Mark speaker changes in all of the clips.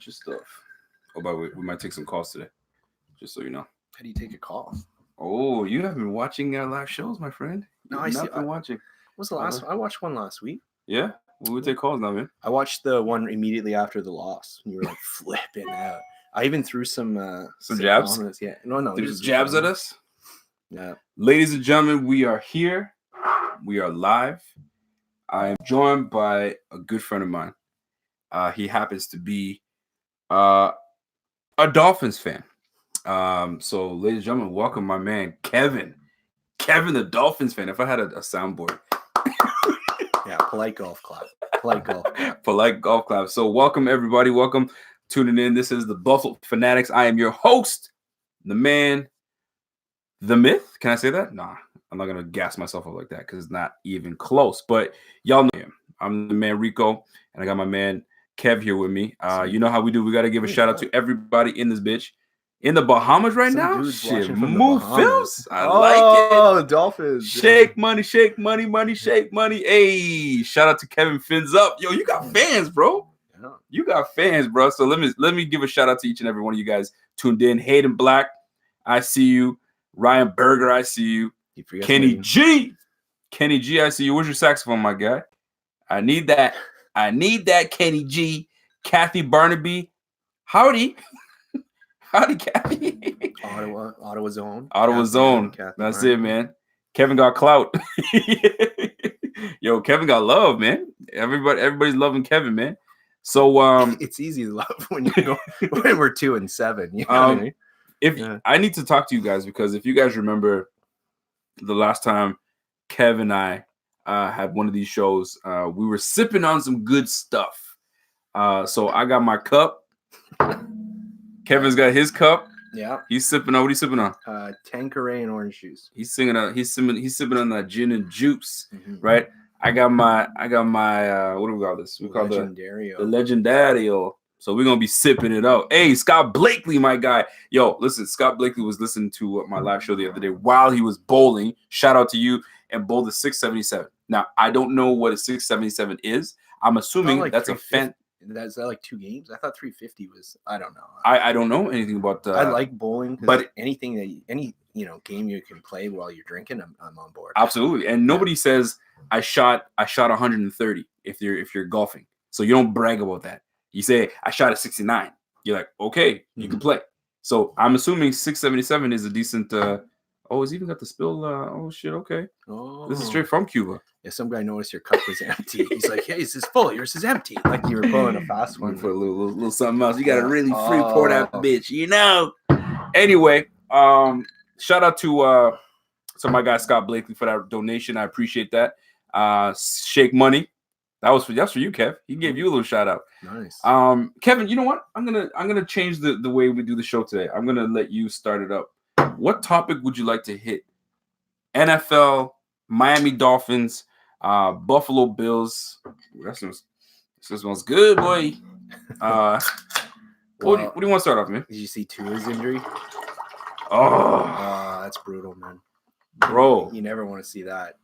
Speaker 1: Just stuff. Oh, by the way, we might take some calls today, just so you know.
Speaker 2: How do you take a call?
Speaker 1: Oh, you have been watching live shows, my friend.
Speaker 2: No,
Speaker 1: You've not been watching.
Speaker 2: What was the last one? I watched one last week.
Speaker 1: Yeah? We would take calls now, man.
Speaker 2: I watched the one immediately after the loss. And you were like flipping out. I even threw some
Speaker 1: jabs?
Speaker 2: comments. Yeah. No.
Speaker 1: Did just jabs at us?
Speaker 2: Yeah.
Speaker 1: Ladies and gentlemen, we are here. We are live. I am joined by a good friend of mine. He happens to be a Dolphins fan. So, ladies and gentlemen, welcome my man, Kevin. Kevin, the Dolphins fan. If I had a soundboard.
Speaker 2: Yeah, polite golf club.
Speaker 1: Polite golf club. So, welcome, everybody. Welcome tuning in. This is the Buffalo Fanatics. I am your host, the man, the myth. Can I say that? Nah, I'm not going to gas myself up like that because it's not even close. But y'all know him. I'm the man, Rico, and I got my man, Kev, here with me. You know how we do. We got to give a shout out to everybody in this bitch. In the Bahamas right now? Shit, move Phillips. I like it.
Speaker 2: Oh, Dolphins.
Speaker 1: Shake money. Hey, shout out to Kevin Phins up. Yo, you got fans, bro.
Speaker 2: Yeah.
Speaker 1: You got fans, bro. So let me give a shout out to each and every one of you guys tuned in. Hayden Black, I see you. Ryan Berger, I see you. Kenny G, I see you. Where's your saxophone, my guy? I need that, Kenny G. Kathy Barnaby, howdy. Howdy, Kathy.
Speaker 2: Ottawa Zone.
Speaker 1: That's it, man. Kevin got clout. Yo, Kevin got love, man. Everybody's loving Kevin, man. So
Speaker 2: it's easy to love when you go when we're 2-7. You know what I mean?
Speaker 1: I need to talk to you guys because if you guys remember the last time Kev and I had one of these shows, we were sipping on some good stuff. So I got my cup. Kevin's got his cup.
Speaker 2: Yeah.
Speaker 1: He's sipping on. What are you sipping on?
Speaker 2: Tanqueray and orange juice.
Speaker 1: He's sipping on that gin and juice, right? I got my what do we call this? We call the Legendario. So we're gonna be sipping it out. Hey, Scott Blakely, my guy. Yo, listen, Scott Blakely was listening to my live show the other day while he was bowling. Shout out to you and bowled the 677. Now I don't know what a 677 is. I'm assuming that's a fan.
Speaker 2: Is that like 2 games? I thought 350 was. I don't know.
Speaker 1: I don't know anything about.
Speaker 2: I like bowling, but anything any game you can play while you're drinking, I'm on board.
Speaker 1: Absolutely, and nobody says I shot 130 if you're golfing, so you don't brag about that. You say I shot a 69. You're like, okay, you can play. So I'm assuming 677 is a decent. It's even got the spill. Oh shit, okay. Oh, this is straight from Cuba.
Speaker 2: Yeah, some guy noticed your cup was empty. He's like, "Hey, is this full? Yours is empty." Like you were pulling a fast one
Speaker 1: for a little something else. You got to really free pour that bitch, you know. Anyway, shout out to my guy Scott Blakely for that donation. I appreciate that. Shake money. That's for you, Kev. He gave you a little shout out.
Speaker 2: Nice.
Speaker 1: Kevin, you know what? I'm gonna change the way we do the show today. I'm gonna let you start it up. What topic would you like to hit? NFL, Miami Dolphins, Buffalo Bills. This smells good, boy. What do you want to start off, man?
Speaker 2: Did you see Tua's injury?
Speaker 1: Oh,
Speaker 2: that's brutal, man.
Speaker 1: Bro,
Speaker 2: you never want to see that.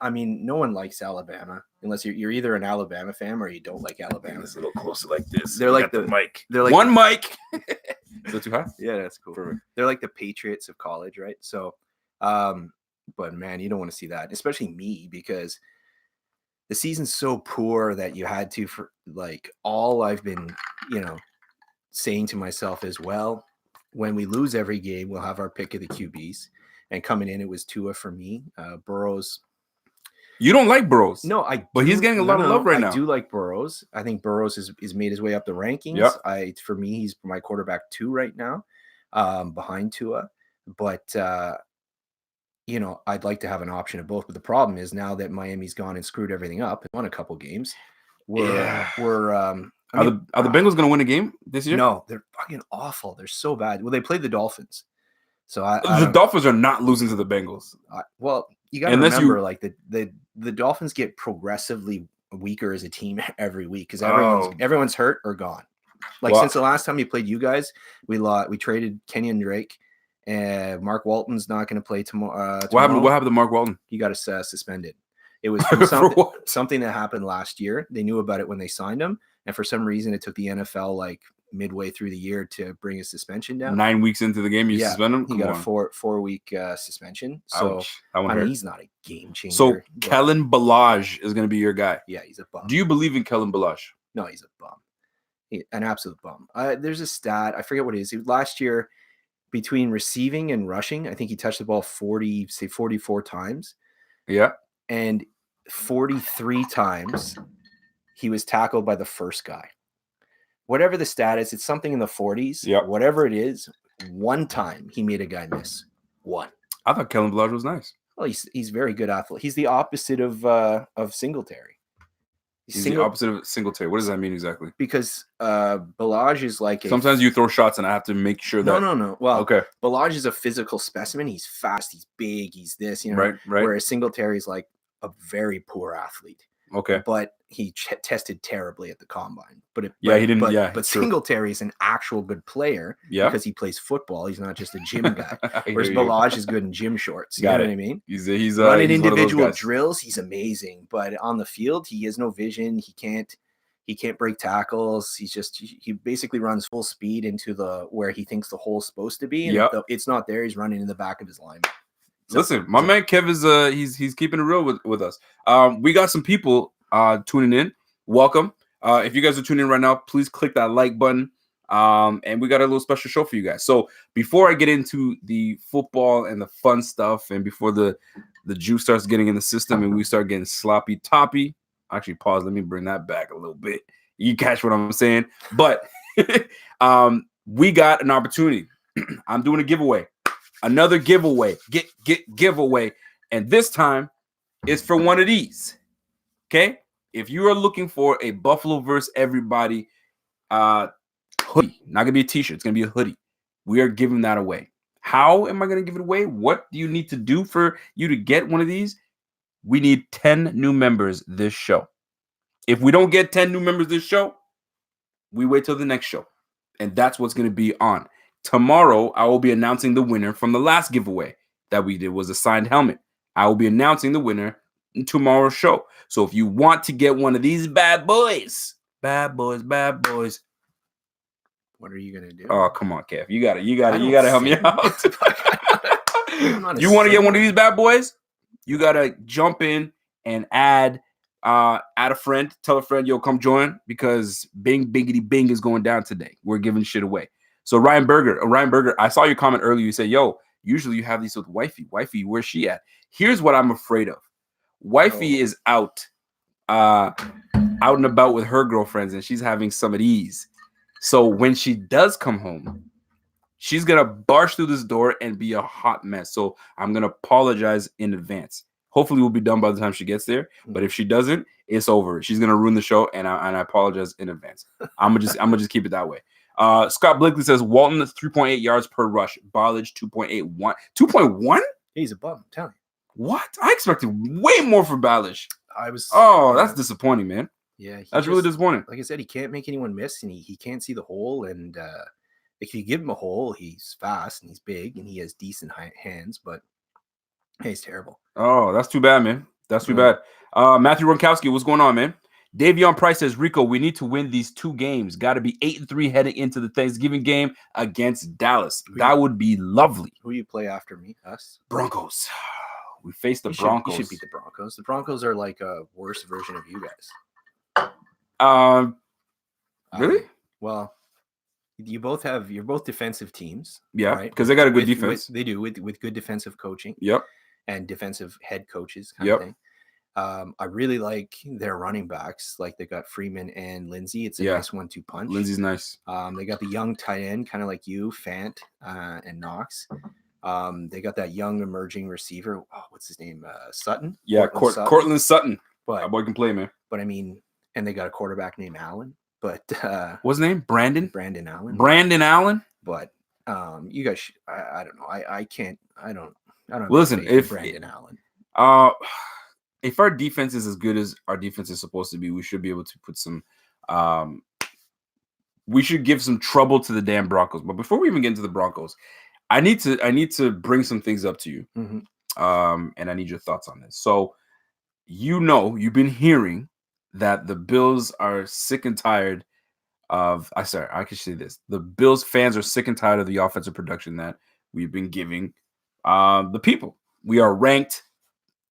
Speaker 2: I mean, no one likes Alabama unless you're either an Alabama fan or you don't like Alabama.
Speaker 1: It's a little closer like this.
Speaker 2: They're like the
Speaker 1: mic.
Speaker 2: They're like
Speaker 1: one mic. Is that too high?
Speaker 2: Yeah, that's cool.
Speaker 1: Perfect.
Speaker 2: They're like the Patriots of college, right? So, but man, you don't want to see that, especially me, because the season's so poor that you had to, for like, all I've been, saying to myself is, well, when we lose every game, we'll have our pick of the QBs. And coming in, it was Tua for me. Burrows.
Speaker 1: You don't like Burrows?
Speaker 2: No,
Speaker 1: but he's getting a lot of love right now.
Speaker 2: I do like Burrows. I think Burrows is made his way up the rankings.
Speaker 1: Yep.
Speaker 2: For me, he's my quarterback 2 right now, behind Tua. But I'd like to have an option of both. But the problem is now that Miami's gone and screwed everything up and won a couple games, are the
Speaker 1: Bengals going to win a game this year?
Speaker 2: No, they're fucking awful. They're so bad. Well, they played the Dolphins. So
Speaker 1: the Dolphins are not losing to the Bengals.
Speaker 2: You got to remember, like the Dolphins get progressively weaker as a team every week because everyone's hurt or gone. Like since the last time you played you guys, we traded Kenyon Drake, and Mark Walton's not going to play tomorrow.
Speaker 1: What happened to Mark Walton?
Speaker 2: He got suspended. It was something that happened last year. They knew about it when they signed him, and for some reason, it took the NFL like midway through the year to bring his suspension down.
Speaker 1: 9 weeks into the game, you suspend him?
Speaker 2: He got a four-week suspension. So,
Speaker 1: ouch. That one hurt.
Speaker 2: he's not a game changer.
Speaker 1: So, Kellen Balazs is going to be your guy.
Speaker 2: Yeah, he's a bum.
Speaker 1: Do you believe in Kellen Balazs?
Speaker 2: No, he's a bum. An absolute bum. There's a stat. I forget what it is. Last year, between receiving and rushing, I think he touched the ball 44 times.
Speaker 1: Yeah.
Speaker 2: And 43 times he was tackled by the first guy. Whatever the stat is, it's something in the 40s.
Speaker 1: Yeah.
Speaker 2: Whatever it is, one time he made a guy miss. One.
Speaker 1: I thought Kellen Balazs was nice.
Speaker 2: Well, he's very good athlete. He's the opposite of Singletary.
Speaker 1: He's the opposite of Singletary. What does that mean exactly?
Speaker 2: Because Balazs is like
Speaker 1: sometimes you throw shots and I have to make sure that
Speaker 2: no. Well,
Speaker 1: okay.
Speaker 2: Balazs is a physical specimen. He's fast. He's big. He's this.
Speaker 1: Right.
Speaker 2: Whereas Singletary is like a very poor athlete.
Speaker 1: Okay.
Speaker 2: But he tested terribly at the combine. But Singletary is an actual good player because he plays football. He's not just a gym guy. Whereas Balazs is good in gym shorts. You know what I mean?
Speaker 1: He's
Speaker 2: running individual drills. He's amazing, but on the field, he has no vision. He can't break tackles. He basically runs full speed into where he thinks the hole's supposed to be, and it's not there. He's running in the back of his line.
Speaker 1: Listen, my man Kev is he's keeping it real with us. We got some people tuning in. Welcome. If you guys are tuning in right now, please click that like button. And we got a little special show for you guys. So before I get into the football and the fun stuff, and before the juice starts getting in the system and we start getting sloppy toppy, actually pause. Let me bring that back a little bit. You catch what I'm saying? But we got an opportunity. I'm doing a giveaway. Another giveaway. Giveaway. And this time it's for one of these. Okay? If you are looking for a Buffalo versus everybody hoodie, not gonna be a t-shirt, it's gonna be a hoodie. We are giving that away. How am I gonna give it away? What do you need to do for you to get one of these? We need 10 new members this show. If we don't get 10 new members this show, we wait till the next show. And that's what's gonna be on. Tomorrow, I will be announcing the winner from the last giveaway that we did was a signed helmet. I will be announcing the winner in tomorrow's show. So if you want to get one of these bad boys.
Speaker 2: What are you gonna do?
Speaker 1: Oh, come on, Kev. You gotta help me out. You want to get one of these bad boys? You gotta jump in and add a friend. Tell a friend, yo, come join because Bing Biggity Bing is going down today. We're giving shit away. So Ryan Berger, I saw your comment earlier. You said, yo, usually you have these with wifey. Wifey, where's she at? Here's what I'm afraid of. Wifey is out and about with her girlfriends, and she's having some of these. So when she does come home, she's going to barge through this door and be a hot mess. So I'm going to apologize in advance. Hopefully we'll be done by the time she gets there. But if she doesn't, it's over. She's going to ruin the show, and I apologize in advance. I'm gonna just keep it that way. Scott Blakely says Walton 3.8 yards per rush. Ballage 2.81. 2.1?
Speaker 2: He's a bum, I'm telling you.
Speaker 1: What? I expected way more for Ballage. That's disappointing, man.
Speaker 2: Yeah,
Speaker 1: that's really disappointing.
Speaker 2: Like I said, he can't make anyone miss, and he can't see the hole. And if you give him a hole, he's fast and he's big and he has decent hands. But hey, he's terrible.
Speaker 1: Oh, that's too bad, man. That's too bad. Matthew Ronkowski, what's going on, man? Davion Price says, Rico, we need to win these 2 games. Got to be 8-3 heading into the Thanksgiving game against Dallas. That would be lovely.
Speaker 2: Who you play after me? Us?
Speaker 1: Broncos. We face the Broncos.
Speaker 2: You should beat the Broncos. The Broncos are like a worse version of you guys.
Speaker 1: Really?
Speaker 2: Well, you're both defensive teams.
Speaker 1: Yeah,
Speaker 2: right?
Speaker 1: Because they got a good defense.
Speaker 2: They do with good defensive coaching.
Speaker 1: Yep.
Speaker 2: And defensive head coaches kind of thing. I really like their running backs. Like they got Freeman and Lindsey. It's a nice 1-2 punch.
Speaker 1: Lindsey's nice.
Speaker 2: They got the young tight end, kind of like you, Fant and Knox. They got that young emerging receiver. Oh, what's his name? Sutton.
Speaker 1: Yeah, Cortland Sutton.
Speaker 2: But
Speaker 1: that boy can play, man.
Speaker 2: But I mean, and they got a quarterback named Allen. But
Speaker 1: what's his name? Brandon
Speaker 2: Allen.
Speaker 1: Brandon Allen.
Speaker 2: But you guys, I don't know. I can't. I don't.
Speaker 1: Listen, if
Speaker 2: Brandon Allen.
Speaker 1: If our defense is as good as our defense is supposed to be, we should be able to put some. We should give some trouble to the damn Broncos. But before we even get into the Broncos, I need to bring some things up to you.
Speaker 2: Mm-hmm.
Speaker 1: And I need your thoughts on this. So, you've been hearing that the Bills are sick and tired I can say this. The Bills fans are sick and tired of the offensive production that we've been giving the people. We are ranked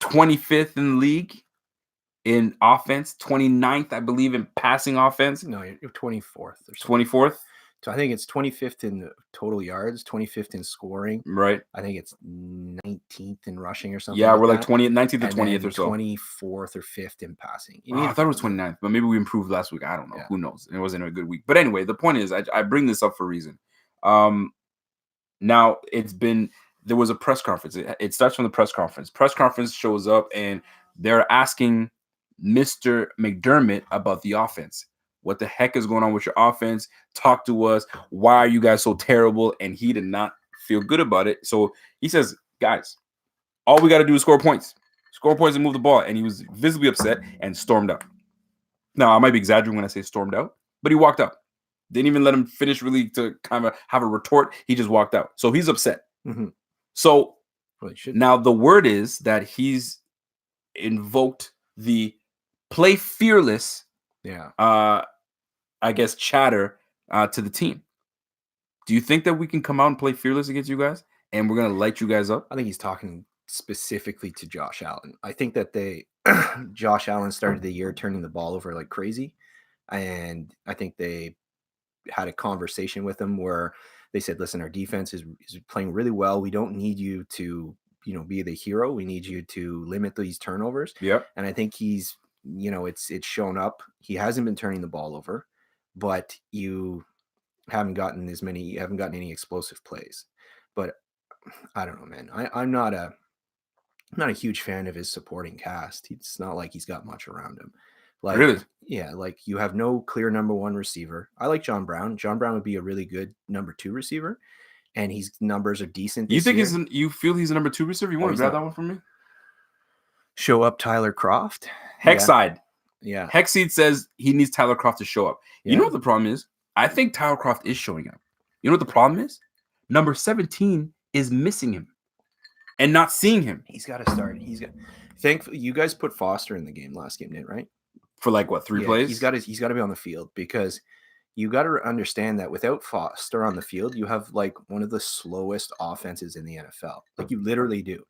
Speaker 1: 25th in the league in offense, 29th, I believe, in passing offense.
Speaker 2: No, you're 24th or
Speaker 1: something. 24th?
Speaker 2: So I think it's 25th in total yards, 25th in scoring.
Speaker 1: Right.
Speaker 2: I think it's 19th in rushing or something.
Speaker 1: Yeah, we're like 19th or 20th or so.
Speaker 2: 24th or 5th in passing.
Speaker 1: I thought it was 29th, but maybe we improved last week. I don't know.
Speaker 2: Yeah.
Speaker 1: Who knows? It wasn't a good week. But anyway, the point is, I bring this up for a reason. Now, there was a press conference. It starts from the press conference. Press conference shows up, and they're asking Mr. McDermott about the offense. What the heck is going on with your offense? Talk to us. Why are you guys so terrible? And he did not feel good about it. So he says, guys, all we got to do is score points. Score points and move the ball. And he was visibly upset and stormed out. Now, I might be exaggerating when I say stormed out, but he walked out. Didn't even let him finish really to kind of have a retort. He just walked out. So he's upset.
Speaker 2: Mm-hmm.
Speaker 1: So now the word is that he's invoked the play fearless I guess chatter to the team. Do you think that we can come out and play fearless against you guys and we're going to light you guys up?
Speaker 2: I think he's talking specifically to Josh Allen. I think that Josh Allen started the year turning the ball over like crazy. And I think they had a conversation with him where they said, listen, our defense is playing really well. We don't need you to, be the hero. We need you to limit these turnovers.
Speaker 1: Yep.
Speaker 2: And I think he's, it's shown up. He hasn't been turning the ball over, but you haven't gotten any explosive plays. But I don't know, man. I'm not a huge fan of his supporting cast. It's not like he's got much around him. Like,
Speaker 1: really?
Speaker 2: Yeah, like you have no clear number one receiver. I like John Brown. John Brown would be a really good number two receiver, and his numbers are decent.
Speaker 1: You think you feel he's a number two receiver? You want to grab that one from me?
Speaker 2: Show up Tyler Kroft.
Speaker 1: Hexside.
Speaker 2: Yeah.
Speaker 1: Hexseed says he needs Tyler Kroft to show up.
Speaker 2: Yeah.
Speaker 1: You know what the problem is? I think Tyler Kroft is showing up. You know what the problem is? Number 17 is missing him and not seeing him.
Speaker 2: He's got to start. Thankfully, you guys put Foster in the game last game, right?
Speaker 1: For like what, 3 plays?
Speaker 2: He's got to be on the field because you got to understand that without Foster on the field, you have like one of the slowest offenses in the NFL. Like you literally do.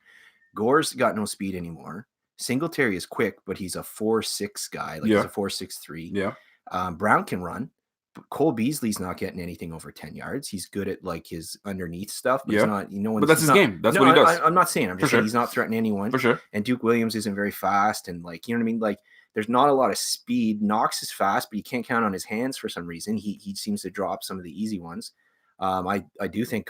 Speaker 2: Gore's got no speed anymore. Singletary is quick, but he's a 4.6 guy. Like he's a 4.63.
Speaker 1: Yeah.
Speaker 2: Brown can run. But Cole Beasley's not getting anything over 10 yards. He's good at like his underneath stuff, but he's not,
Speaker 1: but that's his game. That's what he does.
Speaker 2: I'm not saying. I'm just saying he's not threatening anyone.
Speaker 1: For sure.
Speaker 2: And Duke Williams isn't very fast. And like, you know what I mean? Like there's not a lot of speed. Knox is fast, but you can't count on his hands for some reason. He seems to drop some of the easy ones. I do think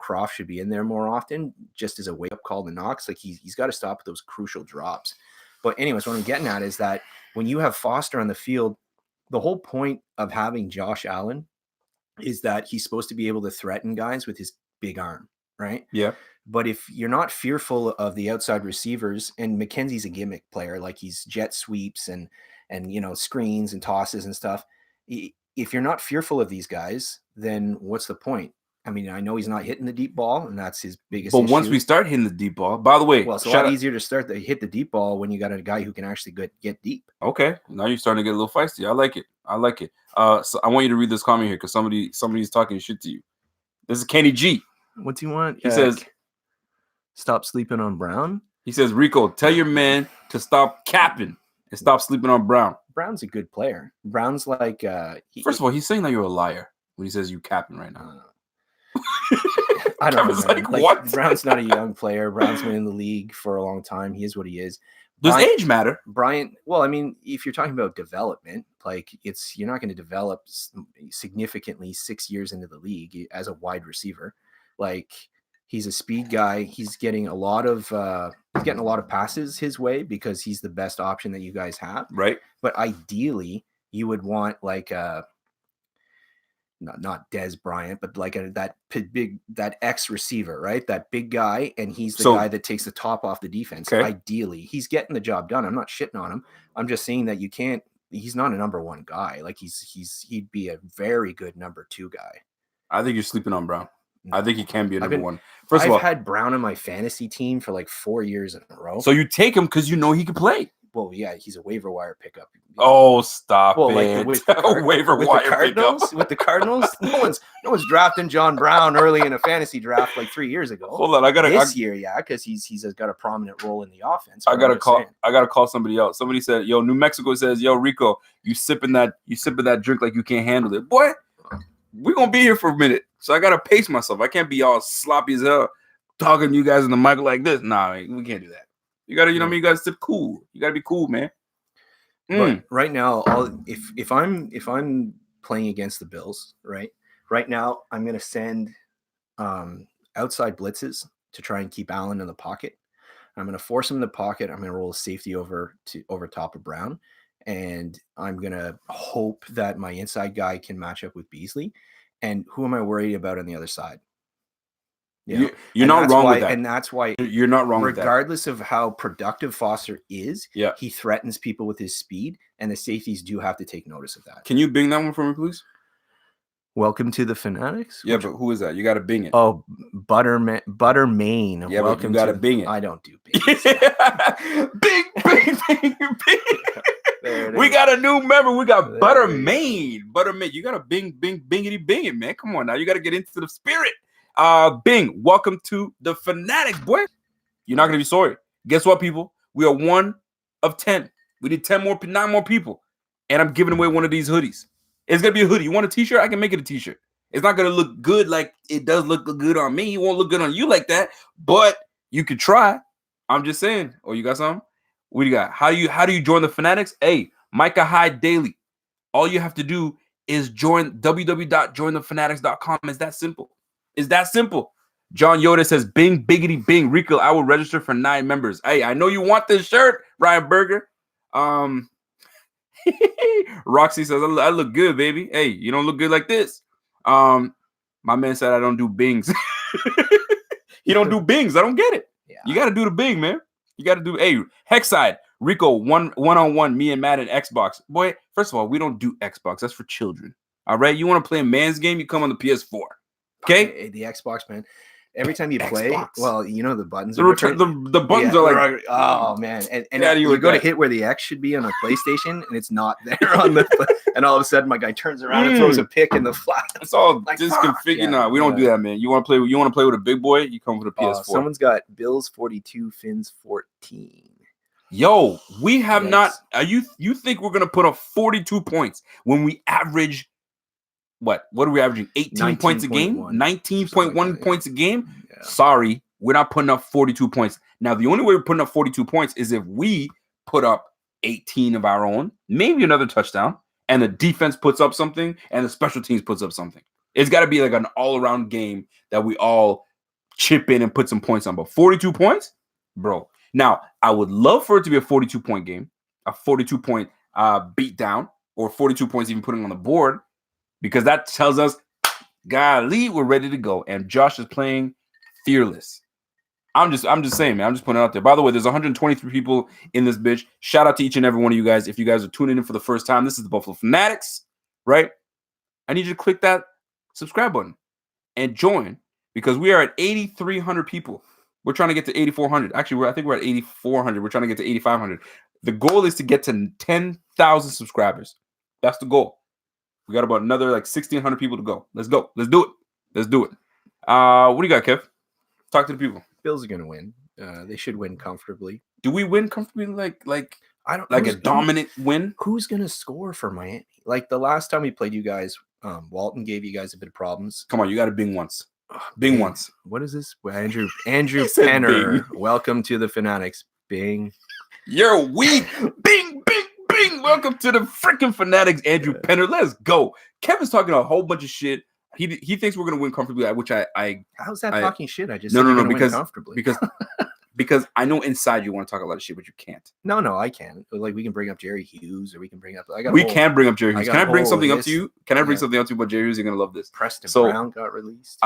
Speaker 2: Kroft should be in there more often, just as a wake-up call to Knox. Like he's got to stop at those crucial drops. But anyways, what I'm getting at is that when you have Foster on the field, the whole point of having Josh Allen is that he's supposed to be able to threaten guys with his big arm, right?
Speaker 1: Yeah.
Speaker 2: But if you're not fearful of the outside receivers, and McKenzie's a gimmick player, like he's jet sweeps and screens and tosses and stuff. If you're not fearful of these guys, then what's the point? I mean, I know he's not hitting the deep ball, and that's his biggest issue.
Speaker 1: But once we start hitting the deep ball, by the way,
Speaker 2: it's a lot easier to hit the deep ball when you got a guy who can actually get deep.
Speaker 1: Okay, now you're starting to get a little feisty. I like it. So I want you to read this comment here because somebody's talking shit to you. This is Kenny G.
Speaker 2: What's he want?
Speaker 1: He says,
Speaker 2: "Stop sleeping on Brown."
Speaker 1: He says, "Rico, tell your man to stop capping and stop sleeping on Brown."
Speaker 2: Brown's a good player. Brown's like,
Speaker 1: first of all, he's saying that you're a liar when he says you capping right now.
Speaker 2: I don't know.
Speaker 1: Like, what?
Speaker 2: Brown's not a young player. Brown's been in the league for a long time. He is what he is.
Speaker 1: Does age matter?
Speaker 2: Bryant, well, I mean, if you're talking about development, like you're not going to develop significantly 6 years into the league as a wide receiver. Like he's a speed guy. He's getting a lot of passes his way because he's the best option that you guys have.
Speaker 1: Right.
Speaker 2: But ideally, you would want like not Dez Bryant, but like that X receiver, right? That big guy, and he's the guy that takes the top off the defense.
Speaker 1: Okay.
Speaker 2: Ideally, he's getting the job done. I'm not shitting on him. I'm just saying that he's not a number one guy. Like he'd be a very good number two guy.
Speaker 1: I think you're sleeping on Brown. I think he can be a number one.
Speaker 2: I've had Brown on my fantasy team for like 4 years in a row.
Speaker 1: So you take him because you know he can play.
Speaker 2: well, yeah, he's a waiver wire pickup.
Speaker 1: Oh, stop
Speaker 2: Well,
Speaker 1: it!
Speaker 2: like with the
Speaker 1: Waiver
Speaker 2: with
Speaker 1: wire
Speaker 2: the Cardinals,
Speaker 1: pickup.
Speaker 2: with the Cardinals, no one's drafting John Brown early in a fantasy draft like 3 years ago.
Speaker 1: Hold on,
Speaker 2: this year, yeah, because he's got a prominent role in the offense.
Speaker 1: I gotta call somebody else. Somebody said, "Yo, New Mexico says, yo, Rico, you sipping that drink like you can't handle it, boy. We're gonna be here for a minute, so I gotta pace myself. I can't be all sloppy as hell talking to you guys in the mic like this. Nah, we can't do that. You gotta, you know what I mean? You gotta sip cool. You gotta be cool, man.
Speaker 2: But right now, if I'm playing against the Bills, right now I'm gonna send outside blitzes to try and keep Allen in the pocket. I'm gonna force him in the pocket. I'm gonna roll a safety over top of Brown, and I'm gonna hope that my inside guy can match up with Beasley. And who am I worried about on the other side?
Speaker 1: You're not wrong with that.
Speaker 2: And that's why
Speaker 1: you're not wrong with that.
Speaker 2: Regardless of how productive Foster is,
Speaker 1: yeah,
Speaker 2: he threatens people with his speed, and the safeties do have to take notice of that.
Speaker 1: Can you bing that one for me, please?
Speaker 2: Welcome to the Fanatics.
Speaker 1: Yeah, but who is that? You got to bing it.
Speaker 2: Oh, Butter Maine.
Speaker 1: Yeah, welcome. You got to bing it.
Speaker 2: I don't do bings.
Speaker 1: bing. We got a new member. We got Butter Maine. You got to bingity bing it, man. Come on now. You got to get into the spirit. Bing, welcome to the Fanatics, boy. You're not gonna be sorry. Guess what, people? We are 1 of 10. We need 9 more people, and I'm giving away one of these hoodies. It's gonna be a hoodie. You want a t-shirt? I can make it a t-shirt. It's not gonna look good like it does look good on me. It won't look good on you like that, but you could try. I'm just saying. Oh, you got something? What do you got? How do you join the Fanatics? Hey, Micah Hyde Daily. All you have to do is join www.jointhefanatics.com. It's that simple. It's that simple. John Yoda says, bing, biggity, bing. Rico, I will register for 9 members. Hey, I know you want this shirt, Ryan Berger. Roxy says, I look good, baby. Hey, you don't look good like this. My man said I don't do bings. He don't do bings. I don't get it. Yeah. You got to do the bing, man. You got to do, hey, Hexside, Rico, one-on-one, me and Matt and Xbox. Boy, first of all, we don't do Xbox. That's for children. All right? You want to play a man's game, you come on the PS4. Okay,
Speaker 2: the Xbox, man. Every time you play, well, you know the buttons.
Speaker 1: The buttons are like,
Speaker 2: oh man, and you go to hit where the X should be on a PlayStation, and it's not there on the. And all of a sudden, my guy turns around and throws a pick in the flat.
Speaker 1: It's all like, disconfigured. Yeah, no, we don't do that, man. You want to play with a big boy? You come with a PS4.
Speaker 2: Someone's got Bills 42, Phins 14.
Speaker 1: Yo, we have not. You think we're gonna put up 42 points when we average? What are we averaging? 18 points a game? 19.1 points a game? Yeah. Sorry, we're not putting up 42 points. Now, the only way we're putting up 42 points is if we put up 18 of our own, maybe another touchdown, and the defense puts up something, and the special teams puts up something. It's got to be like an all-around game that we all chip in and put some points on. But 42 points? Bro. Now, I would love for it to be a 42-point game, a 42-point beat down, or 42 points even putting on the board, because that tells us, golly, we're ready to go. And Josh is playing fearless. I'm just saying, man. I'm just putting it out there. By the way, there's 123 people in this bitch. Shout out to each and every one of you guys. If you guys are tuning in for the first time, this is the Buffalo Fanatics, right? I need you to click that subscribe button and join, because we are at 8,300 people. We're trying to get to 8,400. Actually, I think we're at 8,400. We're trying to get to 8,500. The goal is to get to 10,000 subscribers. That's the goal. We got about another like 1,600 people to go. Let's go. Let's do it. Let's do it. What do you got, Kev? Talk to the people.
Speaker 2: Bills are gonna win. They should win comfortably.
Speaker 1: Do we win comfortably? Like I don't like a dominant win.
Speaker 2: Who's gonna score for Miami? Like the last time we played you guys, Walton gave you guys a bit of problems.
Speaker 1: Come on, you got to bing once. Bing once.
Speaker 2: What is this? Andrew Penner. Welcome to the Fanatics. Bing.
Speaker 1: You're weak. Bing. Welcome to the freaking Fanatics, Andrew Penner. Let's go. Kevin's talking a whole bunch of shit. He thinks we're gonna win comfortably, which I
Speaker 2: how's that talking shit? I just
Speaker 1: no because comfortably because I know inside you want to talk a lot of shit, but you can't.
Speaker 2: No, I can. Like we can bring up Jerry Hughes, or we can bring up.
Speaker 1: We can bring up Jerry Hughes. Can I bring something up to you? Can I bring something up to you about Jerry Hughes? You're gonna love this.
Speaker 2: Preston Brown got released.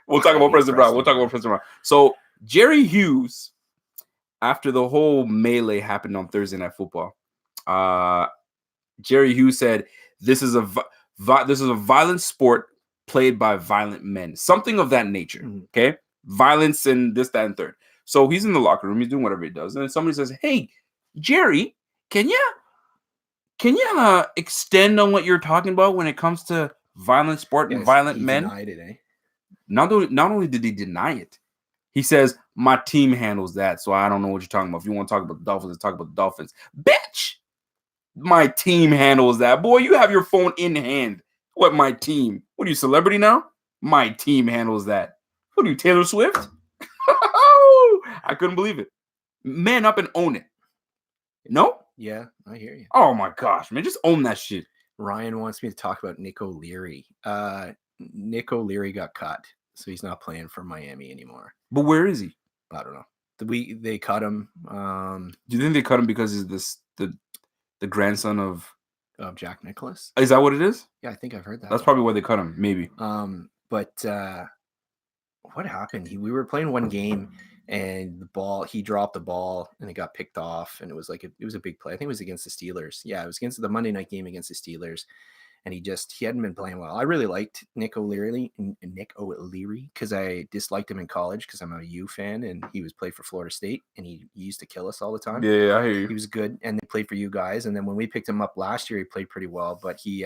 Speaker 1: We'll talk about Preston Brown. So Jerry Hughes, after the whole melee happened on Thursday Night Football, Jerry Hughes said, "This is a violent sport played by violent men," something of that nature. Okay, violence and this, that, and third. So he's in the locker room. He's doing whatever he does. And then somebody says, "Hey, Jerry, can you extend on what you're talking about when it comes to violent sport and violent men?"
Speaker 2: Denied it, eh?
Speaker 1: Not only did he deny it, he says, "My team handles that, so I don't know what you're talking about. If you want to talk about the Dolphins, talk about the Dolphins." Bitch! My team handles that. Boy, you have your phone in hand. What, my team? What are you, celebrity now? My team handles that. What are you, Taylor Swift? I couldn't believe it. Man up and own it. No?
Speaker 2: Yeah, I hear you.
Speaker 1: Oh my gosh, man. Just own that shit.
Speaker 2: Ryan wants me to talk about Nick O'Leary. Nick O'Leary got cut, so he's not playing for Miami anymore.
Speaker 1: But where is he?
Speaker 2: I don't know. They cut him.
Speaker 1: Do you think they cut him because he's the grandson of
Speaker 2: Jack Nicklaus?
Speaker 1: Is that what it is?
Speaker 2: Yeah, I think I've heard that.
Speaker 1: That's probably why they cut him, maybe.
Speaker 2: But what happened? We were playing one game, and he dropped the ball, and it got picked off, and it was a big play. I think it was against the Steelers. Yeah, it was against the Monday night game against the Steelers, and he hadn't been playing well. I really liked Nick O'Leary because I disliked him in college because I'm a U fan, and he played for Florida State, and he used to kill us all the time.
Speaker 1: Yeah, I hear you.
Speaker 2: He was good, and they played for you guys. And then when we picked him up last year, he played pretty well, but he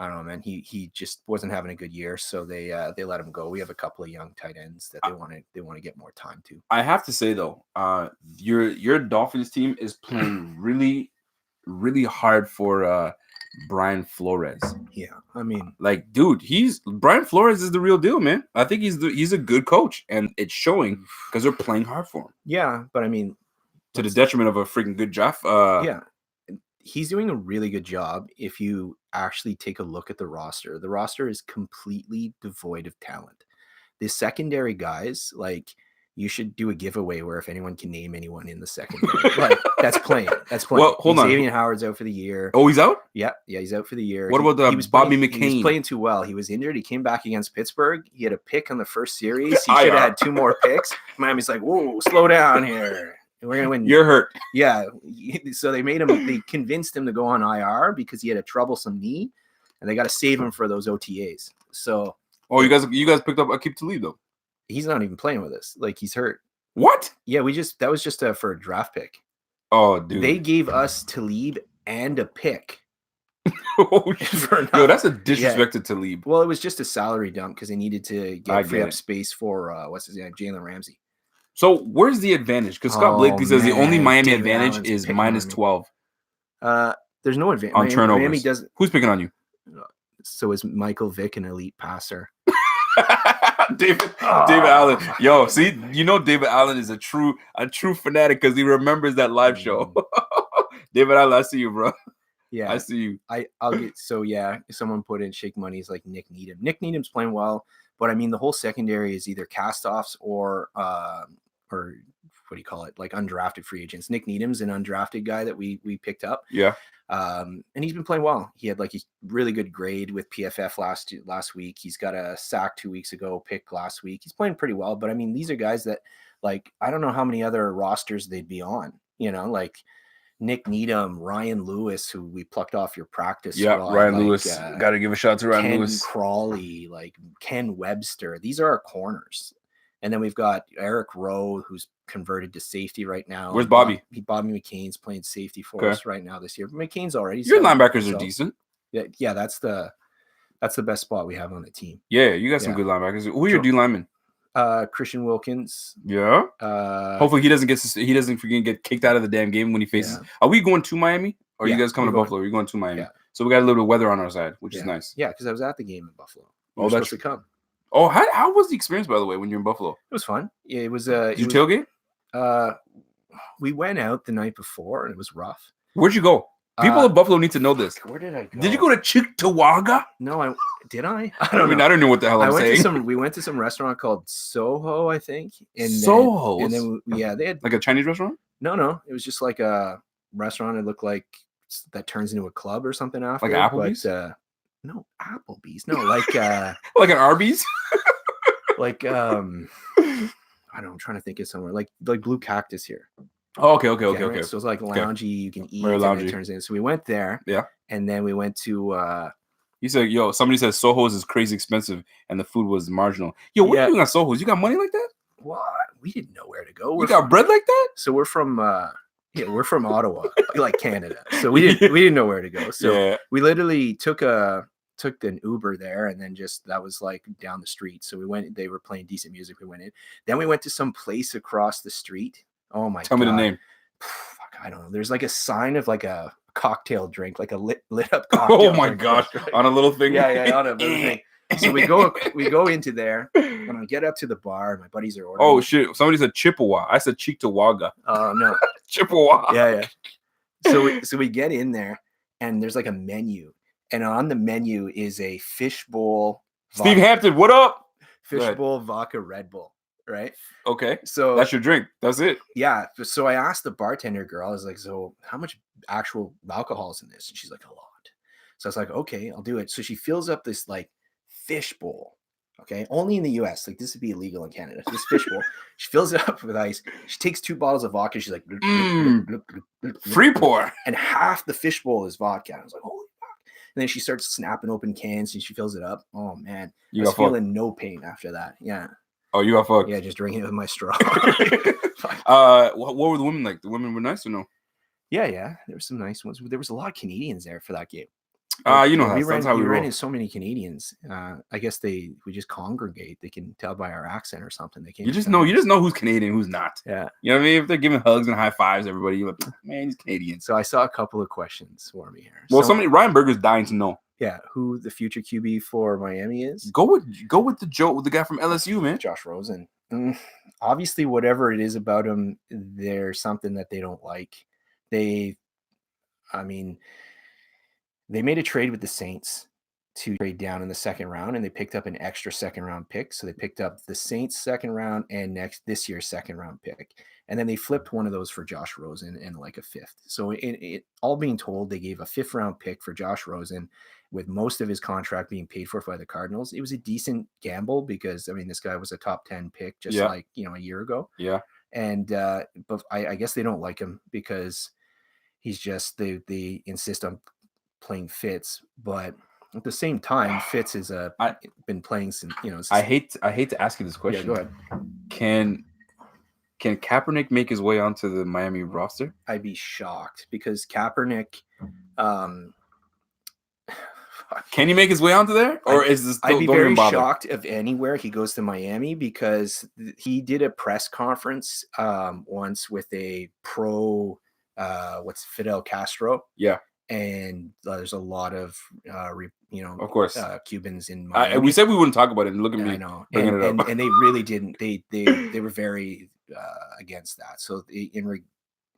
Speaker 2: I don't know, man. He just wasn't having a good year, so they let him go. We have a couple of young tight ends that they want to get more time to.
Speaker 1: I have to say though, your Dolphins team is playing really, really hard for Brian Flores.
Speaker 2: Yeah, I mean,
Speaker 1: like, dude, Brian Flores is the real deal, man. I think he's a good coach, and it's showing because they're playing hard for him.
Speaker 2: Yeah, but I mean,
Speaker 1: to the detriment of a freaking good draft.
Speaker 2: Yeah. He's doing a really good job if you actually take a look at the roster. The roster is completely devoid of talent. The secondary guys, like, you should do a giveaway where if anyone can name anyone in the secondary, like, that's playing. Well,
Speaker 1: hold on.
Speaker 2: Xavier Howard's out for the year.
Speaker 1: Oh, he's out?
Speaker 2: Yeah, he's out for the year.
Speaker 1: What about Bobby McCain?
Speaker 2: He was playing too well. He was injured. He came back against Pittsburgh. He had a pick on the first series. He should have had 2 more picks. Miami's like, whoa, slow down here. We're gonna win.
Speaker 1: You're hurt.
Speaker 2: Yeah. So they convinced him to go on IR because he had a troublesome knee, and they got to save him for those OTAs. So.
Speaker 1: Oh, you guys picked up Aqib Talib though.
Speaker 2: He's not even playing with us. Like, he's hurt.
Speaker 1: What?
Speaker 2: Yeah, that was just for a draft pick.
Speaker 1: Oh, dude.
Speaker 2: They gave us Talib and a pick.
Speaker 1: Yo, that's a disrespect to Talib.
Speaker 2: Well, it was just a salary dump because they needed to free up space for what's his name, Jalen Ramsey.
Speaker 1: So where's the advantage? Because Scott Blakely says the only Miami advantage is minus 12.
Speaker 2: There's no advantage
Speaker 1: on turnovers.
Speaker 2: Miami doesn't.
Speaker 1: Who's picking on you?
Speaker 2: So is Michael Vick an elite passer?
Speaker 1: David Allen. Yo, see, David Allen is a true fanatic because he remembers that live show. David Allen, I see you, bro.
Speaker 2: Yeah,
Speaker 1: I see you.
Speaker 2: I'll get someone put in shake money's like Nick Needham. Nick Needham's playing well, but I mean the whole secondary is either cast-offs or what do you call it? Like undrafted free agents. Nick Needham's an undrafted guy that we picked up.
Speaker 1: Yeah.
Speaker 2: And he's been playing well. He had like a really good grade with PFF last week. He's got a sack 2 weeks ago, pick last week. He's playing pretty well. But I mean, these are guys that, like, I don't know how many other rosters they'd be on. Like Nick Needham, Ryan Lewis, who we plucked off your practice.
Speaker 1: Yeah, Ryan Lewis. Got to give a shout out to Ryan Lewis.
Speaker 2: Ken Crawley, like Ken Webster. These are our corners. And then we've got Eric Rowe, who's converted to safety right now.
Speaker 1: Where's Bobby?
Speaker 2: Bobby McCain's playing safety for us right now this year. McCain's already.
Speaker 1: Your linebackers are decent.
Speaker 2: Yeah, that's the best spot we have on the team.
Speaker 1: Yeah, you got some good linebackers. Who are your D linemen?
Speaker 2: Christian Wilkins.
Speaker 1: Yeah. Hopefully he doesn't get kicked out of the damn game when he faces. Yeah. Are we going to Miami? Or are you guys coming to Buffalo? Are you going to Miami? Yeah. So we got a little bit of weather on our side, which is nice.
Speaker 2: Yeah, because I was at the game in Buffalo. We were supposed to come.
Speaker 1: Oh, how was the experience, by the way, when you're in Buffalo?
Speaker 2: It was fun. Yeah, it was.
Speaker 1: Did you tailgate?
Speaker 2: We went out the night before, and it was rough.
Speaker 1: Where'd you go? People in Buffalo need to know this.
Speaker 2: Where did I go?
Speaker 1: Did you go to Cheektowaga?
Speaker 2: No, did I?
Speaker 1: I don't know what the hell I'm saying.
Speaker 2: We went to some restaurant called Soho, I think.
Speaker 1: Soho?
Speaker 2: And then they had
Speaker 1: like a Chinese restaurant?
Speaker 2: No. It was just like a restaurant. It looked like that turns into a club or something after.
Speaker 1: Like Applebee's?
Speaker 2: But, no, Applebee's. No, like
Speaker 1: like an Arby's?
Speaker 2: Like I don't know, I'm trying to think of somewhere like Blue Cactus here.
Speaker 1: Oh, okay.
Speaker 2: Right? So it's like loungy, you can eat, and it turns in. So we went there.
Speaker 1: Yeah.
Speaker 2: And then we went to
Speaker 1: you said, somebody said Soho's is crazy expensive and the food was marginal. Yo, what are you doing at Soho's? You got money like that?
Speaker 2: What? we didn't know where to go.
Speaker 1: You got bread like that?
Speaker 2: So we're from Ottawa, like Canada. So we didn't know where to go. So we literally took an Uber there, and then that was like down the street. So we went. They were playing decent music. We went in. Then we went to some place across the street. Oh my!
Speaker 1: Tell me the name.
Speaker 2: Fuck, I don't know. There's like a sign of like a cocktail drink, like a lit up cocktail.
Speaker 1: Oh my gosh! On a little thing.
Speaker 2: Yeah, on a little thing. So we go into there, and I get up to the bar, and my buddies are ordering.
Speaker 1: Oh shit! Somebody said Chippewa. I said Cheektowaga.
Speaker 2: Oh no,
Speaker 1: Chippewa.
Speaker 2: Yeah. So we get in there, and there's like a menu, and on the menu is a fishbowl.
Speaker 1: Steve Hampton, what up?
Speaker 2: Fishbowl vodka Red Bull, right?
Speaker 1: Okay.
Speaker 2: So
Speaker 1: that's your drink. That's it.
Speaker 2: Yeah. So I asked the bartender girl, I was like, so how much actual alcohol is in this? And she's like, a lot. So I was like, okay, I'll do it. So she fills up this like fishbowl. Okay. Only in the US. Like this would be illegal in Canada. This fishbowl. She fills it up with ice. She takes 2 bottles of vodka. She's like,
Speaker 1: free pour.
Speaker 2: And half the fishbowl is vodka. I was like, holy fuck. And then she starts snapping open cans and she fills it up. Oh man. I was feeling no pain after that. Yeah.
Speaker 1: Oh, you got fucked.
Speaker 2: Yeah, just drinking it with my straw.
Speaker 1: What were the women like? The women were nice or no?
Speaker 2: Yeah. There were some nice ones. There was a lot of Canadians there for that game.
Speaker 1: You know,
Speaker 2: we ran into so many Canadians. I guess we just congregate. They can tell by our accent or something. They can't.
Speaker 1: You just know who's Canadian, who's not.
Speaker 2: Yeah.
Speaker 1: You know what I mean? If they're giving hugs and high fives, everybody, you're like, man, he's Canadian.
Speaker 2: So I saw a couple of questions for me here.
Speaker 1: Well, Ryan Berger's dying to know.
Speaker 2: Yeah, who the future QB for Miami is?
Speaker 1: Go with the guy from LSU, man.
Speaker 2: Josh Rosen. Obviously, whatever it is about him, there's something that they don't like. They made a trade with the Saints to trade down in the second round, and they picked up an extra second round pick. So they picked up the Saints second round and this year's second round pick. And then they flipped one of those for Josh Rosen and like a fifth. So it all being told, they gave a 5th round pick for Josh Rosen with most of his contract being paid for by the Cardinals. It was a decent gamble because, this guy was a top 10 pick a year ago.
Speaker 1: Yeah.
Speaker 2: And, but I guess they don't like him because he's just, they insist on playing Fitz, but at the same time, Fitz has been playing since, since
Speaker 1: I hate to ask you this question.
Speaker 2: Yeah, go ahead.
Speaker 1: Can Kaepernick make his way onto the Miami roster?
Speaker 2: I'd be shocked because Kaepernick.
Speaker 1: Can he make his way onto there, or is this?
Speaker 2: I'd be very shocked if anywhere he goes to Miami because he did a press conference once with a pro. Fidel Castro?
Speaker 1: Yeah.
Speaker 2: And there's a lot of
Speaker 1: of course,
Speaker 2: Cubans in Miami.
Speaker 1: We said we wouldn't talk about it, and look at me.
Speaker 2: I know, and they really didn't. They were very against that. So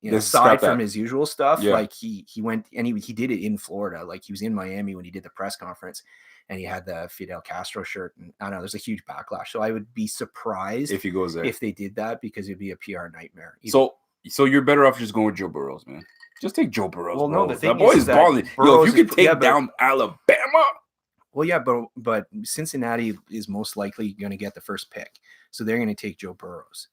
Speaker 2: aside from his usual stuff, like he went and he did it in Florida. Like he was in Miami when he did the press conference, and he had the Fidel Castro shirt. And I don't know, there's a huge backlash. So I would be surprised
Speaker 1: if he goes there,
Speaker 2: if they did that, because it'd be a PR nightmare.
Speaker 1: So you're better off just going with Joe Burrows, man. Just take Joe Burrows.
Speaker 2: Well, no, the thing
Speaker 1: that boy is balling. Yo, if you can take down Alabama.
Speaker 2: Well, yeah, but Cincinnati is most likely going to get the first pick, so they're going to take Joe Burrows,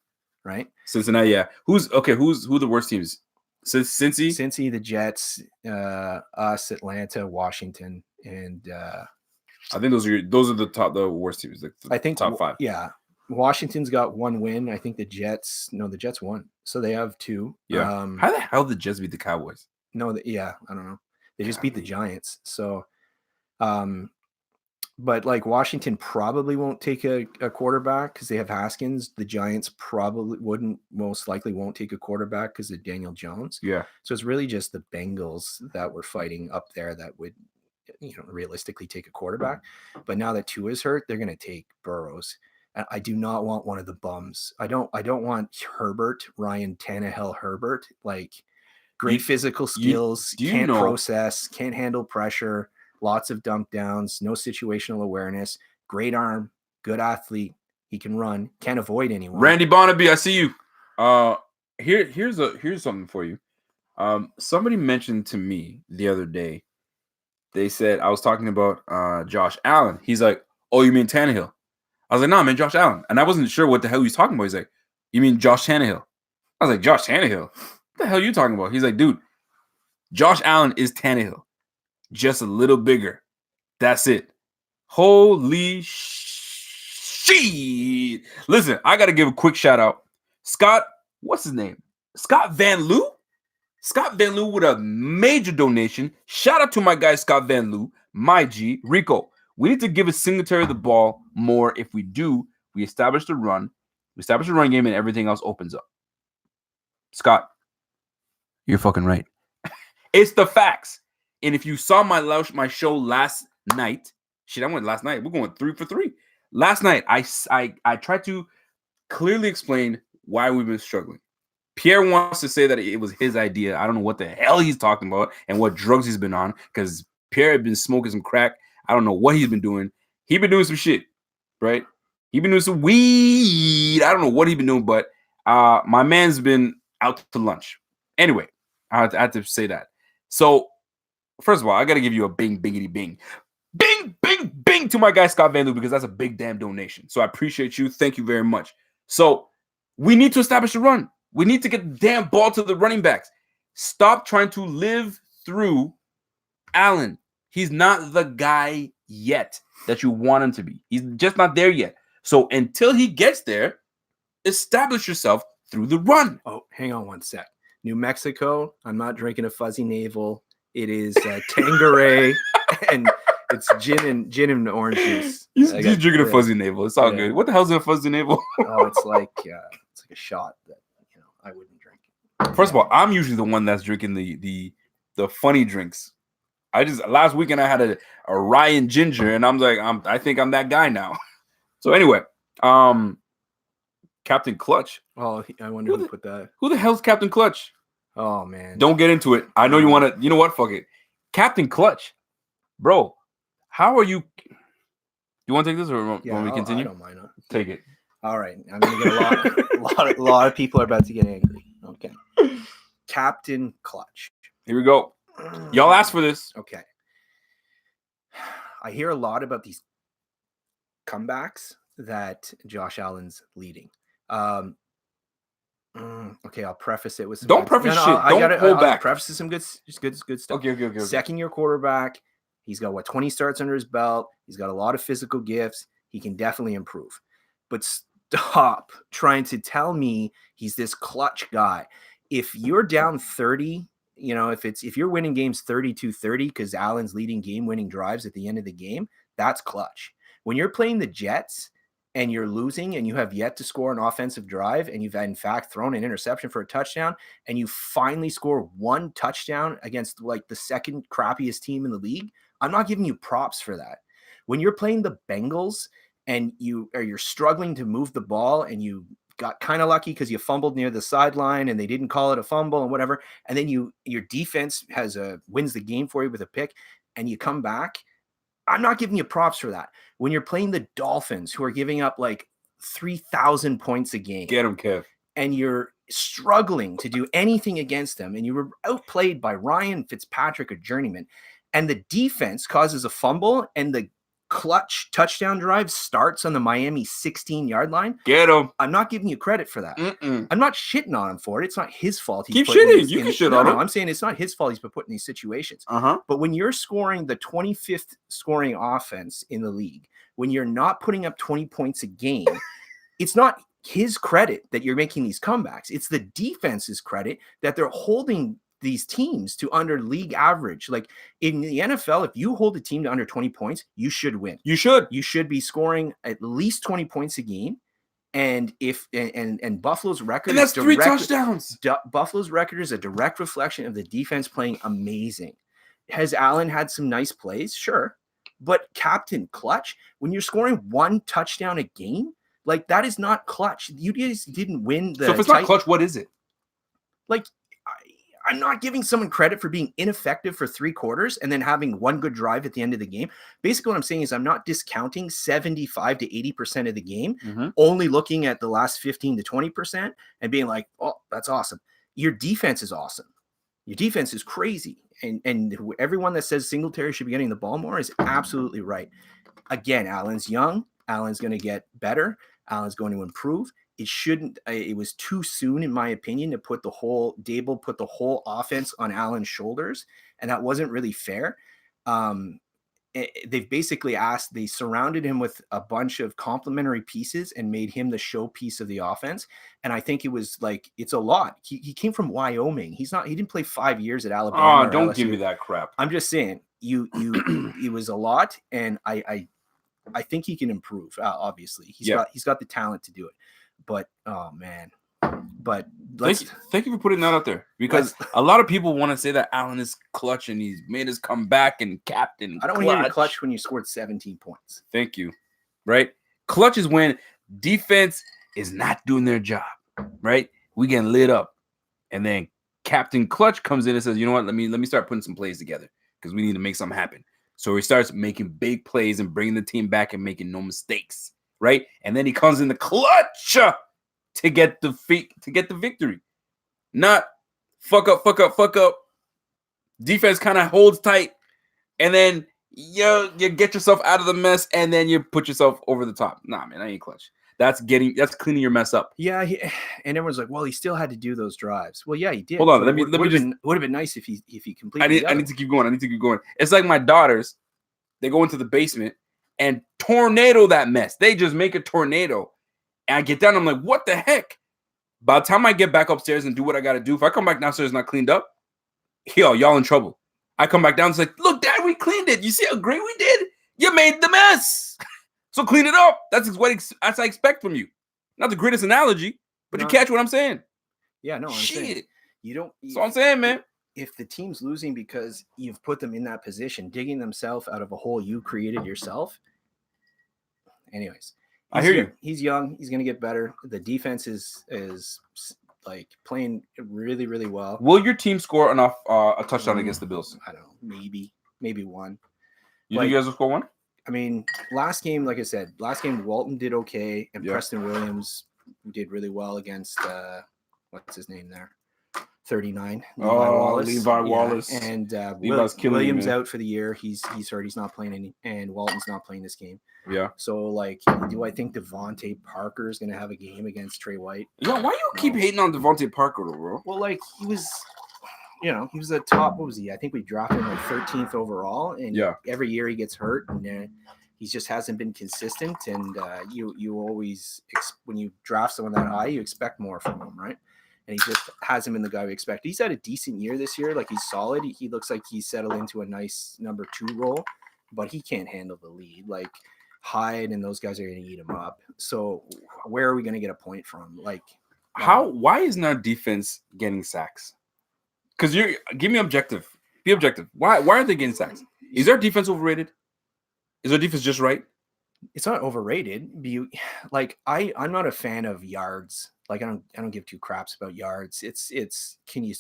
Speaker 2: right?
Speaker 1: Cincinnati, yeah. Who the worst teams?
Speaker 2: Cincy, the Jets, us, Atlanta, Washington, and
Speaker 1: I think those are the worst teams.
Speaker 2: I think
Speaker 1: top 5.
Speaker 2: Yeah. Washington's got 1 win. I think the Jets won. So they have 2.
Speaker 1: Yeah. How the hell did the Jets beat the Cowboys?
Speaker 2: I don't know. They just beat the Giants. So, but like Washington probably won't take a quarterback because they have Haskins. The Giants most likely won't take a quarterback because of Daniel Jones.
Speaker 1: Yeah.
Speaker 2: So it's really just the Bengals that were fighting up there that would, realistically take a quarterback. But now that Tua is hurt, they're going to take Burrows. I do not want one of the bums. I don't want Ryan Tannehill Herbert, like great physical skills, can't process, can't handle pressure, lots of dump downs, no situational awareness, great arm, good athlete. He can run, can't avoid anyone.
Speaker 1: Randy Barnaby, I see you. Here's something for you. Somebody mentioned to me the other day, they said, I was talking about Josh Allen. He's like, oh, you mean Tannehill? I was like, nah, man, Josh Allen. And I wasn't sure what the hell he was talking about. He's like, you mean Josh Tannehill? I was like, Josh Tannehill? What the hell are you talking about? He's like, dude, Josh Allen is Tannehill. Just a little bigger. That's it. Holy shit. Listen, I got to give a quick shout out Scott, what's his name? Scott Van Loo? Scott Van Loo with a major donation. Shout out to my guy, Scott Van Loo, my G, Rico. We need to give a Singletary the ball more. If we do, we establish the run. We establish the run game and everything else opens up. Scott, you're fucking right. It's the facts. And if you saw my show last night, shit, I went last night. We're going 3 for 3. Last night, I tried to clearly explain why we've been struggling. Pierre wants to say that it was his idea. I don't know what the hell he's talking about and what drugs he's been on, because Pierre had been smoking some crack. I don't know what he's been doing. He's been doing some shit, right? He's been doing some weed. I don't know what he's been doing, but my man's been out to lunch. Anyway, I had to say that. So, first of all, I got to give you a bing, bingity, bing. Bing, bing, bing to my guy, Scott Van Loo, because that's a big damn donation. So I appreciate you. Thank you very much. So we need to establish a run. We need to get the damn ball to the running backs. Stop trying to live through Allen. He's not the guy yet that you want him to be. He's just not there yet. So until he gets there, establish yourself through the run.
Speaker 2: Oh, hang on one sec. New Mexico, I'm not drinking a fuzzy navel. It is Tanqueray, and it's gin and orange juice.
Speaker 1: He's drinking a fuzzy navel. It's all good. What the hell's in a fuzzy navel?
Speaker 2: Oh, it's like a shot that I wouldn't drink.
Speaker 1: First of all, I'm usually the one that's drinking the funny drinks. Last weekend I had a Ryan ginger, and I'm like, I think I'm that guy now. So anyway, Captain Clutch.
Speaker 2: Oh, I wonder who put that.
Speaker 1: Who the hell's Captain Clutch?
Speaker 2: Oh man,
Speaker 1: don't get into it. I know you want to. You know what? Fuck it, Captain Clutch, bro. How are you? You want to take this, or want we continue?
Speaker 2: I don't mind.
Speaker 1: Take it.
Speaker 2: All right, I'm gonna get a lot of people are about to get angry. Okay, Captain Clutch.
Speaker 1: Here we go. Y'all asked for this.
Speaker 2: Okay. I hear a lot about these comebacks that Josh Allen's leading. Okay, I'll preface it with some.
Speaker 1: Don't preface shit. Don't hold back.
Speaker 2: Preface some good stuff.
Speaker 1: Okay.
Speaker 2: Second-year quarterback. He's got 20 starts under his belt. He's got a lot of physical gifts. He can definitely improve. But stop trying to tell me he's this clutch guy. If you're down 30, if you're winning games 32-30 because Allen's leading game-winning drives at the end of the game, that's clutch. When you're playing the Jets and you're losing and you have yet to score an offensive drive and you've in fact thrown an interception for a touchdown and you finally score one touchdown against the second crappiest team in the league, I'm not giving you props for that. When you're playing the Bengals and you're struggling to move the ball and you got kind of lucky because you fumbled near the sideline and they didn't call it a fumble and whatever, and then your defense wins the game for you with a pick and you come back, I'm not giving you props for that. When you're playing the Dolphins, who are giving up 3,000 points a game,
Speaker 1: get them, Kev,
Speaker 2: and you're struggling to do anything against them, and you were outplayed by Ryan Fitzpatrick, a journeyman, and the defense causes a fumble, and the clutch touchdown drive starts on the Miami 16-yard line.
Speaker 1: Get him.
Speaker 2: I'm not giving you credit for that. I'm not shitting on him for it. It's not his fault.
Speaker 1: Keep shitting. You can shit on him.
Speaker 2: I'm saying it's not his fault he's been put in these situations.
Speaker 1: Uh-huh.
Speaker 2: But when you're scoring the 25th scoring offense in the league, when you're not putting up 20 points a game, it's not his credit that you're making these comebacks. It's the defense's credit that they're holding these teams to under league average. Like in the NFL, if you hold a team to under 20 points, you should win.
Speaker 1: You should
Speaker 2: be scoring at least 20 points a game. And and Buffalo's record,
Speaker 1: and that's 3 touchdowns.
Speaker 2: Buffalo's record is a direct reflection of the defense playing amazing. Has Allen had some nice plays? Sure. But Captain Clutch, when you're scoring 1 touchdown a game, that is not clutch. You guys didn't win the.
Speaker 1: So if it's not clutch, what is it?
Speaker 2: I'm not giving someone credit for being ineffective for 3 quarters and then having 1 good drive at the end of the game. Basically, what I'm saying is I'm not discounting 75 to 80% of the game, only looking at the last 15 to 20% and being like, oh, that's awesome. Your defense is awesome. Your defense is crazy. And everyone that says Singletary should be getting the ball more is absolutely right. Again, Allen's young. Allen's going to get better. Allen's going to improve. It was too soon, in my opinion, to put the whole offense on Allen's shoulders. And that wasn't really fair. they've basically they surrounded him with a bunch of complementary pieces and made him the showpiece of the offense. And I think it was like, it's a lot. He came from Wyoming. He didn't play 5 years at Alabama.
Speaker 1: Oh, don't give me that crap.
Speaker 2: I'm just saying it was a lot. And I think he can improve. Obviously he's got the talent to do it, but oh man. But
Speaker 1: thank you for putting that out there, because a lot of people want to say that Allen is clutch and he's made his comeback and captain.
Speaker 2: I don't want to hear you clutch when you scored 17 points.
Speaker 1: Thank you. Right? Clutch is when defense is not doing their job. Right? We getting lit up, and then Captain Clutch comes in and says, "You know what? Let me start putting some plays together because we need to make something happen." So he starts making big plays and bringing the team back and making no mistakes. Right? And then he comes in the clutch to get the victory. Not fuck up. Defense kind of holds tight, and then you get yourself out of the mess, and then you put yourself over the top. Nah, man, I ain't clutch. That's cleaning your mess up.
Speaker 2: Yeah, and everyone's like, well, he still had to do those drives. Well, yeah, he did.
Speaker 1: Hold on, let me
Speaker 2: would have been nice if he completed.
Speaker 1: I need to keep going. It's like my daughters. They go into the basement and tornado that mess. They just make a tornado. And I get down, I'm like, what the heck? By the time I get back upstairs and do what I got to do, if I come back downstairs not cleaned up, y'all in trouble. I come back down, it's like, look, Dad, we cleaned it. You see how great we did? You made the mess. So clean it up. That's what I expect from you. Not the greatest analogy, but you catch what I'm saying.
Speaker 2: Yeah, no, I'm saying. You don't.
Speaker 1: That's what I'm saying, man.
Speaker 2: If the team's losing because you've put them in that position, digging themselves out of a hole you created yourself. Anyways.
Speaker 1: I hear you.
Speaker 2: He's young. He's going to get better. The defense is like playing really, really well.
Speaker 1: Will your team score enough a touchdown against the Bills?
Speaker 2: I don't know. Maybe one.
Speaker 1: You think you guys will score one?
Speaker 2: I mean, last game, like I said, Walton did okay, and Preston Williams did really well against what's his name there? 39.
Speaker 1: Levi Wallace.
Speaker 2: And
Speaker 1: Williams
Speaker 2: out for the year. He's hurt. He's not playing any, and Walton's not playing this game.
Speaker 1: Yeah.
Speaker 2: So, like, do I think Devontae Parker is going to have a game against Trey White?
Speaker 1: Yeah. Why you keep hating on Devontae Parker, though, bro?
Speaker 2: Well, like, he was a top. What was he? I think we drafted him like 13th overall, and every year he gets hurt, and he just hasn't been consistent. And you always, when you draft someone that high, you expect more from him, right? And he just hasn't been the guy we expect. He's had a decent year this year. Like, he's solid. He looks like he's settled into a nice number 2 role, but he can't handle the lead. Like, Hyde and those guys are going to eat him up. So where are we going to get a point from? Like,
Speaker 1: why isn't our defense getting sacks? Because give me objective. Be objective. Why aren't they getting sacks? Is our defense overrated? Is our defense just right?
Speaker 2: It's not overrated. I'm not a fan of yards. Like, I don't give 2 craps about yards. It's can you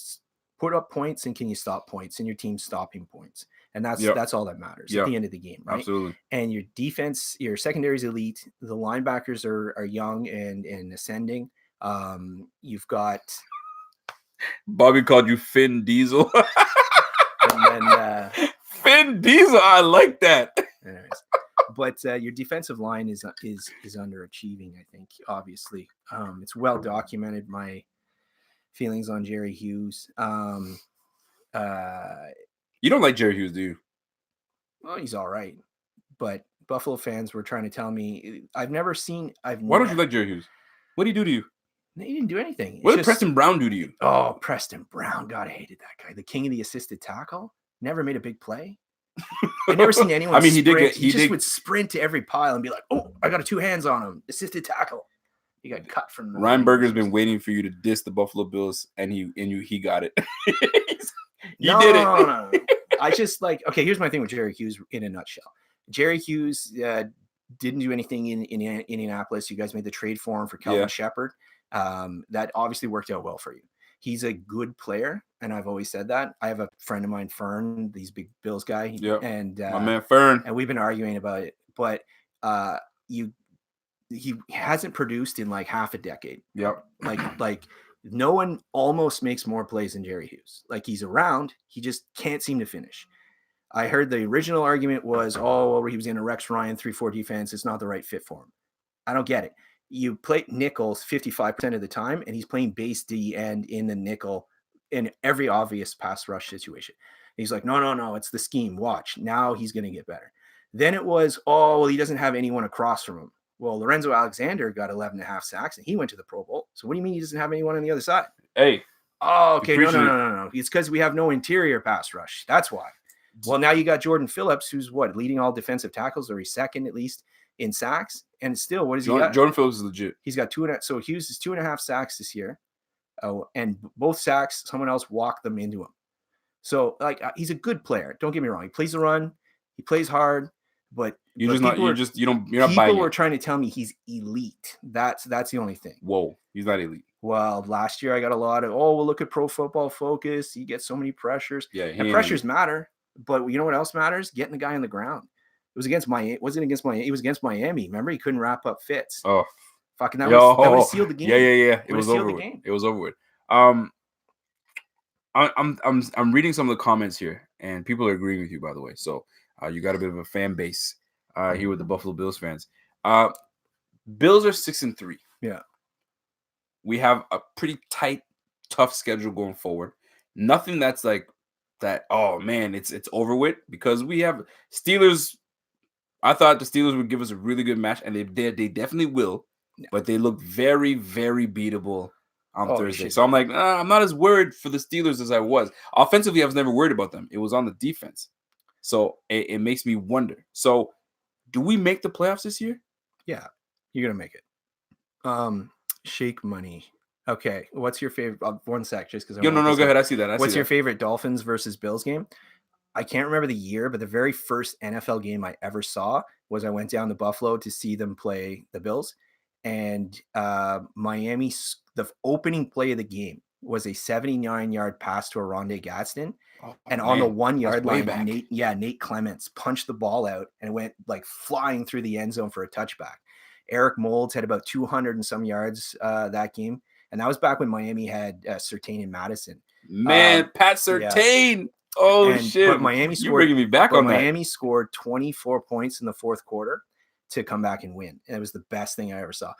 Speaker 2: put up points and can you stop points, and your team's stopping points. And that's all that matters at the end of the game, right?
Speaker 1: Absolutely.
Speaker 2: And your defense, your secondary is elite. The linebackers are young and ascending. You've got
Speaker 1: Bobby called you Finn Diesel.
Speaker 2: and then
Speaker 1: Finn Diesel, I like that.
Speaker 2: Anyways. But your defensive line is underachieving, I think, obviously. It's well documented, my feelings on Jerry Hughes.
Speaker 1: You don't like Jerry Hughes, do you?
Speaker 2: Well, he's all right. But Buffalo fans were trying to tell me
Speaker 1: Why don't you like Jerry Hughes? What did he do to you?
Speaker 2: He didn't do anything.
Speaker 1: What did Preston Brown do to you?
Speaker 2: Oh, Preston Brown. God, I hated that guy. The king of the assisted tackle. Never made a big play. I've never seen anyone.
Speaker 1: I mean,
Speaker 2: he would sprint to every pile and be like, "Oh, I got 2 hands on him." Assisted tackle. He got cut from.
Speaker 1: Ryan Berger's been waiting for you to diss the Buffalo Bills, and he got it. He did it.
Speaker 2: No. I just okay. Here's my thing with Jerry Hughes in a nutshell. Jerry Hughes didn't do anything in Indianapolis. You guys made the trade for him for Kelvin Shepard. That obviously worked out well for you. He's a good player, and I've always said that. I have a friend of mine, Fern, he's a big Bills guy, and
Speaker 1: my man Fern,
Speaker 2: and we've been arguing about it. But he hasn't produced in like half a decade.
Speaker 1: Yep.
Speaker 2: Like no one almost makes more plays than Jerry Hughes. Like, he's around, he just can't seem to finish. I heard the original argument was, he was in a Rex Ryan 3-4 defense. It's not the right fit for him. I don't get it. You play nickels 55% of the time, and he's playing base D end in the nickel in every obvious pass rush situation. And he's like, no, it's the scheme. Watch. Now he's going to get better. Then it was, oh, well, he doesn't have anyone across from him. Well, Lorenzo Alexander got 11.5 sacks and he went to the Pro Bowl. So what do you mean he doesn't have anyone on the other side?
Speaker 1: Hey.
Speaker 2: Oh, okay. No. It's because we have no interior pass rush. That's why. Well, now you got Jordan Phillips, who's what, leading all defensive tackles, or he's second at least in sacks. And still, what is he got?
Speaker 1: Jordan Phillips is legit.
Speaker 2: He's got 2.5. So Hughes is 2.5 sacks this year. Oh, and both sacks, someone else walked them into him. So, like, he's a good player. Don't get me wrong. He plays the run. He plays hard. But
Speaker 1: you're not buying it.
Speaker 2: People were trying to tell me he's elite. That's the only thing.
Speaker 1: Whoa, he's not elite.
Speaker 2: Well, last year I got a lot of, well, look at Pro Football Focus. He gets so many pressures.
Speaker 1: Yeah,
Speaker 2: and pressures matter. But you know what else matters? Getting the guy on the ground. It was against Miami. It wasn't against Miami. It was against Miami. Remember, he couldn't wrap up Fitz.
Speaker 1: Oh,
Speaker 2: fucking that would have sealed the game.
Speaker 1: Yeah. It was over with. It was over with. I'm reading some of the comments here, and people are agreeing with you, by the way. So you got a bit of a fan base here with the Buffalo Bills fans. Bills are 6-3.
Speaker 2: Yeah.
Speaker 1: We have a pretty tight, tough schedule going forward. Nothing that's like that. Oh man, it's over with, because we have Steelers. I thought the Steelers would give us a really good match, and they definitely will. Yeah. But they look very, very beatable on Thursday. Shit. So I'm like, I'm not as worried for the Steelers as I was. Offensively, I was never worried about them. It was on the defense. So it makes me wonder. So do we make the playoffs this year?
Speaker 2: Yeah, you're going to make it. Shake money. Okay, what's your favorite? 1 sec, just because.
Speaker 1: No, go ahead. I see that.
Speaker 2: What's your favorite Dolphins versus Bills game? I can't remember the year, but the very first NFL game I ever saw was I went down to Buffalo to see them play the Bills. And Miami, the opening play of the game was a 79-yard pass to Aronde Gadsden. And on the 1 yard line, Nate Clements punched the ball out and went like flying through the end zone for a touchback. Eric Moulds had about 200 and some yards that game. And that was back when Miami had Surtain and Madison.
Speaker 1: Man, Pat Surtain. Yeah. Oh, shit.
Speaker 2: But Miami scored,
Speaker 1: you're bringing me back on that.
Speaker 2: Miami scored 24 points in the fourth quarter to come back and win. And it was the best thing I ever saw.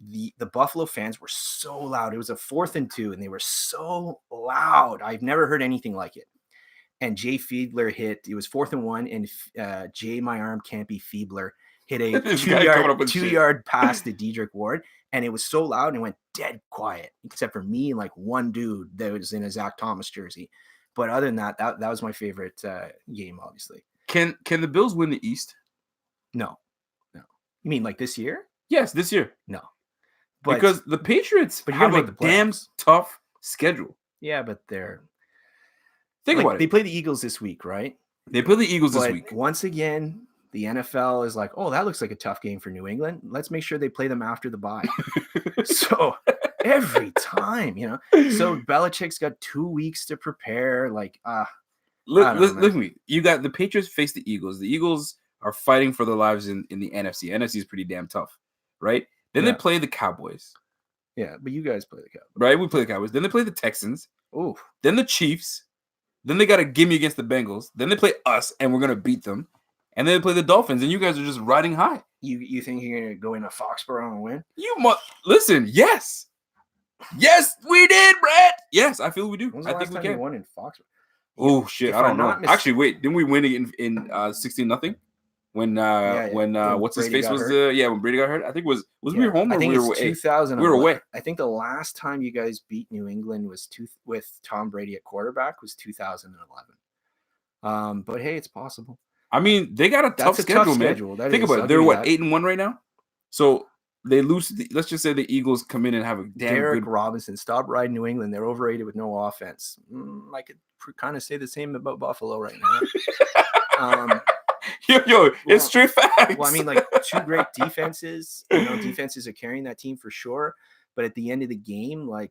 Speaker 2: The Buffalo fans were so loud. It was a 4th and 2, and they were so loud. I've never heard anything like it. And Jay Fiedler it was 4th and 1, and Jay My Arm Can't Be Feebler hit a 2-yard pass to Dedrick Ward, and it was so loud and it went dead quiet, except for me and like one dude that was in a Zach Thomas jersey. But other than that was my favorite game, obviously.
Speaker 1: Can the Bills win the East?
Speaker 2: No. You mean like this year?
Speaker 1: Yes, this year.
Speaker 2: No.
Speaker 1: Because the Patriots have a damn tough schedule.
Speaker 2: Yeah, but they're...
Speaker 1: Think about it.
Speaker 2: They play the Eagles this week, right?
Speaker 1: They play the Eagles this week.
Speaker 2: Once again, the NFL is like, oh, that looks like a tough game for New England. Let's make sure they play them after the bye. So every time, So Belichick's got 2 weeks to prepare. Like,
Speaker 1: look at me. You got the Patriots face the Eagles. The Eagles are fighting for their lives in the NFC. NFC is pretty damn tough, right? Then they play the Cowboys.
Speaker 2: Yeah, but you guys play the Cowboys.
Speaker 1: Right? We play the Cowboys. Then they play the Texans.
Speaker 2: Ooh.
Speaker 1: Then the Chiefs. Then they got a gimme against the Bengals. Then they play us, and we're going to beat them. And then they play the Dolphins, and you guys are just riding high.
Speaker 2: You think you're going to go into Foxborough and win?
Speaker 1: Listen, yes. Yes, we did, Brett. Yes, I feel we do.
Speaker 2: I think we can. You won in Foxborough?
Speaker 1: Oh, shit. I don't know. Actually, wait. Didn't we win in 16-0? When what's his face was when Brady got hurt? I think was we were home or we were away?
Speaker 2: 2000.
Speaker 1: We were away.
Speaker 2: I think the last time you guys beat New England was with Tom Brady at quarterback was 2011. But hey, it's possible.
Speaker 1: I mean, they got a tough schedule, man. Think about it. They're 8-1 right now. So they lose. Let's just say the Eagles come in and have a damn
Speaker 2: Derek
Speaker 1: good...
Speaker 2: Robinson. Stop riding New England. They're overrated with no offense. I could kind of say the same about Buffalo right now.
Speaker 1: It's straight facts.
Speaker 2: Well, I mean, like 2 great defenses. Defenses are carrying that team for sure. But at the end of the game, like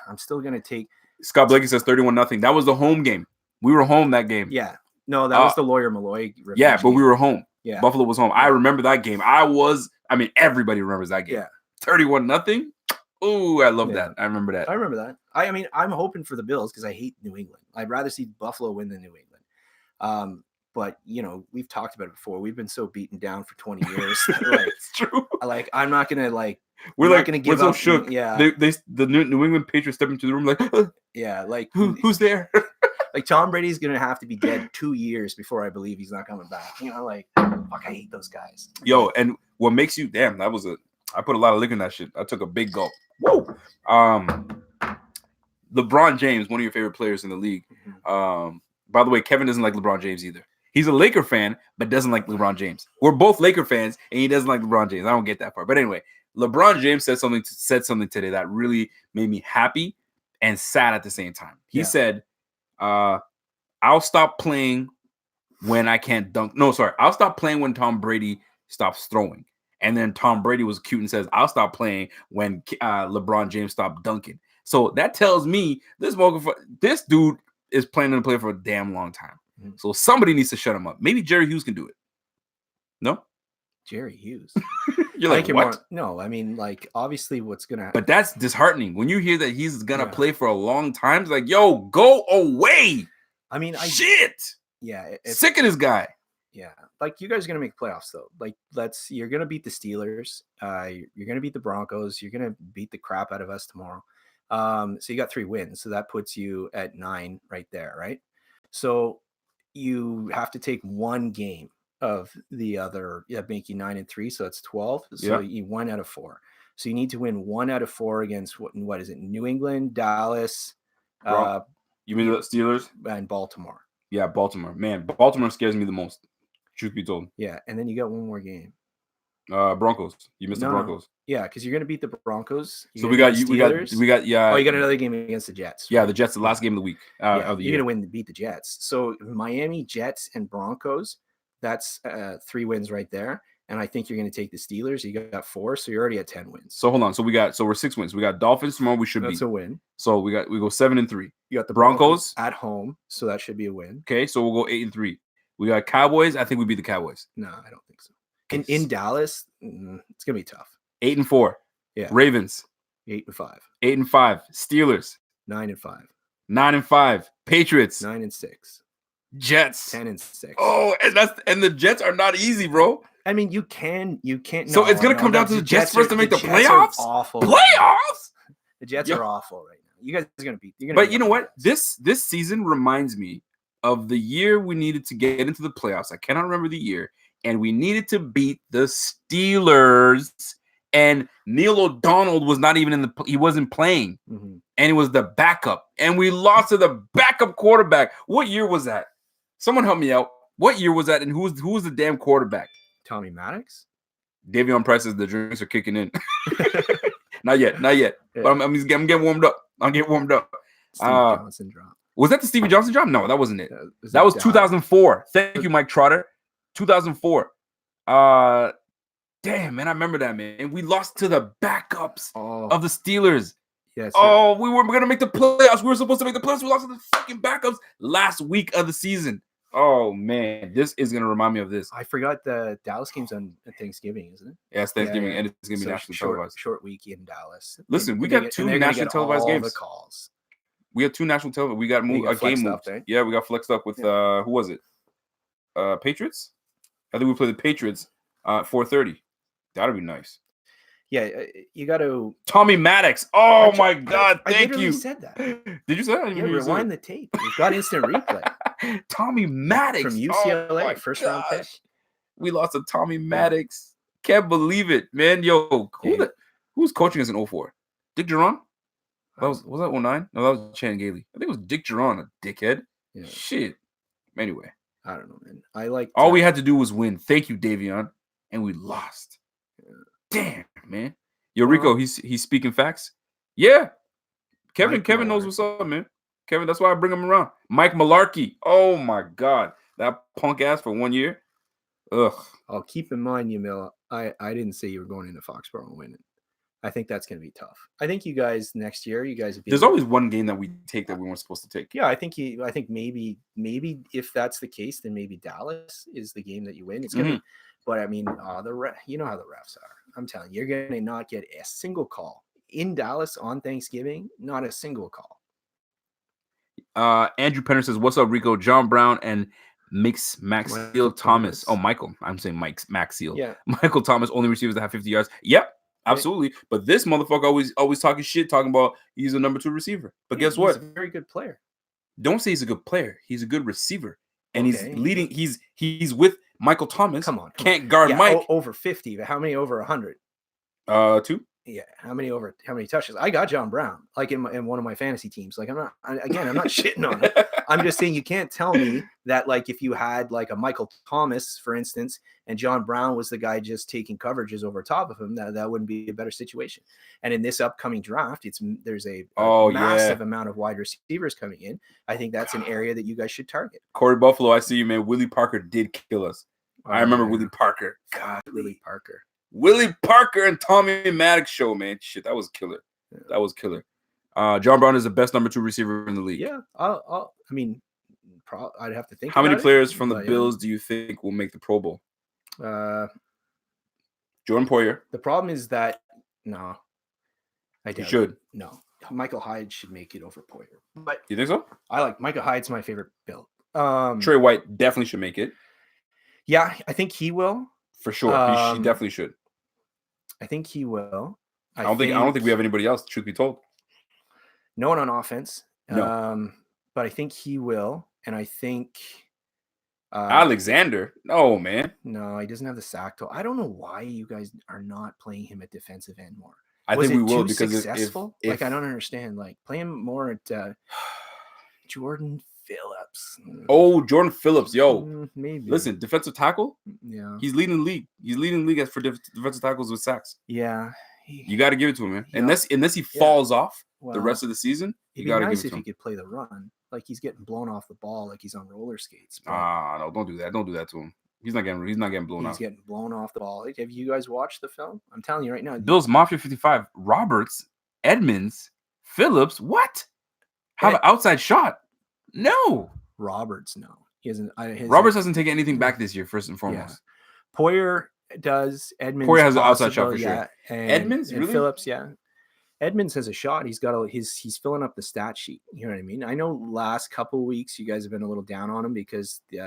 Speaker 2: I'm still gonna take.
Speaker 1: Scott Blakey says 31-0. That was the home game. We were home that game.
Speaker 2: Yeah. No, that was the Lawyer Malloy.
Speaker 1: Yeah, but we were home.
Speaker 2: Yeah.
Speaker 1: Buffalo was home. I remember that game. Everybody remembers that game.
Speaker 2: Yeah.
Speaker 1: 31-0. Ooh, I love that. I remember that.
Speaker 2: I remember that. I mean, I'm hoping for the Bills because I hate New England. I'd rather see Buffalo win than New England. But we've talked about it before. We've been so beaten down for 20 years.
Speaker 1: It's true.
Speaker 2: Like, I'm not gonna
Speaker 1: We're not gonna give up. We're so shook.
Speaker 2: Yeah.
Speaker 1: The New England Patriots step into the room like,
Speaker 2: yeah, like
Speaker 1: who's there?
Speaker 2: Like Tom Brady's gonna have to be dead 2 years before I believe he's not coming back. Like fuck, I hate those guys.
Speaker 1: Yo, and what makes you I put a lot of liquor in that shit. I took a big gulp. Woo! LeBron James, one of your favorite players in the league. By the way, Kevin doesn't like LeBron James either. He's a Laker fan, but doesn't like LeBron James. We're both Laker fans, and he doesn't like LeBron James. I don't get that part. But anyway, LeBron James said something today that really made me happy and sad at the same time. He said, I'll stop playing when I can't dunk. No, sorry. I'll stop playing when Tom Brady stops throwing. And then Tom Brady was cute and says, I'll stop playing when LeBron James stopped dunking. So that tells me this dude is planning to play for a damn long time. So somebody needs to shut him up. Maybe Jerry Hughes can do it. No?
Speaker 2: Jerry Hughes.
Speaker 1: You're like, what?
Speaker 2: No, I mean, like, obviously what's going to happen.
Speaker 1: But that's disheartening. When you hear that he's going to play for a long time, it's like, yo, go away.
Speaker 2: I mean,
Speaker 1: shit.
Speaker 2: Yeah.
Speaker 1: Sick of this guy.
Speaker 2: Yeah. Like, you guys are going to make playoffs, though. Like, you're going to beat the Steelers. You're going to beat the Broncos. You're going to beat the crap out of us tomorrow. So you got 3 wins. So that puts you at 9 right there, right? So you have to take one game of the other, make you 9-3. So that's 12. So you 1 out of 4. So you need to win 1 out of 4 against what is it? New England, Dallas.
Speaker 1: You mean the Steelers?
Speaker 2: And Baltimore.
Speaker 1: Yeah, Baltimore. Man, Baltimore scares me the most. Truth be told.
Speaker 2: Yeah, and then you got one more game.
Speaker 1: Broncos. You missed the Broncos.
Speaker 2: Yeah, because you're going to beat the Broncos.
Speaker 1: So we got. Oh, you
Speaker 2: got another game against the Jets.
Speaker 1: Right? Yeah, the Jets, the last game of the week. Of the
Speaker 2: year. You're going to beat the Jets. So Miami, Jets, and Broncos. That's 3 wins right there. And I think you're going to take the Steelers. You got 4, so you're already at 10 wins.
Speaker 1: So hold on. So we're 6 wins. We got Dolphins tomorrow. We should beat.
Speaker 2: That's a win.
Speaker 1: So we go 7-3.
Speaker 2: You got the
Speaker 1: Broncos
Speaker 2: at home, so that should be a win.
Speaker 1: Okay, so we'll go 8-3. We got Cowboys. I think we beat the Cowboys.
Speaker 2: No, I don't think so. In Dallas, it's gonna be tough.
Speaker 1: 8-4.
Speaker 2: Yeah.
Speaker 1: Ravens.
Speaker 2: 8-5.
Speaker 1: 8-5. Steelers.
Speaker 2: 9-5.
Speaker 1: 9-5. Patriots.
Speaker 2: 9-6.
Speaker 1: Jets.
Speaker 2: 10-6.
Speaker 1: Oh, and the Jets are not easy, bro.
Speaker 2: I mean, you can't.
Speaker 1: So it's gonna come down to the Jets for us to make the playoffs.
Speaker 2: Awful.
Speaker 1: Playoffs.
Speaker 2: The Jets are awful right now. You guys are gonna beat.
Speaker 1: But you know what? This season reminds me of the year we needed to get into the playoffs. I cannot remember the year, and we needed to beat the Steelers. And Neil O'Donnell was not even he wasn't playing, and it was the backup, and we lost to the backup quarterback. What year was that? Someone help me out. What year was that? And who was the damn quarterback?
Speaker 2: Tommy Maddox.
Speaker 1: Davion Price says the drinks are kicking in. Not yet. Yeah. But I'm getting warmed up.
Speaker 2: Steve Johnson drop.
Speaker 1: Was that the Stevie Johnson drop? No, that wasn't it. That was 2004. Thank you, Mike Trotter. 2004. Damn, man, I remember that, man. We lost to the backups of the Steelers.
Speaker 2: Yes.
Speaker 1: Oh, we were going to make the playoffs. We were supposed to make the playoffs. We lost to the fucking backups last week of the season. Oh, man, this is going to remind me of this.
Speaker 2: I forgot the Dallas game's on Thanksgiving, isn't it?
Speaker 1: Yeah, it's Thanksgiving, and it's going to be nationally televised.
Speaker 2: Short week in Dallas.
Speaker 1: Listen, we got 2 nationally televised games.
Speaker 2: The calls.
Speaker 1: We have 2 national television. We got a game moved.
Speaker 2: Right?
Speaker 1: Yeah, we got flexed up with who was it? Patriots. I think we played the Patriots at 4:30. That'd be nice.
Speaker 2: Yeah, you got to
Speaker 1: Tommy Maddox. Oh my God! Thank you.
Speaker 2: Said that.
Speaker 1: Did you say that?
Speaker 2: Yeah, rewind the tape. We've got instant replay.
Speaker 1: Tommy Maddox
Speaker 2: from UCLA, first round pick.
Speaker 1: We lost to Tommy Maddox. Can't believe it, man. Yo, who's coaching us in 04? Dick Geron? Was that 09? No, that was Chan Gailey. I think it was Dick Geron, a dickhead. Yeah. Shit. Anyway,
Speaker 2: I don't know, man. I like
Speaker 1: all we had to do was win. Thank you, Davion, and we lost. Damn, man. Yo, Rico, he's speaking facts. Yeah. Kevin knows what's up, man. Kevin, that's why I bring him around. Mike Malarkey. Oh my God. That punk ass for 1 year. Ugh.
Speaker 2: I'll keep in mind, Yamil, I didn't say you were going into Foxborough and winning. I think that's going to be tough. I think you guys next year, there's
Speaker 1: always one game that we take that we weren't supposed to take.
Speaker 2: Yeah, I think maybe if that's the case, then maybe Dallas is the game that you win. It's going to be, but I mean, you know how the refs are. I'm telling you, you're going to not get a single call in Dallas on Thanksgiving. Not a single call.
Speaker 1: Andrew Penner says, "What's up, Rico? John Brown and Maxiel Thomas. Oh, Michael. I'm saying Maxiel.
Speaker 2: Yeah,
Speaker 1: Michael Thomas, only receivers that have 50 yards. Yep, absolutely. But this motherfucker always talking shit, talking about he's a number 2 receiver. But guess what?
Speaker 2: He's a very good player.
Speaker 1: Don't say he's a good player. He's a good receiver, and he's
Speaker 2: Okay.
Speaker 1: leading. He's with Michael Thomas.
Speaker 2: Come on.
Speaker 1: Can't guard
Speaker 2: Yeah,
Speaker 1: Mike.
Speaker 2: over 50, but how many over 100?
Speaker 1: 2.
Speaker 2: Yeah, how many touches? I got John Brown, like in one of my fantasy teams. Like I'm not shitting on him. I'm just saying you can't tell me that like if you had like a Michael Thomas, for instance, and John Brown was the guy just taking coverages over top of him, that wouldn't be a better situation. And in this upcoming draft, there's a massive amount of wide receivers coming in. I think that's an area that you guys should target.
Speaker 1: Corey Buffalo, I see you, man. Willie Parker did kill us. I remember Willie Parker.
Speaker 2: God, Willie Parker.
Speaker 1: Willie Parker and Tommy Maddox show, man. Shit, that was killer. That was killer. John Brown is the best number 2 receiver in the league.
Speaker 2: Yeah, I'd have to think.
Speaker 1: How many players from the Bills do you think will make the Pro Bowl? Jordan Poyer.
Speaker 2: The problem is that no, I doubt
Speaker 1: he should.
Speaker 2: It. No, Michael Hyde should make it over Poyer. But
Speaker 1: you think so?
Speaker 2: I like Michael Hyde's my favorite Bill.
Speaker 1: Trey White definitely should make it.
Speaker 2: Yeah, I think he will.
Speaker 1: For sure, he definitely should.
Speaker 2: I think he will.
Speaker 1: I don't think we have anybody else. Truth be told,
Speaker 2: no one on offense.
Speaker 1: No.
Speaker 2: But I think he will, and I think
Speaker 1: Alexander. No, man.
Speaker 2: No, he doesn't have the sack total. I don't know why you guys are not playing him at defensive end more.
Speaker 1: I think we will because
Speaker 2: successful. If I don't understand. Like play him more at Jordan Phillips.
Speaker 1: Oh, Jordan Phillips, yo.
Speaker 2: Maybe.
Speaker 1: Listen, defensive tackle.
Speaker 2: Yeah.
Speaker 1: He's leading the league. He's leading the league for defensive tackles with sacks.
Speaker 2: Yeah.
Speaker 1: You got to give it to him, man. Unless he falls off the rest of the season, you got to give it to him.
Speaker 2: If he could play the run, like he's getting blown off the ball, like he's on roller skates.
Speaker 1: No, don't do that. Don't do that to him. He's not getting blown off.
Speaker 2: He's getting blown off the ball. Have you guys watched the film? I'm telling you right now.
Speaker 1: Bills Mafia 55, Roberts, Edmonds, Phillips. What? Have an outside shot? No.
Speaker 2: Roberts, no. He hasn't.
Speaker 1: Roberts hasn't taken anything back this year, first and foremost.
Speaker 2: Yeah. Poyer does. Edmonds.
Speaker 1: Poyer has an outside shot for sure.
Speaker 2: And,
Speaker 1: Edmonds,
Speaker 2: and
Speaker 1: really?
Speaker 2: Phillips, yeah. Edmonds has a shot. He's filling up the stat sheet. You know what I mean? I know last couple of weeks you guys have been a little down on him because they've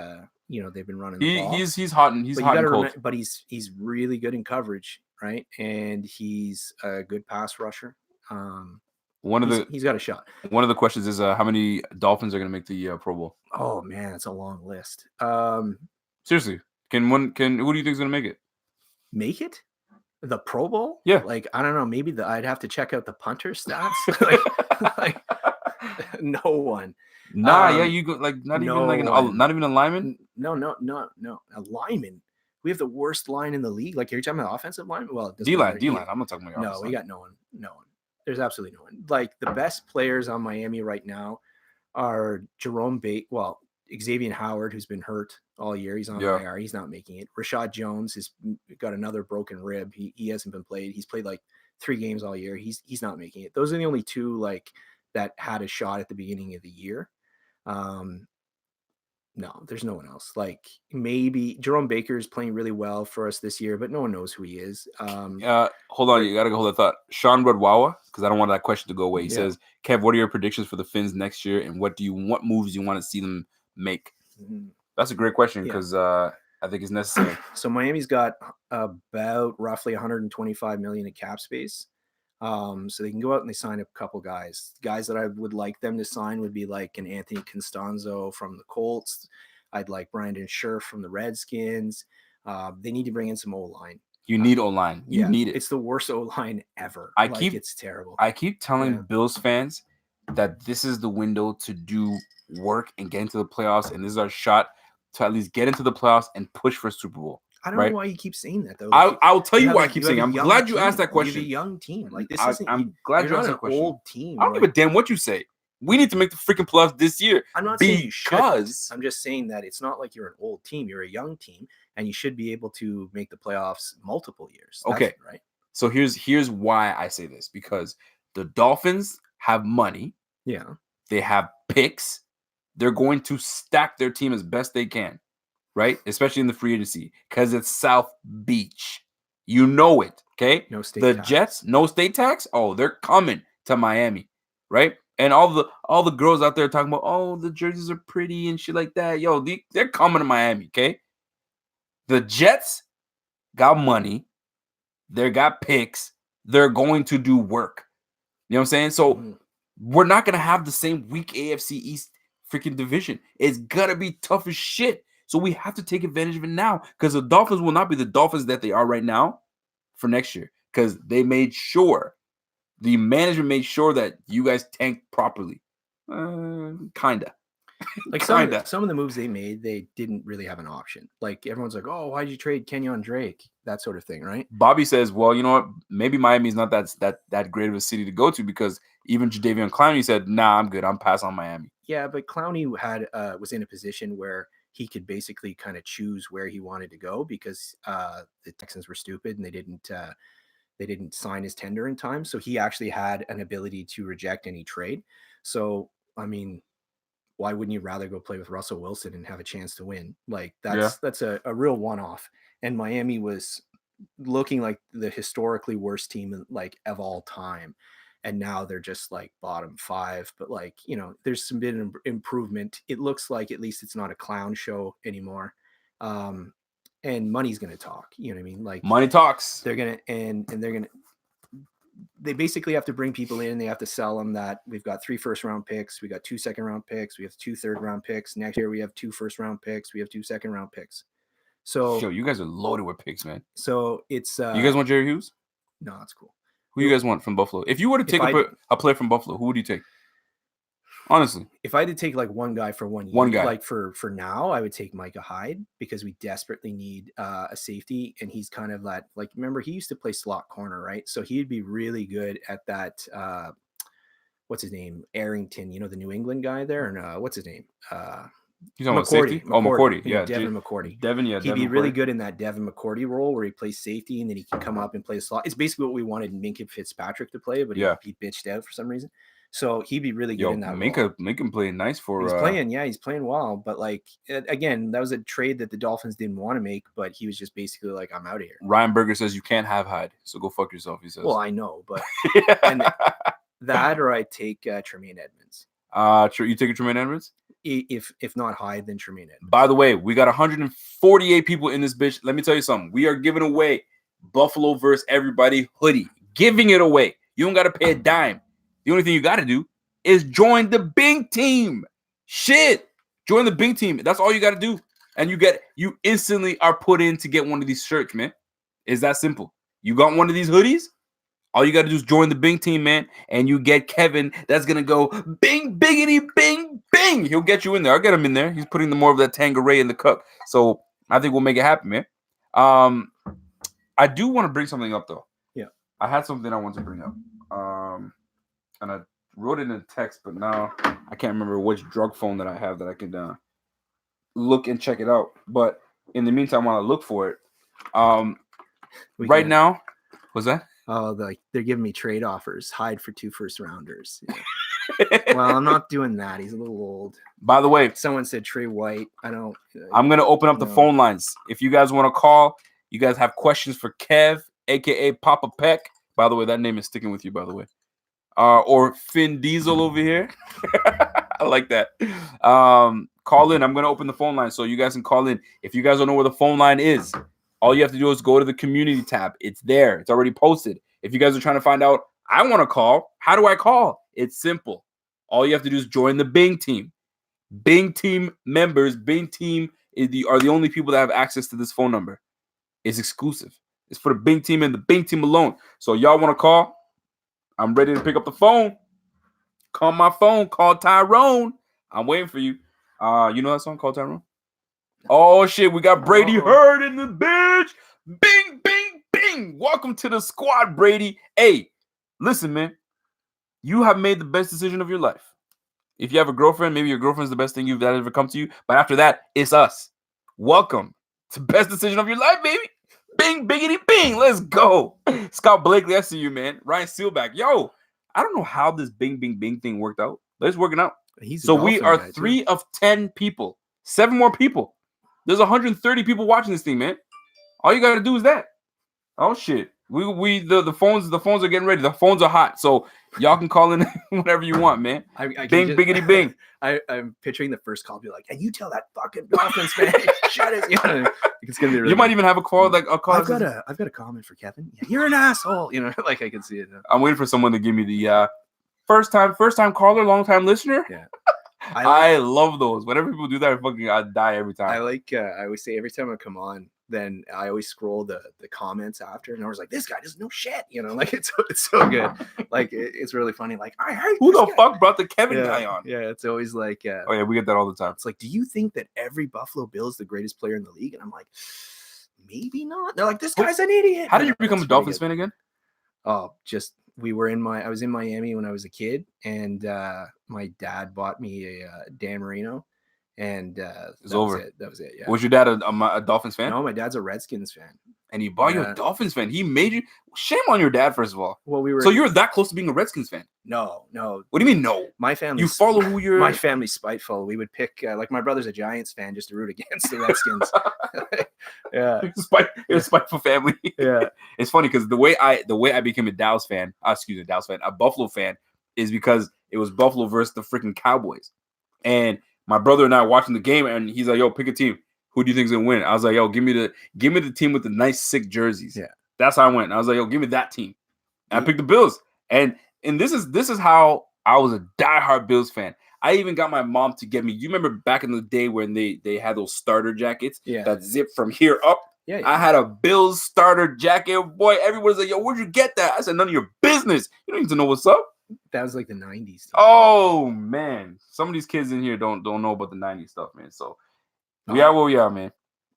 Speaker 2: been running the ball.
Speaker 1: He's hot and cold.
Speaker 2: But he's really good in coverage, right? And he's a good pass rusher. He's got a shot.
Speaker 1: One of the questions is how many Dolphins are going to make the Pro Bowl?
Speaker 2: Oh man, it's a long list.
Speaker 1: Seriously, who do you think is going to make it?
Speaker 2: Make it? The Pro Bowl?
Speaker 1: Yeah.
Speaker 2: Like I don't know. Maybe I'd have to check out the punter stats. like no one.
Speaker 1: Nah, yeah, you go like not even a lineman.
Speaker 2: No, a lineman. We have the worst line in the league. Like you're talking about offensive line. Well,
Speaker 1: D-line. I'm not talking about.
Speaker 2: No, we got no one. There's absolutely no one. Like the best players on Miami right now are Jerome Bate. Well, Xavier Howard, who's been hurt all year. He's on IR. He's not making it. Rashad Jones has got another broken rib. He hasn't been played. He's played like 3 games all year. He's not making it. Those are the only 2 like that had a shot at the beginning of the year. No, there's no one else. Like maybe Jerome Baker is playing really well for us this year, but no one knows who he is.
Speaker 1: Hold on, you gotta hold that thought. Sean Rodwawa, because I don't want that question to go away. He says, Kev, what are your predictions for the Phins next year, and what moves you want to see them make? That's a great question because I think it's necessary.
Speaker 2: So Miami's got about roughly 125 million in cap space. So they can go out and they sign a couple guys. Guys that I would like them to sign would be like an Anthony Costanzo from the Colts. I'd like Brandon Scherf from the Redskins. They need to bring in some O-line.
Speaker 1: You need O-line. You need it.
Speaker 2: It's the worst O-line ever. It's terrible.
Speaker 1: I keep telling Bills fans that this is the window to do work and get into the playoffs, and this is our shot to at least get into the playoffs and push for a Super Bowl.
Speaker 2: I don't know why you keep saying that though.
Speaker 1: I'll tell you why I keep saying. I'm glad you asked that question.
Speaker 2: You have a young team. Like this isn't.
Speaker 1: I'm glad you asked that question.
Speaker 2: Old team.
Speaker 1: I don't give a damn what you say. We need to make the freaking playoffs this year.
Speaker 2: I'm not saying you should. I'm just saying that it's not like you're an old team. You're a young team, and you should be able to make the playoffs multiple years.
Speaker 1: Okay,
Speaker 2: right.
Speaker 1: So here's why I say this, because the Dolphins have money.
Speaker 2: Yeah.
Speaker 1: They have picks. They're going to stack their team as best they can. Right? Especially in the free agency, because it's South Beach. You know it, okay?
Speaker 2: No state tax.
Speaker 1: Jets, no state tax? Oh, they're coming to Miami, right? And all the girls out there talking about, oh, the jerseys are pretty and shit like that. Yo, they're coming to Miami, okay? The Jets got money. They got picks. They're going to do work. You know what I'm saying? So we're not going to have the same weak AFC East freaking division. It's gonna be tough as shit. So we have to take advantage of it now, because the Dolphins will not be the Dolphins that they are right now for next year, because they made sure, the management made sure that you guys tanked properly. Kinda.
Speaker 2: Like some of the moves they made, they didn't really have an option. Like everyone's like, "Oh, why did you trade Kenyon Drake?" That sort of thing, right?
Speaker 1: Bobby says, "Well, you know what? Maybe Miami's not that great of a city to go to, because even Jadeveon Clowney said, nah, I'm good. I'm pass on Miami."
Speaker 2: Yeah, but Clowney was in a position where he could basically kind of choose where he wanted to go, because the Texans were stupid and they didn't sign his tender in time. So he actually had an ability to reject any trade. So I mean, why wouldn't you rather go play with Russell Wilson and have a chance to win? Like that's a real one-off. And Miami was looking like the historically worst team like of all time. And now they're just like bottom 5, but like, there's some bit of improvement. It looks like at least it's not a clown show anymore. And money's going to talk, you know what I mean? Like
Speaker 1: money talks.
Speaker 2: They're going to, and they're going to, they basically have to bring people in. They have to sell them that we've got 3 first-round picks. We got 2 second-round picks. We have 2 third-round picks. Next year we have 2 first-round picks. We have 2 second-round picks. So
Speaker 1: yo, you guys are loaded with picks, man.
Speaker 2: So it's
Speaker 1: you guys want Jerry Hughes?
Speaker 2: No, that's cool.
Speaker 1: Who you guys want from Buffalo? If you were to take a player from Buffalo, who would you take? Honestly,
Speaker 2: if I had to take like one guy for 1 year, like for now, I would take Micah Hyde, because we desperately need a safety, and he's kind of that, like, remember he used to play slot corner, right? So he'd be really good at that. What's his name? Arrington, the New England guy there, and what's his name?
Speaker 1: He's on McCourty. Oh, McCourty. Yeah,
Speaker 2: Devin McCourty.
Speaker 1: Yeah,
Speaker 2: he'd be really good in that Devin McCourty role where he plays safety and then he can come up and play a slot. It's basically what we wanted Minka Fitzpatrick to play, but he bitched out for some reason. So he'd be really good in that role.
Speaker 1: Make him play nice for.
Speaker 2: He's playing well, but like again, that was a trade that the Dolphins didn't want to make, but he was just basically like, I'm out of here.
Speaker 1: Ryan Berger says you can't have Hyde, so go fuck yourself. He says.
Speaker 2: Well, I know, but and that, or I take Tremaine Edmonds.
Speaker 1: You take a Tremaine Edmonds?
Speaker 2: If not Hyde, then Tremaine Edmonds.
Speaker 1: By the way, we got 148 people in this bitch. Let me tell you something. We are giving away Buffalo versus everybody hoodie. Giving it away. You don't got to pay a dime. The only thing you got to do is join the Bing team. Shit. Join the Bing team. That's all you got to do. And you instantly are put in to get one of these shirts, man. It's that simple. You got one of these hoodies? All you got to do is join the Bing team, man, and you get Kevin. That's going to go bing, biggity, bing, bing. He'll get you in there. I'll get him in there. He's putting more of that Tanqueray in the cup. So I think we'll make it happen, man. I do want to bring something up, though.
Speaker 2: Yeah.
Speaker 1: I had something I want to bring up. And I wrote it in a text, but now I can't remember which drug phone that I have that I can look and check it out. But in the meantime, while I look for it, now, what's that?
Speaker 2: Oh, they're giving me trade offers. Hyde for 2 first-rounders. Yeah. Well, I'm not doing that. He's a little old.
Speaker 1: By the way,
Speaker 2: someone said Trey White. I'm
Speaker 1: going to open up the phone lines. If you guys want to call, you guys have questions for Kev, a.k.a. Papa Peck. By the way, that name is sticking with you, by the way. Or Finn Diesel over here. I like that. Call in. I'm going to open the phone line so you guys can call in. If you guys don't know where the phone line is, all you have to do is go to the community tab. It's there. It's already posted. If you guys are trying to find out, I want to call, how do I call? It's simple. All you have to do is join the Bing team. Bing team members, Bing team are the only people that have access to this phone number. It's exclusive. It's for the Bing team and the Bing team alone. So y'all want to call? I'm ready to pick up the phone. Call my phone. Call Tyrone. I'm waiting for you. You know that song, Call Tyrone? Oh, shit. We got Brady Hurd in the bitch. Bing, bing, bing. Welcome to the squad, Brady. Hey, listen, man. You have made the best decision of your life. If you have a girlfriend, maybe your girlfriend's the best thing that ever come to you. But after that, it's us. Welcome to best decision of your life, baby. Bing, biggity, bing. Let's go. Scott Blakely, I see you, man. Ryan Sealback. Yo, I don't know how this bing, bing, bing thing worked out, but it's working out. So we are 3 of 10 people. 7 more people. There's 130 people watching this thing, man. All you got to do is that. Oh, shit. The phones are getting ready. The phones are hot. So y'all can call in whenever you want, man. Bing, biggity, bing.
Speaker 2: I'm picturing the first call be like, and you tell that fucking Dolphins fan, shut it. It's gonna be really.
Speaker 1: You might even have a call like a call.
Speaker 2: I've got a comment for Kevin. Yeah, you're an asshole. Like I can see it now.
Speaker 1: I'm waiting for someone to give me the first time caller, long time listener.
Speaker 2: Yeah.
Speaker 1: I love those. Whenever people do that, I die every time.
Speaker 2: I like. I always say every time I come on, then I always scroll the comments after, and I was like, "This guy doesn't know shit," like it's so good. Like it's really funny. Like I hate
Speaker 1: who
Speaker 2: this
Speaker 1: the
Speaker 2: guy.
Speaker 1: fuck brought the Kevin guy on?
Speaker 2: Yeah, it's always like.
Speaker 1: Oh yeah, we get that all the time.
Speaker 2: It's like, do you think that every Buffalo Bill is the greatest player in the league? And I'm like, maybe not. They're like, this guy's an idiot.
Speaker 1: How did you become a Dolphins fan again?
Speaker 2: Oh, just I was in Miami when I was a kid, and my dad bought me a Dan Marino, and that was it. Yeah.
Speaker 1: Was your dad a Dolphins fan?
Speaker 2: No, my dad's a Redskins fan.
Speaker 1: And he bought you a Dolphins fan. He made you. Shame on your dad, first of all.
Speaker 2: Well, we were.
Speaker 1: So you're that close to being a Redskins fan?
Speaker 2: No.
Speaker 1: What do you mean no?
Speaker 2: My family.
Speaker 1: You follow who you're.
Speaker 2: My family's spiteful. We would pick like my brother's a Giants fan just to root against the Redskins. Yeah,
Speaker 1: it's spiteful family.
Speaker 2: Yeah,
Speaker 1: it's funny because the way I became a Dallas fan, a Buffalo fan, is because it was Buffalo versus the freaking Cowboys, and my brother and I were watching the game, and he's like, "Yo, pick a team. Who do you think's gonna win?" I was like, "Yo, give me the team with the nice sick jerseys."
Speaker 2: Yeah,
Speaker 1: that's how I went. I was like, "Yo, give me that team." And I picked the Bills, and this is how I was a diehard Bills fan. I even got my mom to get me. You remember back in the day when they had those starter jackets that zip from here up?
Speaker 2: Yeah.
Speaker 1: I had a Bills starter jacket. Boy, everybody's like, "Yo, where'd you get that?" I said, "None of your business. You don't need to know what's up."
Speaker 2: That was like the 90s.
Speaker 1: Oh man, some of these kids in here don't know about the 90s stuff, man. So we are where we are, man.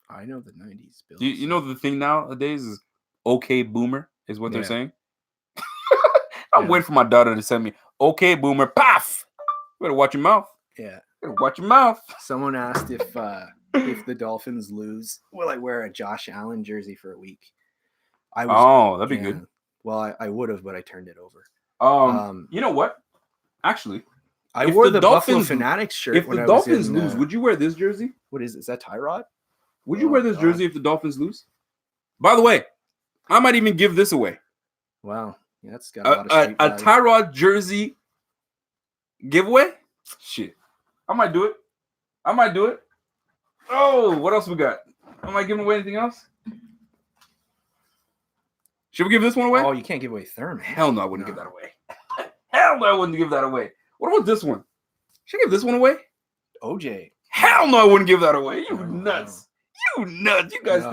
Speaker 2: I know the 90s Bills.
Speaker 1: You know the thing nowadays is okay boomer is what they're saying. I'm waiting for my daughter to send me okay boomer. Paf! You better watch your mouth.
Speaker 2: Yeah.
Speaker 1: You better watch your mouth.
Speaker 2: Someone asked if the Dolphins lose, will I wear a Josh Allen jersey for a week?
Speaker 1: That'd be good.
Speaker 2: Well, I would have, but I turned it over.
Speaker 1: You know what? Actually,
Speaker 2: I wore the Buffalo Fanatics shirt.
Speaker 1: If the Dolphins lose, would you wear this jersey?
Speaker 2: What is it? Is that Tyrod?
Speaker 1: Would you wear this jersey if the Dolphins lose? By the way, I might even give this away.
Speaker 2: Wow. Yeah, that's got a lot of
Speaker 1: a Tyrod jersey giveaway? Shit. I might do it. Oh, what else we got? Am I giving away anything else? Should we give this one away?
Speaker 2: Oh, you can't give away Thurman.
Speaker 1: Hell no, I wouldn't give that away. Hell no, I wouldn't give that away. What about this one? Should I give this one away?
Speaker 2: OJ.
Speaker 1: Hell no, I wouldn't give that away. You nuts. You nuts. You guys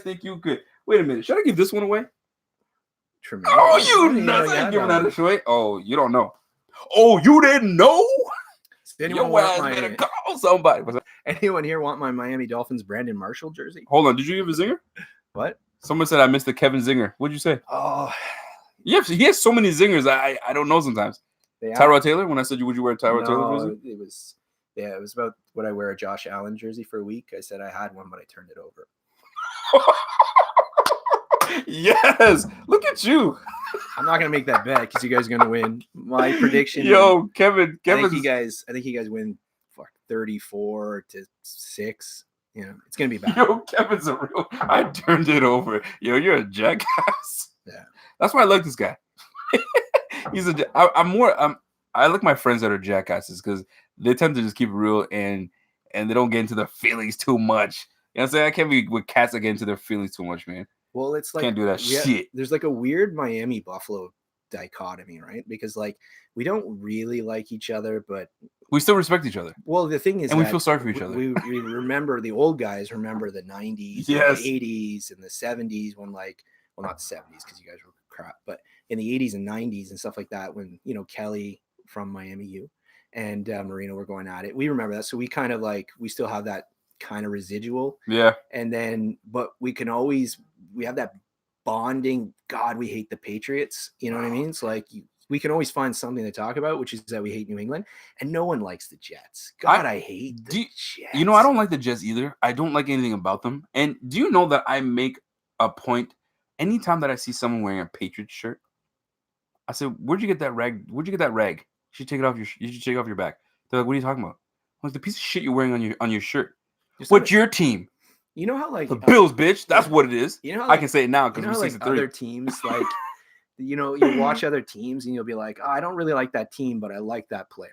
Speaker 1: think you could. Wait a minute. Should I give this one away?
Speaker 2: Tremendous.
Speaker 1: Oh, you nuts. I ain't giving that away. Oh, you don't know. Oh, you didn't know? Your ass better call somebody.
Speaker 2: Anyone here want my Miami Dolphins Brandon Marshall jersey?
Speaker 1: Hold on. Did you give a zinger?
Speaker 2: What?
Speaker 1: Someone said I missed the Kevin Zinger. What'd you say?
Speaker 2: Oh.
Speaker 1: Yeah, he has so many zingers. I don't know sometimes. Tyrod Taylor? When I said would you wear a Tyrod Taylor jersey?
Speaker 2: It was about would I wear a Josh Allen jersey for a week? I said I had one, but I turned it over.
Speaker 1: Yes. Look at you.
Speaker 2: I'm not gonna make that bet because you guys are gonna win. My prediction.
Speaker 1: Yo, Kevin.
Speaker 2: I think you guys win 34-6. It's gonna be bad.
Speaker 1: Yo, Kevin's a real. I turned it over. Yo, you're a jackass.
Speaker 2: Yeah.
Speaker 1: That's why I like this guy. I like my friends that are jackasses because they tend to just keep it real and they don't get into their feelings too much. You know what I'm saying? I can't be with cats that get into their feelings too much, man.
Speaker 2: Well, it's like
Speaker 1: can't do that shit.
Speaker 2: There's like a weird Miami Buffalo dichotomy, right? Because like we don't really like each other, but
Speaker 1: we still respect each other.
Speaker 2: Well, the thing is,
Speaker 1: and we feel sorry for each other.
Speaker 2: We remember the old guys. Remember the 90s,
Speaker 1: yes.
Speaker 2: The 80s, and the 70s when not the 70s because you guys were crap, but in the 80s and 90s and stuff like that when Kelly from Miami U and Marino were going at it. We remember that, so we kind of we still have that kind of residual.
Speaker 1: Yeah.
Speaker 2: And then, but we have that bonding. God, we hate the Patriots. You know what I mean? It's like we can always find something to talk about, which is that we hate New England, and no one likes the Jets. God, I hate the Jets.
Speaker 1: I don't like the Jets either. I don't like anything about them. And do you know that I make a point anytime that I see someone wearing a Patriots shirt? I said, "Where'd you get that rag? Where'd you get that rag? You should take it off your back." They're like, "What are you talking about?" I'm like, "The piece of shit you're wearing on your shirt. What's your team?"
Speaker 2: You know how
Speaker 1: the Bills, bitch. That's what it is.
Speaker 2: You know,
Speaker 1: I can say it now because we're 6-3.
Speaker 2: Other teams, you watch other teams and you'll be like, I don't really like that team, but I like that player.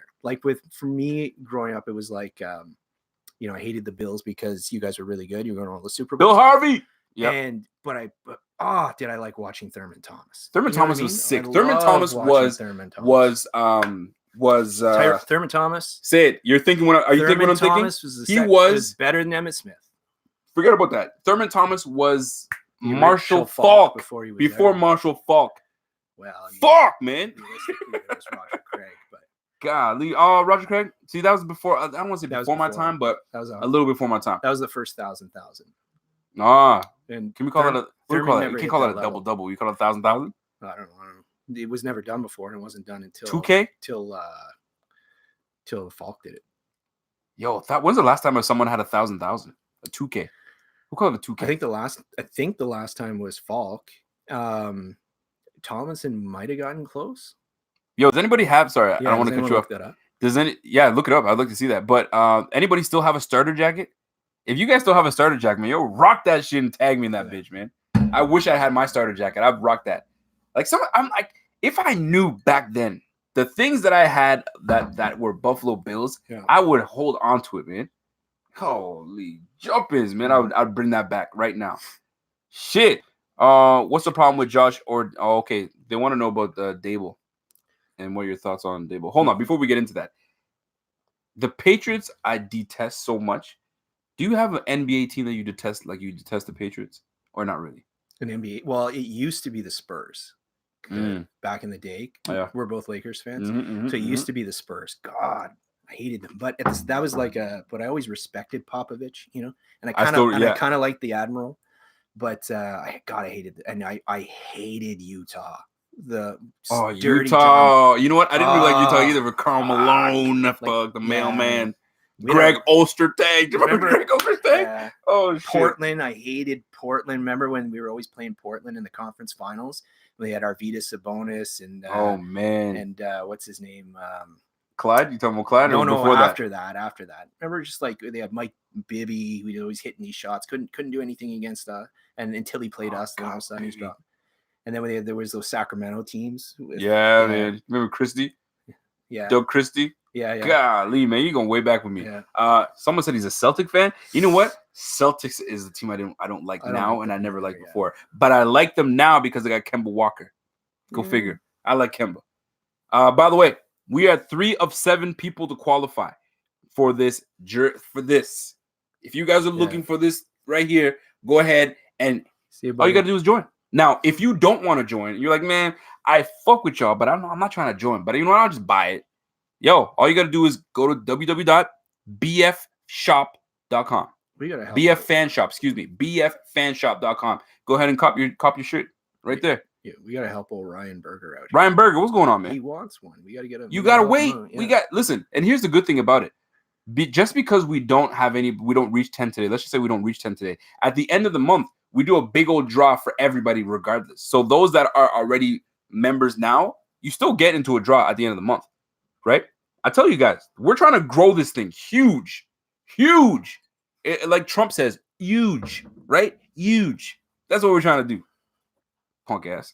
Speaker 2: For me growing up, it was I hated the Bills because you guys were really good. You were going to all the Super Bowls.
Speaker 1: Bill Harvey. Yeah.
Speaker 2: Did I like watching Thurman Thomas?
Speaker 1: Thurman Thomas was sick. Thurman Thomas was was
Speaker 2: Thurman Thomas.
Speaker 1: say it. You're thinking what? Are you thinking what I'm
Speaker 2: Thomas
Speaker 1: thinking?
Speaker 2: was better than Emmitt Smith.
Speaker 1: Forget about that. Thurman Thomas was
Speaker 2: The
Speaker 1: Marshall
Speaker 2: original
Speaker 1: Falk
Speaker 2: before he was
Speaker 1: before
Speaker 2: there.
Speaker 1: Marshall Falk.
Speaker 2: Well, I mean,
Speaker 1: Falk, man.
Speaker 2: realistically, it was Roger Craig, but
Speaker 1: Golly. Oh, Roger Craig. See, that was before. I don't want to say
Speaker 2: that was
Speaker 1: before my time, but
Speaker 2: that was
Speaker 1: a little before my time.
Speaker 2: That was the first 1,000.
Speaker 1: Ah,
Speaker 2: And
Speaker 1: can we call it a? What do you call it? You
Speaker 2: never
Speaker 1: can't
Speaker 2: hit
Speaker 1: call
Speaker 2: that
Speaker 1: it a
Speaker 2: level.
Speaker 1: double. You call it 1,000.
Speaker 2: I don't know. It was never done before, and it wasn't done until
Speaker 1: 2K.
Speaker 2: Till Falk did it.
Speaker 1: Yo, when's the last time someone had 1,000? A 2K. Who called it a 2K?
Speaker 2: I think the last time was Falk. Tomlinson might have gotten close.
Speaker 1: Yo, does anybody have? Sorry,
Speaker 2: Yeah,
Speaker 1: I don't want to cut you off.
Speaker 2: That up?
Speaker 1: Does any? Yeah, look it up. I'd like to see that. But anybody still have a starter jacket? If you guys still have a starter jacket, man, yo, rock that shit and tag me in that bitch, man. I wish I had my starter jacket. I'd rock that. I'm like, if I knew back then the things that I had that were Buffalo Bills, I would hold on to it, man. Holy jumpers, man! I'd bring that back right now. Shit. What's the problem with Josh? Okay, they want to know about Dable and what are your thoughts on Dable. Hold on, before we get into that, the Patriots I detest so much. Do you have an NBA team that you detest, like you detest the Patriots, or not really?
Speaker 2: An NBA? Well, it used to be the Spurs. Back in the day, we're both Lakers fans, so it used to be the Spurs. God, I hated them, but that was like but I always respected Popovich, and I kind of liked the Admiral, but I hated it, and I hated Utah.
Speaker 1: Utah. You know what? I didn't really like Utah either. With Karl Malone, the mailman. Greg Ostertag. Do you remember Greg Ostertag? Oh, shit.
Speaker 2: Portland. I hated Portland. Remember when we were always playing Portland in the conference finals? We had Arvydas Sabonis and
Speaker 1: oh man,
Speaker 2: and what's his name?
Speaker 1: Clyde. You talking about Clyde?
Speaker 2: No, after that. Remember, just like they had Mike Bibby, who was always hitting these shots, couldn't do anything against and until he played us, and all of a sudden he's dropped. And then there was those Sacramento teams.
Speaker 1: Man. Remember Christie?
Speaker 2: Yeah.
Speaker 1: Doug Christie.
Speaker 2: Yeah.
Speaker 1: Golly, man, you're going way back with me.
Speaker 2: Yeah.
Speaker 1: Someone said he's a Celtic fan. You know what? Celtics is the team I don't like now, and I never liked before. But I like them now because they got Kemba Walker. Go figure. I like Kemba. By the way, we are 3 of 7 people to qualify for this. If you guys are looking for this right here, go ahead and all you got to do is join. Now, if you don't want to join, you're like, man, I fuck with y'all, but I'm not trying to join. But you know what? I'll just buy it. Yo, all you got to do is go to www.bfshop.com.
Speaker 2: We gotta help
Speaker 1: BF Fan Shop, bffanshop.com. Go ahead and cop your shit right there.
Speaker 2: Yeah, we gotta help old Ryan Berger out.
Speaker 1: Ryan Berger, what's going on, man?
Speaker 2: He wants one. We gotta get him.
Speaker 1: You gotta wait. Listen, and here's the good thing about it. Just because we don't reach 10 today. Let's just say we don't reach 10 today. At the end of the month, we do a big old draw for everybody, regardless. So those that are already members now, you still get into a draw at the end of the month, right? I tell you guys, we're trying to grow this thing huge. Like Trump says, huge, right? Huge. That's what we're trying to do. Punk ass.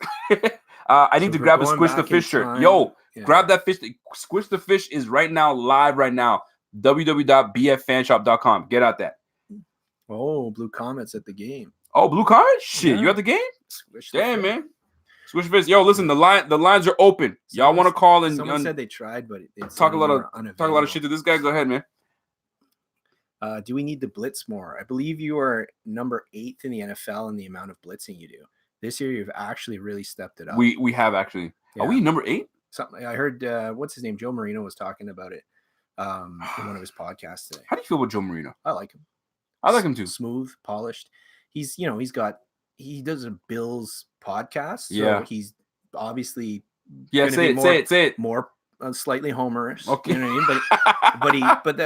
Speaker 1: I need to grab a Squish the Fish shirt. Yo, grab that fish. Squish the Fish is live right now. www.bffanshop.com. Get out that.
Speaker 2: Oh, Blue Comet's at the game.
Speaker 1: Oh, Blue Comet? Shit, you at the game? Damn, man. Squish the Fish. Yo, listen, the lines are open. Y'all want to call and
Speaker 2: someone said they tried, but it's
Speaker 1: talk a lot of shit to this guy. Go ahead, man.
Speaker 2: Do we need to blitz more? I believe you are number 8th in the NFL in the amount of blitzing you do. This year, you've actually really stepped it up.
Speaker 1: We have actually. Yeah. Are we number 8?
Speaker 2: Something I heard. What's his name? Joe Marino was talking about it in one of his podcasts today.
Speaker 1: How do you feel about Joe Marino?
Speaker 2: I like him.
Speaker 1: I like him too.
Speaker 2: Smooth, polished. He does a Bills podcast. So
Speaker 1: yeah.
Speaker 2: He's obviously
Speaker 1: say it.
Speaker 2: More slightly homerish.
Speaker 1: Okay.
Speaker 2: You know what I mean? But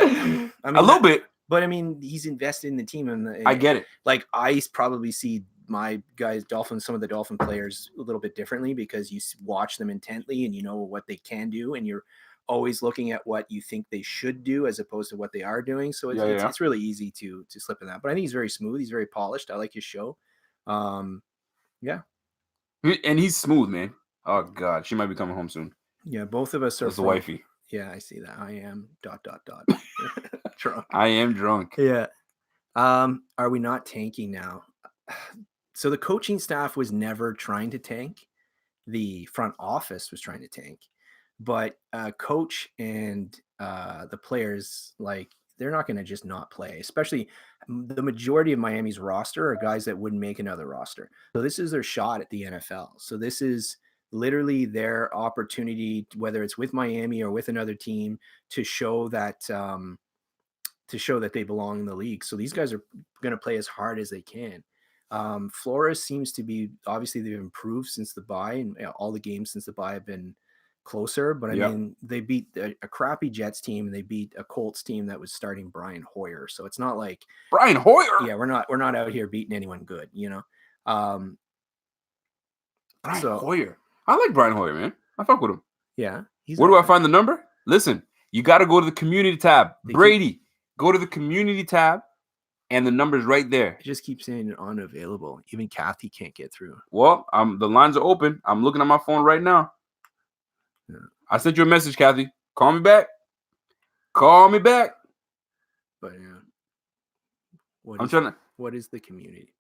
Speaker 1: a little bit.
Speaker 2: But I mean, he's invested in the team, and
Speaker 1: I get it.
Speaker 2: Like I probably see my guys, some of the Dolphin players, a little bit differently because you watch them intently and you know what they can do, and you're always looking at what you think they should do as opposed to what they are doing. So it's really easy to slip in that. But I think he's very smooth. He's very polished. I like his show. Yeah.
Speaker 1: And he's smooth, man. Oh God, she might be coming home soon.
Speaker 2: Yeah, both of us are.
Speaker 1: That's the wifey.
Speaker 2: Yeah, I see that. I am ... drunk.
Speaker 1: I am drunk.
Speaker 2: Yeah. Are we not tanking now? So the coaching staff was never trying to tank. The front office was trying to tank. but coach and the players, like, they're not going to just not play. Especially the majority of Miami's roster are guys that wouldn't make another roster. So this is their shot at the NFL. So this is literally their opportunity, whether it's with Miami or with another team, to show that they belong in the league. So these guys are going to play as hard as they can. Flores seems to be, obviously they've improved since the bye, and all the games since the bye have been closer. But I mean, they beat a crappy Jets team, and they beat a Colts team that was starting Brian Hoyer. So it's not like
Speaker 1: Brian Hoyer.
Speaker 2: Yeah, we're not out here beating anyone good,
Speaker 1: Brian Hoyer. I like Brian Hoyer, man. I fuck with him.
Speaker 2: Yeah.
Speaker 1: Where do I find the number? Listen, you got to go to the community tab. Brady, go to the community tab, and the number's right there.
Speaker 2: It just keeps saying unavailable. Even Kathy can't get through.
Speaker 1: Well, the lines are open. I'm looking at my phone right now. Yeah. I sent you a message, Kathy. Call me back. Call me back.
Speaker 2: But yeah. What is the community?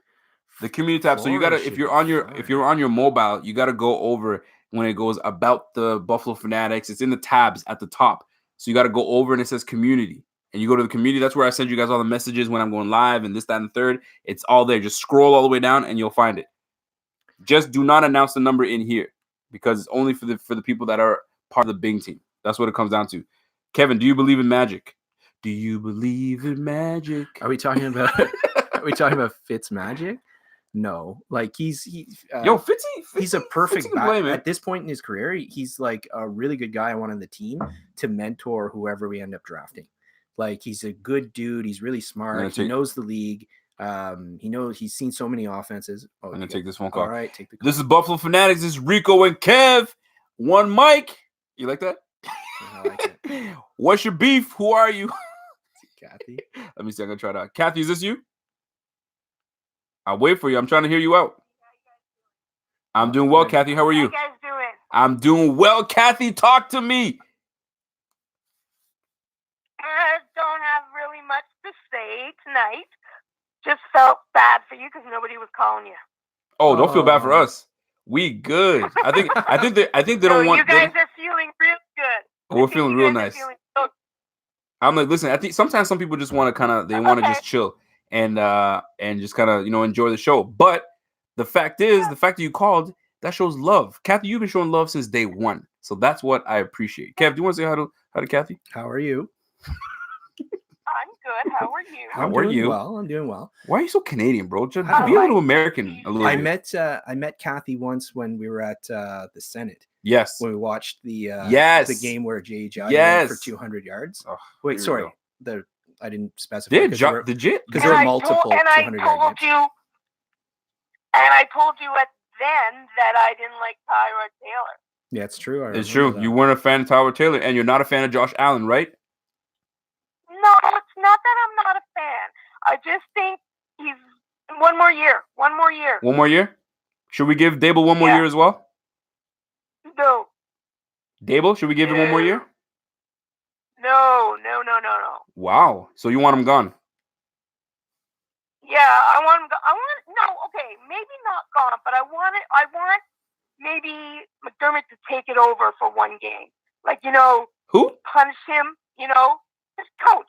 Speaker 1: The community tab. So you gotta, if you're on your mobile, you gotta go over when it goes about the Buffalo Fanatics. It's in the tabs at the top. So you gotta go over and it says community. And you go to the community. That's where I send you guys all the messages when I'm going live and this, that, and the third. It's all there. Just scroll all the way down and you'll find it. Just do not announce the number in here because it's only for the people that are part of the Bing team. That's what it comes down to. Kevin, do you believe in magic? Do you believe in magic?
Speaker 2: Are we talking about Fitz magic? No, like he's
Speaker 1: Fitzy,
Speaker 2: he's a perfect back. At this point in his career. He's like a really good guy I want on the team to mentor whoever we end up drafting. Like, he's a good dude. He's really smart. He knows the league. He's seen so many offenses.
Speaker 1: I'm gonna take this phone call.
Speaker 2: All right, take the call.
Speaker 1: This is Buffalo Fanatics. This is Rico and Kev. One mic. You like that?
Speaker 2: I like it.
Speaker 1: What's your beef? Who are you?
Speaker 2: Kathy.
Speaker 1: Let me see. I'm gonna try that. Kathy, is this you? I'll wait for you. I'm trying to hear you out. I'm doing well, Kathy. How are you?
Speaker 3: How you guys doing?
Speaker 1: I'm doing well, Kathy. Talk to me.
Speaker 3: I don't have really much to say tonight. Just felt bad for you because nobody was calling you.
Speaker 1: Oh, don't feel bad for us. We good. I think they don't want.
Speaker 3: You guys are feeling real good.
Speaker 1: We're feeling real nice. I'm like, listen. I think sometimes some people just want to just chill and just kind of enjoy the show. But the fact that you called, that shows love. Kathy, you've been showing love since day one, so that's what I appreciate. Kev, do you want to say hi to Kathy?
Speaker 2: How are you?
Speaker 3: I'm good. How are you?
Speaker 1: How are you?
Speaker 2: Well, I'm doing well.
Speaker 1: Why are you so Canadian, bro? Just be a little American. A little.
Speaker 2: I met Kathy once when we were at the Senate.
Speaker 1: Yes.
Speaker 2: When we watched the game where J.J. went for 200 yards.
Speaker 1: Oh,
Speaker 2: wait, sorry. I didn't specify.
Speaker 1: Did you?
Speaker 2: Because there were multiple 200 yard games.
Speaker 3: And I told you then that I didn't like Tyrod Taylor.
Speaker 2: Yeah, it's true.
Speaker 1: It's true. That. You weren't a fan of Tyrod Taylor, and you're not a fan of Josh Allen, right?
Speaker 3: No, it's not that I'm not a fan. I just think he's one more year. One more year?
Speaker 1: Should we give Dable one more year as well?
Speaker 3: No.
Speaker 1: Dable, should we give him one more year?
Speaker 3: No.
Speaker 1: Wow. So you want him gone?
Speaker 3: Yeah, I want him. Maybe not gone, but I want maybe McDermott to take it over for one game. Like,
Speaker 1: who?
Speaker 3: Punish him, just coach.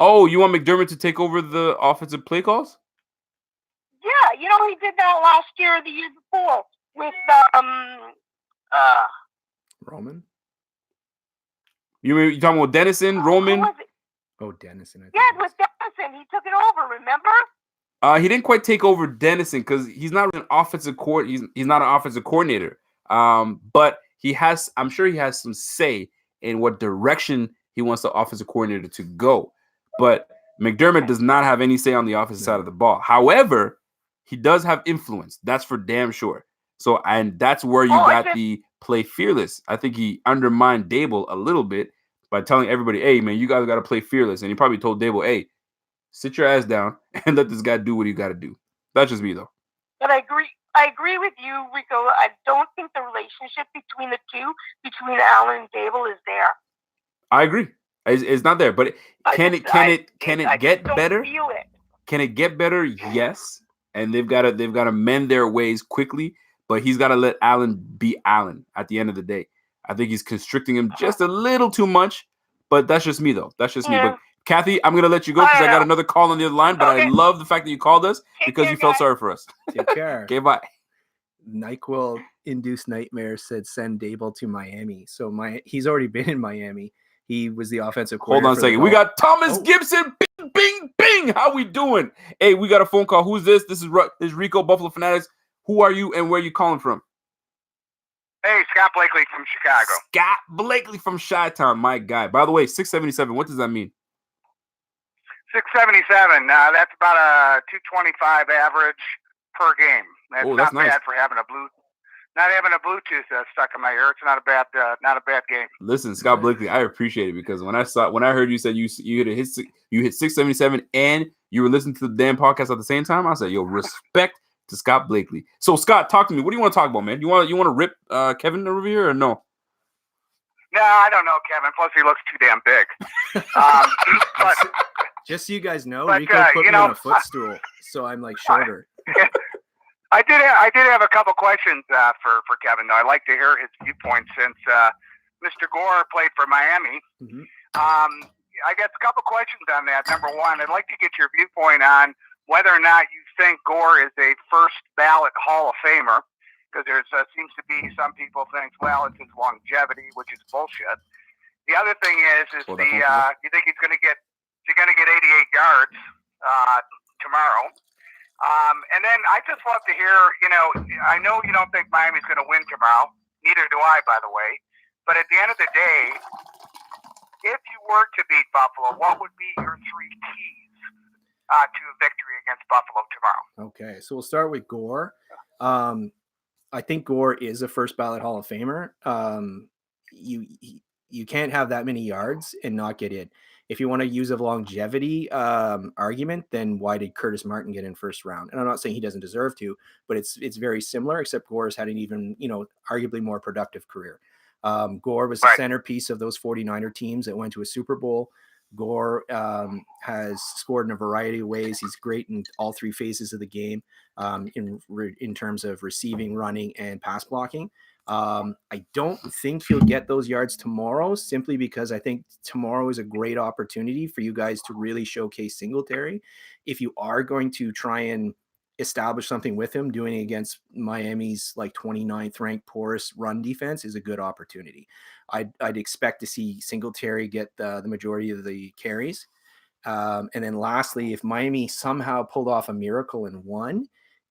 Speaker 1: Oh, you want McDermott to take over the offensive play calls?
Speaker 3: Yeah, he did that last year or the year before with
Speaker 2: Roman.
Speaker 1: You talking about Dennison, Roman?
Speaker 2: Oh, Dennison.
Speaker 3: Yeah, with Dennison, he took it over. Remember?
Speaker 1: He didn't quite take over Dennison because he's not an offensive he's not an offensive coordinator. But he has. I'm sure he has some say in what direction he wants the offensive coordinator to go. But McDermott does not have any say on the offensive side of the ball. However, he does have influence. That's for damn sure. So, and that's where you got the play fearless. I think he undermined Dable a little bit by telling everybody, hey, man, you guys got to play fearless. And he probably told Dable, hey, sit your ass down and let this guy do what he got to do. That's just me, though.
Speaker 3: But I agree with you, Rico. I don't think the relationship between the two, between Allen and Dable, is there.
Speaker 1: I agree. It's not there. But can it get better?
Speaker 3: Feel it.
Speaker 1: Can it get better? Yes. And they've got to mend their ways quickly. But he's got to let Allen be Allen at the end of the day. I think he's constricting him just a little too much. But that's just me, though. That's just me.
Speaker 3: Yeah.
Speaker 1: But Kathy, I'm gonna let you go because I got another call on the other line. But I
Speaker 3: Okay.
Speaker 1: love the fact that you called us because
Speaker 3: care,
Speaker 1: you felt
Speaker 3: guys.
Speaker 1: sorry for us.
Speaker 2: Take care.
Speaker 1: Okay, bye.
Speaker 2: NyQuil induced nightmare said send Dable to Miami. So he's already been in Miami. He was the offensive
Speaker 1: Hold
Speaker 2: coordinator.
Speaker 1: on a second. We got Thomas Gibson. Bing, bing, bing. How we doing? Hey, we got a phone call. Who's this? This is Rico, Buffalo Fanatics. Who are you and where are you calling from?
Speaker 4: Hey, Scott Blakely from Chicago.
Speaker 1: Scott Blakely from Chi-Town, my guy. By the way, 677. What does that mean?
Speaker 4: 677. That's about a 225 average per game. That's
Speaker 1: that's
Speaker 4: not
Speaker 1: nice.
Speaker 4: bad for having a Bluetooth stuck in my ear. It's not a bad game.
Speaker 1: Listen, Scott Blakely, I appreciate it because when I heard you said you hit 677 and you were listening to the damn podcast at the same time, I said, yo, respect to Scott Blakely. So Scott, talk to me. What do you want to talk about, man? You want to rip Kevin over here or no?
Speaker 4: No, I don't know, Kevin. Plus, he looks too damn big. But
Speaker 2: just so you guys know,
Speaker 4: but,
Speaker 2: Rico put me on a footstool, so I'm like shorter.
Speaker 4: I did have a couple questions for Kevin, though. I'd like to hear his viewpoint since Mr. Gore played for Miami.
Speaker 2: Mm-hmm.
Speaker 4: I guess a couple questions on that. Number one, I'd like to get your viewpoint on whether or not you think Gore is a first ballot Hall of Famer, because there seems to be some people think, well, it's his longevity, which is bullshit. The other thing is you think he's going to get 88 yards tomorrow? And then I just love to hear, I know you don't think Miami's going to win tomorrow. Neither do I, by the way. But at the end of the day, if you were to beat Buffalo, what would be your three keys to a victory against Buffalo tomorrow?
Speaker 2: Okay, so we'll start with Gore. I think Gore is a first ballot Hall of Famer. You can't have that many yards and not get in. If you want to use a longevity argument, then why did Curtis Martin get in first round? And I'm not saying he doesn't deserve to, but it's very similar, except Gore has had an even, arguably more productive career. Gore was the centerpiece of those 49er teams that went to a Super Bowl. Gore has scored in a variety of ways. He's great in all three phases of the game in terms of receiving, running, and pass blocking. I don't think he'll get those yards tomorrow simply because I think tomorrow is a great opportunity for you guys to really showcase Singletary. If you are going to try and establish something with him, doing it against Miami's 29th ranked poorest run defense is a good opportunity. I'd expect to see Singletary get the majority of the carries. And then lastly, if Miami somehow pulled off a miracle and won,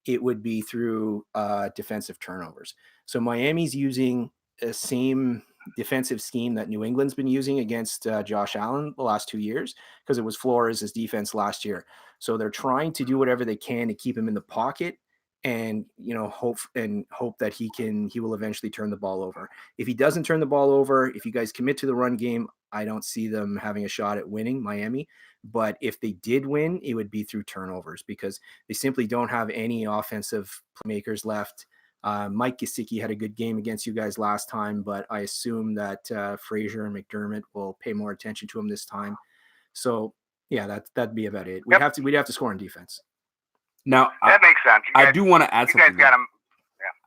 Speaker 2: it would be through defensive turnovers. So Miami's using the same defensive scheme that New England's been using against Josh Allen the last 2 years, because it was Flores' defense last year. So they're trying to do whatever they can to keep him in the pocket and hope that he will eventually turn the ball over. If he doesn't turn the ball over, if you guys commit to the run game, I don't see them having a shot at winning Miami. But if they did win, it would be through turnovers because they simply don't have any offensive playmakers left. Mike Gesicki had a good game against you guys last time, but I assume that Frazier and McDermott will pay more attention to him this time. So yeah, that'd be about it. We'd have to score on defense.
Speaker 1: Now
Speaker 4: that makes sense.
Speaker 1: I do want to add something.
Speaker 4: You guys got him.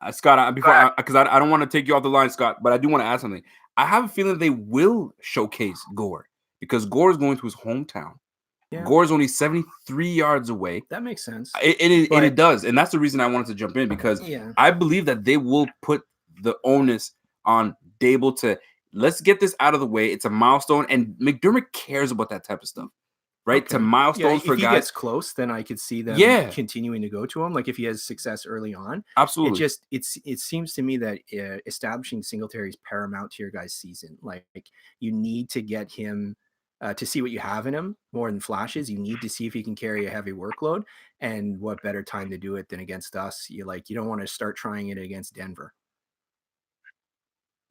Speaker 1: Yeah. Scott, because I don't want to take you off the line, Scott, but I do want to add something. I have a feeling they will showcase Gore because Gore is going to his hometown. Yeah. Gore is only 73 yards away.
Speaker 2: That makes sense.
Speaker 1: It does. And that's the reason I wanted to jump in because I believe that they will put the onus on Dable to let's get this out of the way. It's a milestone. And McDermott cares about that type of stuff, right? Okay. To milestones for guys.
Speaker 2: If he gets close, then I could see them continuing to go to him. Like if he has success early on.
Speaker 1: Absolutely.
Speaker 2: It seems to me that establishing Singletary is paramount to your guys' season. Like you need to get him to see what you have in him more than flashes. You need to see if he can carry a heavy workload, and what better time to do it than against us. You don't want to start trying it against Denver.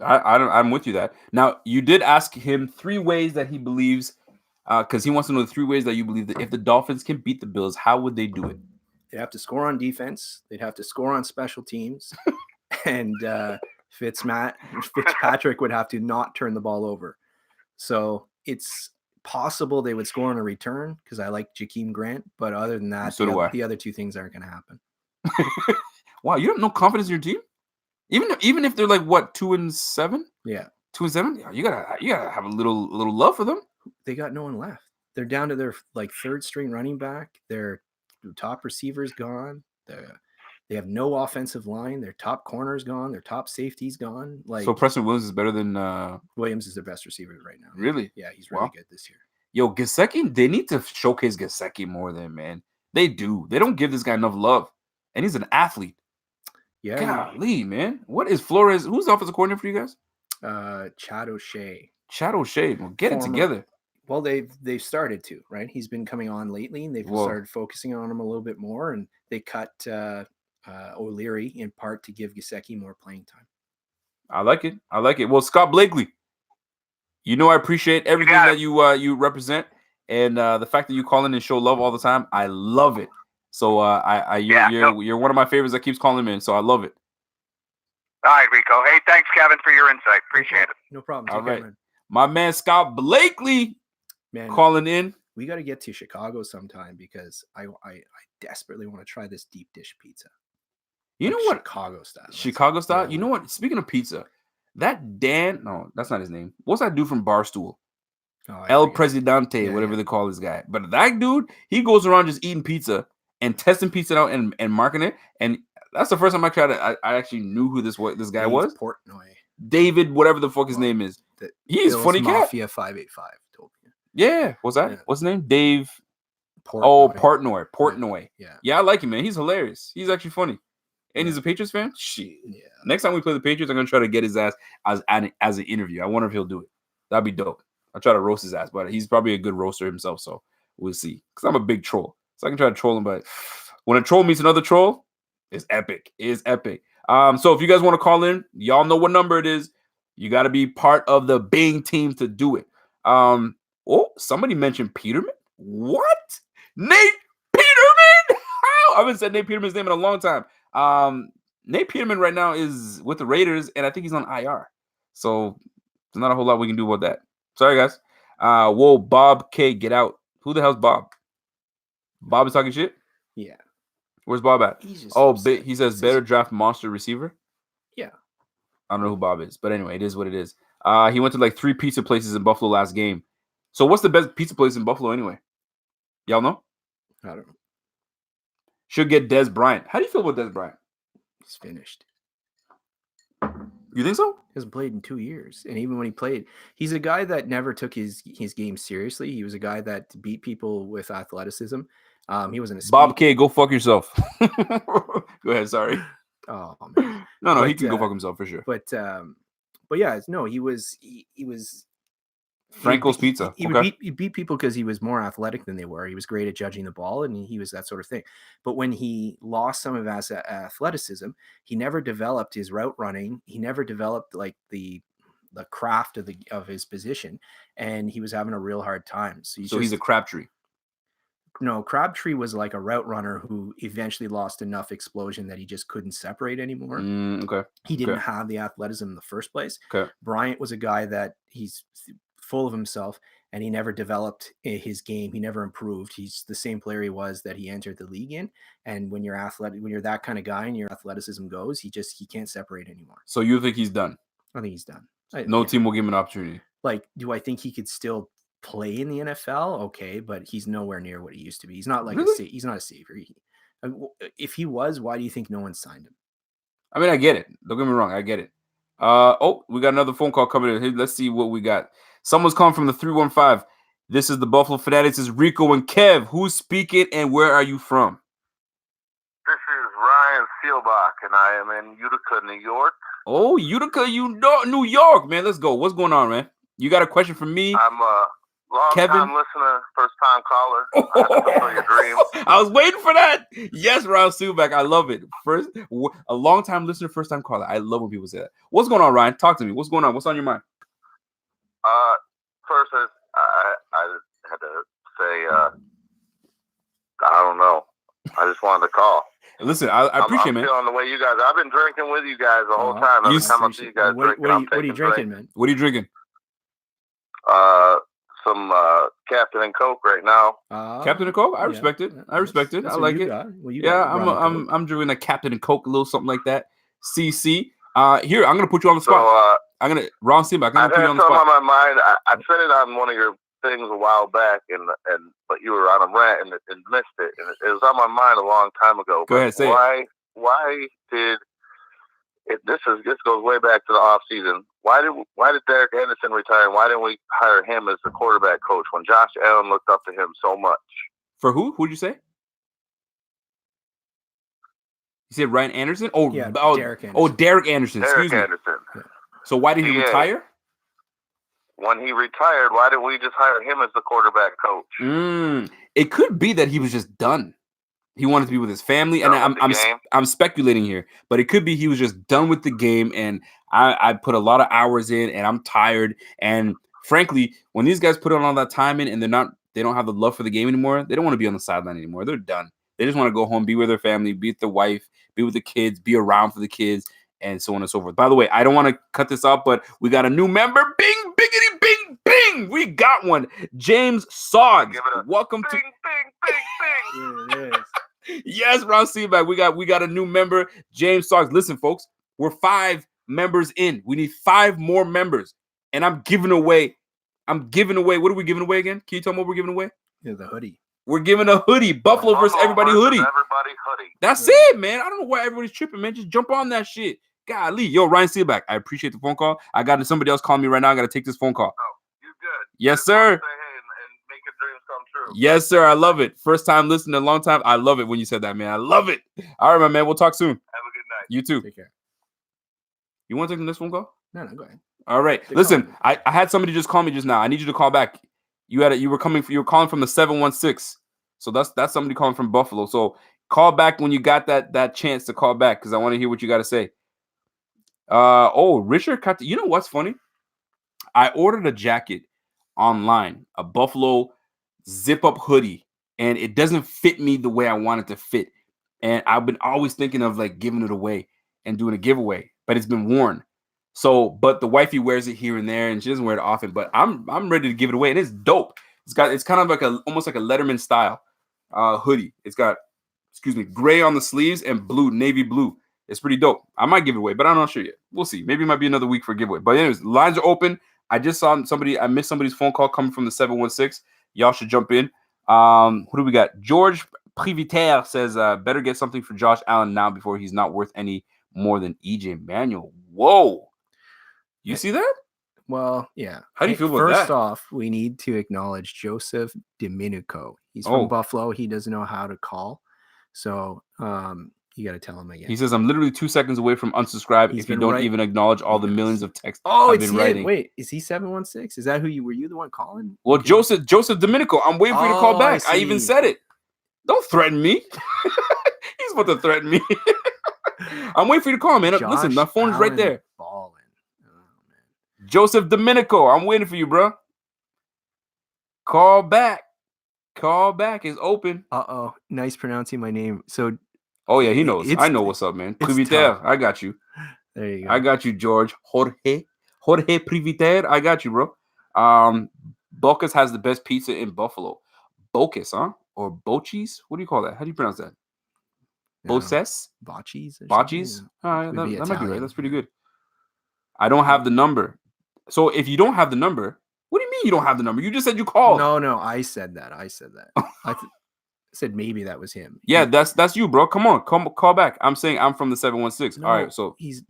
Speaker 1: I'm with you that. Now you did ask him 3 ways that he believes, because he wants to know the 3 ways that you believe that if the Dolphins can beat the Bills, how would they do it?
Speaker 2: They'd have to score on defense. They'd have to score on special teams, and Fitzpatrick would have to not turn the ball over. So it's possible they would score on a return because I like Jakeem Grant, but other than that, the other 2 things aren't going to happen.
Speaker 1: Wow, you have no confidence in your team? Even if they're like what 2-7,
Speaker 2: Yeah,
Speaker 1: 2-7, you gotta have a little love for them.
Speaker 2: they got no one left. They're down to their like third string running back. Their top receiver's gone. They have no offensive line. Their top corner's gone. Their top safety's gone. Like
Speaker 1: So Preston Williams is better than
Speaker 2: Williams is their best receiver right now.
Speaker 1: really?
Speaker 2: Yeah, he's really
Speaker 1: Wow.
Speaker 2: good this year.
Speaker 1: Yo, Gesicki, they need to showcase Gesicki more than, man. They do. They don't give this guy enough love. And he's an athlete.
Speaker 2: Yeah,
Speaker 1: Golly, man. What is Flores? Who's the offensive coordinator for you guys?
Speaker 2: Chad O'Shea.
Speaker 1: Chad O'Shea. Well, get it together.
Speaker 2: Well, they've started to, right? He's been coming on lately, and they've started focusing on him a little bit more, and they cut O'Leary in part to give Gesicki more playing time.
Speaker 1: I like it. Well, Scott Blakely, you know I appreciate everything that you represent, and the fact that you call in and show love all the time. I love it. So you're one of my favorites that keeps calling in, so I love it.
Speaker 4: All right, Rico. Hey, thanks, Kevin, for your insight. Appreciate it.
Speaker 2: No problem.
Speaker 1: All right. My man Scott Blakely calling in.
Speaker 2: We got to get to Chicago sometime because I desperately want to try this deep dish pizza.
Speaker 1: You know what?
Speaker 2: Chicago style.
Speaker 1: Yeah. You know what? Speaking of pizza, that no, that's not his name. What's that dude from Barstool? El Presidente, whatever they call this guy. But that dude, he goes around just eating pizza and testing pizza out and marking it. And that's the first time I actually knew who this guy was.
Speaker 2: Portnoy.
Speaker 1: David, whatever the fuck his name is. He's funny cat.
Speaker 2: Mafia 585 told me.
Speaker 1: Yeah. What's that? Yeah. What's his name? Dave.
Speaker 2: Portnoy.
Speaker 1: Portnoy.
Speaker 2: Yeah.
Speaker 1: Yeah, I like him, man. He's hilarious. He's actually funny. And he's a Patriots fan? Shit. Yeah. Next time we play the Patriots, I'm going to try to get his ass as an interview. I wonder if he'll do it. That'd be dope. I'll try to roast his ass, but he's probably a good roaster himself, so we'll see. Because I'm a big troll. So I can try to troll him, but when a troll meets another troll, it's epic. It's epic. So if you guys want to call in, y'all know what number it is. You got to be part of the Bing team to do it. Somebody mentioned Peterman. What? Nate Peterman? How? I haven't said Nate Peterman's name in a long time. Nate Peterman right now is with the Raiders, and I think he's on IR. So there's not a whole lot we can do about that. Sorry, guys. Whoa, Bob K, get out. Who the hell's Bob? Bob is talking shit?
Speaker 2: Yeah.
Speaker 1: Where's Bob at? He says better draft monster receiver.
Speaker 2: Yeah.
Speaker 1: I don't know who Bob is, but anyway, it is what it is. He went to like 3 pizza places in Buffalo last game. So what's the best pizza place in Buffalo anyway? Y'all know?
Speaker 2: I don't know.
Speaker 1: Should get Dez Bryant. How do you feel about Dez Bryant?
Speaker 2: He's finished.
Speaker 1: You think so?
Speaker 2: He hasn't played in 2 years. And even when he played, he's a guy that never took his game seriously. He was a guy that beat people with athleticism. He wasn't a
Speaker 1: Bob K, go fuck yourself. Go ahead, sorry.
Speaker 2: Oh man.
Speaker 1: No, he can go fuck himself for sure.
Speaker 2: But yeah, no, he was
Speaker 1: Franco's Pizza.
Speaker 2: He beat people because he was more athletic than they were. He was great at judging the ball, and he was that sort of thing. But when he lost some of his athleticism, he never developed his route running. He never developed like the craft of his position, and he was having a real hard time. So he's a
Speaker 1: Crabtree.
Speaker 2: No, Crabtree was like a route runner who eventually lost enough explosion that he just couldn't separate anymore.
Speaker 1: Okay.
Speaker 2: He didn't have the athleticism in the first place.
Speaker 1: Okay.
Speaker 2: Bryant was a guy that he's full of himself, and he never developed his game. He never improved. He's the same player he was that he entered the league in. And when you're athletic, when you're that kind of guy and your athleticism goes, he can't separate anymore.
Speaker 1: So you think he's done?
Speaker 2: I think he's done.
Speaker 1: No team will give him an opportunity.
Speaker 2: Like, do I think he could still play in the NFL? Okay, but he's nowhere near what he used to be. He's not like he's not a savior. If he was, why do you think no one signed him?
Speaker 1: I mean, I get it. Don't get me wrong. I get it. We got another phone call coming in. Hey, let's see what we got. Someone's calling from the 315. This is the Buffalo Fanatics. It's Rico and Kev. Who's speaking and where are you from?
Speaker 5: This is Ryan Seelbach, and I am in Utica, New York.
Speaker 1: Oh, Utica, New York, man. Let's go. What's going on, man? You got a question for me?
Speaker 5: I'm a long-time listener, first-time caller. I fulfill your dreams.
Speaker 1: I was waiting for that. Yes, Ryan Seelbach. I love it. A long-time listener, first-time caller. I love when people say that. What's going on, Ryan? Talk to me. What's going on? What's on your mind?
Speaker 5: First, I had to say, I don't know. I just wanted to call.
Speaker 1: Listen, I appreciate it, man.
Speaker 5: I'm feeling the way you guys. I've been drinking with you guys the whole time. Every time I see you guys drinking,
Speaker 2: what are you drinking, man?
Speaker 1: What are you drinking?
Speaker 5: Some Captain and Coke right now.
Speaker 1: Captain and Coke? I respect it. I respect it. I like it. I'm drinking a Captain and Coke, a little something like that. CC. Here, I'm gonna put you on the
Speaker 5: So
Speaker 1: spot. Ron Simba, I'm
Speaker 5: I
Speaker 1: gonna put you
Speaker 5: had
Speaker 1: on the
Speaker 5: something
Speaker 1: spot.
Speaker 5: on my mind. I said it on one of your things a while back, but you were on a rant and missed it. And it was on my mind a long time ago.
Speaker 1: Go ahead, say it.
Speaker 5: Why did it? This goes way back to the off season. Why did Derek Anderson retire? And why didn't we hire him as the quarterback coach when Josh Allen looked up to him so much?
Speaker 1: For who? Who'd you say? You said Ryan Anderson?
Speaker 2: Derek Anderson.
Speaker 1: Derek Anderson. Excuse me.
Speaker 5: Anderson.
Speaker 2: Yeah.
Speaker 1: So why did he retire?
Speaker 5: When he retired, why didn't we just hire him as the quarterback coach?
Speaker 1: It could be that he was just done. He wanted to be with his family, and I'm speculating here, but it could be he was just done with the game, and I put a lot of hours in, and I'm tired. And frankly, when these guys put on all that time in, and they don't have the love for the game anymore, they don't want to be on the sideline anymore. They're done. They just want to go home, be with their family, be with the wife, be with the kids, be around for the kids, and so on and so forth. By the way, I don't want to cut this off, but we got a new member. Bing, biggity, bing, bing. We got one. James Soggs. Welcome to.
Speaker 2: Yeah, it is.
Speaker 1: Yes, Ron Seaback. We got a new member, James Soggs. Listen, folks, we're 5 members in. We need 5 more members, and I'm giving away. What are we giving away again? Can you tell me what we're giving away?
Speaker 2: Yeah, the hoodie.
Speaker 1: We're giving a hoodie, Buffalo versus Everybody hoodie.
Speaker 5: Everybody hoodie.
Speaker 1: That's it, man. I don't know why everybody's tripping, man. Just jump on that shit. Golly, yo, Ryan Seaback. I appreciate the phone call. I got somebody else calling me right now. I got to take this phone call.
Speaker 5: Oh, you good?
Speaker 1: Yes, sir.
Speaker 5: Say hey and make your dreams come true.
Speaker 1: Yes, sir. I love it. First time listening in a long time. I love it when you said that, man. I love it. All right, my man. We'll talk soon.
Speaker 5: Have a good night.
Speaker 1: You too.
Speaker 2: Take care.
Speaker 1: You want to take the next phone call?
Speaker 2: No, go ahead.
Speaker 1: All right. Listen, I had somebody just call me just now. I need you to call back. You were calling from the 716. So that's somebody calling from Buffalo. So call back when you got that chance to call back because I want to hear what you got to say. Richard, you know what's funny? I ordered a jacket online, a Buffalo zip-up hoodie, and it doesn't fit me the way I want it to fit. And I've been always thinking of like giving it away and doing a giveaway, but it's been worn. So, but the wifey wears it here and there, and she doesn't wear it often. But I'm ready to give it away, and it's dope. It's kind of like almost like a Letterman style hoodie. It's got gray on the sleeves and navy blue. It's pretty dope. I might give it away, but I'm not sure yet. We'll see. Maybe it might be another week for a giveaway. But anyways, lines are open. I just saw I missed somebody's phone call coming from the 716. Y'all should jump in. Who do we got? George Privitaire says, better get something for Josh Allen now before he's not worth any more than EJ Manuel. Whoa. You see that?
Speaker 2: Well, yeah.
Speaker 1: How do you feel about that?
Speaker 2: First off, we need to acknowledge Joseph Domenico. He's from Buffalo. He doesn't know how to call. So you got to tell him again.
Speaker 1: He says, I'm literally 2 seconds away from unsubscribe if you don't even acknowledge all the millions of texts I've been writing.
Speaker 2: Wait, is he 716? Is that who you were? You the one calling?
Speaker 1: Well, Joseph Domenico, I'm waiting for you to call back. I even said it. Don't threaten me. He's about to threaten me. I'm waiting for you to call, man. Listen, my phone's right there.
Speaker 2: Balling. Oh, man.
Speaker 1: Joseph Domenico, I'm waiting for you, bro. Call back. Call back is open.
Speaker 2: Uh-oh. Nice pronouncing my name. So,
Speaker 1: oh, yeah, he knows. I know what's up, man. Privitaire, I got you.
Speaker 2: There you go.
Speaker 1: I got you, George. Jorge Privitaire, I got you, bro. Bocas has the best pizza in Buffalo. Bocas, huh? Or Bochis? What do you call that? How do you pronounce that? Boses?
Speaker 2: Bocchis?
Speaker 1: Bocchis? All right, that might be right. That's pretty good. I don't have the number. So if you don't have the number, what do you mean you don't have the number? You just said you called.
Speaker 2: No, I said that. I said maybe that was him.
Speaker 1: Yeah, that's you, bro. Come on, call back. I'm saying I'm from the 716.
Speaker 2: No,
Speaker 1: all right, so
Speaker 2: he's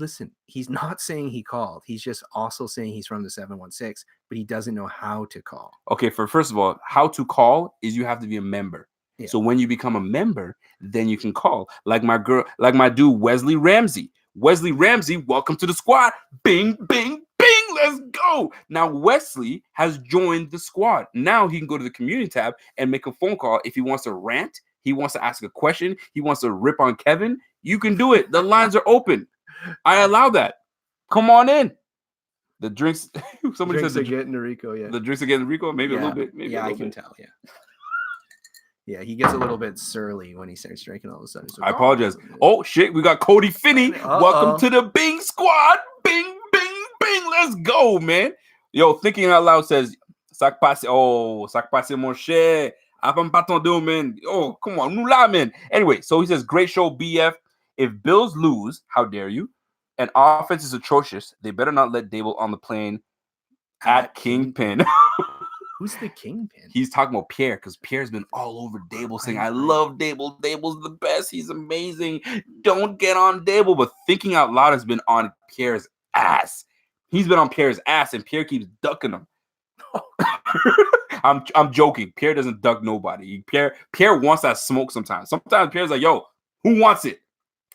Speaker 2: not saying he called. He's just also saying he's from the 716, but he doesn't know how to call.
Speaker 1: Okay, first of all, how to call is you have to be a member. Yeah. So when you become a member, then you can call. Like my dude Wesley Ramsey. Wesley Ramsey, welcome to the squad. Bing, bing, bing. Let's go. Now Wesley has joined the squad. Now he can go to the community tab and make a phone call if he wants to rant, he wants to ask a question, he wants to rip on Kevin. You can do it. The lines are open. I allow that. Come on in. The drinks. Somebody says
Speaker 2: are getting Rico. Yeah,
Speaker 1: the drinks are getting Rico. Maybe a little bit. Maybe
Speaker 2: I can tell. Yeah. Yeah, he gets a little bit surly when he starts drinking all of a sudden. So,
Speaker 1: I apologize. Oh, shit. We got Cody Finney. Welcome to the Bing squad. Bing, bing, bing. Let's go, man. Yo, Thinking Out Loud says, Sac passe mon cher. Apam pas ton dos, man. Oh, come on. Nous là, man. Anyway, so he says, great show, BF. If Bills lose, how dare you? and offense is atrocious, they better not let Dable on the plane at Kingpin.
Speaker 2: Who's the Kingpin?
Speaker 1: He's talking about Pierre because Pierre's been all over Dable saying, I love Dable. Dable's the best. He's amazing. Don't get on Dable. But thinking out loud has been on Pierre's ass. He's been on Pierre's ass, and Pierre keeps ducking him. I'm joking. Pierre doesn't duck nobody. Pierre wants that smoke sometimes. Sometimes Pierre's like, yo, who wants it?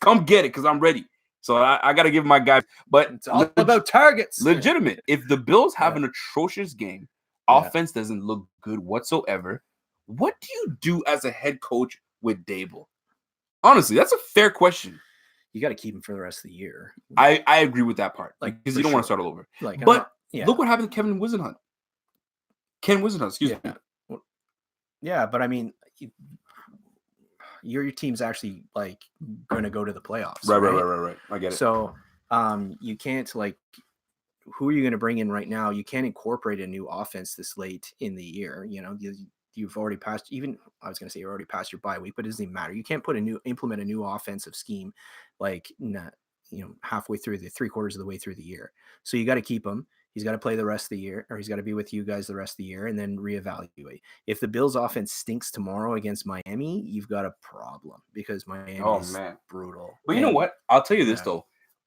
Speaker 1: Come get it because I'm ready. So I got to give my guy. But
Speaker 2: it's all about targets.
Speaker 1: Legitimate. If the Bills have an atrocious game, offense doesn't look good whatsoever, what do you do as a head coach with Dable? Honestly, that's a fair question.
Speaker 2: You got to keep him for the rest of the year.
Speaker 1: I agree with that part. Like, because you don't want to start all over.
Speaker 2: Like,
Speaker 1: but look what happened to Ken Wisenhunt, excuse me.
Speaker 2: Yeah, but I mean, your team's actually like going to go to the playoffs.
Speaker 1: Right. I get it.
Speaker 2: So you can't who are you going to bring in right now? You can't incorporate a new offense this late in the year. You know, you've already passed. Even I was going to say you already passed your bye week, but it doesn't even matter. You can't implement a new offensive scheme halfway through the 3/4 of the way through the year. So you got to keep him. He's got to play the rest of the year, or he's got to be with you guys the rest of the year, and then reevaluate. If the Bills' offense stinks tomorrow against Miami, you've got a problem because Miami is brutal.
Speaker 1: But you know what? I'll tell you this though.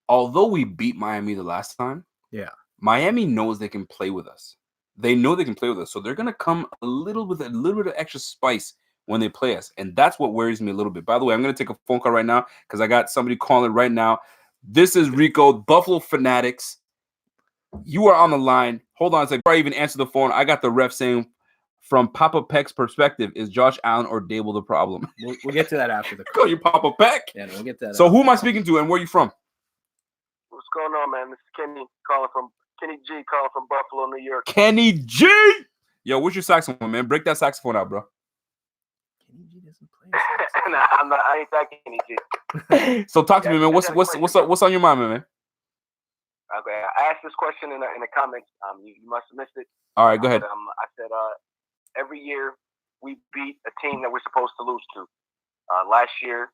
Speaker 1: Although we beat Miami the last time, Miami knows they can play with us. They know they can play with us, so they're gonna come a little bit of extra spice when they play us, and that's what worries me a little bit. By the way, I'm gonna take a phone call right now because I got somebody calling right now. This is Rico, Buffalo Fanatics. You are on the line. Hold on a second. Before I even answer the phone, I got the ref saying, from Papa Peck's perspective, is Josh Allen or Dable the problem?
Speaker 2: We'll get to that after the
Speaker 1: call. You Papa Peck?
Speaker 2: Yeah, we'll get to that.
Speaker 1: So who am I speaking to, and where are you from?
Speaker 6: What's going on, man? This is Kenny G calling from Buffalo, New York.
Speaker 1: Kenny G! Yo, what's your saxophone, man? Break that saxophone out, bro.
Speaker 2: Kenny G doesn't play saxophone.
Speaker 6: Nah, I ain't that Kenny G.
Speaker 1: So talk to me, man. What's on your mind, man?
Speaker 6: Okay, I asked this question in the comments. You must have missed it.
Speaker 1: All right, go ahead.
Speaker 6: I said every year we beat a team that we're supposed to lose to. Last year,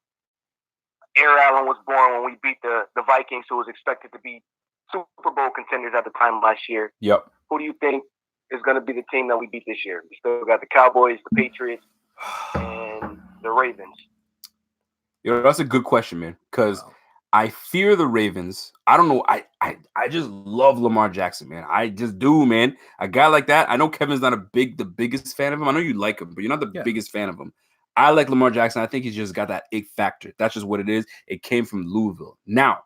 Speaker 6: Air Allen was born when we beat the Vikings, who was expected to be Super Bowl contenders at the time last year.
Speaker 1: Yep.
Speaker 6: Who do you think is going to be the team that we beat this year? We still got the Cowboys, the Patriots, and the Ravens.
Speaker 1: That's a good question, man, because I fear the Ravens. I don't know. I just love Lamar Jackson, man. I just do, man. A guy like that. I know Kevin's not the biggest fan of him. I know you like him, but you're not the biggest fan of him. I like Lamar Jackson. I think he's just got that it factor. That's just what it is. It came from Louisville. Now,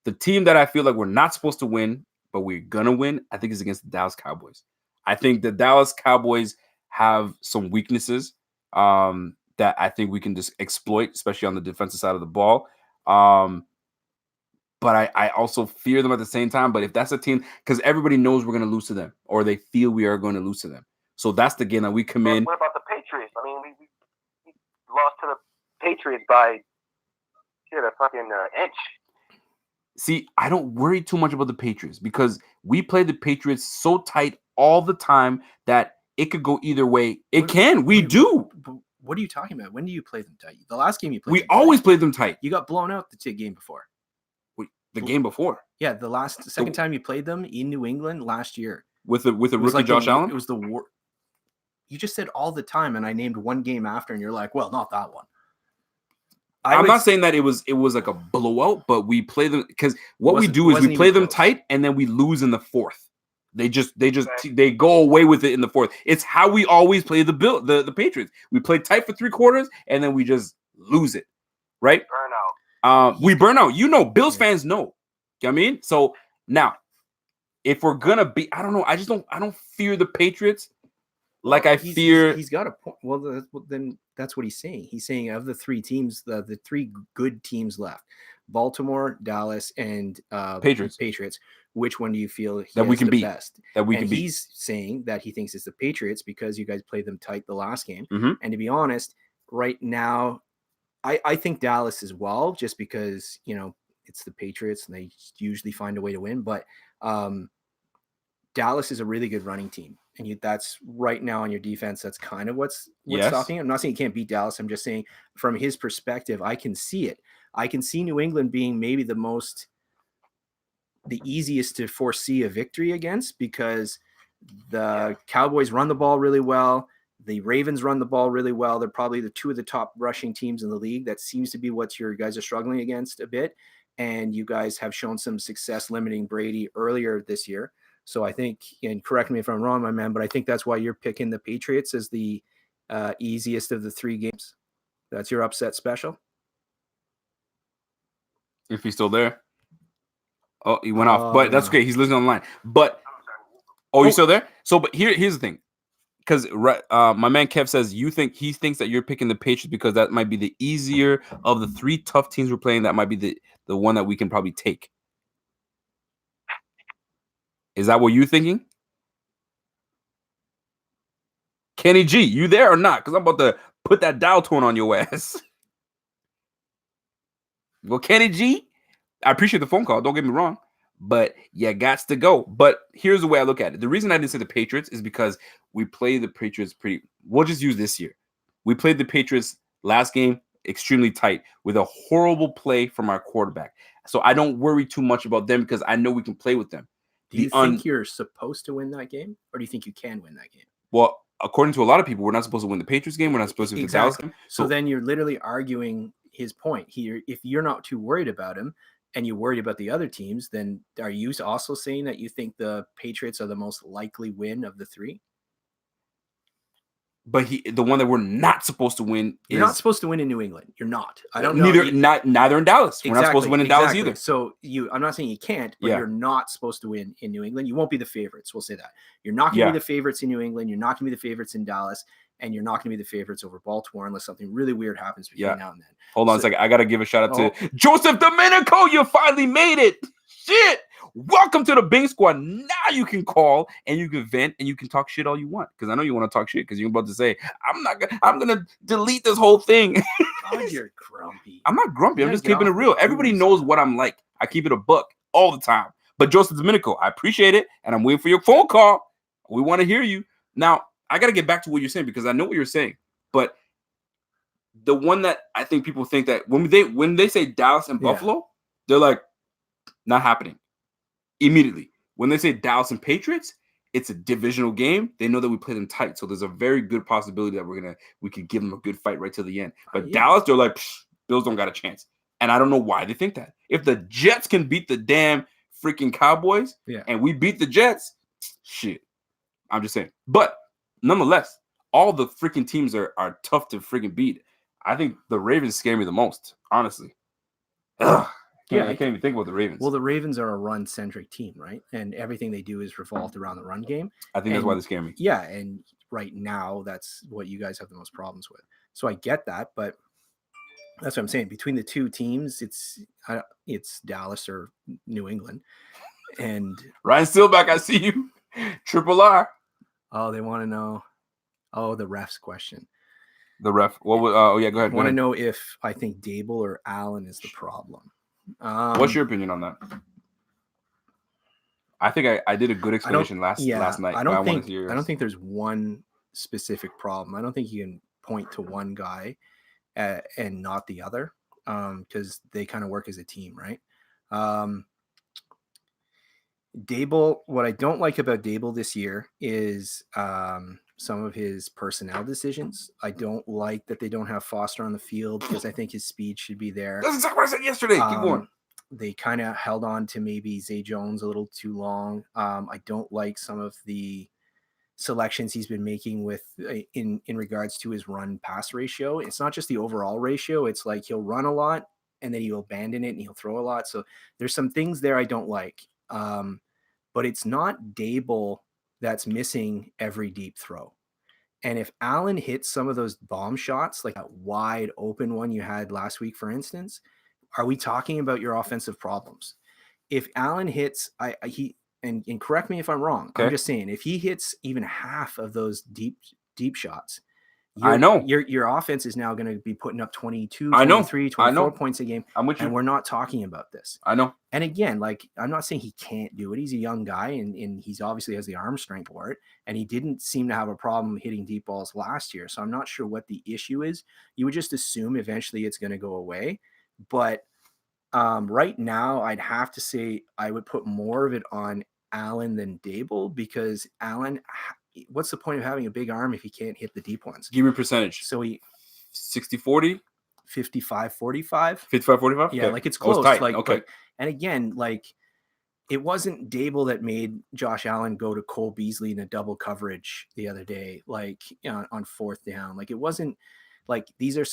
Speaker 1: the team that I feel like we're not supposed to win, but we're gonna win, I think is against the Dallas Cowboys. I think the Dallas Cowboys have some weaknesses that I think we can just exploit, especially on the defensive side of the ball. But I also fear them at the same time. But if that's a team, because everybody knows we're going to lose to them, or they feel we are going to lose to them. So that's the game that we come in.
Speaker 6: What about the Patriots? I mean, we lost to the Patriots by a fucking inch.
Speaker 1: See, I don't worry too much about the Patriots because we play the Patriots so tight all the time that it could go either way. We do.
Speaker 2: What are you talking about? When do you play them tight? The last game you played.
Speaker 1: We always played them tight.
Speaker 2: You got blown out the game before.
Speaker 1: The game before.
Speaker 2: Yeah, the second time you played them in New England last year.
Speaker 1: With a rookie Josh Allen?
Speaker 2: It was the war. You just said all the time, and I named one game after, and you're like, well, not that one.
Speaker 1: I'm not saying that it was like a blowout, but we play them because what we do is we play them tight and then we lose in the fourth. They go away with it in the fourth. It's how we always play the Patriots. We play tight for 3/4 and then we just lose it, right? We burn out. Bills fans know. You know what I mean? So now, if we're gonna be, I don't know. I don't fear the Patriots. Like
Speaker 2: he's got a point. Well, then that's what he's saying. He's saying of the three teams, the three good teams left, Baltimore, Dallas, and Patriots. Which one do you feel
Speaker 1: that we can beat?
Speaker 2: Best?
Speaker 1: That we can beat.
Speaker 2: He's saying that he thinks it's the Patriots because you guys played them tight the last game.
Speaker 1: Mm-hmm.
Speaker 2: And to be honest, right now, I think Dallas as well, just because it's the Patriots and they usually find a way to win. But Dallas is a really good running team. And that's right now on your defense. That's kind of what's stopping him. I'm not saying you can't beat Dallas. I'm just saying from his perspective, I can see it. I can see New England being maybe the most the easiest to foresee a victory against because the Cowboys run the ball really well. The Ravens run the ball really well. They're probably the two of the top rushing teams in the league. That seems to be what your guys are struggling against a bit. And you guys have shown some success limiting Brady earlier this year. So I think, and correct me if I'm wrong, my man, but I think that's why you're picking the Patriots as the easiest of the 3 games. That's your upset special.
Speaker 1: If he's still there. Oh, he went off. But that's okay. He's listening online. But you still there? So, but here's the thing. Because my man Kev says he thinks that you're picking the Patriots because that might be the easier of the 3 tough teams we're playing. That might be the one that we can probably take. Is that what you're thinking? Kenny G, you there or not? Because I'm about to put that dial tone on your ass. Well, Kenny G, I appreciate the phone call. Don't get me wrong. But you got to go. But here's the way I look at it. The reason I didn't say the Patriots is because we play the Patriots we'll just use this year. We played the Patriots last game extremely tight with a horrible play from our quarterback. So I don't worry too much about them because I know we can play with them.
Speaker 2: Do you think you're supposed to win that game? Or do you think you can win that game?
Speaker 1: Well, according to a lot of people, we're not supposed to win the Patriots game. We're not supposed to win the Dallas game.
Speaker 2: So then you're literally arguing his point here. If you're not too worried about him and you're worried about the other teams, then are you also saying that you think the Patriots are the most likely win of the 3?
Speaker 1: But the one that we're not supposed to win
Speaker 2: You're not supposed to win in New England. You're not. I don't
Speaker 1: know. Neither in Dallas.
Speaker 2: Exactly,
Speaker 1: we're not supposed to win in Dallas either.
Speaker 2: So I'm not saying you can't, but you're not supposed to win in New England. You won't be the favorites. We'll say that. You're not going to be the favorites in New England. You're not going to be the favorites in Dallas. And you're not going to be the favorites over Baltimore unless something really weird happens between now and then.
Speaker 1: Hold on a second. I got to give a shout out to Joseph Domenico. You finally made it. Shit. Welcome to the Bing Squad. Now you can call and you can vent and you can talk shit all you want. Because I know you want to talk shit because you're about to say, I'm going to delete this whole thing.
Speaker 2: Oh, you're grumpy.
Speaker 1: I'm not grumpy. I'm just keeping it real. Everybody knows what I'm like. I keep it a buck all the time. But Joseph Domenico, I appreciate it. And I'm waiting for your phone call. We want to hear you. Now, I got to get back to what you're saying because I know what you're saying. But the one that I think people think that when they say Dallas and Buffalo, they're like, not happening. Immediately. When they say Dallas and Patriots, it's a divisional game. They know that we play them tight. So there's a very good possibility that we could give them a good fight right till the end. But Dallas, they're like, Bills don't got a chance. And I don't know why they think that. If the Jets can beat the damn freaking Cowboys and we beat the Jets, shit. I'm just saying. But nonetheless, all the freaking teams are tough to freaking beat. I think the Ravens scare me the most, honestly. Ugh. I can't even think about the Ravens.
Speaker 2: Well, the Ravens are a run-centric team, right? And everything they do is revolved around the run game.
Speaker 1: I think that's why they scare me.
Speaker 2: Yeah, and right now, that's what you guys have the most problems with. So I get that, but that's what I'm saying. Between the 2 teams, it's Dallas or New England. And
Speaker 1: Ryan Stillback, I see you. Triple R.
Speaker 2: Oh, they want to know. Oh, the refs question.
Speaker 1: The ref. What? Go ahead.
Speaker 2: I want to know if I think Dable or Allen is the problem.
Speaker 1: What's your opinion on that? I think I did a good explanation last night.
Speaker 2: I don't think there's one specific problem. I don't think you can point to one guy and not the other because they kind of work as a team, right? Dable, what I don't like about Dable this year is some of his personnel decisions. I don't like that they don't have Foster on the field because I think his speed should be there.
Speaker 1: That's exactly what I said yesterday. Keep going.
Speaker 2: They kind of held on to maybe Zay Jones a little too long. I don't like some of the selections he's been making with in regards to his run pass ratio. It's not just the overall ratio. It's like he'll run a lot and then he'll abandon it and he'll throw a lot. So there's some things there I don't like. But it's not Dable that's missing every deep throw. And if Allen hits some of those bomb shots, like that wide open one you had last week, for instance, are we talking about your offensive problems? If Allen hits, and correct me if I'm wrong. Okay. I'm just saying, if he hits even half of those deep shots,
Speaker 1: I know
Speaker 2: your offense is now going to be putting up 22, 23, 24 points a game.
Speaker 1: I'm with you.
Speaker 2: And we're not talking about this.
Speaker 1: I know.
Speaker 2: And again, like, I'm not saying he can't do it. He's a young guy and he's obviously has the arm strength for it. And he didn't seem to have a problem hitting deep balls last year. So I'm not sure what the issue is. You would just assume eventually it's going to go away. But Right now, I'd have to say I would put more of it on Allen than Dable, because Allen, what's the point of having a big arm if he can't hit the deep ones?
Speaker 1: Give me percentage.
Speaker 2: So he
Speaker 1: 60-40?
Speaker 2: 55-45.
Speaker 1: 55-45?
Speaker 2: Yeah,
Speaker 1: Okay.
Speaker 2: like it's
Speaker 1: Oh,
Speaker 2: close.
Speaker 1: tight.
Speaker 2: Like,
Speaker 1: Okay.
Speaker 2: like, and again, like, it wasn't Dable that made Josh Allen go to Cole Beasley in a double coverage the other day, like, you know, on fourth down. Like, it wasn't like these are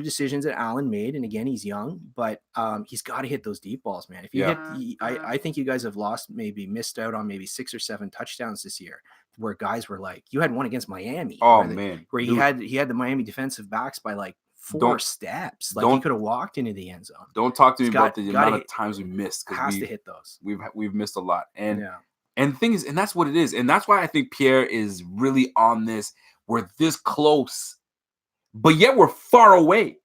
Speaker 2: decisions that Allen made. And again, he's young, but he's got to hit those deep balls, man. If you
Speaker 1: Yeah.
Speaker 2: I think you guys have missed out on maybe 6 or 7 touchdowns this year, where guys were like, you had one against Miami.
Speaker 1: Oh,
Speaker 2: where
Speaker 1: man.
Speaker 2: where he
Speaker 1: Dude,
Speaker 2: had the Miami defensive backs by like 4
Speaker 1: Don't-
Speaker 2: steps. Like, he could have walked into the end zone.
Speaker 1: Don't talk to me
Speaker 2: He's
Speaker 1: about
Speaker 2: got-
Speaker 1: the
Speaker 2: gotta
Speaker 1: amount of
Speaker 2: hit-
Speaker 1: times we missed,
Speaker 2: Has
Speaker 1: because
Speaker 2: to hit those.
Speaker 1: we've missed a lot. And
Speaker 2: Yeah.
Speaker 1: and the thing is, and that's what it is. And that's why I think Pierre is really on this. We're this close, but yet we're far away,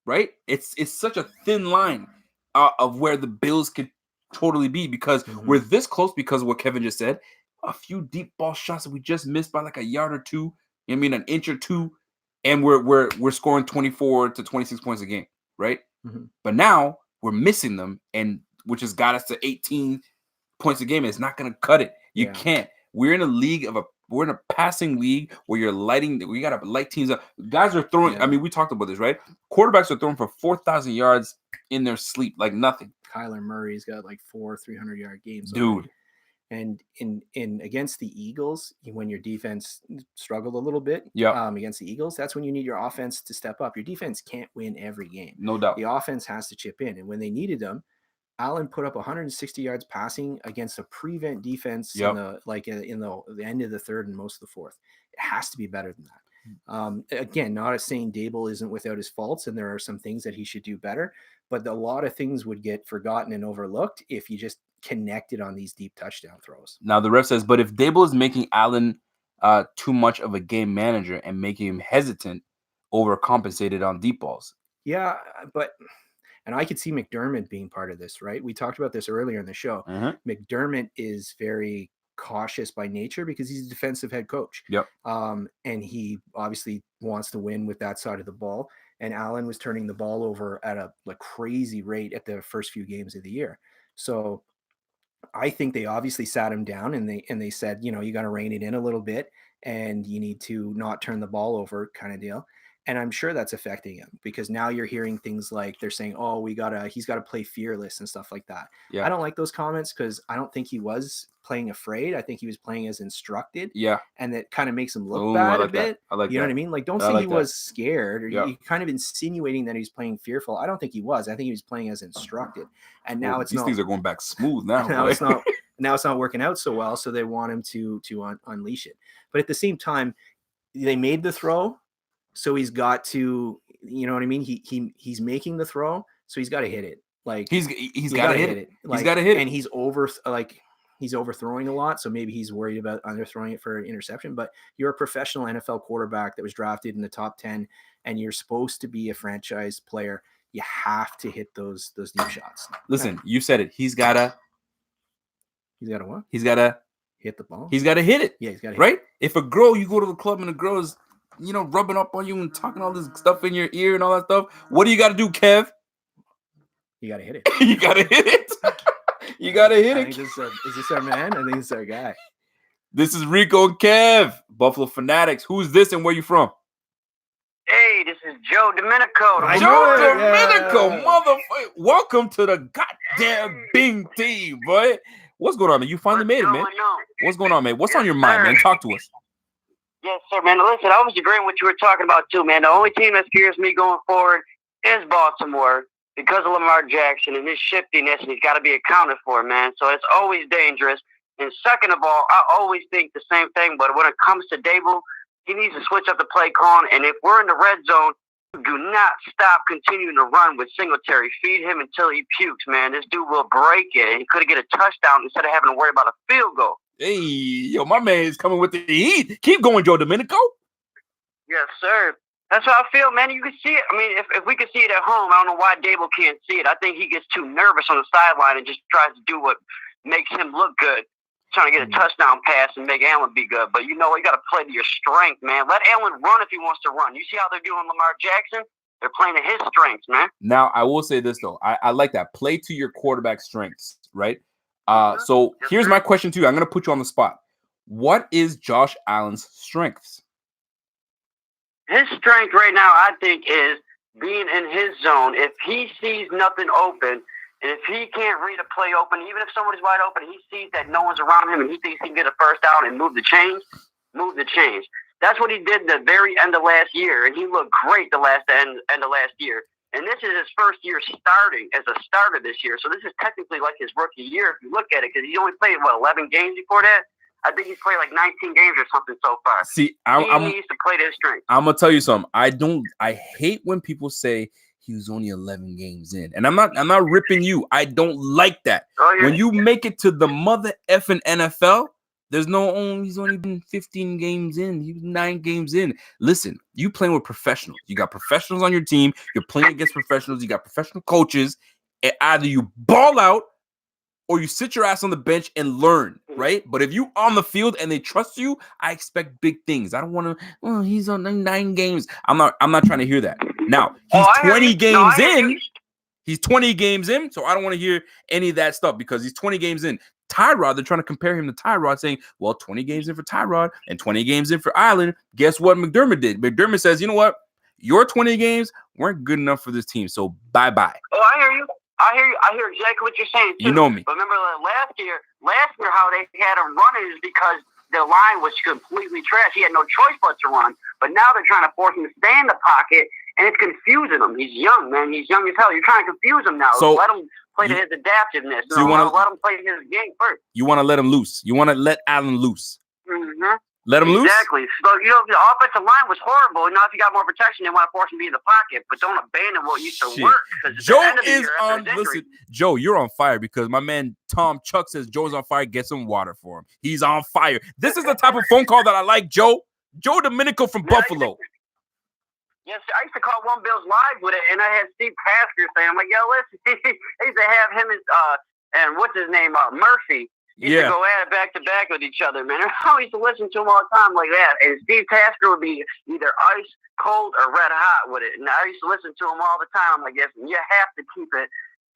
Speaker 1: right? It's such a thin line of where the Bills could totally be, because we're this close because of what Kevin just said. A few deep ball shots that we just missed by like a yard or two, I mean an inch or two, and we're scoring 24 to 26 points a game, right? But now we're missing them, and which has got us to 18 points a game. It's not going to cut it. You can't. We're in a passing league where we got to light teams up. Guys are throwing. I mean, we talked about this, right? Quarterbacks are throwing for 4,000 yards in their sleep, like nothing.
Speaker 2: Kyler Murray's got like 4 300-yard games,
Speaker 1: dude.
Speaker 2: already. And in against the Eagles, when your defense struggled a little bit, against the Eagles, that's when you need your offense to step up. Your defense can't win every game,
Speaker 1: no doubt.
Speaker 2: The offense has to chip in, and when they needed them, Allen put up 160 yards passing against a prevent defense in the end of the third and most of the fourth. It has to be better than that. Again, not saying Dable isn't without his faults, and there are some things that he should do better, but a lot of things would get forgotten and overlooked if you just connected on these deep touchdown throws.
Speaker 1: Now the ref says, but if Dable is making Allen too much of a game manager and making him hesitant, overcompensated on deep balls.
Speaker 2: Yeah, and I could see McDermott being part of this, right? We talked about this earlier in the show. McDermott is very cautious by nature because he's a defensive head coach. And he obviously wants to win with that side of the ball. And Allen was turning the ball over at a crazy rate at the first few games of the year. So I think they obviously sat him down and they said, you know, you got to rein it in a little bit and you need to not turn the ball over, kind of deal. And I'm sure that's affecting him, because now you're hearing things like they're saying, oh, he's got to play fearless and stuff like that. I don't like those comments, because I don't think he was playing afraid. I think he was playing as instructed. And that kind of makes him look bad a bit.
Speaker 1: I like
Speaker 2: you know
Speaker 1: that.
Speaker 2: what I mean? Like, don't say he was scared, or you kind of insinuating that he's playing fearful. I don't think he was. I think he was playing as instructed. And now
Speaker 1: these things are going back smooth now.
Speaker 2: Now it's not working out so well. So they want him to unleash it. But at the same time, they made the throw. So he's got to, you know what I mean? He's making the throw, so he's got to hit it. Like, he's got to hit it. Like,
Speaker 1: he's got to hit it.
Speaker 2: And he's overthrowing a lot, so maybe he's worried about underthrowing it for an interception. But you're a professional NFL quarterback that was drafted in the top 10, and you're supposed to be a franchise player. You have to hit those deep shots.
Speaker 1: Listen, you said it. He's got to what? He's got to
Speaker 2: hit the ball.
Speaker 1: He's got to hit it.
Speaker 2: Yeah, he's got to hit
Speaker 1: right?
Speaker 2: it.
Speaker 1: If a girl, you go to the club and a girl is, you know, rubbing up on you and talking all this stuff in your ear and all that stuff, what do you got to do, Kev?
Speaker 2: You got to hit it.
Speaker 1: You got to hit it. You got to hit it.
Speaker 2: Is this our man? I think it's our guy.
Speaker 1: This is Rico and Kev, Buffalo Fanatics. Who's this and where you from?
Speaker 6: Hey, this is Joe Domenico.
Speaker 1: Motherfucker. Welcome to the goddamn Bing team, boy. What's going on, man? You finally made it, man. What's going on, man? What's on your mind, man? Talk to us.
Speaker 6: Yes, sir, man. Listen, I was agreeing with what you were talking about, too, man. The only team that scares me going forward is Baltimore because of Lamar Jackson and his shiftiness, and he's got to be accounted for, man. So it's always dangerous. And second of all, I always think the same thing, but when it comes to Dable, he needs to switch up the play calling. And if we're in the red zone, do not stop continuing to run with Singletary. Feed him until he pukes, man. This dude will break it. He could have get a touchdown instead of having to worry about a field goal.
Speaker 1: Hey, yo, my man is coming with the heat. Keep going, Joe Domenico.
Speaker 6: Yes, sir. That's how I feel, man. You can see it. I mean, if we could see it at home, I don't know why Dable can't see it. I think he gets too nervous on the sideline and just tries to do what makes him look good, trying to get a touchdown pass and make Allen be good. But you know, you got to play to your strength, man. Let Allen run if he wants to run. You see how they're doing Lamar Jackson?
Speaker 7: They're playing to his strengths, man.
Speaker 1: Now, I will say this, though. I like that. Play to your quarterback strengths, right? So
Speaker 7: Yes,
Speaker 1: here's
Speaker 7: sir.
Speaker 1: my question to you. I'm going to put you on the spot. What is Josh Allen's strengths?
Speaker 7: His strength right now, I think, is being in his zone. If he sees nothing open, and if he can't read a play open, even if somebody's wide open, he sees that no one's around him, and he thinks he can get a first down and move the chains. That's what he did the very end of last year, and he looked great the end of last year. And this is his first year starting as a starter this year, so this is technically like his rookie year if you look at it, because he only played, 11 games before that? I think he's played like 19 games or something so far.
Speaker 1: See,
Speaker 7: he needs to play to his strength.
Speaker 1: I'm gonna tell you something. I hate when people say he was only 11 games in, and I'm not ripping you. I don't like that.
Speaker 7: Oh, yeah.
Speaker 1: When you make it to the mother effing NFL, there's he's only been 15 games in. He was 9 games in. Listen, you playing with professionals. You got professionals on your team. You're playing against professionals. You got professional coaches. And either you ball out or you sit your ass on the bench and learn, right? But if you on the field and they trust you, I expect big things. I don't want to. Oh, he's on 9 games. I'm not trying to hear that. Now he's 20 games in. He's 20 games in, so I don't want to hear any of that stuff because he's 20 games in. Tyrod, they're trying to compare him to Tyrod, saying, well, 20 games in for Tyrod and 20 games in for Allen. Guess what McDermott did? McDermott says, you know what? Your 20 games weren't good enough for this team, so bye-bye.
Speaker 7: Oh, I hear you. I hear exactly what you're saying, too.
Speaker 1: You know me.
Speaker 7: But remember last year how they had him running is because the line was completely trash. He had no choice but to run. But now they're trying to force him to stay in the pocket, and it's confusing him. He's young, man. He's young as hell. You're trying to confuse him now. So let him play to his adaptiveness.
Speaker 1: So
Speaker 7: let him play his game first.
Speaker 1: You want to let him loose. You want to let Allen loose.
Speaker 7: Mm-hmm.
Speaker 1: Let him loose?
Speaker 7: Exactly. So, the offensive line was horrible. If you got more protection, they want to force him to be in the pocket, but don't abandon what used to work.
Speaker 1: Joe is on. Listen, Joe, you're on fire because my man Tom Chuck says Joe's on fire. Get some water for him. He's on fire. This is the type of phone call that I like, Joe. Joe Domenico from Buffalo.
Speaker 7: Yes, I used to call One Bills live with it, and I had Steve Tasker saying, I'm like, yo, listen, I used to have him and what's his name, Murphy. Used to go at it back to back with each other, man. I used to listen to him all the time like that. And Steve Tasker would be either ice cold or red hot with it. And I used to listen to him all the time. I'm like, yes, you have to keep it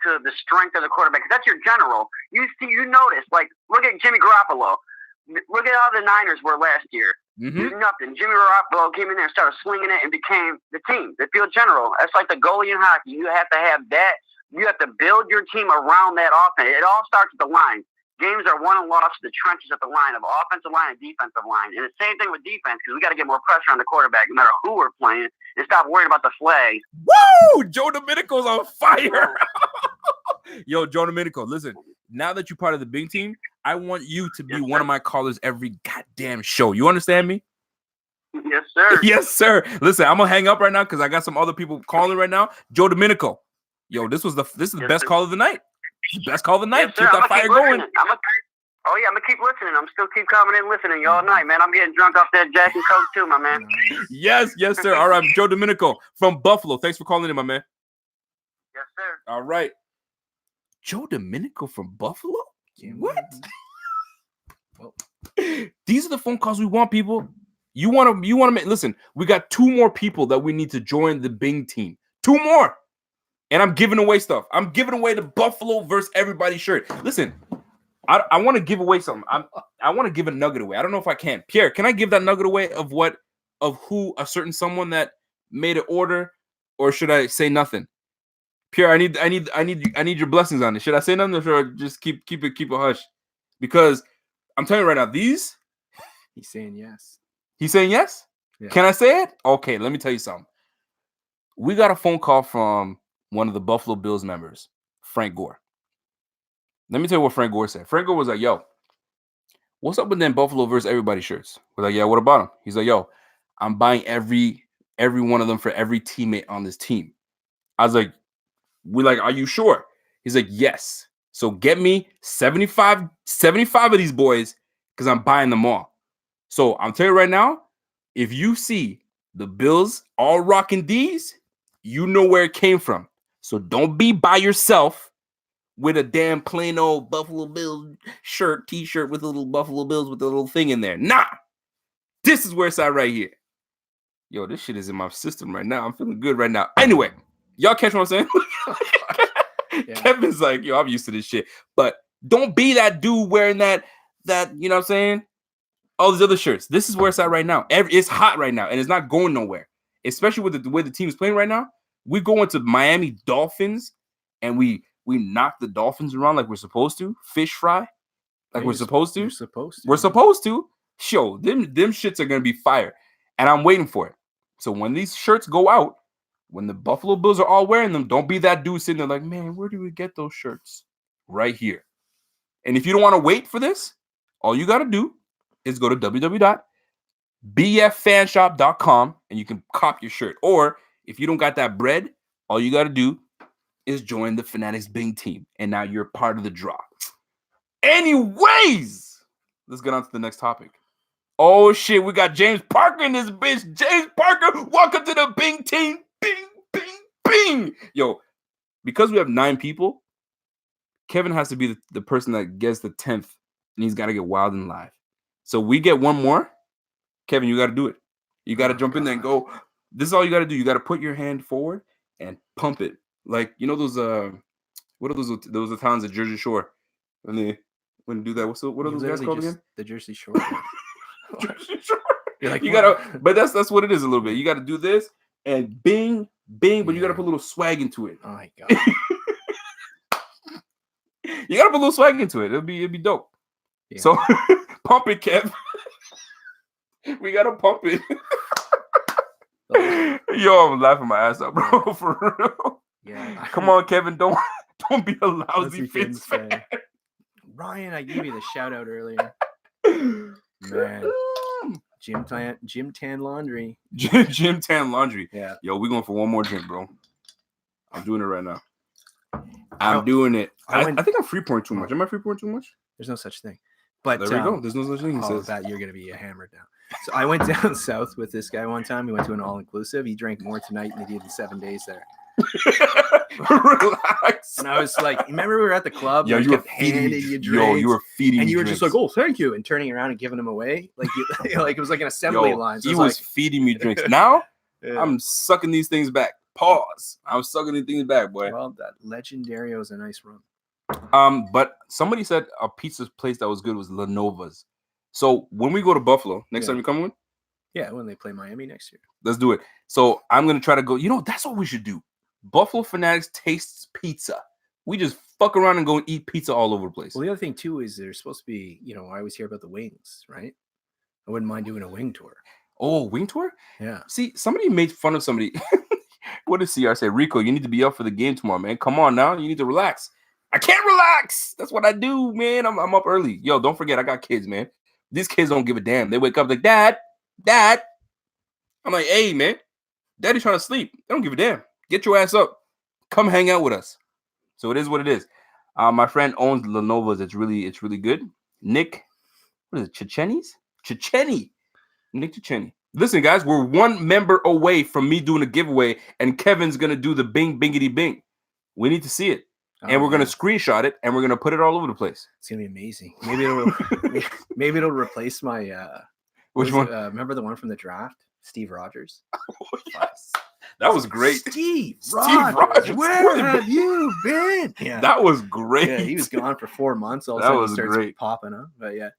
Speaker 7: to the strength of the quarterback because that's your general. You notice, like, look at Jimmy Garoppolo. Look at how the Niners were last year.
Speaker 1: Mm-hmm.
Speaker 7: Nothing. Jimmy Garoppolo came in there and started swinging it and became the team, the field general. That's like the goalie in hockey. You have to have that. You have to build your team around that offense. It all starts with the line. Games are won and lost to the trenches at the line of offensive line and defensive line. And the same thing with defense because we got to get more pressure on the quarterback no matter who we're playing and stop worrying about the flags.
Speaker 1: Woo! Joe Domenico's on fire. Yo, Joe Domenico, listen, now that you're part of the big team, I want you to be one of my callers every goddamn show. You understand me?
Speaker 7: Yes, sir.
Speaker 1: Yes, sir. Listen, I'm going to hang up right now because I got some other people calling right now. Joe Domenico. Yo, this is the best call of the night. Best call of the night.
Speaker 7: Yes,
Speaker 1: keep that fire going.
Speaker 7: I'm gonna keep listening. I'm still keep coming in listening all night, man. I'm getting drunk off that Jack and Coke too, my man.
Speaker 1: Yes, sir. All right, Joe Domenico from Buffalo. Thanks for calling in, my man.
Speaker 7: Yes, sir.
Speaker 1: All right, Joe Domenico from Buffalo. What? These are the phone calls we want, people. You want to make. Listen, we got 2 more people that we need to join the Bing team. 2 more. And I'm giving away stuff. I'm giving away the Buffalo versus everybody shirt. Listen, I want to give away something. I want to give a nugget away. I don't know if I can. Pierre, can I give that nugget away of who a certain someone that made an order, or should I say nothing? Pierre, I need your blessings on it. Should I say nothing, or should I just keep it hush? Because I'm telling you right now, he's
Speaker 2: saying yes.
Speaker 1: He's saying yes? Yeah. Can I say it? Okay, let me tell you something. We got a phone call from one of the Buffalo Bills members, Frank Gore. Let me tell you what Frank Gore said. Frank Gore was like, yo, what's up with them Buffalo versus everybody shirts? We're like, yeah, what about them? He's like, yo, I'm buying every one of them for every teammate on this team. I was like, are you sure? He's like, yes. So get me 75 of these boys because I'm buying them all. So I'm telling you right now, if you see the Bills all rocking these, you know where it came from. So don't be by yourself with a damn plain old Buffalo Bills shirt, t-shirt with a little Buffalo Bills with a little thing in there. Nah, this is where it's at right here. Yo, this shit is in my system right now. I'm feeling good right now. Anyway, y'all catch what I'm saying?
Speaker 2: Yeah.
Speaker 1: Kevin's like, yo, I'm used to this shit. But don't be that dude wearing that, you know what I'm saying? All these other shirts. This is where it's at right now. It's hot right now, and it's not going nowhere. Especially with the way the team is playing right now. We go into Miami Dolphins, and we knock the Dolphins around like we're supposed to. Fish fry, like we're supposed to. We're supposed to. Show them shits are gonna be fire, and I'm waiting for it. So when these shirts go out, when the Buffalo Bills are all wearing them, don't be that dude sitting there like, man, where do we get those shirts? Right here. And if you don't want to wait for this, all you got to do is go to www.bffanshop.com and you can cop your shirt. Or if you don't got that bread, all you got to do is join the Fanatics Bing team. And now you're part of the draw. Anyways, let's get on to the next topic. Oh, shit, we got James Parker in this bitch. James Parker, welcome to the Bing team. Bing, bing, bing. Yo, because we have 9 people, Kevin has to be the person that gets the 10th, and he's got to get wild and live. So we get one more. Kevin, you got to do it. You got to jump in there and go. This is all you got to do. You got to put your hand forward and pump it. Like, you know those, what are those towns at Jersey Shore? When they do that, what are those guys called again?
Speaker 2: The Jersey Shore.
Speaker 1: Jersey Shore.
Speaker 2: Like,
Speaker 1: you gotta, but that's what it is a little bit. You got to do this and bing, bing, but you got to put a little swag into it.
Speaker 2: Oh my god!
Speaker 1: You got to put a little swag into it. It'll be dope. Yeah. So pump it, Kev. We gotta pump it. Yo, I'm laughing my ass up, bro. For real.
Speaker 2: Yeah.
Speaker 1: Come on, Kevin. Don't be a lousy Phins fan.
Speaker 2: Ryan, I gave you the shout out earlier. Man. Gym Tan Laundry.
Speaker 1: Gym Tan Laundry.
Speaker 2: Yeah.
Speaker 1: Yo, we going for one more drink, bro. I'm doing it right now. I'm doing it. I think I'm free pouring too much. Am I free pouring too much?
Speaker 2: There's no such thing. But
Speaker 1: there we go. There's no such thing.
Speaker 2: That you're gonna be hammered now. So I went down south with this guy one time. We went to an all-inclusive. He drank more tonight than he did in 7 days there.
Speaker 1: Relax.
Speaker 2: And I was like, remember we were at the club?
Speaker 1: Yo,
Speaker 2: you
Speaker 1: were
Speaker 2: kept handing you drinks.
Speaker 1: Yo, you were feeding
Speaker 2: and you were
Speaker 1: drinks.
Speaker 2: just like, oh, thank you, and turning around and giving them away. Like, like it was like an assembly line. So
Speaker 1: he was feeding me drinks. Now I'm sucking these things back. Pause. I'm sucking these things back, boy.
Speaker 2: Well, that Legendario is a nice rum.
Speaker 1: But somebody said a pizza place that was good was Lenova's. So when we go to Buffalo, next time you come with?
Speaker 2: Yeah, when they play Miami next year.
Speaker 1: Let's do it. So I'm going to try to go. You know, that's what we should do. Buffalo Fanatics tastes pizza. We just fuck around and go and eat pizza all over the place.
Speaker 2: Well, the other thing, too, is there's supposed to be, I always hear about the wings, right? I wouldn't mind doing a wing tour.
Speaker 1: Oh, wing tour?
Speaker 2: Yeah.
Speaker 1: See, somebody made fun of somebody. What did CR say? Rico, you need to be up for the game tomorrow, man. Come on now. You need to relax. I can't relax. That's what I do, man. I'm up early. Yo, don't forget, I got kids, man. These kids don't give a damn. They wake up like, Dad. I'm like, hey, man. Daddy's trying to sleep. They don't give a damn. Get your ass up. Come hang out with us. So it is what it is. My friend owns Lenovo's. It's really good. Nick, what is it? Checheni. Nick Checheni. Listen, guys, we're one member away from me doing a giveaway, and Kevin's gonna do the bing bingity bing. We need to see it. And we're gonna screenshot it and we're gonna put it all over the place.
Speaker 2: It's gonna be amazing. Maybe it'll replace my
Speaker 1: which one?
Speaker 2: Remember the one from the draft? Steve Rogers.
Speaker 1: Oh, yes. That was great.
Speaker 2: Steve Rogers. Where have you been? Yeah.
Speaker 1: That was great.
Speaker 2: Yeah, he was gone for 4 months. All of a sudden he starts popping up. But yeah.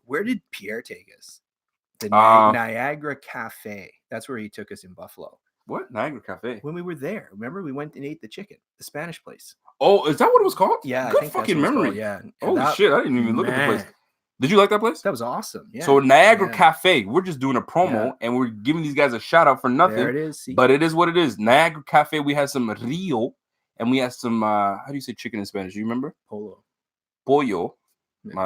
Speaker 2: Where did Pierre take us? The Niagara Cafe. That's where he took us in Buffalo.
Speaker 1: What? Niagara Cafe?
Speaker 2: When we were there. Remember, we went and ate the chicken, the Spanish place.
Speaker 1: Oh, is that what it was called?
Speaker 2: Yeah.
Speaker 1: Good fucking memory.
Speaker 2: Yeah.
Speaker 1: Holy shit, I didn't even look at the place. Did you like that place?
Speaker 2: That was awesome. Yeah.
Speaker 1: So Niagara Cafe, we're just doing a promo and we're giving these guys a shout out for nothing.
Speaker 2: There it is. See?
Speaker 1: But it is what it is. Niagara Cafe, we had some Rio and we had some how do you say chicken in Spanish? You remember? Pollo. Yeah.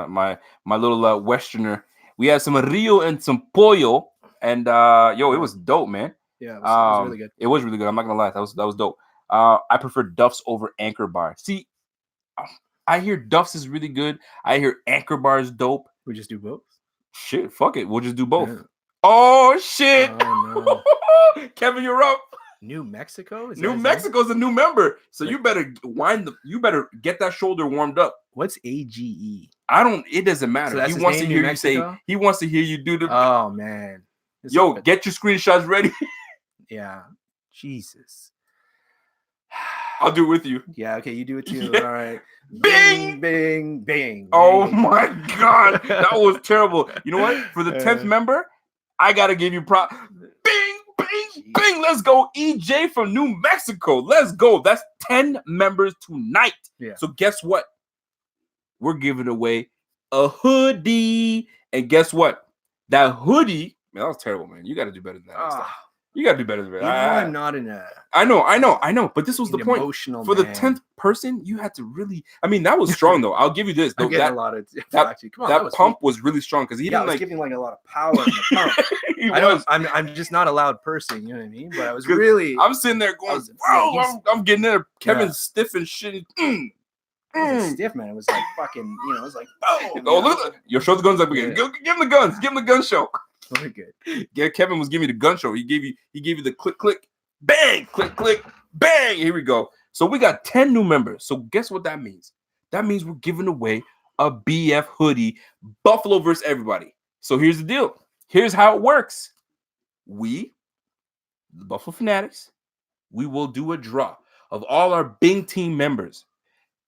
Speaker 1: My little Westerner. We had some Rio and some pollo. And it was dope, man.
Speaker 2: Yeah, it was really good.
Speaker 1: It was really good. I'm not gonna lie. That was dope. I prefer Duff's over Anchor Bar. See, I hear Duff's is really good. I hear Anchor Bar is dope.
Speaker 2: We just do both.
Speaker 1: Shit, fuck it. We'll just do both. Yeah. Oh shit!
Speaker 2: Oh,
Speaker 1: no. Kevin, you're up.
Speaker 2: New Mexico?
Speaker 1: New Mexico's a new member, so you better You better get that shoulder warmed up.
Speaker 2: What's AGE?
Speaker 1: It doesn't matter.
Speaker 2: So
Speaker 1: he wants to hear you say. He wants to hear you do the.
Speaker 2: Oh man.
Speaker 1: Yo, get your screenshots ready.
Speaker 2: Yeah. Jesus.
Speaker 1: I'll do it with you.
Speaker 2: Yeah, okay, you do it too.
Speaker 1: Yeah.
Speaker 2: All right.
Speaker 1: Bing!
Speaker 2: Bing, bing.
Speaker 1: Oh
Speaker 2: There you go.
Speaker 1: my God. That was terrible. You know what? For the 10th member, I got to give you prop. Bing, bing, bing. Let's go. EJ from New Mexico. Let's go. That's 10 members tonight.
Speaker 2: Yeah.
Speaker 1: So guess what? We're giving away a hoodie. And guess what? That hoodie, man, that was terrible, man. You got to do better than that next time. You got to do better than that.
Speaker 2: You know I'm not in a...
Speaker 1: I know. But this was the point.
Speaker 2: Emotional
Speaker 1: For the
Speaker 2: man.
Speaker 1: 10th person, you had to really... I mean, that was strong, though. I'll give you this.
Speaker 2: I'm
Speaker 1: Though,
Speaker 2: getting a lot of...
Speaker 1: that
Speaker 2: actually, come on,
Speaker 1: that
Speaker 2: was
Speaker 1: pump was really strong because he
Speaker 2: yeah, I
Speaker 1: didn't
Speaker 2: was
Speaker 1: like...
Speaker 2: giving like a lot of power in the pump.
Speaker 1: He
Speaker 2: I know
Speaker 1: was.
Speaker 2: I'm just not a loud person, you know what I mean? But I was
Speaker 1: 'Cause
Speaker 2: really...
Speaker 1: I'm sitting there going, I'm getting there. Kevin's stiff and shit.
Speaker 2: It was stiff, man. It was like fucking, it was like,
Speaker 1: Oh, look at that. Yo, show the guns up again.
Speaker 2: Yeah.
Speaker 1: Give him the guns. Give him the gun show.
Speaker 2: very good.
Speaker 1: Yeah, Kevin was giving me the gun show. He gave you the click, click, bang, click, click, bang. Here we go. So we got 10 new members. So guess what that means? That means we're giving away a BF hoodie, Buffalo versus everybody. So here's the deal. Here's how it works. We, the Buffalo Fanatics, we will do a draw of all our Bing team members.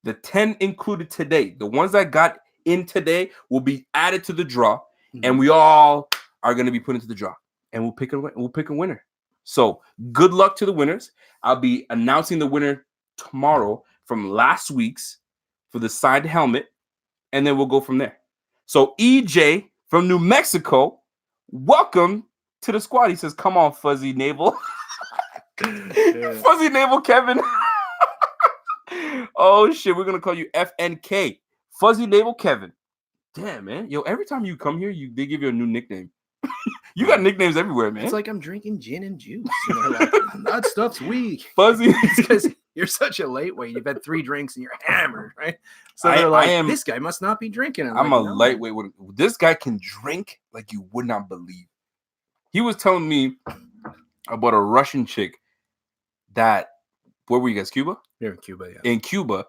Speaker 1: The 10 included today, the ones that got in today will be added to the draw, and we all are going to be put into the draw, and we'll pick a winner. So good luck to the winners. I'll be announcing the winner tomorrow from last week's for the signed helmet, and then we'll go from there. So EJ from New Mexico, welcome to the squad. He says, "Come on, Fuzzy Navel." Fuzzy Navel Kevin. Oh shit, we're gonna call you FNK. Fuzzy Navel Kevin. Damn, man. Yo, every time you come here, they give you a new nickname. You got nicknames everywhere, man.
Speaker 2: It's like I'm drinking gin and juice. Like, that stuff's weak.
Speaker 1: Fuzzy.
Speaker 2: It's because you're such a lightweight. You've had 3 drinks and you're hammered, right? So they're like, this guy must not be drinking.
Speaker 1: I'm
Speaker 2: like,
Speaker 1: a lightweight. This guy can drink like you would not believe. He was telling me about a Russian chick that, where were you guys? Cuba?
Speaker 2: You're in Cuba, yeah.
Speaker 1: In Cuba.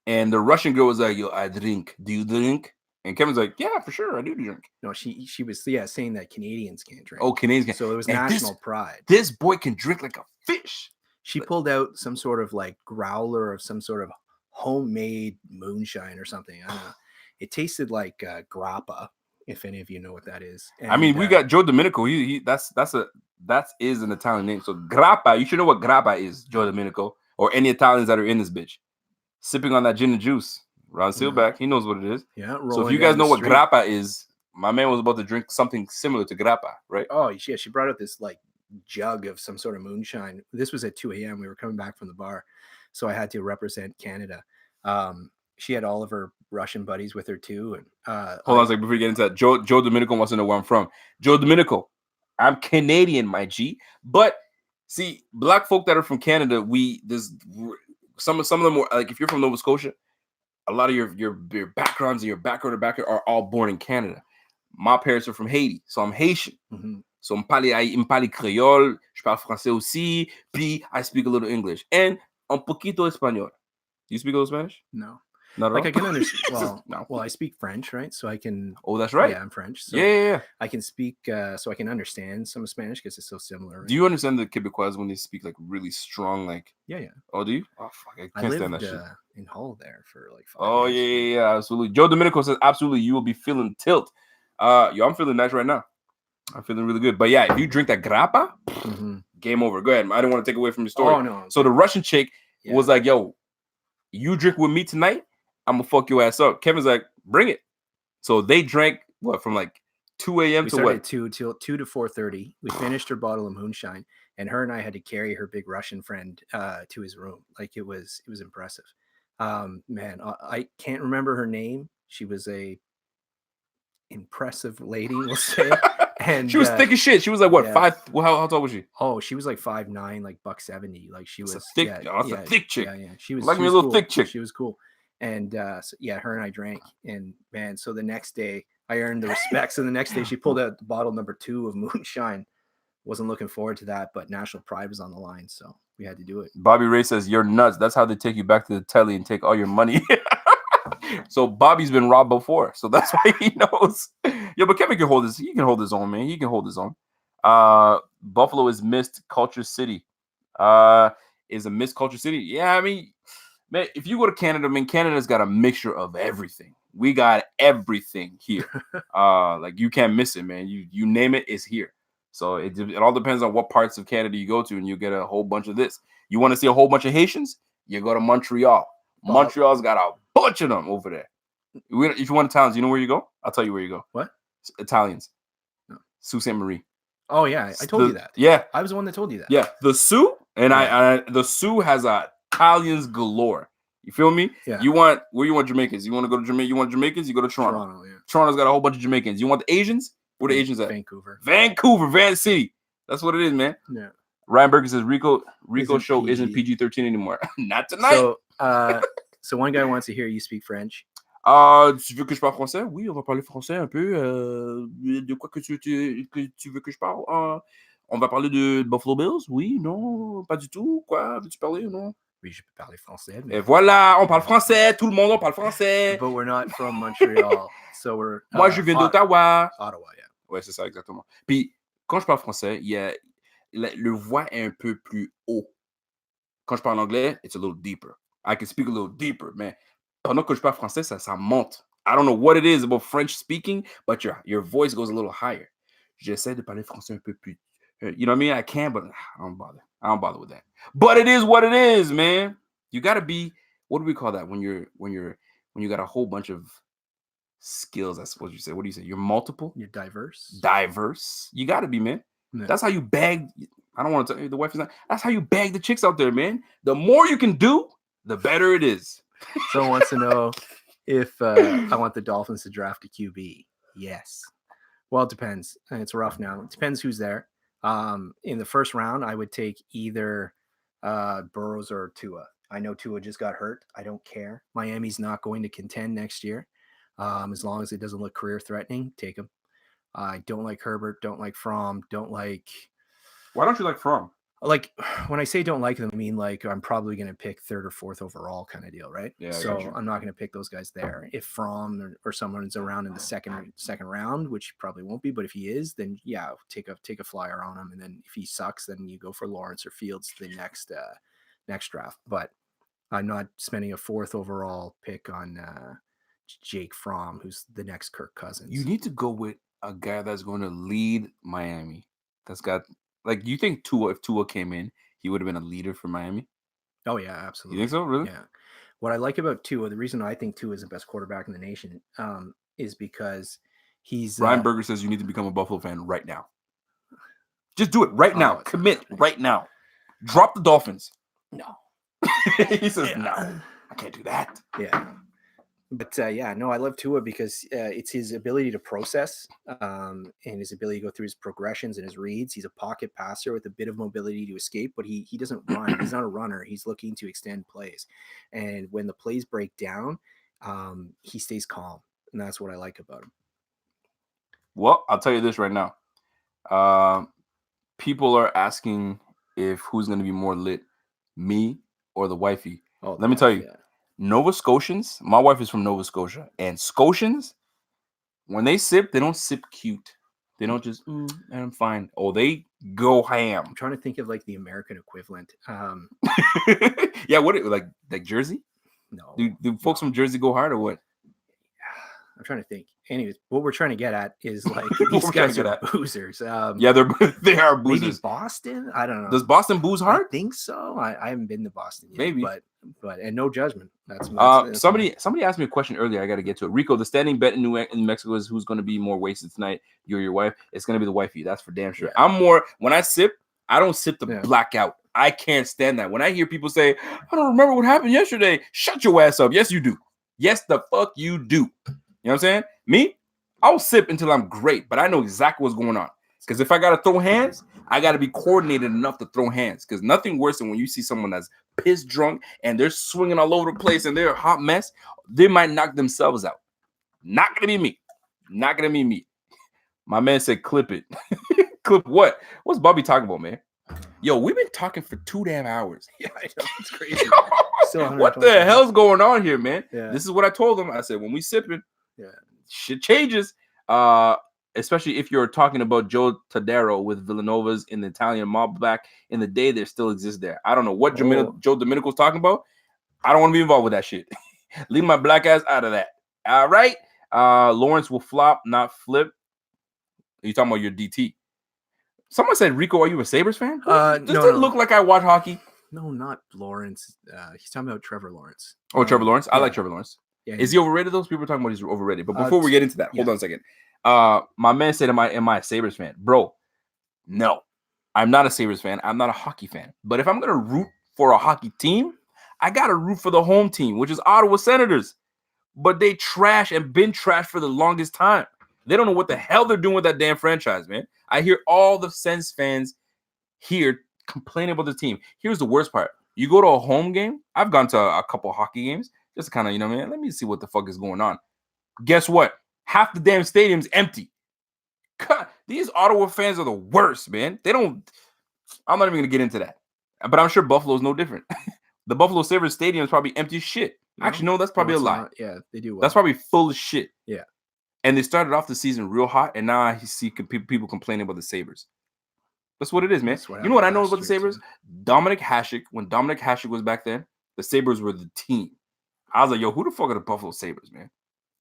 Speaker 1: And the Russian girl was like, yo, I drink. Do you drink? And Kevin's like, yeah, for sure. I do drink.
Speaker 2: No, she was saying that Canadians can't drink.
Speaker 1: Oh, Canadians can't.
Speaker 2: So it was national pride.
Speaker 1: This boy can drink like a fish.
Speaker 2: She pulled out some sort of like growler of some sort of homemade moonshine or something. I don't know. It tasted like grappa, if any of you know what that is. And,
Speaker 1: I mean, we got Joe Domenico. That is an Italian name. So grappa, you should know what grappa is, Joe Domenico, or any Italians that are in this bitch. Sipping on that gin and juice. Ron Sealback, he knows what it is.
Speaker 2: Yeah.
Speaker 1: So if you guys know what grappa is, my man was about to drink something similar to grappa, right?
Speaker 2: Oh, yeah. She brought out this like jug of some sort of moonshine. This was at 2 a.m. We were coming back from the bar, so I had to represent Canada. She had all of her Russian buddies with her too. And
Speaker 1: hold on a second before you get into that. Joe Domenico wants to know where I'm from. Joe Domenico, I'm Canadian, my G. But see, black folk that are from Canada, some of them were like, if you're from Nova Scotia, a lot of your backgrounds and your background are all born in Canada. My parents are from Haiti, so I'm Haitian.
Speaker 2: Mm-hmm.
Speaker 1: So I parle Creole, je parle français aussi, puis I speak a little English and un poquito español. Do you speak a little Spanish?
Speaker 2: No.
Speaker 1: Not at
Speaker 2: like
Speaker 1: all?
Speaker 2: I can understand. Well,
Speaker 1: No.
Speaker 2: well, I speak French, right? So I can.
Speaker 1: Oh, that's right.
Speaker 2: Yeah, I'm French. So
Speaker 1: Yeah.
Speaker 2: I can speak, so I can understand some Spanish because it's so similar. Right?
Speaker 1: Do you understand the Quebecois when they speak like really strong, like?
Speaker 2: Yeah.
Speaker 1: Oh, do you? Oh, fuck, I
Speaker 2: I
Speaker 1: can't
Speaker 2: lived
Speaker 1: stand that shit.
Speaker 2: in Hull there for like 5
Speaker 1: Oh
Speaker 2: years.
Speaker 1: yeah, absolutely. Joe Domenico says absolutely. You will be feeling tilt. Yo, I'm feeling nice right now. I'm feeling really good. But yeah, if you drink that grappa, game over. Go ahead. I don't want to take away from your story.
Speaker 2: Oh no.
Speaker 1: So the Russian chick was like, "Yo, you drink with me tonight, I'm gonna fuck your ass up." Kevin's like, "Bring it." So they drank from like 2 a.m.
Speaker 2: We
Speaker 1: to
Speaker 2: started
Speaker 1: what?
Speaker 2: at 2 to 4:30. We finished her bottle of moonshine, and her and I had to carry her big Russian friend to his room. Like it was impressive. Man, I can't remember her name. She was a impressive lady, we'll say. And
Speaker 1: she was thick as shit. She was like what, 5? Well, how tall was she?
Speaker 2: Oh, she was like 5'9", like $170. Like she was
Speaker 1: a thick, a thick chick.
Speaker 2: Yeah. She was
Speaker 1: like me a little
Speaker 2: cool.
Speaker 1: thick chick.
Speaker 2: She was cool. And so, her and I drank, and man, so the next day I earned the respect. So the next day she pulled out bottle number 2 of moonshine. Wasn't looking forward to that, but national pride was on the line, so we had to do it.
Speaker 1: Bobby Ray says, "You're nuts. That's how they take you back to the telly and take all your money." So Bobby's been robbed before, so that's why he knows. Yeah, but Kevin can hold his. He can hold his own, man. He can hold his own. Buffalo is missed culture city. Is a missed culture city. Yeah, I mean, man, if you go to Canada, I mean, Canada's got a mixture of everything. We got everything here. Like you can't miss it, man. You name it, it's here. So it all depends on what parts of Canada you go to, and you get a whole bunch of this. You want to see a whole bunch of Haitians? You go to Montreal. Montreal's got a bunch of them over there. If you want Italians, you know where you go? I'll tell you where you go.
Speaker 2: What?
Speaker 1: Italians.
Speaker 2: No.
Speaker 1: Sault Ste. Marie.
Speaker 2: Oh yeah, I told you that.
Speaker 1: Yeah,
Speaker 2: I was the one that told you that.
Speaker 1: yeah. The Sioux the Sioux has Italians galore. You feel me?
Speaker 2: Yeah.
Speaker 1: Where you want Jamaicans? You want to go to Jamaica? You want Jamaicans? You go to Toronto.
Speaker 2: Toronto, yeah.
Speaker 1: Toronto's got a whole bunch of Jamaicans. You want the Asians? Where the Asians at?
Speaker 2: Vancouver,
Speaker 1: Van City. That's what it is, man.
Speaker 2: Yeah.
Speaker 1: Ryan Berger says Rico show
Speaker 2: PG.
Speaker 1: isn't PG-13 anymore. Not tonight.
Speaker 2: So one guy wants to hear you speak French.
Speaker 1: Tu veux que je parle français? Oui, on va parler français un peu. De quoi que tu veux que je parle? On va parler de Buffalo Bills? Oui, non, pas du tout. Quoi? Veux-tu parler ou non?
Speaker 2: Oui, je peux parler français.
Speaker 1: Et voilà, on parle français. Tout le monde, on parle français.
Speaker 2: But we're not from Montreal. So we're...
Speaker 1: Moi, je viens d'Ottawa.
Speaker 2: Ottawa, yeah.
Speaker 1: Ouais, c'est ça, exactement. Puis, quand je parle français, le voix est un peu plus haut. Quand je parle anglais, it's a little deeper. I can speak a little deeper, man. Pendant que je parle français, ça monte. I don't know what it is about French speaking, but your voice goes a little higher. J'essaie de parler français un peu plus. You know what I mean? I can, but I don't bother. I don't bother with that. But it is what it is, man. You gotta be. What do we call that when you got a whole bunch of skills? That's what you say. What do you say? You're multiple.
Speaker 2: You're diverse.
Speaker 1: Diverse. You gotta be, man.
Speaker 2: Yeah.
Speaker 1: That's how you bag. I don't want to tell you the wife is not. That's how you bag the chicks out there, man. The more you can do, the better it is.
Speaker 2: Someone wants to know if I want the Dolphins to draft a QB. Yes. Well, it depends. It's rough now. It depends who's there. In the first round, I would take either Burrows or Tua. I know Tua just got hurt. I don't care. Miami's not going to contend next year. As long as it doesn't look career threatening, take him. I don't like Herbert. Don't like Fromm. Don't like.
Speaker 1: Why don't you like Fromm?
Speaker 2: Like when I say don't like them, I mean like I'm probably going to pick 3rd or 4th overall kind of deal, right?
Speaker 1: Yeah.
Speaker 2: So I'm not going to pick those guys there. If Fromm or someone's around in the second round, which probably won't be, but if he is, then yeah, take a flyer on him. And then if he sucks, then you go for Lawrence or Fields the next draft. But I'm not spending a 4th overall pick on Jake Fromm, who's the next Kirk Cousins.
Speaker 1: You need to go with a guy that's going to lead Miami. That's got. Like, you think if Tua came in, he would have been a leader for Miami?
Speaker 2: Oh, yeah, absolutely.
Speaker 1: You think so? Really?
Speaker 2: Yeah. What I like about Tua, the reason I think Tua is the best quarterback in the nation is because he's...
Speaker 1: Ryan Berger says you need to become a Buffalo fan right now. Just do it right now. Commit right now. Drop the Dolphins.
Speaker 2: No.
Speaker 1: He says, no, I can't do that.
Speaker 2: Yeah. But no, I love Tua because it's his ability to process and his ability to go through his progressions and his reads. He's a pocket passer with a bit of mobility to escape, but he doesn't run. He's not a runner. He's looking to extend plays. And when the plays break down, he stays calm. And that's what I like about him.
Speaker 1: Well, I'll tell you this right now. People are asking if who's going to be more lit, me or the wifey.
Speaker 2: Oh,
Speaker 1: let me tell you. Yeah. Nova Scotians, my wife is from Nova Scotia, and Scotians, when they sip, they don't sip cute. They don't just, I'm fine. Oh, they go ham.
Speaker 2: I'm trying to think of like the American equivalent.
Speaker 1: Yeah, what like Jersey?
Speaker 2: No.
Speaker 1: Do folks from Jersey go hard or what?
Speaker 2: I'm trying to think. Anyways, what we're trying to get at is like these guys are boozers.
Speaker 1: Yeah, they are boozers.
Speaker 2: Maybe Boston? I don't know.
Speaker 1: Does Boston booze hard?
Speaker 2: I think so. I haven't been to Boston yet.
Speaker 1: Maybe.
Speaker 2: But and no judgment. That's
Speaker 1: somebody asked me a question earlier. I got to get to it. Rico, the standing bet in Mexico is who's going to be more wasted tonight. You or your wife? It's going to be the wifey. That's for damn sure. Yeah. I'm more when I sip. I don't sip to blackout. I can't stand that. When I hear people say, "I don't remember what happened yesterday," shut your ass up. Yes, you do. Yes, the fuck you do. You know what I'm saying? Me, I'll sip until I'm great, but I know exactly what's going on. Because if I got to throw hands, I got to be coordinated enough to throw hands. Because nothing worse than when you see someone that's pissed drunk and they're swinging all over the place and they're a hot mess, they might knock themselves out. Not going to be me. Not going to be me. My man said, clip it. Clip what? What's Bobby talking about, man? Yo, we've been talking for 2 damn hours.
Speaker 2: Yeah, I know. It's crazy.
Speaker 1: What the hell's going on here, man?
Speaker 2: Yeah.
Speaker 1: This is what I told him. I said, when we sipping,
Speaker 2: yeah,
Speaker 1: shit changes. especially if you're talking about Joe Tadero with Villanovas in the Italian mob back in the day, there still exists there. I don't know what Joe Domenico's talking about. I don't want to be involved with that shit. Leave my black ass out of that. All right. Lawrence will flop, not flip. Are you talking about your DT? Someone said, Rico, are you a Sabres fan? Does it look like I watch hockey?
Speaker 2: No, not Lawrence. He's talking about Trevor Lawrence.
Speaker 1: Oh, Trevor Lawrence? I
Speaker 2: yeah.
Speaker 1: like Trevor Lawrence.
Speaker 2: Yeah,
Speaker 1: is he overrated? Those people are talking about he's overrated. But before we get into that, hold on a second. My man said, am I a Sabres fan? Bro, no. I'm not a Sabres fan. I'm not a hockey fan. But if I'm going to root for a hockey team, I got to root for the home team, which is Ottawa Senators. But they trash and been trash for the longest time. They don't know what the hell they're doing with that damn franchise, man. I hear all the Sens fans here complaining about the team. Here's the worst part. You go to a home game. I've gone to a couple hockey games just to kind of, man, let me see what the fuck is going on. Guess what? Half the damn stadium's empty. God, these Ottawa fans are the worst, man. I'm not even going to get into that. But I'm sure Buffalo's no different. The Buffalo Sabres stadium is probably empty as shit. No, actually, no, that's probably a lie.
Speaker 2: Not. Yeah, they do well.
Speaker 1: That's probably full of shit.
Speaker 2: Yeah.
Speaker 1: And they started off the season real hot, and now I see people complaining about the Sabres. That's what it is, man. You know what I know about the Sabres? Dominic Hasek, when Dominic Hasek was back then, the Sabres were the team. I was like, yo, who the fuck are the Buffalo Sabres, man?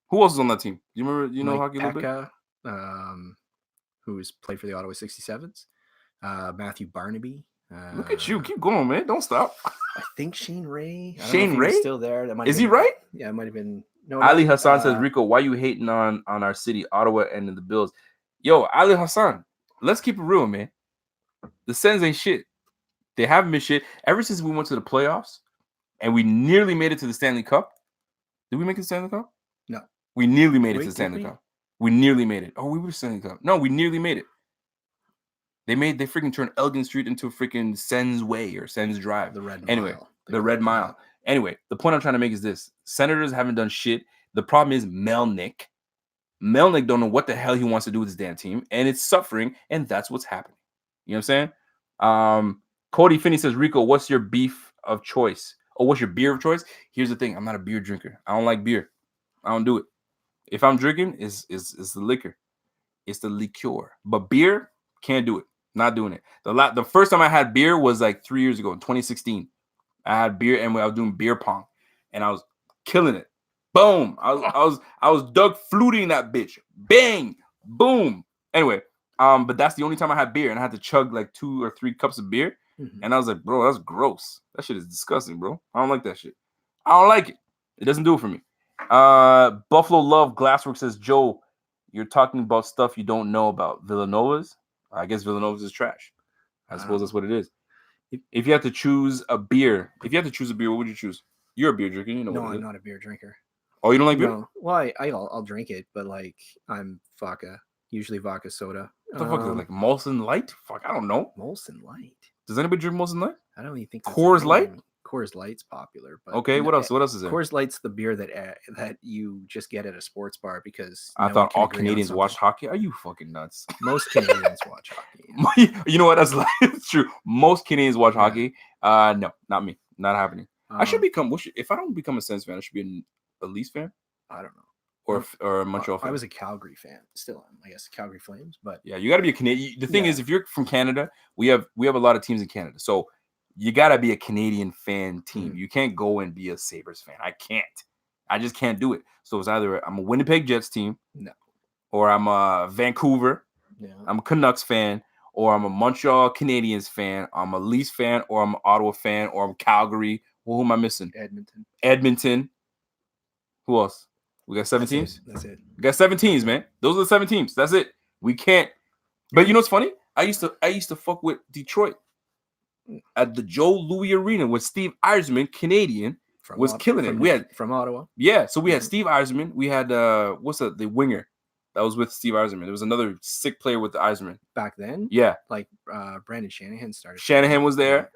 Speaker 1: Who else is on that team? You remember, know hockey a little bit?
Speaker 2: Who's played for the Ottawa 67s. Matthew Barnaby.
Speaker 1: Look at you. Keep going, man. Don't stop.
Speaker 2: I think Shane Ray.
Speaker 1: Shane Ray?
Speaker 2: Still there. That might
Speaker 1: is he right?
Speaker 2: Yeah, it might have been. No,
Speaker 1: Ali Hassan says, Rico, why you hating on our city, Ottawa, and the Bills? Yo, Ali Hassan, let's keep it real, man. The Sens ain't shit. They haven't been shit. Ever since we went to the playoffs and we nearly made it to the Stanley Cup. Did we make it to the Stanley Cup?
Speaker 2: No.
Speaker 1: We nearly made it to the Stanley Cup. We nearly made it. Oh, we were Stanley Cup. No, we nearly made it. They freaking turned Elgin Street into a freaking Sens Way or Sens Drive.
Speaker 2: The Red Mile.
Speaker 1: Anyway, the Red Mile. Anyway, the point I'm trying to make is this. Senators haven't done shit. The problem is Melnick. Melnick don't know what the hell he wants to do with his damn team, and it's suffering, and that's what's happening. You know what I'm saying? Cody Finney says, Rico, what's your beef of choice? Or what's your beer of choice? Here's the thing. I'm not a beer drinker. I don't like beer. I don't do it. If I'm drinking, it's the liquor. It's the liqueur. But beer, can't do it. Not doing it. The first time I had beer was like 3 years ago in 2016. I had beer and I was doing beer pong, and I was killing it. Boom! I was Doug Fluting that bitch. Bang! Boom! Anyway, but that's the only time I had beer, and I had to chug like 2 or 3 cups of beer, and I was like, bro, that's gross. That shit is disgusting, bro. I don't like that shit. I don't like it. It doesn't do it for me. Buffalo Love Glasswork says, Joe, you're talking about stuff you don't know about. Villanova's? I guess Villanova's is trash. I suppose that's what it is. If you had to choose a beer, what would you choose? You're a beer drinker, you know.
Speaker 2: No, I'm not a beer drinker.
Speaker 1: Oh, you don't like beer?
Speaker 2: No. Well, I'll drink it, but like I'm vodka, usually vodka soda.
Speaker 1: What the fuck is it, like Molson Light? Fuck, I don't know.
Speaker 2: Molson Light.
Speaker 1: Does anybody drink Molson Light?
Speaker 2: I don't even think
Speaker 1: Coors Light.
Speaker 2: Coors Light's popular, but
Speaker 1: okay. What else? What else is there?
Speaker 2: Coors Light's the beer that you just get at a sports bar because
Speaker 1: I thought all Canadians watch hockey. Are you fucking nuts?
Speaker 2: Most Canadians watch hockey.
Speaker 1: You know what? That's it's true. Most Canadians watch hockey. No, not me. Not happening. I should become. If I don't become a Sens fan, I should be a Leafs fan.
Speaker 2: I don't know.
Speaker 1: Or a Montreal fan.
Speaker 2: I was a Calgary fan. Still am, I guess. Calgary Flames, but
Speaker 1: yeah, you got to be a Canadian. The thing is, if you're from Canada, we have a lot of teams in Canada, so you got to be a Canadian fan team. You can't go and be a Sabres fan. I can't. I just can't do it. So it's either I'm a Winnipeg Jets team, or I'm a Vancouver, I'm a Canucks fan, or I'm a Montreal Canadiens fan, I'm a Leafs fan, or I'm an Ottawa fan, or I'm Calgary. Well, who am I missing? Edmonton. Who else? We got 7 teams?
Speaker 2: That's it.
Speaker 1: We got 7 teams, man. Those are the 7 teams. That's it. We can't. But you know what's funny? I used to fuck with Detroit at the Joe Louis Arena with Steve Yzerman, Canadian, was killing it. We had
Speaker 2: from Ottawa.
Speaker 1: Yeah, so we had Steve Yzerman. We had the winger that was with Steve Yzerman. There was another sick player with the Yzerman
Speaker 2: back then.
Speaker 1: Yeah,
Speaker 2: like Brandon Shanahan started.
Speaker 1: Shanahan was there.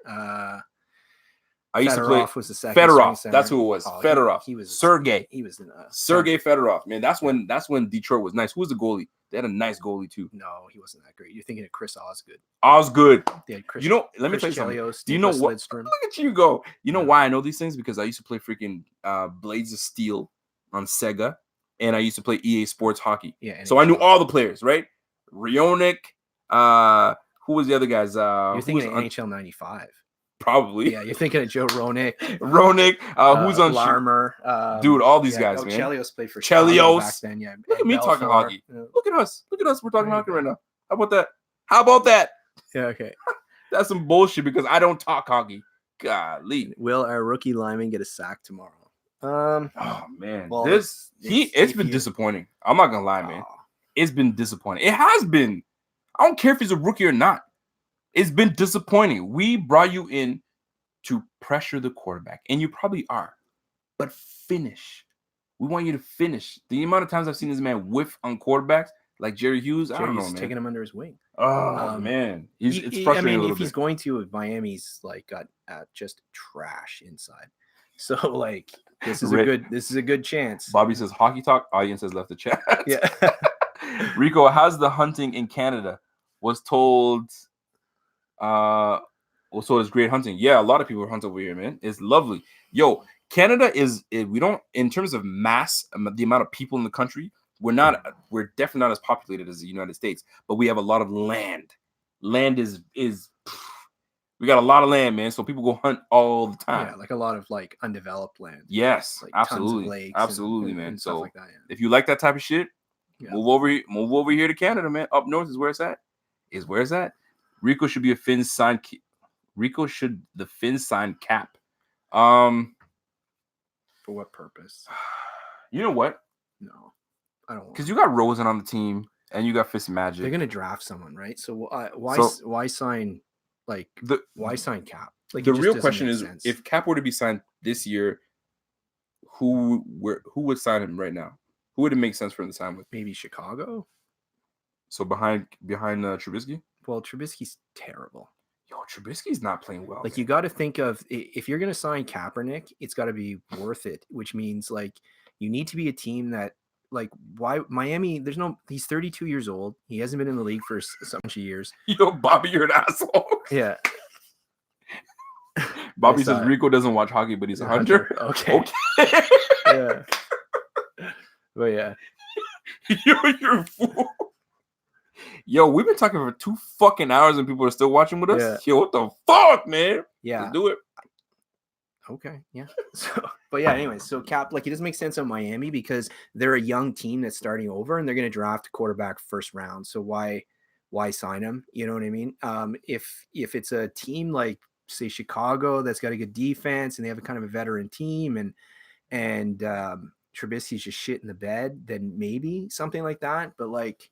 Speaker 1: I used
Speaker 2: Fedorov
Speaker 1: to play
Speaker 2: was the second
Speaker 1: Fedorov. That's who it was.
Speaker 2: Oh,
Speaker 1: Fedorov.
Speaker 2: He was
Speaker 1: Sergey.
Speaker 2: He was
Speaker 1: Sergey Fedorov. Man, that's when Detroit was nice. Who was the goalie? They had a nice goalie too.
Speaker 2: No, he wasn't that great. You're thinking of Chris Osgood.
Speaker 1: Osgood.
Speaker 2: They had Chris.
Speaker 1: Let me tell you something.
Speaker 2: Chelios,
Speaker 1: Do you know what?
Speaker 2: Lidstrom.
Speaker 1: Look at you go. You know why I know these things? Because I used to play freaking Blades of Steel on Sega. and I used to play EA Sports hockey.
Speaker 2: Yeah.
Speaker 1: So I knew all the players, right? Rionik, who was the other guys?
Speaker 2: You're thinking of NHL 95.
Speaker 1: Probably.
Speaker 2: Yeah, you're thinking of Joe Ronick.
Speaker 1: Ronick, who's on
Speaker 2: Larmer,
Speaker 1: dude, all these guys, man.
Speaker 2: Chelios played for Chicago back then. Yeah,
Speaker 1: look at me
Speaker 2: Belfour.
Speaker 1: talking hockey.
Speaker 2: Yeah.
Speaker 1: Look at us. We're talking hockey right now. How about that?
Speaker 2: Yeah, okay.
Speaker 1: That's some bullshit because I don't talk hockey. Golly.
Speaker 2: Will our rookie lineman get a sack tomorrow?
Speaker 1: Oh man,
Speaker 2: well,
Speaker 1: it's been disappointing. I'm not gonna lie, man. It's been disappointing. It has been. I don't care if he's a rookie or not. It's been disappointing. We brought you in to pressure the quarterback, and you probably are. But finish. We want you to finish. The amount of times I've seen this man whiff on quarterbacks, like Jerry Hughes, I don't know, man.
Speaker 2: Taking him under his wing.
Speaker 1: Oh man, it's frustrating.
Speaker 2: I mean, if he's going to, Miami's like got just trash inside. So like, this is a good chance.
Speaker 1: Bobby says hockey talk. Audience has left the chat.
Speaker 2: Yeah.
Speaker 1: Rico, how's the hunting in Canada? Was told it's great hunting. Yeah, a lot of people hunt over here, man. It's lovely. Yo, Canada in terms of mass, the amount of people in the country, we're definitely not as populated as the United States, but we have a lot of land. Land is we got a lot of land, man. So people go hunt all the time.
Speaker 2: Yeah, like a lot of like undeveloped land.
Speaker 1: Yes,
Speaker 2: like
Speaker 1: absolutely, absolutely, man.
Speaker 2: and
Speaker 1: so
Speaker 2: stuff like that, yeah.
Speaker 1: If you like that type of shit, move over here to Canada, man. Up north is where it's at. Rico should be a Phins sign. The Phins sign cap.
Speaker 2: For what purpose?
Speaker 1: You know what?
Speaker 2: No, I don't.
Speaker 1: Because you got Rosen on the team and you got Fitzmagic.
Speaker 2: They're gonna draft someone, right? So why sign why sign Cap? Like
Speaker 1: the real question is, if Cap were to be signed this year, who would sign him right now? Who would it make sense for him to sign with?
Speaker 2: Maybe Chicago.
Speaker 1: So behind Trubisky?
Speaker 2: Well, Trubisky's terrible.
Speaker 1: Yo, Trubisky's not playing well.
Speaker 2: Like, man. You got to think of, if you're going to sign Kaepernick, it's got to be worth it, which means like you need to be a team that, like, why Miami? He's 32 years old. He hasn't been in the league for a bunch of years.
Speaker 1: Yo, Bobby, you're an asshole.
Speaker 2: Yeah.
Speaker 1: Bobby says Rico doesn't watch hockey, but he's a hunter.
Speaker 2: Okay. Yeah. But yeah.
Speaker 1: You're a fool. Yo, we've been talking for 2 fucking hours and people are still watching with us. Yeah. Yo, what the fuck, man?
Speaker 2: Yeah.
Speaker 1: Let's do it.
Speaker 2: Okay. Yeah. But yeah, anyway, so Cap, like, it doesn't make sense on Miami because they're a young team that's starting over and they're going to draft a quarterback first round. So why sign him? You know what I mean? If it's a team like, say, Chicago that's got a good defense and they have a kind of a veteran team and Trubisky's just shit in the bed, then maybe something like that. But like,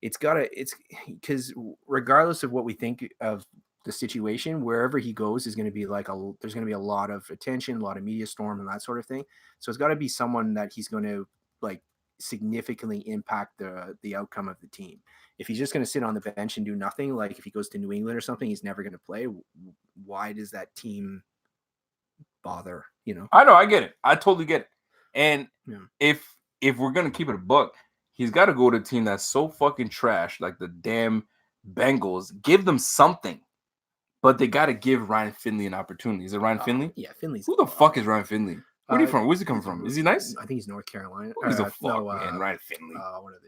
Speaker 2: it's because regardless of what we think of the situation, wherever he goes is going to be like there's going to be a lot of attention, a lot of media storm and that sort of thing. So it's got to be someone that he's going to like significantly impact the outcome of the team. If he's just going to sit on the bench and do nothing, like if he goes to New England or something, he's never going to play. Why does that team bother? You know,
Speaker 1: I know, I get it. I totally get it. And if we're going to keep it a buck, he's got to go to a team that's so fucking trash, like the damn Bengals. Give them something. But they got to give Ryan Finley an opportunity. Is it Ryan Finley?
Speaker 2: Yeah, Finley's.
Speaker 1: Who the fuck is Ryan Finley? Where are you from? Where's he come from? Is he nice?
Speaker 2: I think he's North Carolina.
Speaker 1: Who's the fuck, man? Ryan Finley.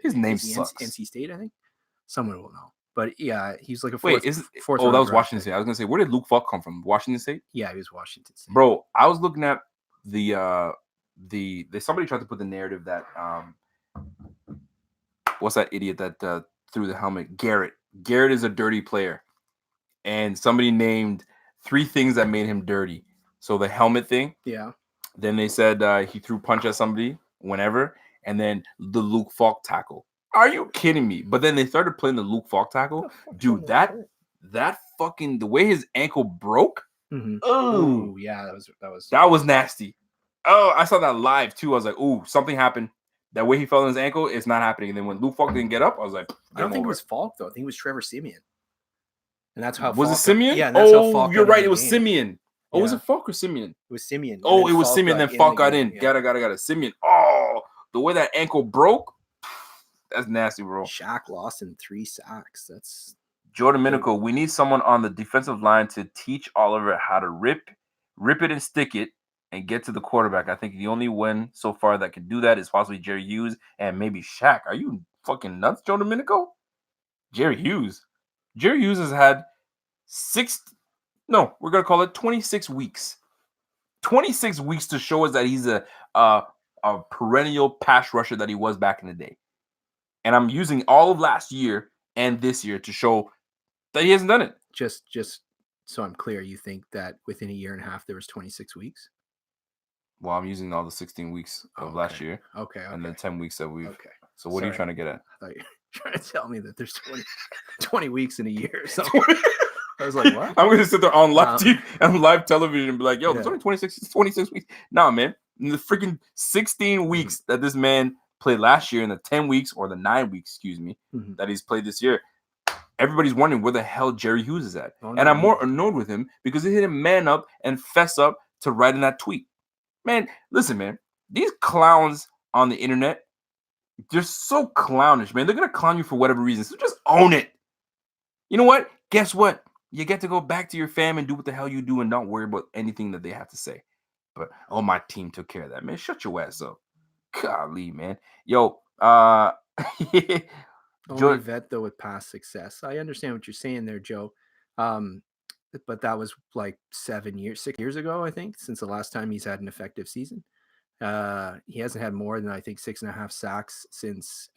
Speaker 2: His
Speaker 1: name sucks.
Speaker 2: NC State, I think. Someone will know. But yeah, he's like a
Speaker 1: fourth. Oh, that was Washington State. I was gonna say, where did Luke Falk come from? Washington State?
Speaker 2: Yeah, he was Washington State.
Speaker 1: Bro, I was looking at somebody tried to put the narrative that what's that idiot that threw the helmet? Garrett. Garrett is a dirty player. And somebody named 3 things that made him dirty. So the helmet thing.
Speaker 2: Yeah.
Speaker 1: Then they said he threw punch at somebody whenever. And then the Luke Falk tackle. Are you kidding me? But then they started playing the Luke Falk tackle. Dude, that fucking, the way his ankle broke.
Speaker 2: Mm-hmm. Oh, yeah,
Speaker 1: that was nasty. Oh, I saw that live too. I was like, oh, something happened. That way he fell on his ankle, it's not happening. And then when Luke Falk didn't get up, I was like,
Speaker 2: I don't think it was Falk though. I think it was Trevor Siemian. And that's how
Speaker 1: was
Speaker 2: Falk
Speaker 1: it Siemian?
Speaker 2: Yeah, that's how Falk
Speaker 1: you're right. It was Siemian. Oh, was it Falk or Siemian?
Speaker 2: It was Siemian.
Speaker 1: Oh, it was Siemian. Then Falk got in. Yeah. Got it. Siemian. Oh, the way that ankle broke, that's nasty, bro.
Speaker 2: Shaq lost in 3 sacks. That's
Speaker 1: Joe Domenico. We need someone on the defensive line to teach Oliver how to rip it and stick it, and get to the quarterback. I think the only one so far that can do that is possibly Jerry Hughes and maybe Shaq. Are you fucking nuts, Joe Domenico? Jerry Hughes. Jerry Hughes has had we're going to call it 26 weeks. 26 weeks to show us that he's a perennial pass rusher that he was back in the day. And I'm using all of last year and this year to show that he hasn't done it.
Speaker 2: Just so I'm clear, you think that within a year and a half there was 26 weeks?
Speaker 1: Well, I'm using all the 16 weeks of last year.
Speaker 2: Okay.
Speaker 1: And then 10 weeks that we've.
Speaker 2: Okay.
Speaker 1: So what are you trying to get at?
Speaker 2: I thought you were trying to tell me that there's 20 weeks in a year or something. I was like, what?
Speaker 1: I'm going to sit there on live television and be like, yo, there's only 26 weeks. Nah, man. In the freaking 16 weeks that this man played last year, in the 10 weeks or the 9 weeks, that he's played this year, everybody's wondering where the hell Jerry Hughes is at. And I'm more annoyed with him because he didn't man up and fess up to writing that tweet. Man, listen, man. These clowns on the internet, they're so clownish, man. They're going to clown you for whatever reason. So just own it. You know what? Guess what? You get to go back to your fam and do what the hell you do and not worry about anything that they have to say. But, my team took care of that, man. Shut your ass up. Golly, man. Yo,
Speaker 2: only vet, though, with past success. I understand what you're saying there, Joe. But that was like 6 years ago, I think, since the last time he's had an effective season. He hasn't had more than, I think, 6.5 sacks since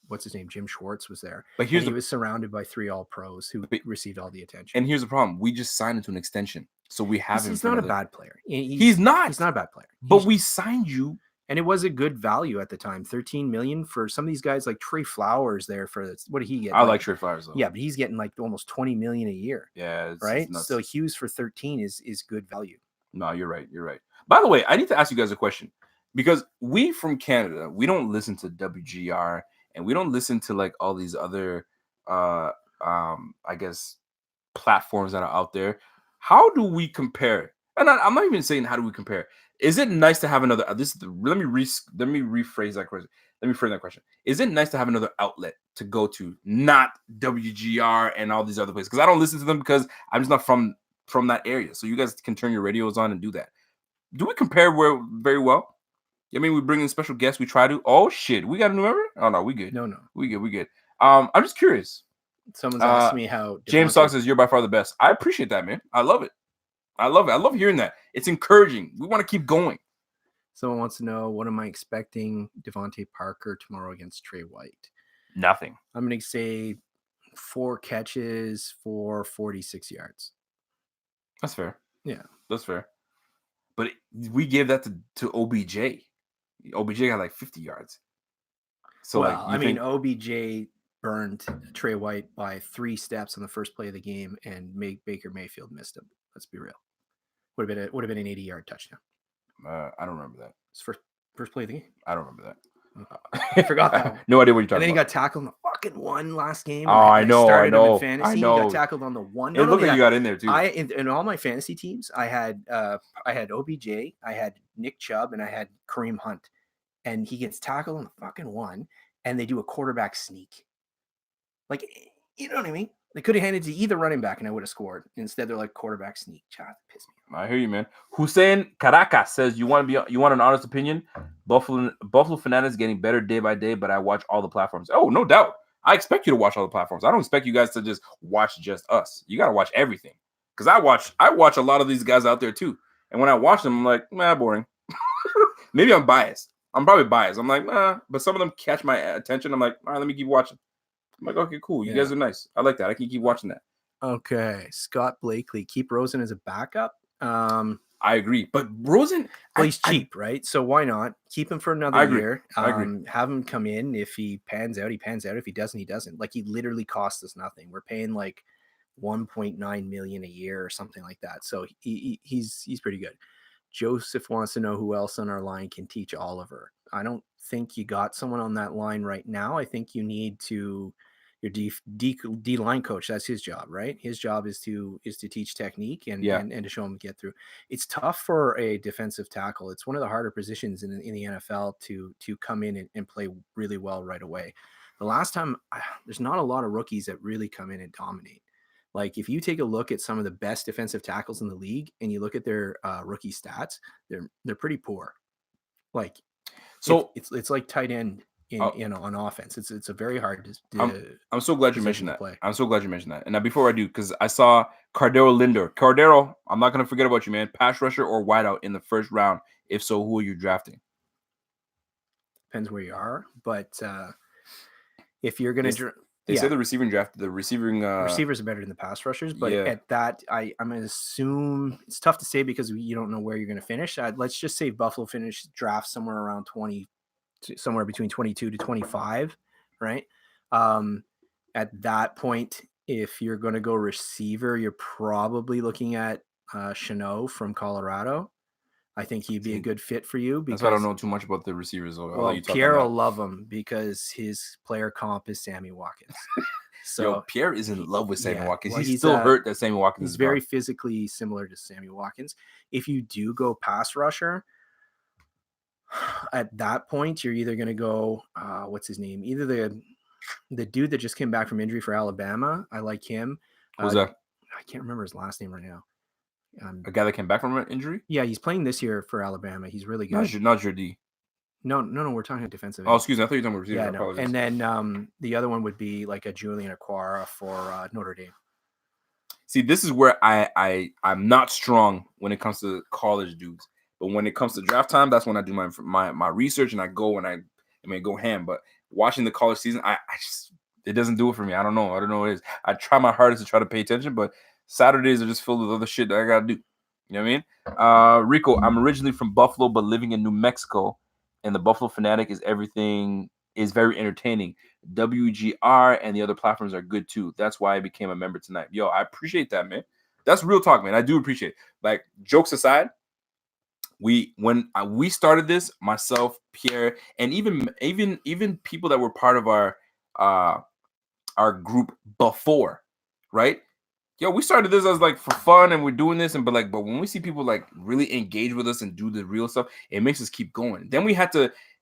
Speaker 2: what's his name, Jim Schwartz was there. But he was surrounded by 3 All-Pros who received all the attention.
Speaker 1: And here's the problem: we just signed him to an extension, so we have him.
Speaker 2: He's not a bad player.
Speaker 1: He's not.
Speaker 2: He's not a bad player.
Speaker 1: But we signed you,
Speaker 2: and it was a good value at the time. $13 million for some of these guys, like Trey Flowers. There for what did he get?
Speaker 1: I like Trey Flowers though.
Speaker 2: Yeah, but he's getting like almost $20 million a year.
Speaker 1: Yeah,
Speaker 2: right. So Hughes for 13 is good value.
Speaker 1: No, you're right. You're right. By the way, I need to ask you guys a question. Because we from Canada, we don't listen to WGR and we don't listen to like all these other, I guess, platforms that are out there. How do we compare? And I'm not even saying how do we compare. Is it nice to have another? Let me rephrase that question. Let me frame that question. Is it nice to have another outlet to go to, not WGR and all these other places? Because I don't listen to them because I'm just not from that area. So you guys can turn your radios on and do that. Do we compare very well? I mean, we bring in special guests. We try to. Oh shit, we got a new member? Oh no, we good.
Speaker 2: No,
Speaker 1: we good. I'm just curious.
Speaker 2: Someone's asked me how
Speaker 1: James Sox says you're by far the best. I appreciate that, man. I love it. I love hearing that. It's encouraging. We want to keep going.
Speaker 2: Someone wants to know, what am I expecting Devontae Parker tomorrow against Trey White?
Speaker 1: Nothing.
Speaker 2: I'm going to say 4 catches for 46 yards.
Speaker 1: That's fair.
Speaker 2: Yeah,
Speaker 1: that's fair. But we gave that to OBJ. OBJ got like 50 yards. So
Speaker 2: OBJ burned Trey White by 3 steps on the first play of the game, and Baker Mayfield missed him. Let's be real. Would have been an 80-yard touchdown.
Speaker 1: I don't remember that.
Speaker 2: It's first play of the game.
Speaker 1: I don't remember
Speaker 2: that. I forgot that.
Speaker 1: No idea what you're talking about.
Speaker 2: And then he got tackled on the fucking 1 last game.
Speaker 1: Oh, I know.
Speaker 2: Him in fantasy. He got tackled on the 1.
Speaker 1: It looked like you got in there too.
Speaker 2: In all my fantasy teams, I had OBJ, I had Nick Chubb, and I had Kareem Hunt. And he gets tackled on the fucking 1, and they do a quarterback sneak. Like, you know what I mean? They could have handed it to either running back, and I would have scored. Instead, they're like quarterback sneak. Child, piss me off.
Speaker 1: I hear you, man. Hussein Caracas says you want an honest opinion. Buffalo Fanatics getting better day by day, but I watch all the platforms. Oh, no doubt. I expect you to watch all the platforms. I don't expect you guys to just watch just us. You got to watch everything. Because I watch a lot of these guys out there too. And when I watch them, I'm like, boring. Maybe I'm biased. I'm probably biased. I'm like, but some of them catch my attention. I'm like, all right, let me keep watching. I'm like, okay, cool. You guys are nice. I like that. I can keep watching that.
Speaker 2: Okay. Scott Blakely, keep Rosen as a backup.
Speaker 1: I agree. But Rosen,
Speaker 2: he's cheap, right? So why not keep him for another year?
Speaker 1: I agree.
Speaker 2: Have him come in. If he pans out, he pans out. If he doesn't, he doesn't. Like, he literally costs us nothing. We're paying like $1.9 million a year or something like that. So he's pretty good. Joseph wants to know who else on our line can teach Oliver. I don't think you got someone on that line right now. I think you need your D line coach. That's his job, right? His job is to teach technique and to show him to get through. It's tough for a defensive tackle. It's one of the harder positions in the NFL to come in and play really well right away. The last time, there's not a lot of rookies that really come in and dominate. Like if you take a look at some of the best defensive tackles in the league and you look at their rookie stats, they're pretty poor. Like
Speaker 1: So
Speaker 2: it's like tight end on offense. It's a very hard
Speaker 1: I'm so glad you
Speaker 2: position
Speaker 1: mentioned
Speaker 2: to
Speaker 1: that.
Speaker 2: play.
Speaker 1: I'm so glad you mentioned that. And now before I do, because I saw Cardero Linder. Cardero, I'm not gonna forget about you, man. Pass rusher or wideout in the first round. If so, who are you drafting?
Speaker 2: Depends where you are, but if you're gonna
Speaker 1: They say the receiving
Speaker 2: receivers are better than the pass rushers, but
Speaker 1: yeah.
Speaker 2: at that, I'm going to assume it's tough to say because you don't know where you're going to finish. Let's just say Buffalo finished draft somewhere around 20, somewhere between 22 to 25, right? At that point, if you're going to go receiver, you're probably looking at Chanot from Colorado. I think he'd be a good fit for you. Because,
Speaker 1: that's why I don't know too much about the receivers.
Speaker 2: Well, Pierre will love him because his player comp is Sammy Watkins. So
Speaker 1: Pierre is in love with Sammy Watkins.
Speaker 2: Well,
Speaker 1: he's still hurt that Sammy Watkins is
Speaker 2: very
Speaker 1: gone.
Speaker 2: physically similar to Sammy Watkins. If you do go pass rusher, at that point, you're either going to go, what's his name? Either the dude that just came back from injury for Alabama. I like him.
Speaker 1: Who's that?
Speaker 2: I can't remember his last name right now.
Speaker 1: A guy that came back from an injury?
Speaker 2: Yeah, he's playing this year for Alabama. He's really good.
Speaker 1: Not your D.
Speaker 2: No, we're talking defensive.
Speaker 1: Oh, excuse me. I thought you were talking about receiver.
Speaker 2: Yeah, no. And then the other one would be like a Julian Aquara for Notre Dame.
Speaker 1: See, this is where I'm not strong when it comes to college dudes. But when it comes to draft time, that's when I do my research and I go and I go ham. But watching the college season, I just it doesn't do it for me. I don't know what it is. I try my hardest to try to pay attention, but Saturdays are just filled with other shit that I gotta do. You know what I mean? Rico, I'm originally from Buffalo, but living in New Mexico, and the Buffalo Fanatic is very entertaining. WGR and the other platforms are good too. That's why I became a member tonight. Yo, I appreciate that, man. That's real talk, man. I do appreciate it. Like, jokes aside, when we started this, myself, Pierre, and even people that were part of our group before, right? Yo, we started this as like for fun and we're doing this, but when we see people like really engage with us and do the real stuff, it makes us keep going. Then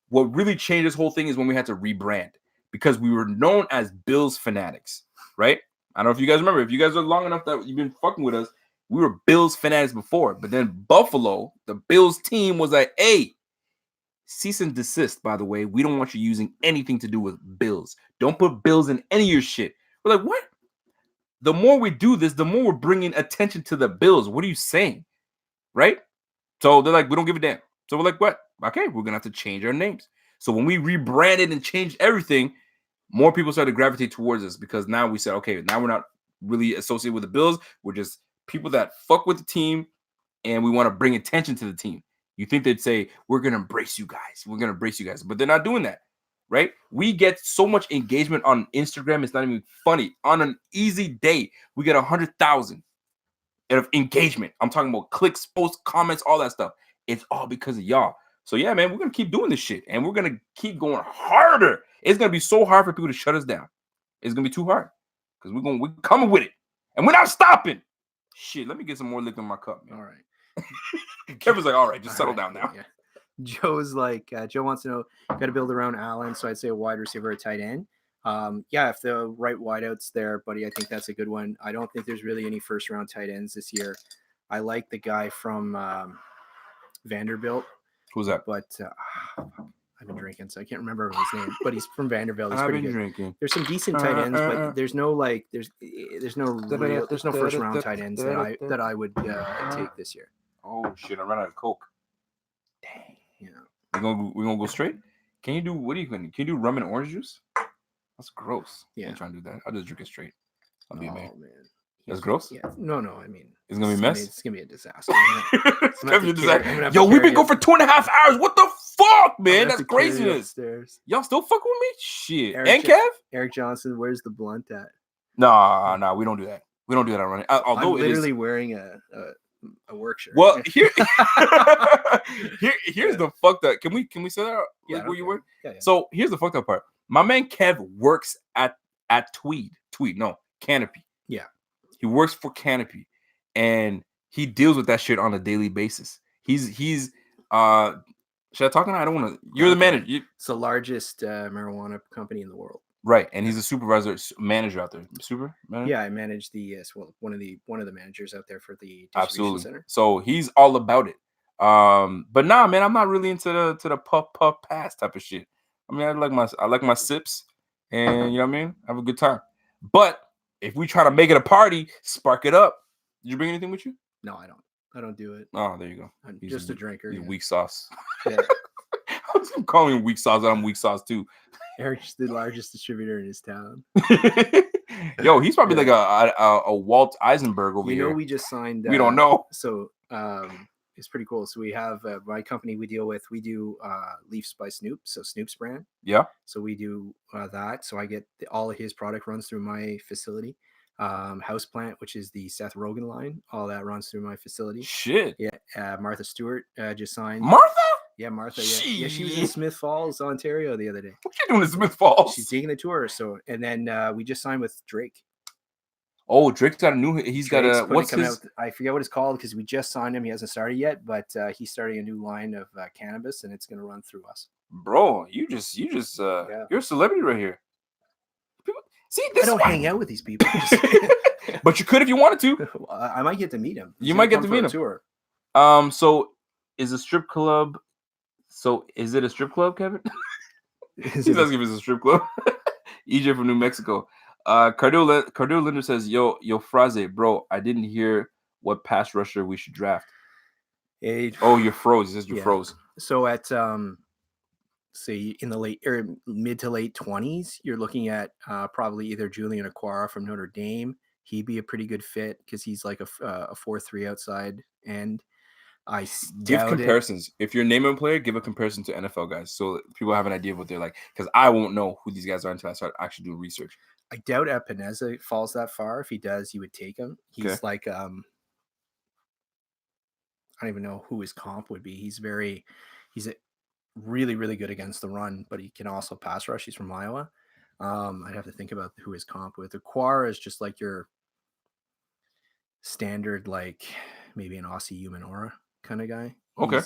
Speaker 1: what really changed this whole thing is when we had to rebrand because we were known as Bills Fanatics, right? I don't know if you guys remember. If you guys are long enough that you've been fucking with us, we were Bills Fanatics before. But then Buffalo, the Bills team was like, hey, cease and desist, by the way. We don't want you using anything to do with Bills. Don't put Bills in any of your shit. We're like, what? The more we do this, the more we're bringing attention to the Bills. What are you saying? Right? So they're like, we don't give a damn. So we're like, what? Okay, we're going to have to change our names. So when we rebranded and changed everything, more people started to gravitate towards us because now we said, okay, now we're not really associated with the Bills. We're just people that fuck with the team and we want to bring attention to the team. You think they'd say, we're going to embrace you guys. We're going to embrace you guys. But they're not doing that. Right? We get so much engagement on Instagram. It's not even funny. On an easy day, we get 100,000 of engagement. I'm talking about clicks, posts, comments, all that stuff. It's all because of y'all. So yeah, man, we're going to keep doing this shit. And we're going to keep going harder. It's going to be so hard for people to shut us down. It's going to be too hard. Because we're coming with it. And we're not stopping. Shit, let me get some more liquor in my cup, man.
Speaker 2: All right.
Speaker 1: Kevin's like, all right, just settle down now.
Speaker 2: Yeah. Joe's like, Joe wants to know, got to build around Allen. So I'd say a wide receiver, a tight end. Yeah, if the right wideout's there, buddy, I think that's a good one. I don't think there's really any first round tight ends this year. I like the guy from Vanderbilt.
Speaker 1: Who's that?
Speaker 2: But I've been drinking, so I can't remember his name. But he's from Vanderbilt. He's pretty good.
Speaker 1: Drinking.
Speaker 2: There's some decent tight ends, but there's no first round tight ends that I would take this year.
Speaker 1: Oh shit! I ran out of Coke.
Speaker 2: Dang. Yeah.
Speaker 1: We're gonna go straight. Can you do Can you do rum and orange juice? That's gross.
Speaker 2: Yeah.
Speaker 1: I ain't trying to do that. I'll just drink it straight. I'll be a man.
Speaker 2: Man.
Speaker 1: That's gross?
Speaker 2: Yeah. No. I mean,
Speaker 1: it's gonna be a mess.
Speaker 2: It's gonna be a disaster.
Speaker 1: It's gonna be a disaster. Yo, we've been going for 2.5 hours. What the fuck, man? That's craziness. Y'all still fucking with me? Shit. And Kev?
Speaker 2: Eric Johnson, where's the blunt at?
Speaker 1: Nah, we don't do that. We don't do that on running. Although
Speaker 2: I'm literally wearing a work shirt.
Speaker 1: Well, here's the fucked up. Can we say that?
Speaker 2: Yeah,
Speaker 1: where you work?
Speaker 2: Yeah.
Speaker 1: So here's the fucked up part. My man Kev works at Canopy.
Speaker 2: Yeah.
Speaker 1: He works for Canopy, and he deals with that shit on a daily basis. He's should I talk now? I don't want to. You're the manager.
Speaker 2: It's the largest marijuana company in the world.
Speaker 1: Right, and he's a supervisor, manager out there. Super manager?
Speaker 2: Yeah, I manage the one of the managers out there for the distribution
Speaker 1: Absolutely.
Speaker 2: center.
Speaker 1: So he's all about it. But nah, man, I'm not really into the puff pass type of shit. I mean, I like my sips, and you know what I mean. Have a good time. But if we try to make it a party, spark it up. Did you bring anything with you?
Speaker 2: No, I don't. I don't do it.
Speaker 1: Oh, there you go.
Speaker 2: I'm
Speaker 1: He's
Speaker 2: just a drinker.
Speaker 1: He's
Speaker 2: Yeah.
Speaker 1: weak sauce.
Speaker 2: Yeah.
Speaker 1: I'm calling him weak sauce. I'm weak sauce too.
Speaker 2: Eric's the largest distributor in his town.
Speaker 1: Yo, he's probably like a Walt Eisenberg over here.
Speaker 2: We just signed.
Speaker 1: We don't know.
Speaker 2: So it's pretty cool. So we have my company we deal with. We do Leafs by Snoop, so Snoop's brand.
Speaker 1: Yeah.
Speaker 2: So we do that. So I get all of his product runs through my facility. Houseplant, which is the Seth Rogen line, all that runs through my facility.
Speaker 1: Shit.
Speaker 2: Yeah. Martha Stewart just signed.
Speaker 1: Martha?
Speaker 2: Yeah, Martha. Yeah, she was in Smith Falls, Ontario, the other day.
Speaker 1: What you doing in Smith Falls?
Speaker 2: She's taking a tour. So, and then we just signed with Drake.
Speaker 1: Oh, Drake's got a new. He's got a. What's his?
Speaker 2: I forget what it's called because we just signed him. He hasn't started yet, but he's starting a new line of cannabis, and it's going to run through us.
Speaker 1: Bro, you're a celebrity right here. People, see, this
Speaker 2: I don't hang out with these people,
Speaker 1: but you could if you wanted to.
Speaker 2: I might get to meet him.
Speaker 1: You might get to meet him.
Speaker 2: Tour.
Speaker 1: So is a strip club? So is it a strip club, Kevin? He's asking if it's a strip club. EJ from New Mexico. Cardell Linder says, yo, Fraze, bro, I didn't hear what pass rusher we should draft. Oh, you're froze. It says you're froze.
Speaker 2: So at say in the mid to late 20s, you're looking at probably either Julian Aquara from Notre Dame. He'd be a pretty good fit because he's like a 4-3 outside end. I
Speaker 1: give comparisons. If you're naming a player, give a comparison to NFL guys so people have an idea of what they're like. Because I won't know who these guys are until I start actually doing research.
Speaker 2: I doubt Epineza falls that far. If he does, you would take him. He's like I don't even know who his comp would be. He's really, really good against the run, but he can also pass rush. He's from Iowa. I'd have to think about who his comp with. Aquara is just like your standard, like maybe an Aussie Umanora kind of guy.
Speaker 1: Okay.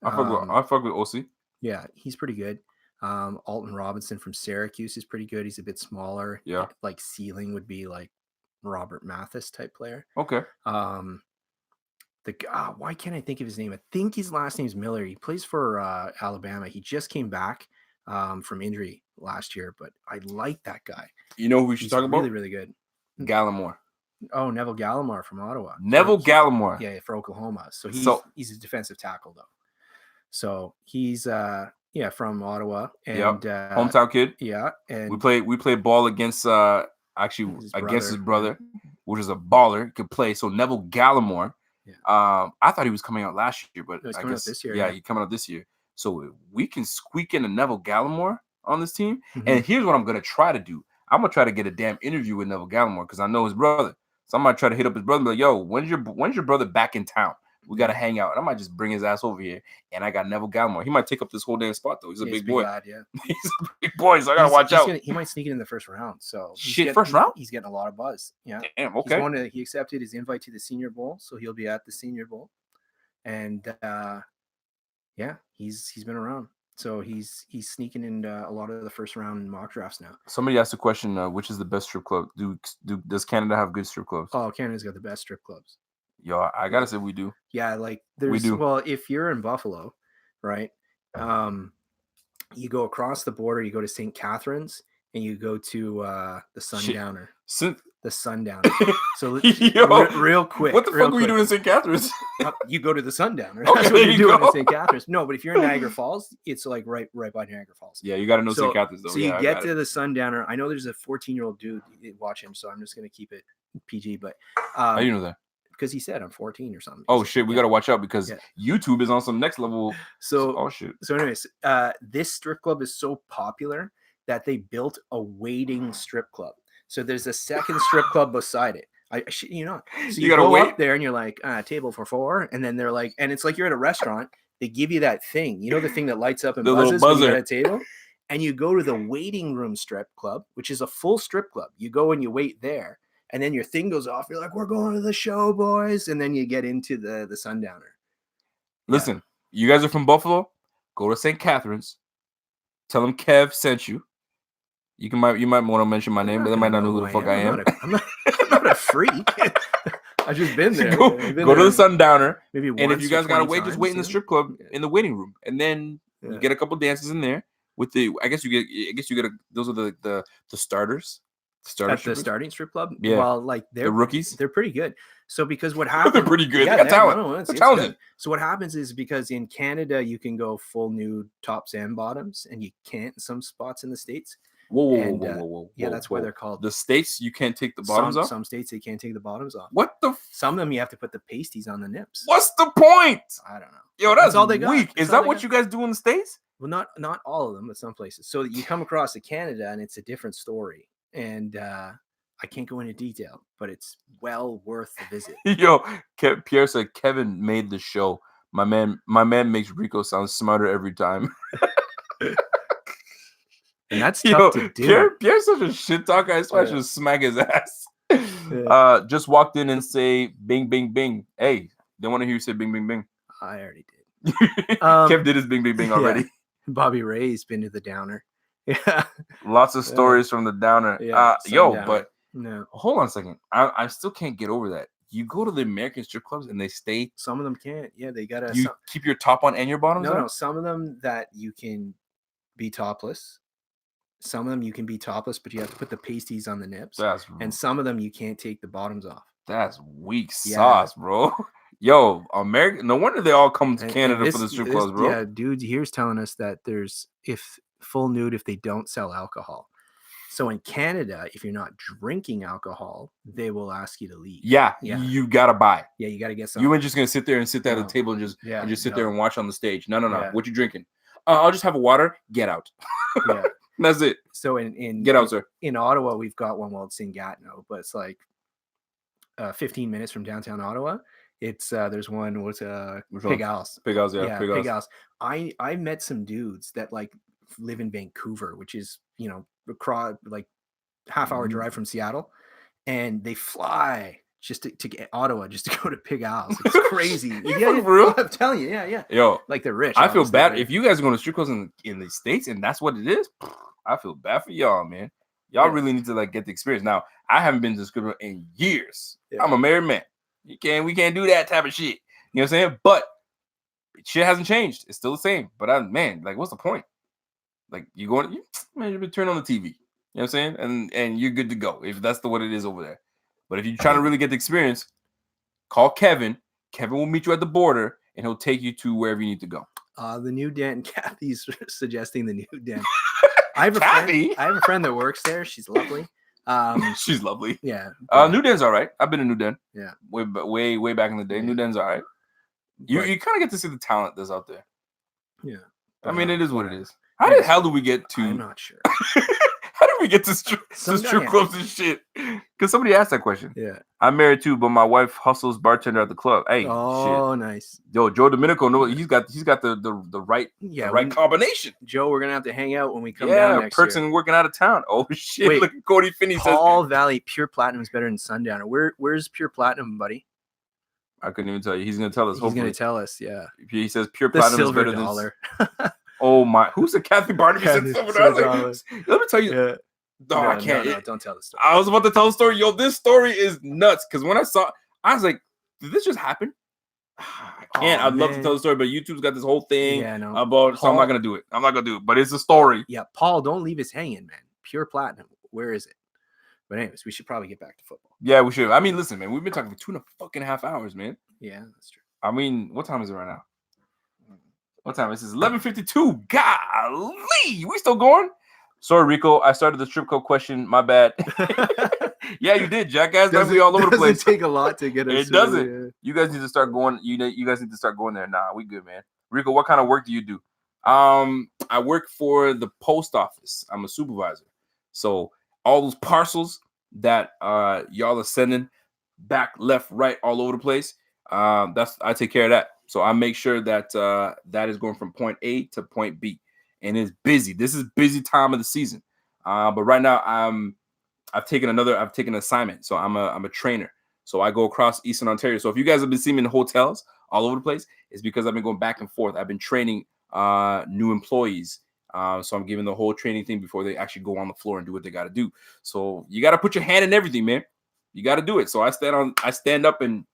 Speaker 1: I fuck with OC.
Speaker 2: Yeah, he's pretty good. Alton Robinson from Syracuse is pretty good. He's a bit smaller.
Speaker 1: Yeah.
Speaker 2: Like ceiling would be like Robert Mathis type player.
Speaker 1: Okay.
Speaker 2: Why can't I think of his name? I think his last name's Miller. He plays for Alabama. He just came back from injury last year, but I like that guy.
Speaker 1: You know who we should talk about?
Speaker 2: Really, really good.
Speaker 1: Gallimore.
Speaker 2: Oh, Neville Gallimore from Ottawa.
Speaker 1: Gallimore.
Speaker 2: Yeah, for Oklahoma. So he's a defensive tackle though. So he's from Ottawa and
Speaker 1: hometown kid.
Speaker 2: Yeah, and
Speaker 1: we played ball against his brother, which is a baller. He could play. So Neville Gallimore. Yeah. I thought he was coming out last year, but
Speaker 2: I guess this year.
Speaker 1: Yeah, he's coming out this year. So we can squeak in a Neville Gallimore on this team. Mm-hmm. And here's what I'm gonna try to do. I'm gonna try to get a damn interview with Neville Gallimore because I know his brother. So I'm gonna try to hit up his brother and be like, yo, when's your brother back in town? We gotta hang out. And I might just bring his ass over here. And I got Neville Gallimore. He might take up this whole damn spot though. He's a big boy.
Speaker 2: Lad, yeah.
Speaker 1: He's a big boy, so I gotta watch out.
Speaker 2: He might sneak it in the first round. So
Speaker 1: first round?
Speaker 2: He's getting a lot of buzz. Yeah.
Speaker 1: Damn, okay.
Speaker 2: He accepted his invite to the Senior Bowl, so he'll be at the Senior Bowl. And he's been around. So he's sneaking in a lot of the first round mock drafts now.
Speaker 1: Somebody asked a question, which is the best strip club? Does Canada have good strip clubs?
Speaker 2: Oh, Canada's got the best strip clubs.
Speaker 1: Yo, I gotta say we do.
Speaker 2: Yeah, like we do. Well, if you're in Buffalo, right? You go across the border, you go to St. Catharines, and you go to the Sundowner. The Sundowner. So real quick.
Speaker 1: What the fuck were you doing in St. Catharines?
Speaker 2: You go to the Sundowner.
Speaker 1: Okay,
Speaker 2: That's what you're doing in St. Catharines. No, but if you're in Niagara Falls, it's like right by Niagara Falls.
Speaker 1: Yeah, you got to know St. Catharines though.
Speaker 2: So you get to the Sundowner. I know there's a 14-year-old dude. Watch him. So I'm just gonna keep it PG. But
Speaker 1: how do you know that?
Speaker 2: Because he said I'm 14 or something.
Speaker 1: Oh shit, we gotta watch out because YouTube is on some next level.
Speaker 2: So
Speaker 1: shit.
Speaker 2: So anyways, this strip club is so popular that they built a waiting strip club. So there's a second strip club beside it. So you gotta go up there and you're like, table for 4, and then they're like, and it's like you're at a restaurant. They give you that thing, the thing that lights up and buzzes when you're at a table, and you go to the waiting room strip club, which is a full strip club. You go and you wait there, and then your thing goes off. You're like, we're going to the show, boys, and then you get into the Sundowner.
Speaker 1: Listen, you guys are from Buffalo. Go to St. Catharines. Tell them Kev sent you. You might want to mention my name, but they might not know who the fuck I am.
Speaker 2: I'm not a freak. I've just been there.
Speaker 1: Go to the Sundowner.
Speaker 2: Maybe
Speaker 1: and if you guys gotta wait, just wait in the strip club in the waiting room, and then you get a couple dances in there with the. I guess you get those are the starters.
Speaker 2: At the starting strip club.
Speaker 1: Yeah.
Speaker 2: Well, like
Speaker 1: the rookies,
Speaker 2: they're pretty good. So because what happens,
Speaker 1: they're pretty good.
Speaker 2: Yeah,
Speaker 1: they got talent.
Speaker 2: It's
Speaker 1: talented.
Speaker 2: So what happens is because in Canada you can go full nude tops and bottoms, and you can't in some spots in the States.
Speaker 1: Whoa.
Speaker 2: Yeah, that's why they're called
Speaker 1: the States. You can't take the bottoms off.
Speaker 2: Some states they can't take the bottoms off.
Speaker 1: What the?
Speaker 2: Some of them you have to put the pasties on the nips.
Speaker 1: What's the point?
Speaker 2: I don't know.
Speaker 1: Yo, that's
Speaker 2: all they got.
Speaker 1: weak. Is that what you guys do in the States?
Speaker 2: Well, not all of them, but some places. So you come across to Canada and it's a different story. And I can't go into detail, but it's well worth the visit.
Speaker 1: Yo, Pierre said Kevin made the show. My man makes Rico sound smarter every time.
Speaker 2: And that's tough to do.
Speaker 1: Pierre's such a shit talker. I swear I should smack his ass. Just walked in and say bing, bing, bing. Hey, they want to hear you say bing, bing, bing.
Speaker 2: I already did.
Speaker 1: Kev did his bing, bing, bing already.
Speaker 2: Yeah. Bobby Ray's been to the Downer. Yeah.
Speaker 1: Lots of stories from the Downer. But
Speaker 2: no.
Speaker 1: Hold on a second. I still can't get over that. You go to the American strip clubs and they stay.
Speaker 2: Some of them can't. Yeah, they gotta.
Speaker 1: You keep your top on and your bottoms on?
Speaker 2: No. Some of them that you can be topless. Some of them you can be topless, but you have to put the pasties on the nips. And some of them you can't take the bottoms off.
Speaker 1: That's weak sauce, bro. Yo, America. No wonder they all come to Canada for the strip clubs, bro.
Speaker 2: Yeah, dude, here's telling us that there's full nude if they don't sell alcohol. So in Canada, if you're not drinking alcohol, they will ask you to leave.
Speaker 1: Yeah. You gotta buy.
Speaker 2: Yeah, you gotta get some.
Speaker 1: You ain't just gonna sit there at the table and just sit there and watch on the stage. No.
Speaker 2: Yeah.
Speaker 1: What you drinking? I'll just have a water. Get out.
Speaker 2: Yeah.
Speaker 1: That's it.
Speaker 2: So in
Speaker 1: get out, sir.
Speaker 2: In Ottawa, we've got one. Well, it's in Gatineau, but it's like 15 minutes from downtown Ottawa. It's there's one. What's Pig House?
Speaker 1: Pig House,
Speaker 2: yeah. Pig House. I met some dudes that like live in Vancouver, which is across like half-hour drive from Seattle, and they fly just to get Ottawa just to go to Pig House. It's crazy.
Speaker 1: For real?
Speaker 2: I'm telling you, yeah.
Speaker 1: Yo,
Speaker 2: like they're rich.
Speaker 1: I feel bad if you guys are going to strip clubs in the States and that's what it is. I feel bad for y'all, man. Y'all really need to like get the experience. Now, I haven't been to the strip club in years. Yeah. I'm a married man. We can't do that type of shit. You know what I'm saying? But shit hasn't changed. It's still the same. But what's the point? Like you turn on the TV. You know what I'm saying? And you're good to go if that's what it is over there. But if you're trying to really get the experience, call Kevin. Kevin will meet you at the border and he'll take you to wherever you need to go.
Speaker 2: The new den. Kathy's suggesting the new den. I have a friend that works there. She's lovely.
Speaker 1: She's lovely.
Speaker 2: Yeah.
Speaker 1: New Den's all right. I've been to New Den.
Speaker 2: Yeah.
Speaker 1: Way back in the day. New Den's all right. You kind of get to see the talent that's out there.
Speaker 2: Yeah.
Speaker 1: I mean, it is what it is. How the hell do we get to?
Speaker 2: I'm not sure.
Speaker 1: How did we get to strip clubs and shit? Because somebody asked that question.
Speaker 2: Yeah.
Speaker 1: I'm married too, but my wife hustles bartender at the club. Hey, shit.
Speaker 2: Nice.
Speaker 1: Yo, Joe Domenico, he's got the right right combination.
Speaker 2: Joe, we're gonna have to hang out when we come down next year.
Speaker 1: Perkson working out of town. Oh shit!
Speaker 2: Wait,
Speaker 1: look at Cody Finney.
Speaker 2: Paul Valley Pure Platinum is better than Sundowner. Where's Pure Platinum, buddy?
Speaker 1: I couldn't even tell you. He's gonna tell us.
Speaker 2: He's gonna tell us. Yeah.
Speaker 1: He says Pure Platinum is better
Speaker 2: dollar.
Speaker 1: than. Oh my! Who said Kathy Barnaby said $7? Let me tell you.
Speaker 2: Yeah.
Speaker 1: No, I can't.
Speaker 2: No, don't tell the story.
Speaker 1: I was about to tell the story. Yo, this story is nuts. Because when I saw, I was like, did this just happen? I can't. I'd love to tell the story, but YouTube's got this whole thing about. So I'm not gonna do it. But it's a story.
Speaker 2: Yeah, Paul, don't leave us hanging, man. Pure Platinum. Where is it? But anyways, we should probably get back to football.
Speaker 1: Yeah, we should. I mean, listen, man, we've been talking for 2.5 hours, man.
Speaker 2: Yeah, that's true.
Speaker 1: I mean, what time is it right now? What time? This is 11:52. Golly, we still going? Sorry, Rico. I started the strip club question. My bad. Yeah, you did, jackass. Definitely all over the place.
Speaker 2: It doesn't take a lot to get us.
Speaker 1: It doesn't. Yeah. You guys need to start going. You guys need to start going there. Nah, we good, man. Rico, what kind of work do you do? I work for the post office. I'm a supervisor. So all those parcels that y'all are sending back, left, right, all over the place. I take care of that. So I make sure that that is going from point A to point B, and it's busy. This is busy time of the season. But right now I've taken an assignment. So I'm a trainer. So I go across Eastern Ontario. So if you guys have been seeing me in hotels all over the place, it's because I've been going back and forth. I've been training new employees So I'm giving the whole training thing before they actually go on the floor and do what they got to do. So you got to put your hand in everything, man. You got to do it. So I stand up and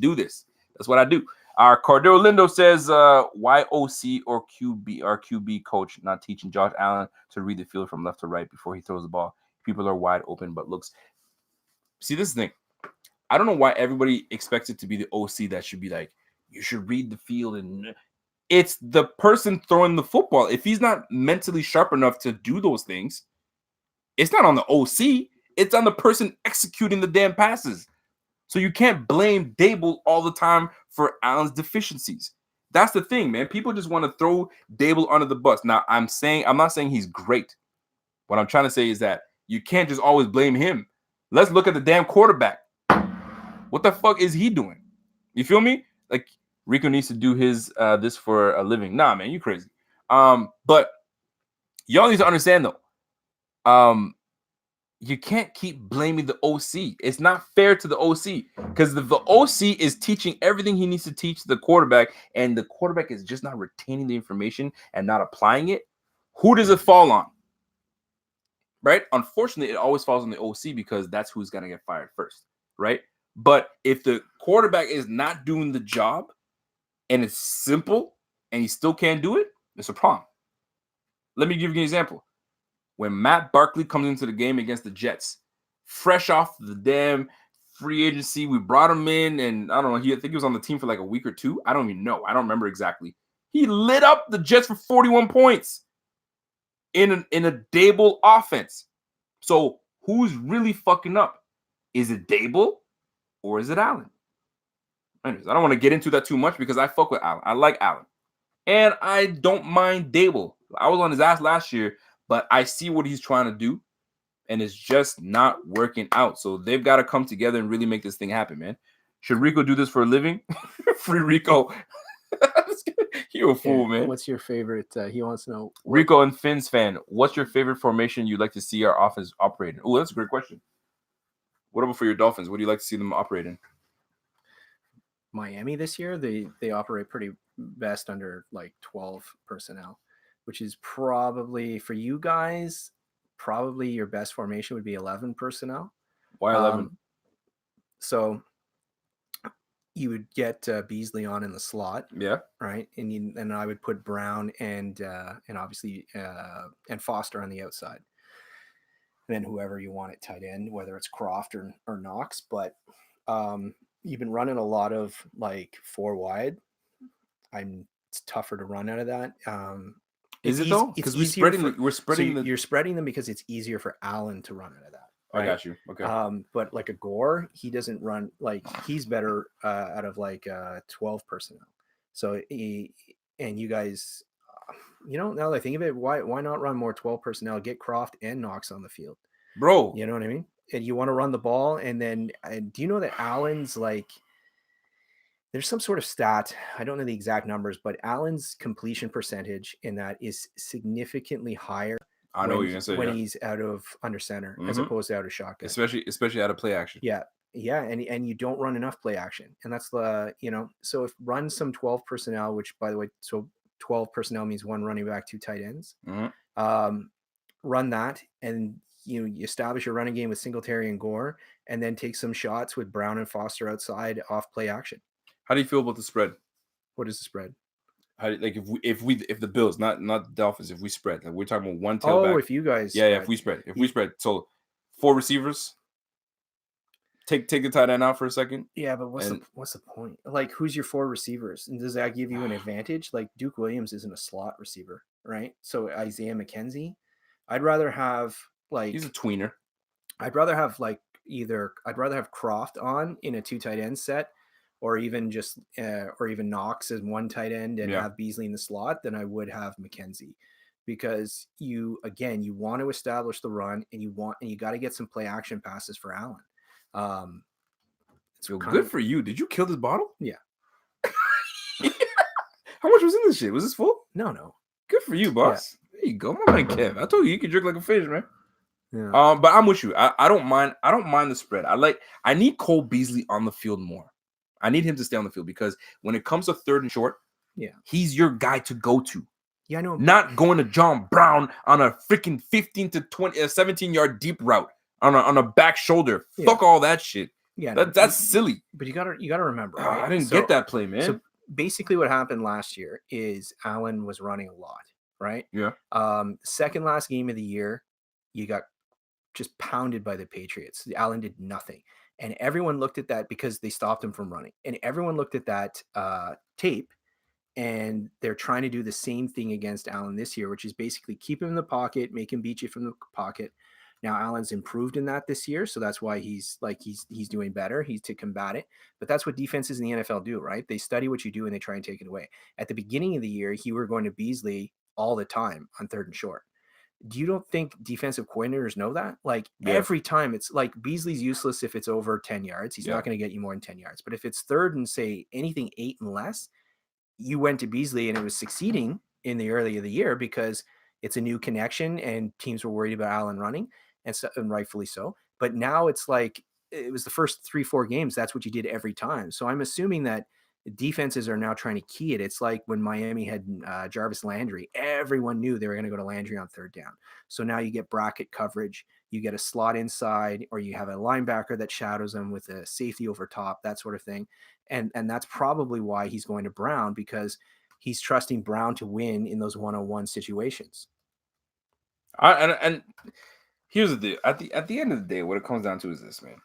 Speaker 1: do this. That's what I do. Our Cordero Lindo says, why OC or QB coach not teaching Josh Allen to read the field from left to right before he throws the ball? People are wide open, but looks. See, this is the thing. I don't know why everybody expects it to be the OC that should be like, you should read the field. And it's the person throwing the football. If he's not mentally sharp enough to do those things, it's not on the OC. It's on the person executing the damn passes. So you can't blame Dable all the time for Allen's deficiencies. That's the thing, man. People just want to throw Dable under the bus. Now, I'm not saying he's great. What I'm trying to say is that you can't just always blame him. Let's look at the damn quarterback. What the fuck is he doing? You feel me? Like, Rico needs to do his this for a living. Nah, man, you crazy. But y'all need to understand though. You can't keep blaming the OC. It's not fair to the OC because the OC is teaching everything he needs to teach the quarterback, and the quarterback is just not retaining the information and not applying it. Who does it fall on? Right? Unfortunately, it always falls on the OC because that's who's going to get fired first, right? But if the quarterback is not doing the job and it's simple and he still can't do it, it's a problem. Let me give you an example. When Matt Barkley comes into the game against the Jets, fresh off the damn free agency, we brought him in, and I don't know, I think he was on the team for like a week or two. I don't even know. I don't remember exactly. He lit up the Jets for 41 points in a Dable offense. So who's really fucking up? Is it Dable or is it Allen? Anyways, I don't want to get into that too much because I fuck with Allen. I like Allen. And I don't mind Dable. I was on his ass last year, but I see what he's trying to do, and it's just not working out. So they've got to come together and really make this thing happen, man. Should Rico do this for a living? Free Rico. You're a fool, man.
Speaker 2: What's your favorite? He wants to know.
Speaker 1: Rico and Phins fan, what's your favorite formation you'd like to see our offense operate in? Oh, that's a great question. What about for your Dolphins? What do you like to see them operate in?
Speaker 2: Miami this year, they operate pretty best under like 12 personnel, which is probably for you guys, probably your best formation would be 11 personnel.
Speaker 1: Why 11?
Speaker 2: So you would get Beasley on in the slot,
Speaker 1: Yeah,
Speaker 2: right, and I would put Brown and obviously and Foster on the outside, and then whoever you want at tight end, whether it's Croft or Knox. But you've been running a lot of like 4 wide. It's tougher to run out of that.
Speaker 1: Is it though? Because you're
Speaker 2: spreading them because it's easier for Allen to run out of that.
Speaker 1: Right? I got you. Okay.
Speaker 2: But like a Gore, he doesn't run like he's better out of like 12 personnel. So and you guys, now that I think of it, why not run more 12 personnel? Get Croft and Knox on the field,
Speaker 1: bro.
Speaker 2: You know what I mean? And you want to run the ball, and then do you know that Allen's like? There's some sort of stat. I don't know the exact numbers, but Allen's completion percentage in that is significantly higher.
Speaker 1: I know what you're gonna say
Speaker 2: when he's out of under center as opposed to out of shotgun,
Speaker 1: especially out of play action.
Speaker 2: Yeah, and you don't run enough play action, and that's the So if run some 12 personnel, which by the way, so 12 personnel means 1 running back, 2 tight ends. Run that, and you establish your running game with Singletary and Gore, and then take some shots with Brown and Foster outside off play action.
Speaker 1: How do you feel about the spread?
Speaker 2: What is the spread?
Speaker 1: How like if the Bills, not the Dolphins, if we spread, like we're talking about one tailback.
Speaker 2: Oh, if you guys,
Speaker 1: if we spread, so 4 receivers. Take the tight end out for a second.
Speaker 2: Yeah, but what's the point? Like, who's your 4 receivers, and does that give you an advantage? Like Duke Williams isn't a slot receiver, right? So Isaiah McKenzie, I'd rather have like
Speaker 1: he's a tweener.
Speaker 2: I'd rather have Croft on in a 2 tight end set. Or even Knox as 1 tight end and have Beasley in the slot, than I would have McKenzie, because you want to establish the run, and you got to get some play action passes for Allen.
Speaker 1: It's good for you. Did you kill this bottle?
Speaker 2: Yeah.
Speaker 1: How much was in this shit? Was this full?
Speaker 2: No.
Speaker 1: Good for you, boss. Yeah. There you go, my man Kev. I told you can drink like a fish, man.
Speaker 2: Yeah.
Speaker 1: But I'm with you. I don't mind. I don't mind the spread. I need Cole Beasley on the field more. I need him to stay on the field because when it comes to 3rd and short,
Speaker 2: yeah,
Speaker 1: he's your guy to go to.
Speaker 2: Yeah, I know.
Speaker 1: Not going to John Brown on a freaking 15 to 20, 17-yard deep route on a back shoulder.
Speaker 2: Yeah.
Speaker 1: Fuck all that shit.
Speaker 2: Yeah,
Speaker 1: That's silly.
Speaker 2: But you gotta remember, right?
Speaker 1: I didn't get that play, man.
Speaker 2: So basically, what happened last year is Allen was running a lot, right?
Speaker 1: Yeah.
Speaker 2: Second last game of the year, you got just pounded by the Patriots. Allen did nothing, and everyone looked at that because they stopped him from running, and everyone looked at that tape. And they're trying to do the same thing against Allen this year, which is basically keep him in the pocket, make him beat you from the pocket. Now Allen's improved in that this year, so that's why he's doing better. He's to combat it. But that's what defenses in the NFL do, right? They study what you do and they try and take it away. At the beginning of the year, he were going to Beasley all the time on 3rd and short. Do you don't think defensive coordinators know that? Like every time it's like Beasley's useless if it's over 10 yards. He's not going to get you more than 10 yards. But if it's 3rd and say anything 8 and less, you went to Beasley and it was succeeding in the early of the year because it's a new connection and teams were worried about Allen running and rightfully so. But now it's like it was the first 3-4 games. That's what you did every time. So I'm assuming that defenses are now trying to key it. It's like when Miami had Jarvis Landry, everyone knew they were going to go to Landry on 3rd down. So now you get bracket coverage, you get a slot inside, or you have a linebacker that shadows them with a safety over top, that sort of thing. And that's probably why he's going to Brown, because he's trusting Brown to win in those 1-on-1 situations.
Speaker 1: And here's the deal. At the end of the day, what it comes down to is this, man.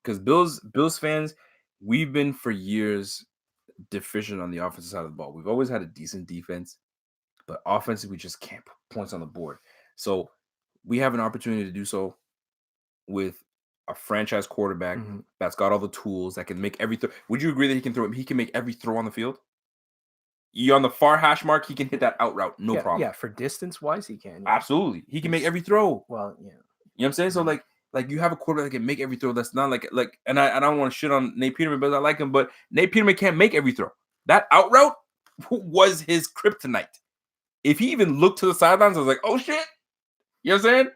Speaker 1: Because Bills fans, we've been for years deficient on the offensive side of the ball. We've always had a decent defense, but offensively we just can't put points on the board. So we have an opportunity to do so with a franchise quarterback that's got all the tools that can make every throw. Would you agree that he can make every throw on the field? You on the far hash mark, he can hit that out route, no problem.
Speaker 2: Yeah, for distance wise, he can.
Speaker 1: Yeah. Absolutely, he can make every throw.
Speaker 2: Well, yeah,
Speaker 1: you know what I'm saying. So like you have a quarterback that can make every throw. That's not like, and I don't want to shit on Nate Peterman, but I like him. But Nate Peterman can't make every throw. That out route was his kryptonite. If he even looked to the sidelines, I was like, oh shit. You know what I'm saying?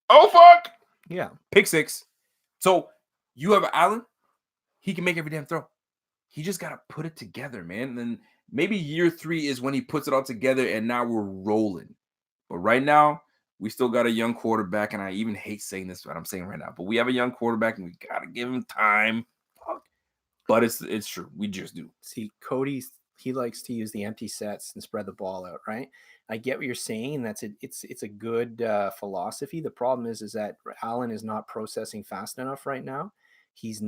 Speaker 1: Oh fuck.
Speaker 2: Yeah.
Speaker 1: Pick 6. So you have Allen, he can make every damn throw. He just got to put it together, man. And then maybe year 3 is when he puts it all together and now we're rolling. But right now, we still got a young quarterback, and I even hate saying this, what I'm saying right now. But we have a young quarterback, and we got to give him time. But it's true. We just do.
Speaker 2: See, Cody, he likes to use the empty sets and spread the ball out, right? I get what you're saying. It's a good philosophy. The problem is that Allen is not processing fast enough right now. He's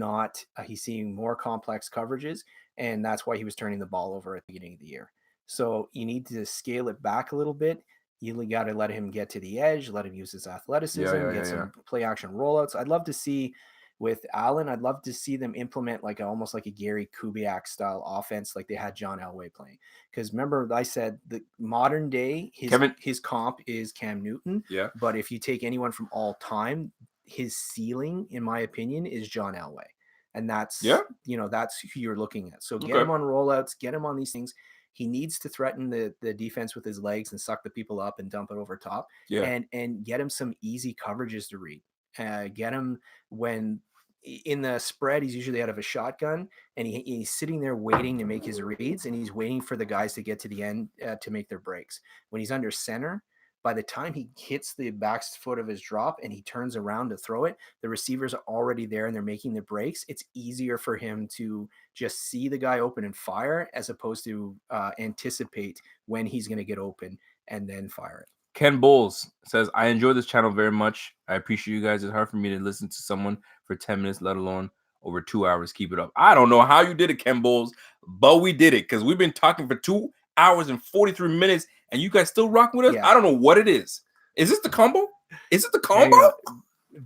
Speaker 2: seeing more complex coverages, and that's why he was turning the ball over at the beginning of the year. So you need to scale it back a little bit. You got to let him get to the edge, let him use his athleticism, get some play action rollouts. I'd love to see with Allen, I'd love to see them implement almost like a Gary Kubiak style offense, like they had John Elway playing. Because remember, I said the modern day, his comp is Cam Newton.
Speaker 1: Yeah.
Speaker 2: But if you take anyone from all time, his ceiling, in my opinion, is John Elway. And that's that's who you're looking at. So get him on rollouts, get him on these things. He needs to threaten the defense with his legs and suck the people up and dump it over top. Yeah. And get him some easy coverages to read. Get him when in the spread, he's usually out of a shotgun, and he's sitting there waiting to make his reads, and he's waiting for the guys to get to the end to make their breaks. When he's under center, by the time he hits the back foot of his drop and he turns around to throw it, the receivers are already there and they're making the breaks. It's easier for him to just see the guy open and fire as opposed to anticipate when he's going to get open and then fire it.
Speaker 1: Ken Bowles says, I enjoy this channel very much. I appreciate you guys. It's hard for me to listen to someone for 10 minutes, let alone over 2 hours. Keep it up. I don't know how you did it, Ken Bowles, but we did it because we've been talking for 2 hours and 43 minutes, and you guys still rocking with us? Yeah. I don't know what it is. Is this the combo? Is it the combo?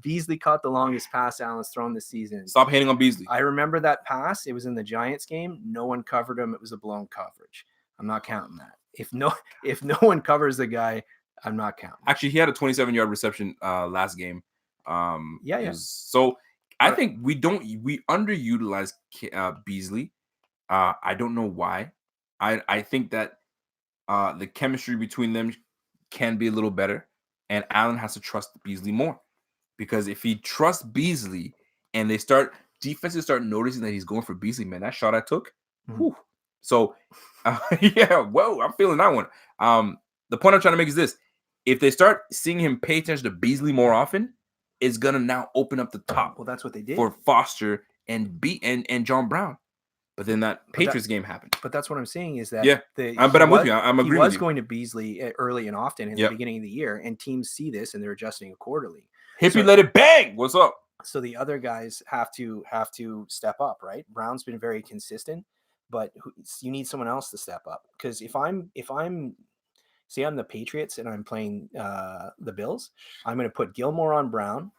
Speaker 2: Beasley caught the longest pass Allen's thrown this season.
Speaker 1: Stop hating on Beasley.
Speaker 2: I remember that pass. It was in the Giants game. No one covered him. It was a blown coverage. I'm not counting that. If no one covers the guy, I'm not counting.
Speaker 1: Actually, he had a 27-yard reception last game. So I think we underutilize Beasley. I don't know why. I think that the chemistry between them can be a little better, and Allen has to trust Beasley more, because if he trusts Beasley and defenses start noticing that he's going for Beasley, man, that shot I took. Mm-hmm. So whoa, I'm feeling that one. the point I'm trying to make is this: if they start seeing him pay attention to Beasley more often, it's gonna now open up the top.
Speaker 2: Well, that's what they did
Speaker 1: for Foster and John Brown. But then that Patriots game happened.
Speaker 2: But that's what I'm saying is that
Speaker 1: but I'm with you. I'm agreeing with you.
Speaker 2: He was going to Beasley early and often in the beginning of the year, and teams see this and they're adjusting accordingly.
Speaker 1: Hippie let it bang. What's up?
Speaker 2: So the other guys have to step up, right? Brown's been very consistent, but you need someone else to step up. Because if I'm say I'm the Patriots and I'm playing the Bills, I'm going to put Gilmore on Brown,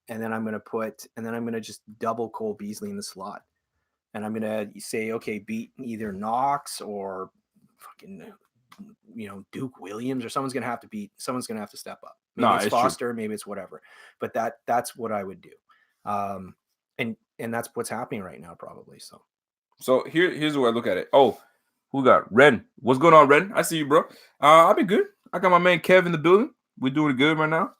Speaker 2: and then I'm going to just double Cole Beasley in the slot. And I'm going to say, okay, beat either Knox or fucking, Duke Williams, or someone's going to have to step up. Maybe it's Foster, maybe it's whatever. But that's what I would do. And that's what's happening right now, probably.
Speaker 1: So here's the way I look at it. Oh, who got Ren? What's going on, Ren? I see you, bro. I've been good. I got my man Kev in the building. We're doing good right now.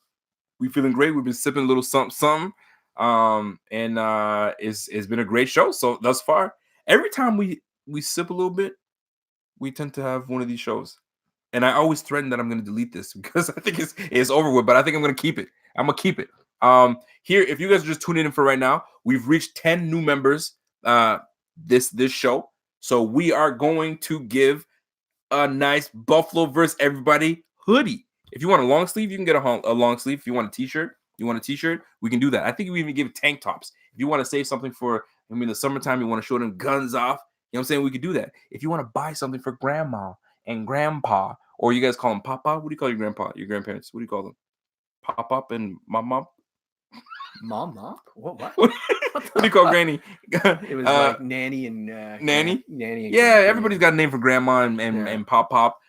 Speaker 1: We feeling great. We've been sipping a little something. And it's been a great show. So thus far, every time we sip a little bit, we tend to have one of these shows. And I always threaten that I'm going to delete this because I think it's over with, but I think I'm going to keep it. I'm going to keep it. Here, if you guys are just tuning in for right now, we've reached 10 new members this show. So we are going to give a nice Buffalo versus everybody hoodie. If you want a long sleeve, you can get a long sleeve. If you want a t-shirt, we can do that. I think we even give tank tops. If you want to save something for, the summertime, you want to show them guns off, you know what I'm saying? We could do that. If you want to buy something for grandma and grandpa, or you guys call them papa, what do you call your grandpa, your grandparents? What do you call them? Pop-up and mom?
Speaker 2: Mom? What?
Speaker 1: What do you call granny?
Speaker 2: It was like nanny and
Speaker 1: nanny.
Speaker 2: Nanny. And
Speaker 1: yeah, everybody's got a name for grandma and pop.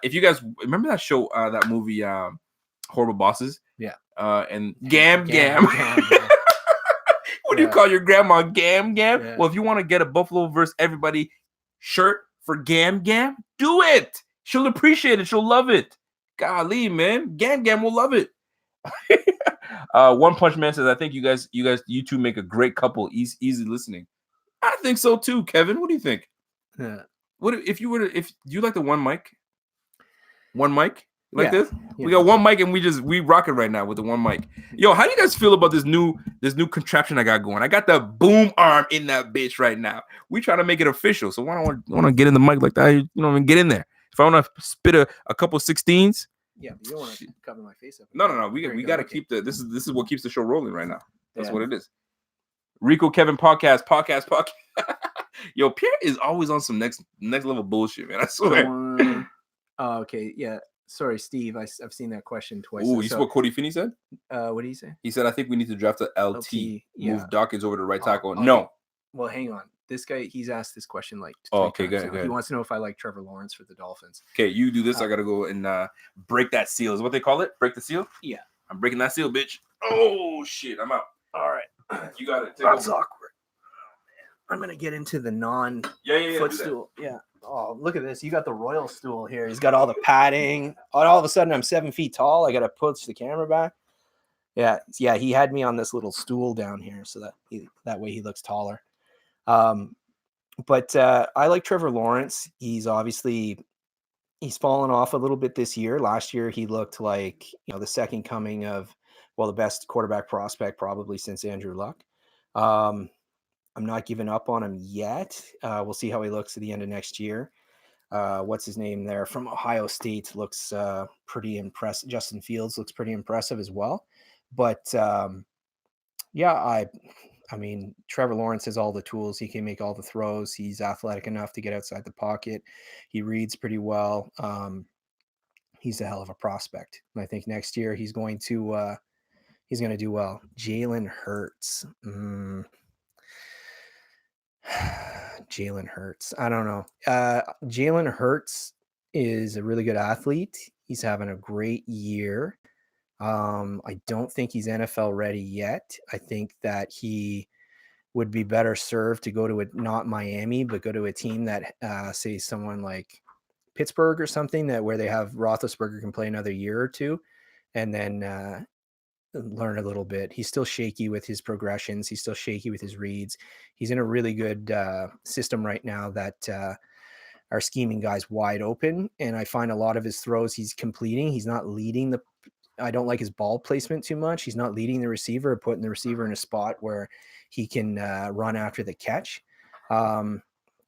Speaker 1: If you guys remember that show, that movie, Horrible Bosses.
Speaker 2: Yeah.
Speaker 1: And Gam. What do you call your grandma? Gam? Yeah. Well, if you want to get a Buffalo versus everybody shirt for Gam, do it. She'll appreciate it. She'll love it. Golly, man. Gam will love it. One Punch Man says, I think you two make a great couple. Easy listening. I think so too, Kevin. What do you think?
Speaker 2: Yeah.
Speaker 1: What if you like the one mic? One mic? Like this?
Speaker 2: Yeah.
Speaker 1: We got one mic and we rock it right now with the one mic. Yo, how do you guys feel about this new contraption I got going? I got the boom arm in that bitch right now. We trying to make it official. So when I want to get in the mic like that, get in there. If I want to spit a couple 16s.
Speaker 2: Yeah, but you don't want to cover my face up.
Speaker 1: No. We got to keep this is what keeps the show rolling right now. That's what it is. Rico Kevin podcast. Yo, Pierre is always on some next level bullshit, man. I swear.
Speaker 2: Okay, yeah. Sorry, Steve. I've seen that question twice.
Speaker 1: Oh, you see what Cody Finney said?
Speaker 2: What did he say?
Speaker 1: He said, I think we need to draft a LT. Move Dawkins over to right tackle.
Speaker 2: Okay.
Speaker 1: No.
Speaker 2: Well, hang on. This guy, he's asked this question like
Speaker 1: okay, go ahead.
Speaker 2: He wants to know if I like Trevor Lawrence for the Dolphins.
Speaker 1: Okay, you do this. I got to go and break that seal. Is what they call it? Break the seal?
Speaker 2: Yeah.
Speaker 1: I'm breaking that seal, bitch. Oh, shit. I'm out.
Speaker 2: All right.
Speaker 1: You got it.
Speaker 2: That's awkward. I'm going to get into the footstool. Yeah. Oh, look at this. You got the royal stool here. He's got all the padding. All of a sudden, I'm 7 feet tall. I got to push the camera back. Yeah. He had me on this little stool down here so that way he looks taller. But I like Trevor Lawrence. He's fallen off a little bit this year. Last year, he looked like, the second coming of, the best quarterback prospect probably since Andrew Luck. I'm not giving up on him yet. We'll see how he looks at the end of next year. What's his name there from Ohio State looks pretty impressive. Justin Fields looks pretty impressive as well. But I mean, Trevor Lawrence has all the tools. He can make all the throws. He's athletic enough to get outside the pocket. He reads pretty well. He's a hell of a prospect. And I think next year he's going to do well. Jalen Hurts. Jalen Hurts. I don't know. Jalen Hurts is a really good athlete. He's having a great year. I don't think he's NFL ready yet. I think that he would be better served to go to not Miami, but go to a team that, say someone like Pittsburgh or something where they have Roethlisberger can play another year or two and then learn a little bit. He's still shaky with his progressions. He's still shaky with his reads. He's in a really good system right now that are scheming guys wide open, and I find a lot of his throws he's completing. He's not leading the. I don't like his ball placement too much. He's not leading the receiver or putting the receiver in a spot where he can run after the catch.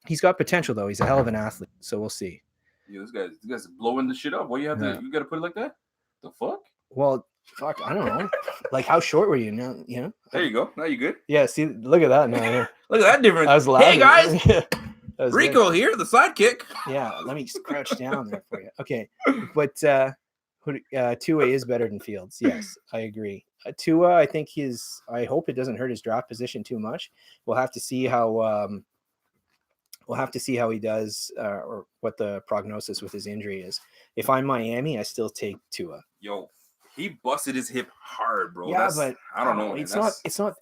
Speaker 2: He's got potential though. He's a hell of an athlete, so we'll see.
Speaker 1: Yeah, this guy's blowing the shit up. Why you have to? You got to put it like that? The fuck?
Speaker 2: Well, fuck, I don't know. Like, how short were you? Now, you know.
Speaker 1: There you go. Now you good.
Speaker 2: Yeah. See, look at that. Now,
Speaker 1: look at that difference.
Speaker 2: I was loud.
Speaker 1: Hey guys,
Speaker 2: was
Speaker 1: Rico here, the sidekick.
Speaker 2: Yeah. Let me just crouch down there for you. Okay, but Tua is better than Fields. Yes, I agree. Tua, I think I hope it doesn't hurt his draft position too much. We'll have to see how. We'll have to see how he does, or what the prognosis with his injury is. If I'm Miami, I still take Tua.
Speaker 1: Yo, he busted his hip hard, bro.
Speaker 2: Yeah, but
Speaker 1: I don't know.
Speaker 2: It's not.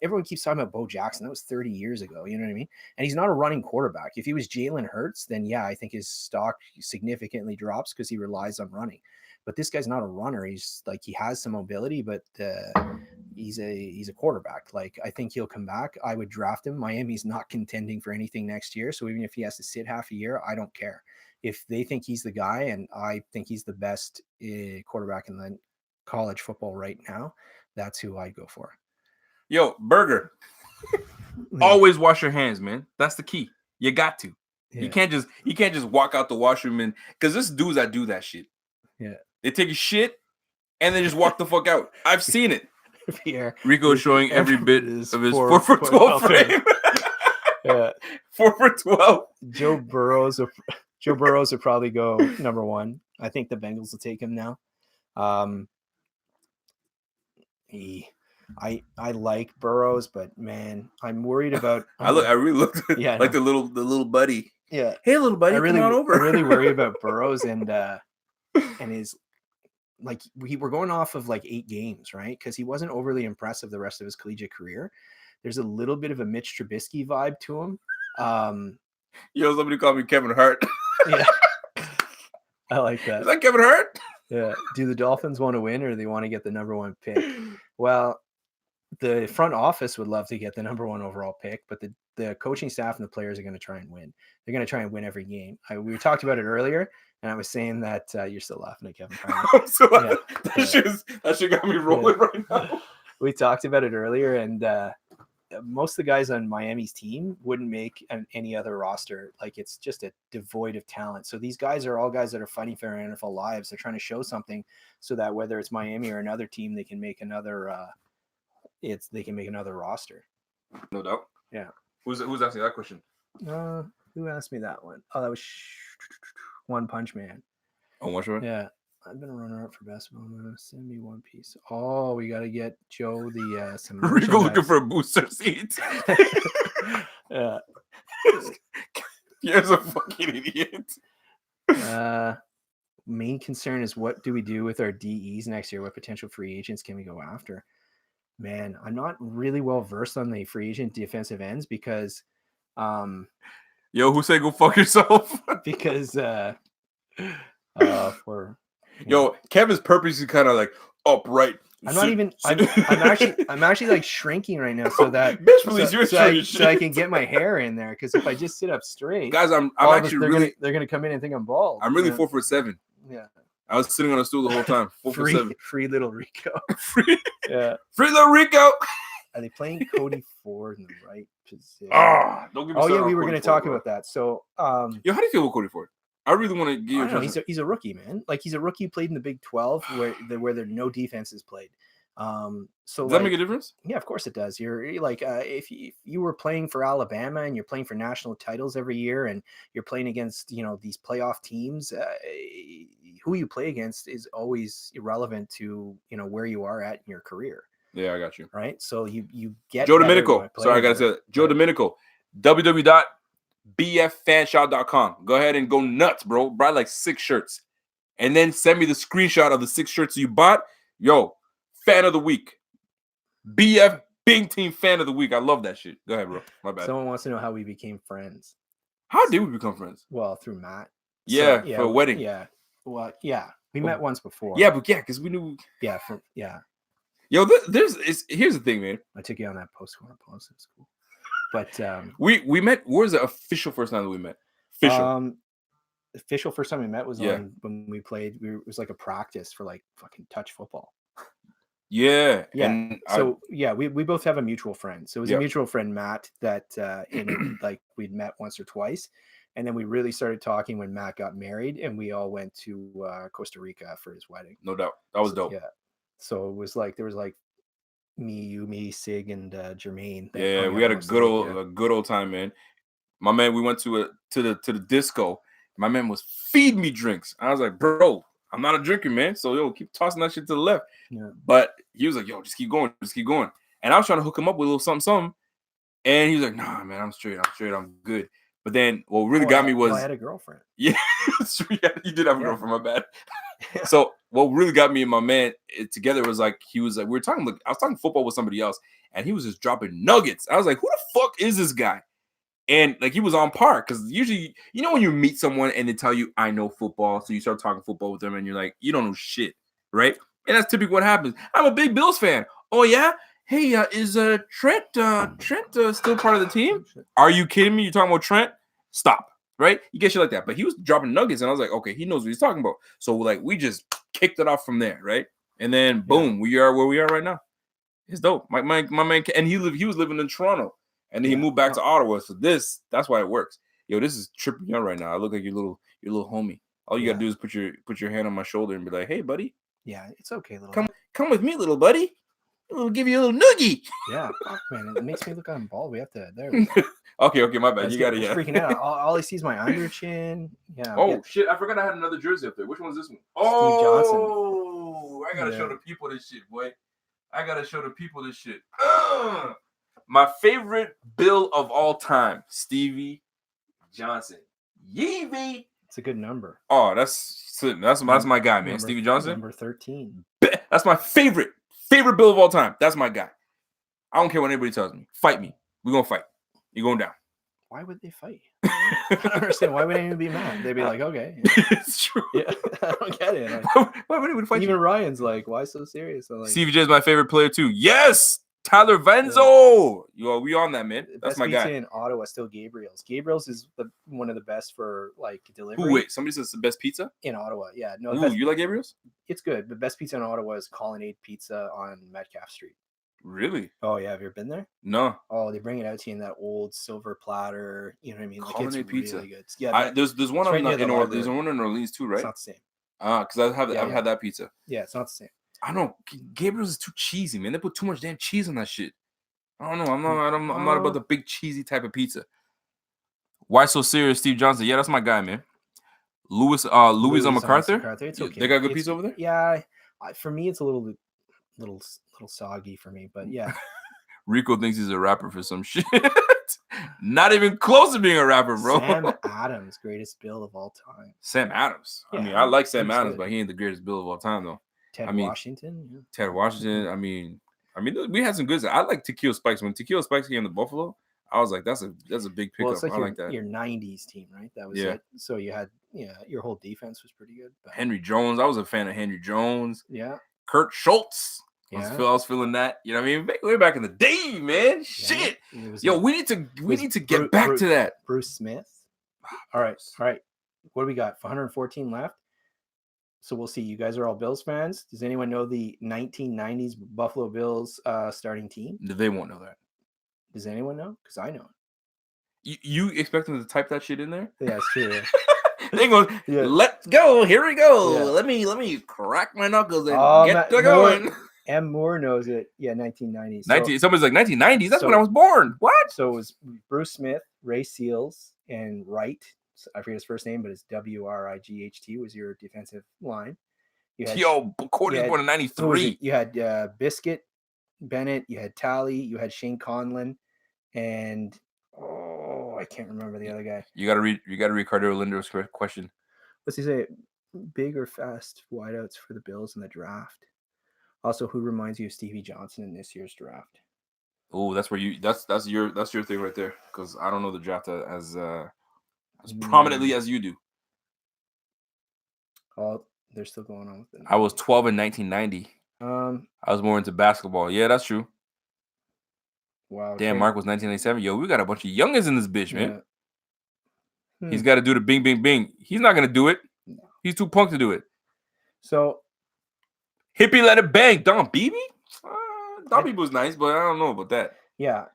Speaker 2: Everyone keeps talking about Bo Jackson. That was 30 years ago. You know what I mean? And he's not a running quarterback. If he was Jalen Hurts, then yeah, I think his stock significantly drops because he relies on running. But this guy's not a runner. He's like, he has some mobility, but he's a quarterback. Like, I think he'll come back. I would draft him. Miami's not contending for anything next year, so even if he has to sit half a year, I don't care. If they think he's the guy, and I think he's the best quarterback in the college football right now, that's who I'd go for.
Speaker 1: Yo, Burger, always wash your hands, man. That's the key. You got to. Yeah. You can't just walk out the washroom, and because there's dudes that do that shit.
Speaker 2: Yeah.
Speaker 1: They take a shit and then just walk the fuck out. I've seen it.
Speaker 2: Pierre,
Speaker 1: Rico showing every bit of his 4 for 12 frame.
Speaker 2: Yeah.
Speaker 1: 4 for 12.
Speaker 2: Joe Burrows will probably go number 1. I think the Bengals will take him now. I like Burrows, but man, I'm worried about.
Speaker 1: I really looked at like the little buddy.
Speaker 2: Yeah.
Speaker 1: Hey, little buddy, come on over.
Speaker 2: I really worry about Burrows and his. Like, we're going off of like 8 games, right? Because he wasn't overly impressive the rest of his collegiate career. There's a little bit of a Mitch Trubisky vibe to him.
Speaker 1: Somebody called me Kevin Hart.
Speaker 2: Yeah, I like that.
Speaker 1: Is that Kevin Hart?
Speaker 2: Yeah. Do the Dolphins want to win, or do they want to get the number 1 pick? Well, the front office would love to get the number 1 overall pick, but the coaching staff and the players are going to try and win. They're going to try and win every game. We talked about it earlier. And I was saying that you're still laughing at Kevin Hart.
Speaker 1: That shit got me rolling right now.
Speaker 2: We talked about it earlier, and most of the guys on Miami's team wouldn't make any other roster. Like, it's just a devoid of talent. So these guys are all guys that are fighting for their NFL lives. They're trying to show something so that whether it's Miami or another team, they can make another. They can make another roster.
Speaker 1: No doubt.
Speaker 2: Yeah.
Speaker 1: Who's asking that question?
Speaker 2: Who asked me that one? Oh, that was One Punch Man.
Speaker 1: Oh, One Punch Man?
Speaker 2: Yeah. I've been a runner-up for basketball. Send me one piece. Oh, we got to get Joe the some.
Speaker 1: Rico looking for a booster seat.
Speaker 2: Yeah.
Speaker 1: You're a fucking idiot.
Speaker 2: Main concern is, what do we do with our DEs next year? What potential free agents can we go after? Man, I'm not really well versed on the free agent defensive ends because
Speaker 1: Yo, who said go fuck yourself?
Speaker 2: Because
Speaker 1: Kevin's purposely kind of like upright.
Speaker 2: I'm actually like shrinking right now so that so I can get my hair in there, because if I just sit up straight,
Speaker 1: guys, I'm actually
Speaker 2: they're gonna come in and think I'm bald.
Speaker 1: I'm really 4'7".
Speaker 2: Yeah.
Speaker 1: I was sitting on a stool the whole time. 4'7".
Speaker 2: Free little Rico.
Speaker 1: Free
Speaker 2: little
Speaker 1: Rico.
Speaker 2: Are they playing Cody Ford in the right position?
Speaker 1: Don't give me
Speaker 2: we were going to talk about that. So,
Speaker 1: how do you feel with Cody Ford? I really want to give you a
Speaker 2: he's a rookie, man. Like, he's a rookie, played in the Big 12 where there no defenses played. So
Speaker 1: does that make a difference?
Speaker 2: Yeah, of course it does. You're like, if you were playing for Alabama and you're playing for national titles every year and you're playing against, these playoff teams, who you play against is always irrelevant to, where you are at in your career.
Speaker 1: Yeah, I got you.
Speaker 2: Right. So you get
Speaker 1: Joe Domenico. Sorry, I got to say that. Joe Domenico. www.bffanshop.com. Go ahead and go nuts, bro. Buy like 6 shirts. And then send me the screenshot of the 6 shirts you bought. Yo, fan of the week. BF Big Team fan of the week. I love that shit. Go ahead, bro. My bad.
Speaker 2: Someone wants to know how we became friends.
Speaker 1: How did we become friends?
Speaker 2: Well, through Matt.
Speaker 1: Yeah, for a wedding.
Speaker 2: Yeah. Well, yeah. We met once before.
Speaker 1: Yeah, because we knew.
Speaker 2: Yeah.
Speaker 1: Yo, here's the thing, man.
Speaker 2: I took you on that post-corner post. It's cool. But
Speaker 1: we met. Where's the official first time that we met? Official.
Speaker 2: official first time we met was
Speaker 1: Yeah.
Speaker 2: on when we played. It was like a practice for like fucking touch football.
Speaker 1: Yeah.
Speaker 2: Yeah.
Speaker 1: And
Speaker 2: So we both have a mutual friend. So it was
Speaker 1: Yep.
Speaker 2: a mutual friend, Matt, that like we'd met once or twice. And then we really started talking when Matt got married, and we all went to Costa Rica for his wedding.
Speaker 1: no doubt. That was dope.
Speaker 2: Yeah. So it was like there was like me, Sig, and Jermaine. that
Speaker 1: Yeah,
Speaker 2: hung
Speaker 1: we
Speaker 2: out
Speaker 1: had a
Speaker 2: once week, yeah.
Speaker 1: good old time, man. My man, we went to the disco. My man was feed me drinks. I was like, bro, I'm not a drinker, man. So yo, keep tossing that shit to the left.
Speaker 2: Yeah.
Speaker 1: But he was like, yo, just keep going. And I was trying to hook him up with a little something. And he was like, nah, man, I'm straight, I'm good. But then what really got me was
Speaker 2: I had a girlfriend.
Speaker 1: Yeah, you did have a girlfriend, my bad. So what really got me and my man together was like we were talking. Like, I was talking football with somebody else, and he was just dropping nuggets. I was like, who the fuck is this guy? And like he was on par because usually, you know, when you meet someone and they tell you, I know football, so you start talking football with them, and you're like, you don't know shit, right? And that's typically what happens. I'm a big Bills fan. Oh yeah. Hey, is Trent still part of the team? Are you kidding me? You're talking about Trent? Stop. Right? You get shit like that. But he was dropping nuggets, and I was like, okay, he knows what he's talking about. So like we just kicked it off from there, right? And then boom, we are where we are right now. It's dope. My man, and he was living in Toronto, and then he moved back to Ottawa. So that's why it works. Yo, this is tripping me out right now. I look like your little homie. All you gotta do is put your hand on my shoulder and be like, hey, buddy.
Speaker 2: Yeah, it's okay, little.
Speaker 1: Come with me, little buddy. We'll give you a little noogie.
Speaker 2: Yeah, fuck, man. It makes me look I'm bald. We have to. There.
Speaker 1: Okay, my bad. You got it. Yeah.
Speaker 2: Freaking out. All I see is my under chin. Yeah.
Speaker 1: Oh shit! I forgot I had another jersey up there. Which one's this one?
Speaker 2: Steve Johnson.
Speaker 1: Oh, I gotta show the people this shit, boy. My favorite Bill of all time, Stevie Johnson. Yeevee.
Speaker 2: It's a good number.
Speaker 1: Oh, that's my guy, man. Stevie Johnson.
Speaker 2: Number 13.
Speaker 1: That's my favorite Bill of all time. That's my guy. I don't care what anybody tells me. Fight me. We're gonna fight. You're going down.
Speaker 2: Why would they fight? I don't understand. Why would anyone be mad? They'd be like, okay.
Speaker 1: It's true.
Speaker 2: Yeah, I don't get it. Like,
Speaker 1: why would anyone fight?
Speaker 2: Even Ryan's like, why so serious? I'm like,
Speaker 1: Stevie J is my favorite player too. Yes, Tyler Venzo. Yo, we on that, man. That's
Speaker 2: best
Speaker 1: my
Speaker 2: pizza
Speaker 1: guy.
Speaker 2: in Ottawa, still Gabriel's. Gabriel's is one of the best for like delivery.
Speaker 1: Who, wait, somebody says the best pizza
Speaker 2: in Ottawa? Yeah, no.
Speaker 1: Ooh, you like Gabriel's?
Speaker 2: It's good. The best pizza in Ottawa is Colonnade Pizza on Metcalf Street.
Speaker 1: Really?
Speaker 2: Oh yeah, have you ever been there?
Speaker 1: No.
Speaker 2: Oh, they bring it out to you in that old silver platter. You know what I mean? Like,
Speaker 1: Colonnade
Speaker 2: it's
Speaker 1: Pizza.
Speaker 2: Really good. Yeah,
Speaker 1: There's one
Speaker 2: right
Speaker 1: in Orleans. There's one in Orleans too, right?
Speaker 2: It's not the same.
Speaker 1: Because I've had that pizza.
Speaker 2: Yeah, it's not the same.
Speaker 1: I don't know. Gabriel's is too cheesy, man. They put too much damn cheese on that shit. I don't know. I'm not about the big cheesy type of pizza. Why so serious, Steve Johnson? Yeah, that's my guy, man. Louis MacArthur.
Speaker 2: It's okay.
Speaker 1: They got good pizza over there.
Speaker 2: Yeah, for me, it's a little soggy for me, but yeah.
Speaker 1: Rico thinks he's a rapper for some shit. Not even close to being a rapper, bro.
Speaker 2: Sam Adams, greatest Bill of all time.
Speaker 1: Sam Adams.
Speaker 2: Yeah,
Speaker 1: I mean, I like Sam Adams,
Speaker 2: good.
Speaker 1: but he ain't the greatest Bill of all time, though.
Speaker 2: Washington. Yeah.
Speaker 1: Ted Washington. I mean, we had some good. I like Tequila Spikes. When Tequila Spikes came to Buffalo, I was like, that's a big pickup.
Speaker 2: Well, it's like
Speaker 1: I like that.
Speaker 2: Your '90s team, right? That was it. So you had your whole defense was pretty good. But...
Speaker 1: Henry Jones. I was a fan of Henry Jones.
Speaker 2: Yeah.
Speaker 1: Kurt Schultz.
Speaker 2: Yeah.
Speaker 1: I was feeling that. You know what I mean? Way back in the day, man. Yeah. Shit. Yo, we need to get back to that.
Speaker 2: Bruce Smith. All right. What do we got? 114 left. So we'll see. You guys are all Bills fans. Does anyone know the 1990s Buffalo Bills starting team?
Speaker 1: They won't know that.
Speaker 2: Does anyone know? Because I know
Speaker 1: it. You expect them to type that shit in there?
Speaker 2: Yeah, it's true. Yeah.
Speaker 1: They go, let's go. Here we go. Yeah. Let me crack my knuckles and get going.
Speaker 2: M. Moore knows it. Yeah, 1990s.
Speaker 1: Somebody's like 1990s. That's when I was born. What?
Speaker 2: So it was Bruce Smith, Ray Seals, and Wright. I forget his first name, but it's Wright was your defensive line.
Speaker 1: Cordy was born in 93.
Speaker 2: You had Biscuit, Bennett, you had Talley, you had Shane Conlon, and I can't remember the other guy.
Speaker 1: You gotta read Ricardo Lindo's question.
Speaker 2: What's he say? Big or fast wideouts for the Bills in the draft. Also, who reminds you of Stevie Johnson in this year's draft?
Speaker 1: Oh, that's your thing right there. Because I don't know the draft as prominently as you do.
Speaker 2: Oh, they're still going on with it.
Speaker 1: I was 12 in 1990. I was more into basketball. Yeah, that's true.
Speaker 2: Wow.
Speaker 1: Damn, Mark was 1997. Yo, we got a bunch of youngins in this bitch, man. He's got to do the bing, bing, bing. He's not going to do it.
Speaker 2: No.
Speaker 1: He's too punk to do it.
Speaker 2: So,
Speaker 1: Hippie let it bang. Don Beebe? Don Beebe was nice, but I don't know about that.
Speaker 2: yeah.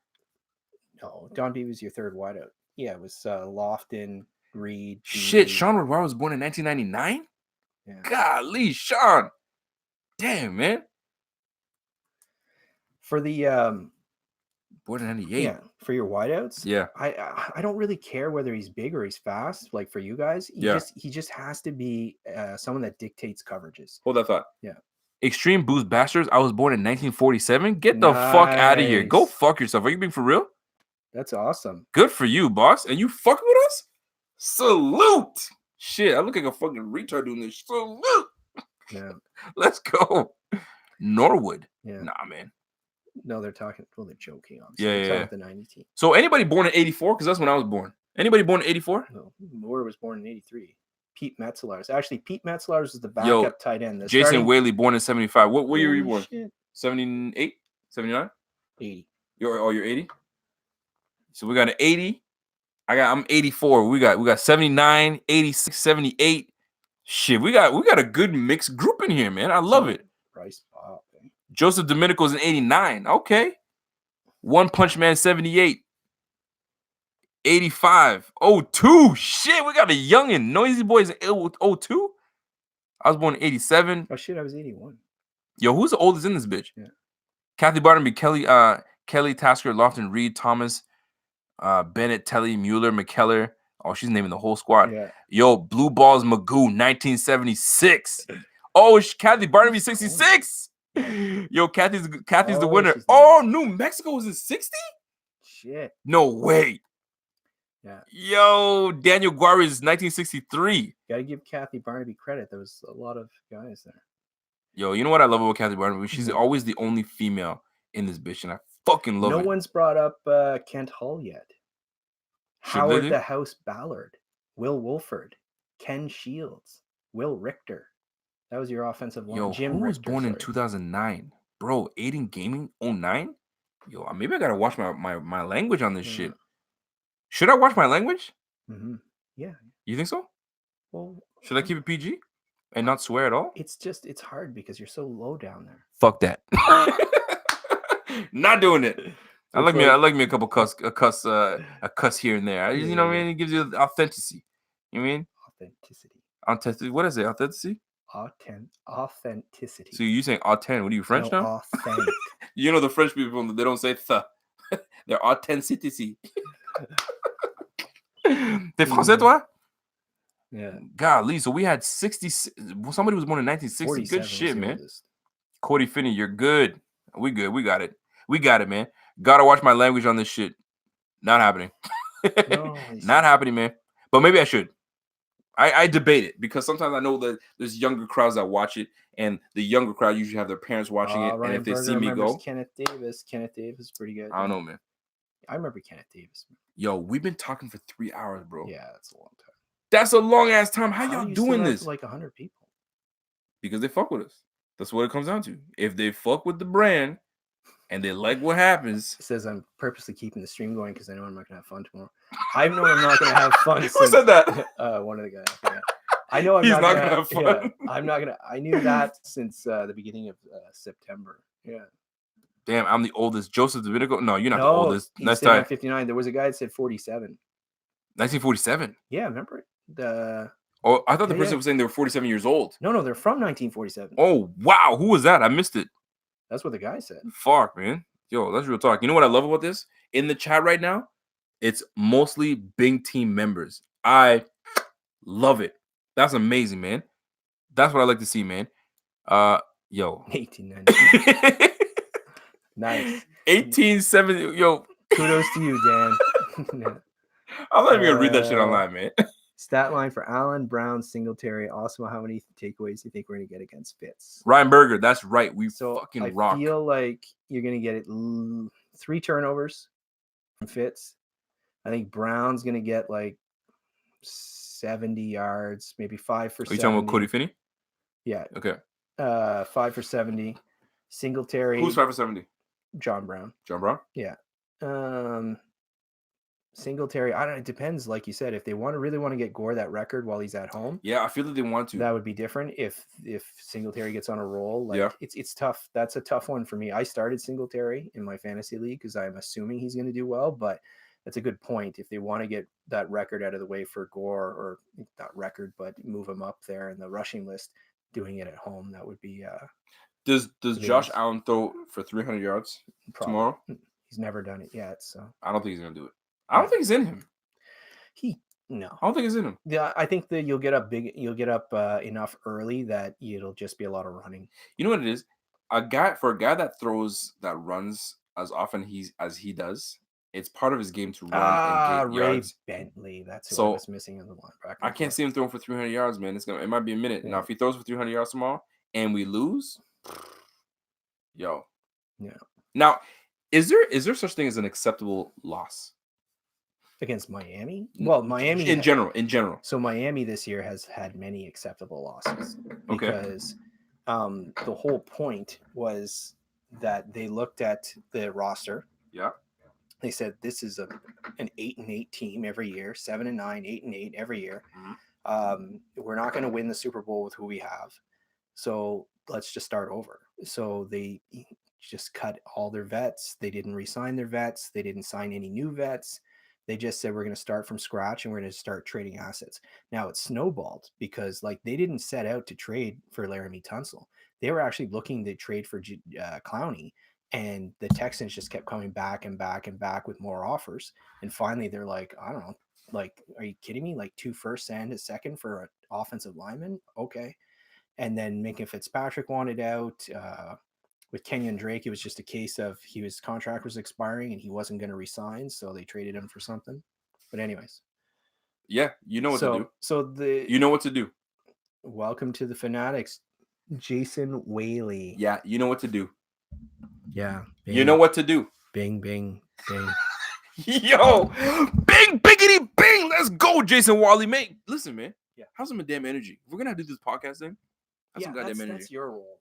Speaker 2: No, Don Beebe was your third wideout. Yeah, it was Lofton, Reed.
Speaker 1: Shit,
Speaker 2: Beebe.
Speaker 1: Sean Rivera was born in 1999?
Speaker 2: Yeah.
Speaker 1: Golly, Sean. Damn, man.
Speaker 2: For the
Speaker 1: Born in 98.
Speaker 2: yeah, for your wideouts.
Speaker 1: Yeah.
Speaker 2: I don't really care whether he's big or he's fast. Like for you guys, he just has to be someone that dictates coverages.
Speaker 1: Hold that thought.
Speaker 2: Yeah.
Speaker 1: Extreme Boost Bastards. I was born in 1947. Get the fuck out of here. Go
Speaker 2: Nice.
Speaker 1: fuck yourself. Are you being for real?
Speaker 2: That's awesome.
Speaker 1: Good for you, boss. And you fucking with us? Salute. Shit, I look like a fucking retard doing this. Salute.
Speaker 2: Yeah.
Speaker 1: Let's go. Norwood.
Speaker 2: Yeah.
Speaker 1: Nah, man.
Speaker 2: No, they're talking. Well, they're joking. Obviously.
Speaker 1: Yeah,
Speaker 2: They're
Speaker 1: yeah,
Speaker 2: talking
Speaker 1: yeah.
Speaker 2: about the 90 team.
Speaker 1: So anybody born in 84? Because that's when I was born. Anybody born in 84?
Speaker 2: No, Moore was born in 83. Pete Metzelaars. Actually, Pete Metzelaars is the backup tight end. The
Speaker 1: Jason
Speaker 2: starting-
Speaker 1: Whaley born in 75. What year were you born?
Speaker 2: Shit.
Speaker 1: 78? 79?
Speaker 2: 80.
Speaker 1: You're 80? So we got an 80. I'm 84. We got 79, 86, 78. Shit, we got a good mixed group in here, man. I love it.
Speaker 2: Bryce Pop.
Speaker 1: Joseph Domenico's in 89. Okay. One Punch Man 78. 85. 02. Shit, we got a youngin. Noisy Boys in 02. I was born in 87.
Speaker 2: Oh shit, I was 81.
Speaker 1: Yo, who's the oldest in this bitch?
Speaker 2: Yeah.
Speaker 1: Kathy Barnaby, Kelly, Tasker, Lofton, Reed, Thomas, Bennett, Telly, Mueller, McKellar. Oh, she's naming the whole squad.
Speaker 2: Yeah.
Speaker 1: Yo, Blue Balls Magoo, 1976. Oh, Kathy Barnaby, 66. Yo, Kathy's the winner.
Speaker 2: she's
Speaker 1: Oh, New Mexico was in 60?
Speaker 2: Shit.
Speaker 1: No way.
Speaker 2: Yeah.
Speaker 1: Yo, Daniel Guarez is 1963.
Speaker 2: Got to give Kathy Barnaby credit. There was a lot of guys there.
Speaker 1: Yo, you know what I love about Kathy Barnaby? She's always the only female in this bitch, and I fucking love it.
Speaker 2: No one's brought up Kent Hull yet.
Speaker 1: Should
Speaker 2: Howard
Speaker 1: they?
Speaker 2: the House Ballard, Will Wolford, Ken Shields, Will Richter. That was your offensive line.
Speaker 1: Yo,
Speaker 2: Jim
Speaker 1: who was
Speaker 2: Richter,
Speaker 1: born in
Speaker 2: sorry.
Speaker 1: 2009? Bro, Aiden Gaming 09? Yo, maybe I gotta watch my language on this shit. Should I watch my language?
Speaker 2: Mm-hmm. Yeah.
Speaker 1: You think so?
Speaker 2: Well,
Speaker 1: Should I keep it PG and not swear at all?
Speaker 2: it's hard because you're so low down there.
Speaker 1: Fuck that. Not doing it. I like me a couple cuss here and there. You know what I mean? It gives you the authenticity. You know what I mean? Authenticity. What is it? Authenticity?
Speaker 2: Authenticity.
Speaker 1: So you saying authentic? What are you, French
Speaker 2: No,
Speaker 1: now?
Speaker 2: authentic.
Speaker 1: You know the French people, they don't say th. They're authenticity. T'es français, toi?
Speaker 2: Yeah.
Speaker 1: Golly, so we had 60. Somebody was born in 1960. Good
Speaker 2: 47 was
Speaker 1: shit,
Speaker 2: the
Speaker 1: man.
Speaker 2: oldest.
Speaker 1: Cody Finney, you're good. We good. We got it. We got it, man. Gotta watch my language on this shit. Not happening.
Speaker 2: No,
Speaker 1: Not happening, man. But maybe I should. I debate it because sometimes I know that there's younger crowds that watch it, and the younger crowd usually have their parents watching it. And
Speaker 2: Ryan
Speaker 1: if they
Speaker 2: Berger
Speaker 1: see me
Speaker 2: remembers
Speaker 1: go,
Speaker 2: Kenneth Davis. Kenneth Davis is pretty good.
Speaker 1: I don't know, man.
Speaker 2: I remember Kenneth Davis.
Speaker 1: Yo, we've been talking for 3 hours, bro.
Speaker 2: Yeah, that's a long time.
Speaker 1: That's a long ass time. How
Speaker 2: do
Speaker 1: y'all
Speaker 2: you still
Speaker 1: doing
Speaker 2: have,
Speaker 1: this?
Speaker 2: like 100 people.
Speaker 1: Because they fuck with us. That's what it comes down to. If they fuck with the brand and they like what happens.
Speaker 2: It says I'm purposely keeping the stream going because I know I'm not going to have fun tomorrow. I know I'm not going to have fun.
Speaker 1: Who said that?
Speaker 2: One of the guys. Yeah. I know I'm
Speaker 1: He's
Speaker 2: not
Speaker 1: not
Speaker 2: gonna
Speaker 1: gonna have fun.
Speaker 2: Yeah, I'm not gonna. I knew that since the beginning of September. Yeah.
Speaker 1: Damn, I'm the oldest. Joseph Domenico? No, you're not the
Speaker 2: No,
Speaker 1: oldest.
Speaker 2: he's
Speaker 1: Next
Speaker 2: sitting
Speaker 1: time.
Speaker 2: at 59. There was a guy that said 47.
Speaker 1: 1947.
Speaker 2: Yeah, remember it?
Speaker 1: Oh, I thought the
Speaker 2: Yeah,
Speaker 1: person
Speaker 2: yeah.
Speaker 1: was saying they were 47 years old.
Speaker 2: No, they're from 1947.
Speaker 1: Oh, wow. Who was that? I missed it.
Speaker 2: That's what the guy said.
Speaker 1: Fuck, man. Yo, that's real talk. You know what I love about this? In the chat right now, it's mostly Bing team members. I love it. That's amazing, man. That's what I like to see, man. Yo.
Speaker 2: 1890. Nice.
Speaker 1: 1870. Yo.
Speaker 2: Kudos to you, Dan.
Speaker 1: I'm not even gonna read that shit online, man.
Speaker 2: Stat line for Allen, Brown, Singletary. Also, how many takeaways do you think we're gonna get against Fitz?
Speaker 1: Ryan Berger, that's right. We
Speaker 2: So
Speaker 1: fucking
Speaker 2: I
Speaker 1: rock.
Speaker 2: feel like you're gonna get 3 turnovers from Fitz. I think Brown's gonna get like 70 yards, maybe 5 for
Speaker 1: Are you
Speaker 2: 70.
Speaker 1: talking about Cody Finney?
Speaker 2: Yeah.
Speaker 1: Okay.
Speaker 2: 5 for 70. Singletary.
Speaker 1: Who's 5 for 70?
Speaker 2: John Brown.
Speaker 1: John Brown?
Speaker 2: Yeah. Singletary, I don't know. It depends, like you said, if they really want to get Gore that record while he's at home.
Speaker 1: Yeah, I feel that they want to.
Speaker 2: That would be different if Singletary gets on a roll. Like,
Speaker 1: Yeah.
Speaker 2: it's tough. That's a tough one for me. I started Singletary in my fantasy league because I'm assuming he's going to do well, but that's a good point. If they want to get that record out of the way for Gore, or not record, but move him up there in the rushing list, doing it at home, that would be.
Speaker 1: Does Josh Allen throw for 300 yards tomorrow?
Speaker 2: He's never done it yet, so
Speaker 1: I don't think he's gonna do it. I don't think it's in him.
Speaker 2: No,
Speaker 1: I don't think it's in him.
Speaker 2: Yeah, I think that you'll get up enough early that it'll just be a lot of running.
Speaker 1: You know what it is? A guy that runs as often as he does, it's part of his game to run and get
Speaker 2: Ray
Speaker 1: yards.
Speaker 2: Bentley, that's who I was missing in the linebacker.
Speaker 1: I can't see him throwing for 300 yards, man. It might be a minute.
Speaker 2: Yeah.
Speaker 1: Now, if he throws for 300 yards tomorrow and we lose, yo.
Speaker 2: Yeah.
Speaker 1: Now, is there such thing as an acceptable loss
Speaker 2: against Miami? Well, Miami
Speaker 1: in general.
Speaker 2: So Miami this year has had many acceptable losses because the whole point was that they looked at the roster.
Speaker 1: Yeah.
Speaker 2: They said this is an 8-8 team every year, 7-9, 8-8 every year.
Speaker 1: Mm-hmm.
Speaker 2: We're not going to win the Super Bowl with who we have, so let's just start over. So they just cut all their vets. They didn't re-sign their vets. They didn't sign any new vets. They just said, we're going to start from scratch and we're going to start trading assets. Now it snowballed because they didn't set out to trade for Laramie Tunsil. They were actually looking to trade for Clowney, and the Texans just kept coming back and back and back with more offers. And finally they're like, I don't know, are you kidding me? 2 firsts and a second for an offensive lineman? Okay. And then Minka Fitzpatrick wanted out. With Kenyon Drake, it was just a case of his contract was expiring and he wasn't going to resign, so they traded him for something. But anyways,
Speaker 1: yeah, you know what to do.
Speaker 2: So
Speaker 1: you know what to do.
Speaker 2: Welcome to the Fanatics, Jason Whaley.
Speaker 1: Yeah, you know what to do.
Speaker 2: Yeah,
Speaker 1: bing, you know what to do.
Speaker 2: Bing, bing, bing.
Speaker 1: Yo, bing, biggity, bing. Let's go, Jason Whaley, mate. Listen, man. Yeah, how's some damn energy? If we're gonna do this podcast thing, have some goddamn energy.
Speaker 2: That's your role.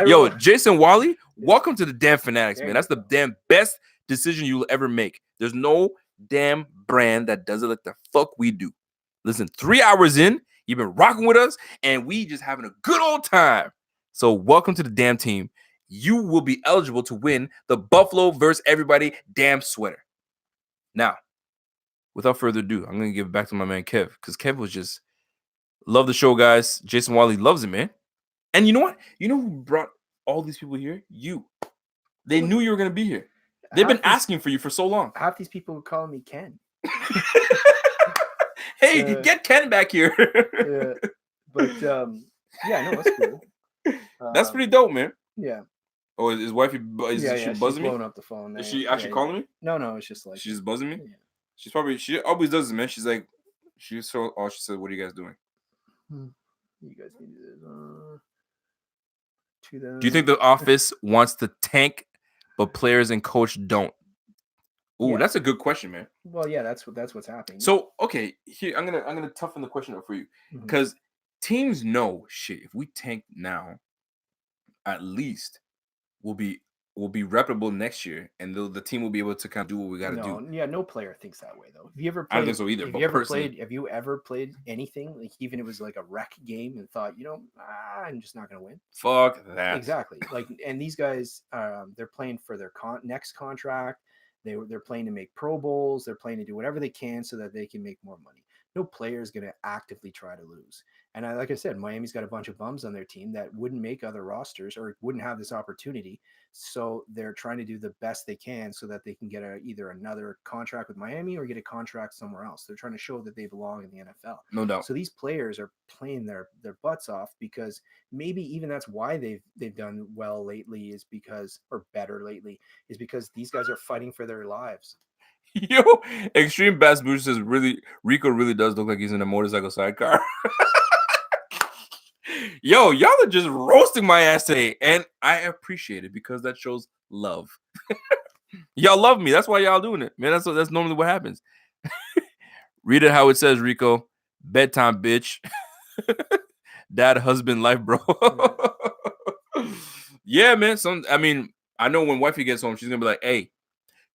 Speaker 1: Yo, Jason Whaley, welcome to the damn Fanatics, man. That's the damn best decision you'll ever make. There's no damn brand that does it like the fuck we do. Listen, 3 hours in, you've been rocking with us, and we just having a good old time. So welcome to the damn team. You will be eligible to win the Buffalo versus everybody damn sweater. Now, without further ado, I'm going to give it back to my man Kev, because Kev was just, love the show, guys. Jason Whaley loves it, man. And you know what? You know who brought all these people here? You. They knew you were going to be here. They've been asking for you for so long.
Speaker 2: Half these people would call me Ken.
Speaker 1: Hey, get Ken back here.
Speaker 2: But, yeah, no, that's cool.
Speaker 1: That's pretty dope, man.
Speaker 2: Yeah.
Speaker 1: Oh, is wifey, she buzzing me?
Speaker 2: Blowing up the phone.
Speaker 1: Is she actually calling me?
Speaker 2: No, it's just
Speaker 1: she's just buzzing me?
Speaker 2: Yeah.
Speaker 1: She always does it, man. She's like, she said, what are you guys doing?
Speaker 2: You guys need to them.
Speaker 1: Do you think the office wants to tank, but players and coach don't? Ooh, that's a good question, man.
Speaker 2: Well, yeah, that's what's happening.
Speaker 1: So, okay, here I'm gonna toughen the question up for you, because teams know shit. If we tank now, at least we'll be reputable next year, and the team will be able to kind of do what we got to do.
Speaker 2: Yeah, no player thinks that way though. Have you ever played?
Speaker 1: I don't think so either.
Speaker 2: Have you ever played anything, even if it was like a rec game, and thought, I'm just not going to win?
Speaker 1: Fuck that.
Speaker 2: Exactly. And these guys, they're playing for their next contract. They're playing to make Pro Bowls. They're playing to do whatever they can so that they can make more money. No player is going to actively try to lose. And like I said, Miami's got a bunch of bums on their team that wouldn't make other rosters or wouldn't have this opportunity. So they're trying to do the best they can so that they can get either another contract with Miami or get a contract somewhere else. They're trying to show that they belong in the NFL.
Speaker 1: No doubt.
Speaker 2: So these players are playing their butts off, because maybe even that's why they've done well lately or better lately is because these guys are fighting for their lives.
Speaker 1: Yo, Extreme Bass Booster says Rico really does look like he's in a motorcycle sidecar. Yo, y'all are just roasting my ass today, and I appreciate it because that shows love. Y'all love me. That's why y'all doing it, man. That's normally what happens. Read it how it says, Rico. Bedtime, bitch. Dad, husband, life, bro. Yeah, man. I know when wifey gets home, she's gonna be like, "Hey,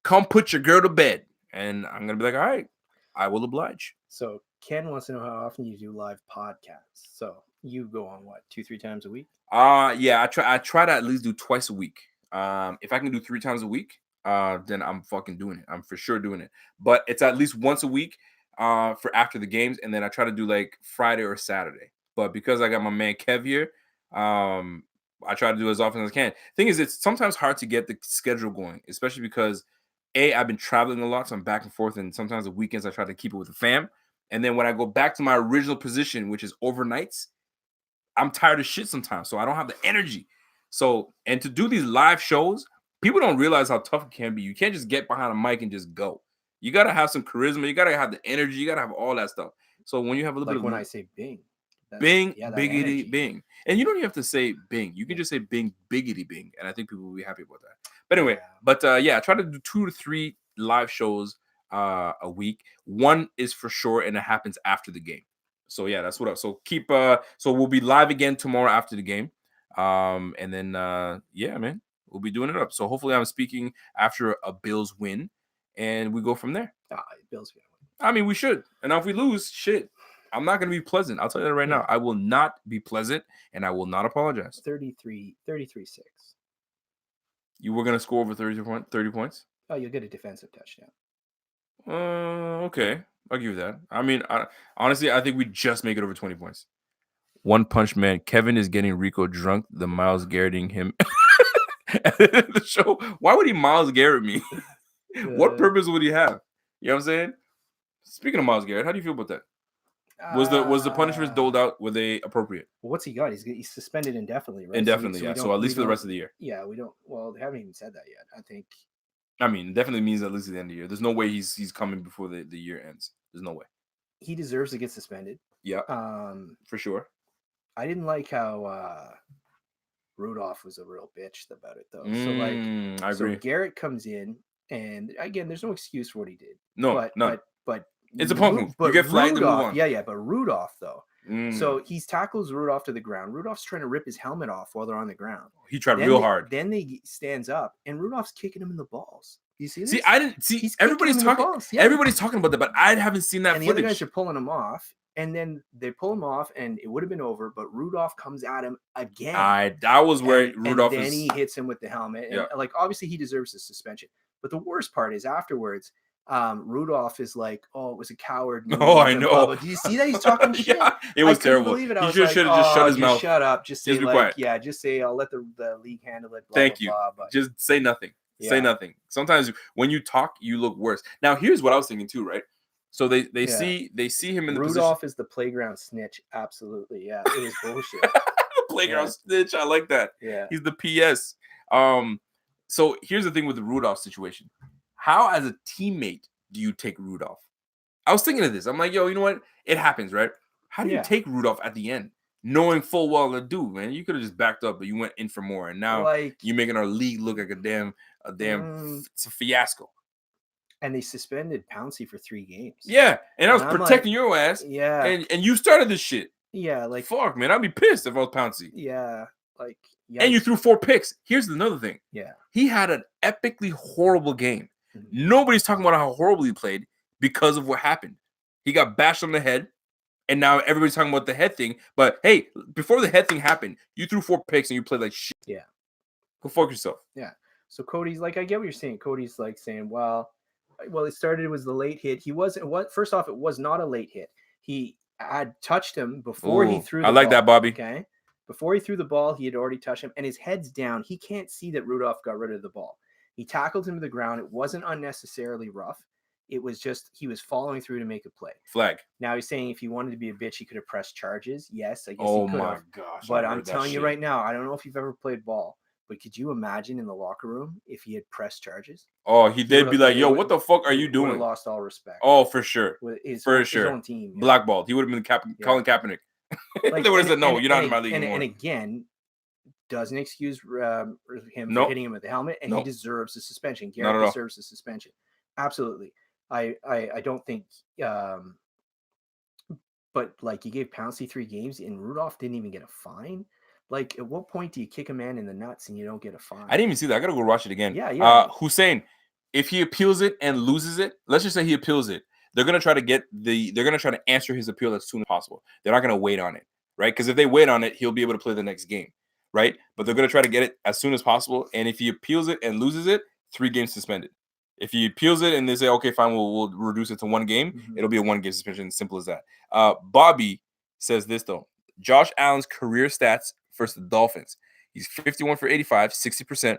Speaker 1: come put your girl to bed." and I'm gonna be like, all right, I will oblige.
Speaker 2: So Ken wants to know how often you do live podcasts. So you go on what, 2-3 times a week?
Speaker 1: Yeah, I try to at least do twice a week. If I can do 3 times a week, then I'm fucking doing it. I'm for sure doing it. But it's at least once a week, for after the games, and then I try to do like Friday or Saturday. But because I got my man Kev here, I try to do as often as I can. Thing is, it's sometimes hard to get the schedule going, especially because I've been traveling a lot, so I'm back and forth, and sometimes the weekends I try to keep it with the fam. And then when I go back to my original position, which is overnights, I'm tired of shit sometimes, so I don't have the energy. So, and to do these live shows, people don't realize how tough it can be. You can't just get behind a mic and just go. You gotta have some charisma. You gotta have the energy. You gotta have all that stuff. So when you have a little
Speaker 2: Like
Speaker 1: bit
Speaker 2: when
Speaker 1: of
Speaker 2: I say Bing.
Speaker 1: Bing,
Speaker 2: that
Speaker 1: biggity,
Speaker 2: energy.
Speaker 1: Bing, and you don't even have to say Bing. You can just say Bing, biggity, Bing, and I think people will be happy about that. But anyway,
Speaker 2: Yeah.
Speaker 1: I try to do 2 to 3 live shows a week. One is for sure, and it happens after the game. So yeah, that's what up. So keep so we'll be live again tomorrow after the game. And then yeah, man, we'll be doing it up. So hopefully I'm speaking after a Bills win, and we go from there.
Speaker 2: Bills gonna win.
Speaker 1: I mean, we should. And now if we lose, shit, I'm not going to be pleasant. I'll tell you that right now. I will not be pleasant, and I will not apologize.
Speaker 2: 33-6.
Speaker 1: You were going to score over 30 points?
Speaker 2: Oh, you'll get a defensive touchdown.
Speaker 1: Okay. I'll give you that. I mean, honestly, I think we just make it over 20 points. One Punch Man. Kevin is getting Rico drunk. The Miles Garretting him. The show. Why would he Miles Garrett me? What purpose would he have? You know what I'm saying? Speaking of Miles Garrett, how do you feel about that? Was the punishments doled out? Were they appropriate?
Speaker 2: Well, what's he got? He's suspended indefinitely, right?
Speaker 1: Indefinitely, yeah. So at least for the rest of the year.
Speaker 2: Yeah, we don't. Well, they haven't even said that yet. I think.
Speaker 1: I mean, definitely means at least at the end of the year. There's no way he's coming before the year ends. There's no way.
Speaker 2: He deserves to get suspended.
Speaker 1: Yeah. For sure.
Speaker 2: I didn't like how Rudolph was a real bitch about it, though. So
Speaker 1: I agree.
Speaker 2: So Garrett comes in, and again, there's no excuse for what he did.
Speaker 1: No,
Speaker 2: but
Speaker 1: it's a punk move. You get flagged and move on.
Speaker 2: Yeah, but Rudolph though. So he tackles Rudolph to the ground. Rudolph's trying to rip his helmet off while they're on the ground.
Speaker 1: He tried real hard.
Speaker 2: Then he stands up, and Rudolph's kicking him in the balls. You see this?
Speaker 1: See, I didn't see.
Speaker 2: He's
Speaker 1: Everybody's talking. Everybody's talking about that, but I haven't seen that
Speaker 2: and
Speaker 1: footage.
Speaker 2: The other guys are pulling him off, and then they pull him off, and it would have been over. But Rudolph comes at him again.
Speaker 1: That was where Rudolph.
Speaker 2: And then he hits him with the helmet, and like obviously he deserves the suspension. But the worst part is afterwards. Rudolph is like, "Oh, it was a coward."
Speaker 1: Oh, I know.
Speaker 2: Blah, blah. Do you see that he's talking shit?
Speaker 1: Yeah, it was terrible.
Speaker 2: Believe it.
Speaker 1: He should have just shut his mouth.
Speaker 2: Shut up. Just say
Speaker 1: be quiet.
Speaker 2: Yeah, just say I'll let the league handle it. Blah,
Speaker 1: Thank
Speaker 2: blah,
Speaker 1: you.
Speaker 2: Blah, but,
Speaker 1: just say nothing. Yeah. Say nothing. Sometimes when you talk, you look worse. Now, here's what I was thinking too, right? So they see him in the
Speaker 2: Rudolph
Speaker 1: position.
Speaker 2: is the playground snitch. Absolutely, yeah. It was bullshit.
Speaker 1: Playground snitch. I like that.
Speaker 2: Yeah,
Speaker 1: he's the PS. So here's the thing with the Rudolph situation. How, as a teammate, do you take Rudolph? I was thinking of this. I'm like, yo, you know what? It happens, right? How do you take Rudolph at the end? Knowing full well the dude, man, you could have just backed up, but you went in for more, and now you're making our league look like a damn it's a fiasco.
Speaker 2: And they suspended Pouncey for 3 games.
Speaker 1: Yeah, and I was protecting your ass.
Speaker 2: Yeah,
Speaker 1: and you started this shit.
Speaker 2: Yeah, like
Speaker 1: fuck, man, I'd be pissed if I was Pouncey.
Speaker 2: Yeah, like
Speaker 1: and you threw 4 picks. Here's another thing.
Speaker 2: Yeah,
Speaker 1: he had an epically horrible game. Nobody's talking about how horrible he played because of what happened. He got bashed on the head, and now everybody's talking about the head thing. But hey, before the head thing happened, you threw 4 picks and you played like shit.
Speaker 2: Yeah.
Speaker 1: Go fuck yourself.
Speaker 2: Yeah. So Cody's like, I get what you're saying. Cody's like saying, well, it was the late hit. He wasn't first off, it was not a late hit. He had touched him before he threw the ball.
Speaker 1: I like that, Bobby.
Speaker 2: Okay. Before he threw the ball, he had already touched him, and his head's down. He can't see that Rudolph got rid of the ball. He tackled him to the ground. It wasn't unnecessarily rough. It was just he was following through to make a play.
Speaker 1: Flag.
Speaker 2: Now he's saying if he wanted to be a bitch, he could have pressed charges. Yes, I guess
Speaker 1: he
Speaker 2: could have.
Speaker 1: Oh my gosh.
Speaker 2: But I'm telling you right now, I don't know if you've ever played ball, but could you imagine in the locker room if he had pressed charges?
Speaker 1: Oh, they'd be like, yo, what the fuck are you doing?
Speaker 2: Lost all respect.
Speaker 1: Oh, for sure.
Speaker 2: With his own team.
Speaker 1: Yeah. Blackballed. He would have been Colin Kaepernick. Like, they would have said, no, you're not in my league anymore.
Speaker 2: And again, doesn't excuse him for hitting him with the helmet, and he deserves a suspension. Garrett deserves a suspension. Absolutely. I don't think but like you gave Pouncey 3 games and Rudolph didn't even get a fine. Like at what point do you kick a man in the nuts and you don't get a fine?
Speaker 1: I didn't even see that. I gotta go watch it again.
Speaker 2: Yeah.
Speaker 1: Hussein, if he appeals it and loses it, let's just say he appeals it, they're gonna try to answer his appeal as soon as possible. They're not gonna wait on it, right? Because if they wait on it, he'll be able to play the next game, right? But they're gonna try to get it as soon as possible. And if he appeals it and loses it, 3 games suspended. If he appeals it and they say, okay, fine, we'll reduce it to 1 game, it'll be a 1 game suspension. Simple as that. Bobby says this though: Josh Allen's career stats versus the Dolphins. He's 51 for 85, 60%,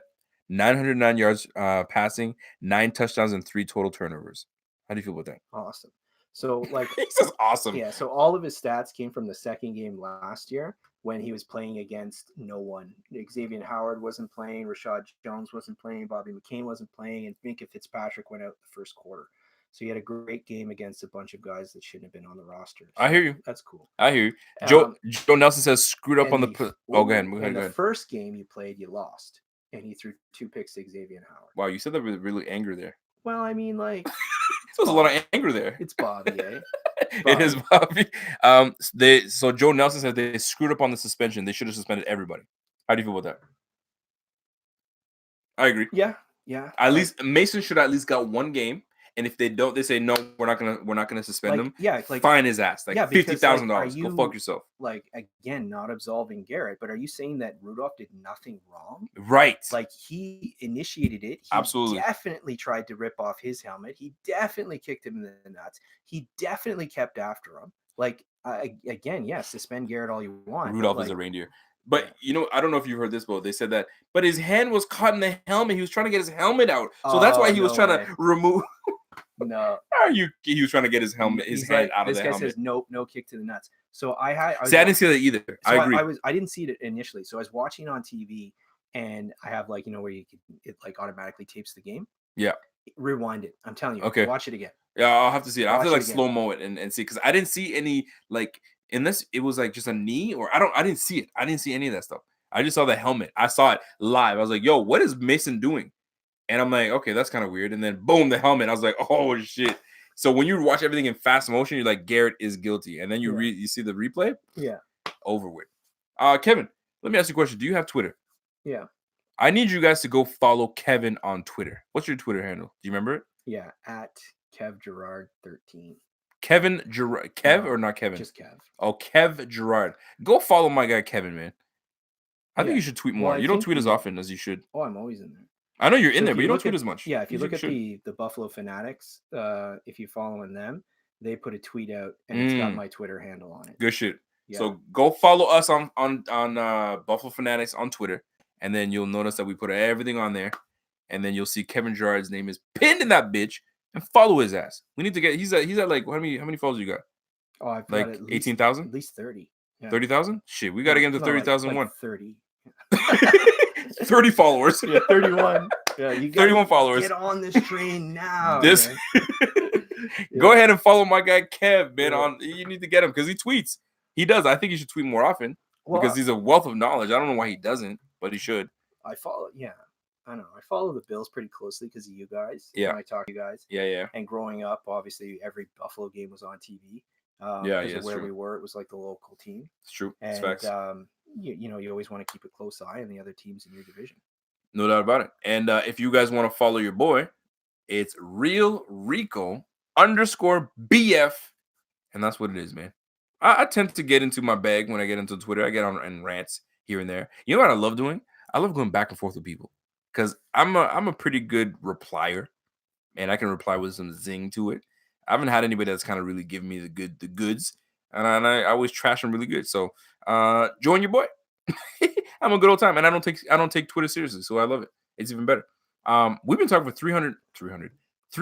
Speaker 1: 909 yards passing, 9 touchdowns, and 3 total turnovers. How do you feel about that?
Speaker 2: Awesome. So, like,
Speaker 1: This is awesome.
Speaker 2: Yeah. So all of his stats came from the second game last year when he was playing against no one. Xavier Howard wasn't playing, Rashad Jones wasn't playing, Bobby McCain wasn't playing, and Minka Fitzpatrick went out the first quarter. So he had a great game against a bunch of guys that shouldn't have been on the roster. So
Speaker 1: I hear you.
Speaker 2: That's cool.
Speaker 1: I hear you. Joe Nelson says screwed up on the. Oh, go ahead.
Speaker 2: In the first game you played, you lost, and he threw 2 picks to Xavier Howard.
Speaker 1: Wow, you said that with really anger there.
Speaker 2: Well, I mean, like,
Speaker 1: There's a lot of anger there.
Speaker 2: it's Bobby, eh?
Speaker 1: It is Bobby. So Joe Nelson said they screwed up on the suspension. They should have suspended everybody. How do you feel about that? I agree.
Speaker 2: Yeah.
Speaker 1: At least Mason should at least got 1 game. And if they don't, they say no, we're not gonna suspend him.
Speaker 2: Yeah, like
Speaker 1: fine his ass, like $50,000. Go fuck yourself.
Speaker 2: Like, again, not absolving Garrett, but are you saying that Rudolph did nothing wrong?
Speaker 1: Right.
Speaker 2: Like, he initiated it. He
Speaker 1: Absolutely.
Speaker 2: definitely tried to rip off his helmet. He definitely kicked him in the nuts. He definitely kept after him. Like, again, yes, suspend Garrett all you want.
Speaker 1: Rudolph is a reindeer. But, I don't know if you heard this, but they said that. But his hand was caught in the helmet. He was trying to get his helmet out. So that's why he was trying to remove.
Speaker 2: No.
Speaker 1: He was trying to get his helmet, his hand out of the helmet.
Speaker 2: This guy says no kick to the nuts. So I
Speaker 1: didn't see that either. So I agree.
Speaker 2: I didn't see it initially. So I was watching on TV, and I have, like, where it like automatically tapes the game.
Speaker 1: Yeah.
Speaker 2: Rewind it. I'm telling you.
Speaker 1: Okay.
Speaker 2: Watch it again.
Speaker 1: Yeah, I'll have to see it. I'll have to like
Speaker 2: again.
Speaker 1: slow-mo it and see, because I didn't see any, like, unless it was like just a knee, or I didn't see it. I didn't see any of that stuff. I just saw the helmet. I saw it live. I was like, yo, what is Mason doing? And I'm like, okay, that's kind of weird. And then boom, the helmet. I was like, oh shit. So when you watch everything in fast motion, you're like, Garrett is guilty. And then you see the replay.
Speaker 2: Yeah.
Speaker 1: Over with. Kevin, let me ask you a question. Do you have Twitter?
Speaker 2: Yeah.
Speaker 1: I need you guys to go follow Kevin on Twitter. What's your Twitter handle? Do you remember it?
Speaker 2: Yeah, at Kev Gerard 13.
Speaker 1: Kevin Gerard. Kev or not Kevin?
Speaker 2: Just Kev.
Speaker 1: Oh, Kev Gerard. Go follow my guy Kevin, man. I think you should tweet more. You don't tweet as often as you should.
Speaker 2: Oh, I'm always in there.
Speaker 1: I know you're in there, but you don't tweet as much.
Speaker 2: Yeah, if you look at the Buffalo Fanatics, if you follow them, they put a tweet out and it's got my Twitter handle on it.
Speaker 1: Good shit.
Speaker 2: Yeah.
Speaker 1: So go follow us on Buffalo Fanatics on Twitter, and then you'll notice that we put everything on there, and then you'll see Kevin Gerard's name is pinned in that bitch, and follow his ass. We need to get. He's at like how many followers you got?
Speaker 2: Oh, I've
Speaker 1: like
Speaker 2: got
Speaker 1: 18,000.
Speaker 2: At least 30. Yeah.
Speaker 1: 30,000? Shit, we got to get into 30,000
Speaker 2: like 30.
Speaker 1: 30 followers.
Speaker 2: Yeah, 31. Yeah, you
Speaker 1: 31 followers.
Speaker 2: Get on this train now.
Speaker 1: Go ahead and follow my guy Kev, man. You need to get him because he tweets. He does. I think he should tweet more often because he's a wealth of knowledge. I don't know why he doesn't, but he should.
Speaker 2: I follow. Yeah, I know. I follow the Bills pretty closely because of you guys.
Speaker 1: Yeah,
Speaker 2: I talk to you guys.
Speaker 1: Yeah.
Speaker 2: And growing up, obviously, every Buffalo game was on TV.
Speaker 1: Because
Speaker 2: of where we were, it was like the local team.
Speaker 1: It's true.
Speaker 2: And
Speaker 1: it's facts.
Speaker 2: You always want to keep a close eye on the other teams in your division.
Speaker 1: No doubt about it. And if you guys want to follow your boy, it's Real Rico _BF, and that's what it is, man. I tend to get into my bag when I get into Twitter. I get on and rants here and there. You know what I love doing? I love going back and forth with people because I'm a pretty good replier, and I can reply with some zing to it. I haven't had anybody that's kind of really given me the goods, and I always trash them really good. So join your boy. I'm a good old time, and I don't take Twitter seriously, so I love it. It's even better. We've been talking for 3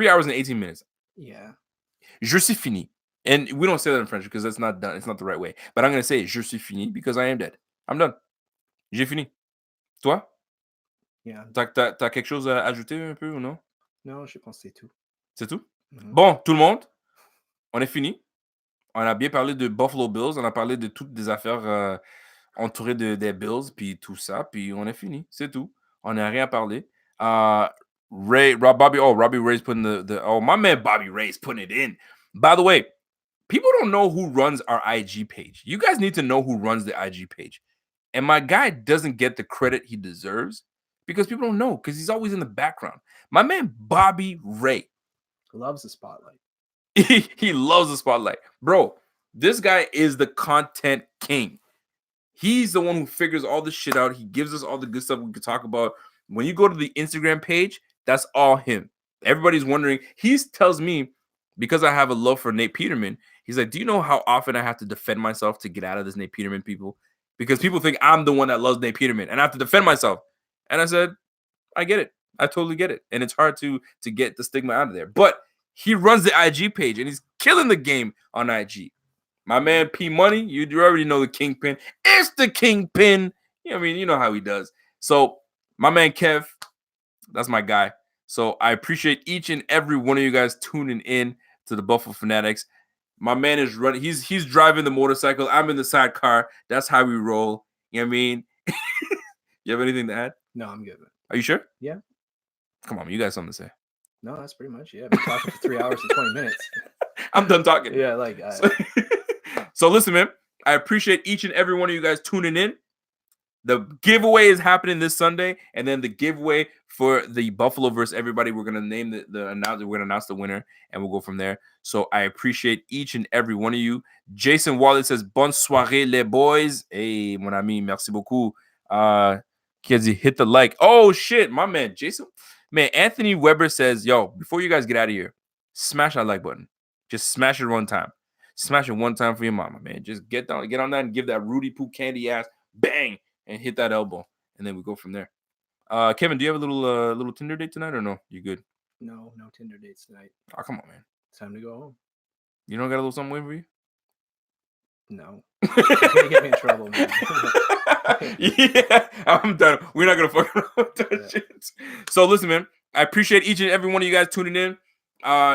Speaker 1: hours and 18 minutes.
Speaker 2: Yeah.
Speaker 1: Je suis fini. And we don't say that in French because that's not done. It's not the right way. But I'm going to say je suis fini because I am dead. I'm done. J'ai fini. Toi?
Speaker 2: Yeah.
Speaker 1: T'as quelque chose à ajouter un peu ou non?
Speaker 2: Non, je pense que c'est tout.
Speaker 1: C'est tout? Mm-hmm. Bon, tout le monde, on est fini. On a bien parlé de Buffalo Bills. On a parlé de toutes des affaires entourées des Bills, puis tout ça. Puis on est fini. C'est tout. On n'a rien à parler. Robbie Ray's putting my man Bobby Ray's putting it in. By the way, people don't know who runs our IG page. You guys need to know who runs the IG page. And my guy doesn't get the credit he deserves because people don't know because he's always in the background. My man Bobby Ray
Speaker 2: Loves the spotlight.
Speaker 1: he loves the spotlight, bro. This guy is the content king. He's the one who figures all this shit out. He gives us all the good stuff we can talk about. When you go to the Instagram page, that's all him. Everybody's wondering. He tells me, because I have a love for Nate Peterman, he's like, do you know how often I have to defend myself to get out of this Nate Peterman people? Because people think I'm the one that loves Nate Peterman, and I have to defend myself. And I said, I get it. I totally get it. And it's hard to get the stigma out of there. But he runs the IG page, and he's killing the game on IG. My man P Money, you already know the kingpin. It's the kingpin. You know what I mean? You know how he does. So my man Kev, that's my guy. So I appreciate each and every one of you guys tuning in to the Buffalo Fanatics. My man is running. He's driving the motorcycle. I'm in the sidecar. That's how we roll. You know what I mean? You have anything to add?
Speaker 2: No, I'm good.
Speaker 1: Are you sure?
Speaker 2: Yeah.
Speaker 1: Come on, you got something to say.
Speaker 2: No, that's pretty much it. I've been talking for 3 hours and 20 minutes.
Speaker 1: I'm done talking.
Speaker 2: Yeah, like
Speaker 1: So listen, man, I appreciate each and every one of you guys tuning in. The giveaway is happening this Sunday, and then the giveaway for the Buffalo versus everybody. We're gonna name the announce. We're gonna announce the winner, and we'll go from there. So I appreciate each and every one of you. Jason Wallet says, "Bonne soirée, les boys." Hey, mon ami, merci beaucoup. Kids, hit the like. Oh shit, my man, Jason. Man, Anthony Weber says, "Yo, before you guys get out of here, smash that like button. Just smash it one time. Smash it one time for your mama, man. Just get on that, and give that Rudy Poo candy ass bang, and hit that elbow, and then we go from there." Kevin, do you have a little Tinder date tonight or no? You good?
Speaker 2: No Tinder dates tonight.
Speaker 1: Oh, come on, man.
Speaker 2: It's time to go home.
Speaker 1: You don't got a little something waiting for you?
Speaker 2: No. You're gonna get me in trouble, man.
Speaker 1: Yeah, I'm done. We're not gonna fuck around with that shit. So listen, man. I appreciate each and every one of you guys tuning in.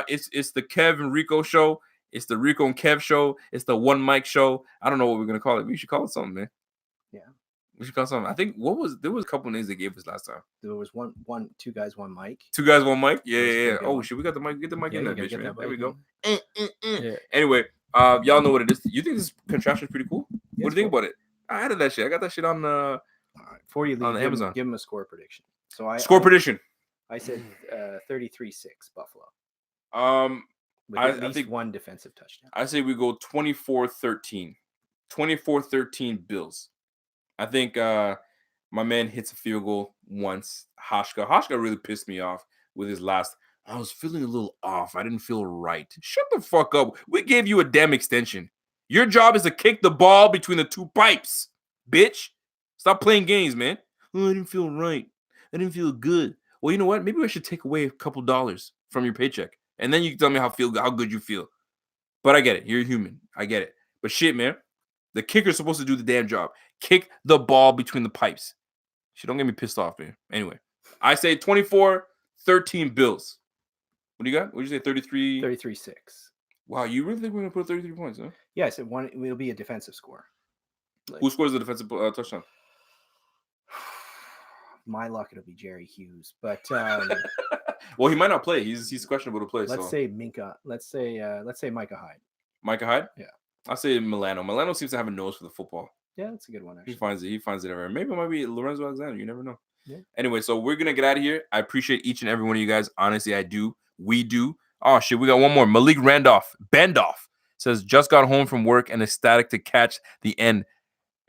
Speaker 1: It's the Kev and Rico show. It's the Rico and Kev show. It's the One Mic show. I don't know what we're gonna call it. We should call it something, man.
Speaker 2: Yeah.
Speaker 1: We should call it something. I think there was a couple names they gave us last time.
Speaker 2: There was two guys, one mic.
Speaker 1: 2 guys, 1 mic. Yeah. Oh
Speaker 2: one.
Speaker 1: shit, we got the mic. Get the mic in that bitch, man. There we go.
Speaker 2: Yeah.
Speaker 1: Anyway, y'all know what it is. You think this contraption is pretty cool?
Speaker 2: Yeah,
Speaker 1: What do you think about it? I added that shit. I got that shit on
Speaker 2: All right. Before you leave,
Speaker 1: on Amazon.
Speaker 2: Give him a score prediction. So
Speaker 1: score prediction.
Speaker 2: I said 33-6 Buffalo. With
Speaker 1: I
Speaker 2: at least
Speaker 1: think
Speaker 2: one defensive touchdown.
Speaker 1: I say we go 24-13. 24-13 Bills. I think my man hits a field goal once. Hashka really pissed me off with his last. I was feeling a little off. I didn't feel right. Shut the fuck up. We gave you a damn extension. Your job is to kick the ball between the 2 pipes, bitch. Stop playing games, man. Oh, I didn't feel right. I didn't feel good. Well, you know what? Maybe I should take away a couple dollars from your paycheck, and then you can tell me how good you feel. But I get it. You're human. I get it. But shit, man. The kicker's supposed to do the damn job. Kick the ball between the pipes. Shit, don't get me pissed off, man. Anyway, I say 24-13 Bills. What do you got? What did you say? 33?
Speaker 2: 33-6.
Speaker 1: Wow, you really think we're going to put 33 points, huh?
Speaker 2: Yeah, I said one. It'll be a defensive score.
Speaker 1: Who scores the defensive touchdown?
Speaker 2: My luck, it'll be Jerry Hughes. But
Speaker 1: well, he might not play. He's questionable to play.
Speaker 2: let's say Minka. Let's say Micah Hyde.
Speaker 1: Micah Hyde?
Speaker 2: Yeah.
Speaker 1: I'll say Milano. Milano seems to have a nose for the football.
Speaker 2: Yeah, that's a good one. Actually.
Speaker 1: He finds it everywhere. Maybe it might be Lorenzo Alexander. You never know.
Speaker 2: Yeah.
Speaker 1: Anyway, so we're gonna get out of here. I appreciate each and every one of you guys. Honestly, I do. We do. Oh shit, we got one more. Malik Bendoff says just got home from work and ecstatic to catch the end.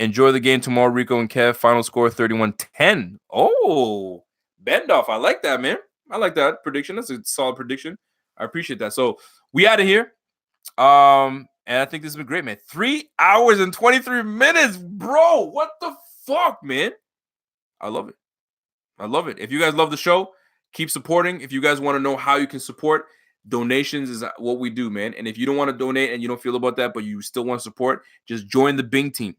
Speaker 1: Enjoy the game tomorrow, Rico and Kev. Final score 31-10. Oh, Bendoff. I like that, man. I like that prediction. That's a solid prediction. I appreciate that. So we out of here. And I think this has been great, man. 3 hours and 23 minutes, bro. What the fuck, man? I love it. I love it. If you guys love the show, keep supporting. If you guys want to know how you can support, donations is what we do, man. And if you don't want to donate and you don't feel about that, but you still want to support, just join the Bing team.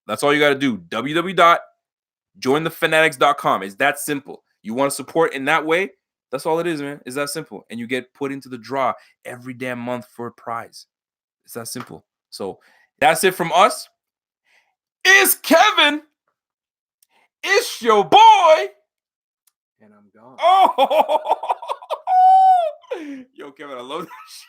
Speaker 1: That's all you got to do. www.jointhefanatics.com. It's that simple. You want to support in that way? That's all it is, man. It's that simple. And you get put into the draw every damn month for a prize. It's that simple. So that's it from us. It's Kevin. It's your boy.
Speaker 2: And I'm gone.
Speaker 1: Oh, yo, Kevin, I love that shit.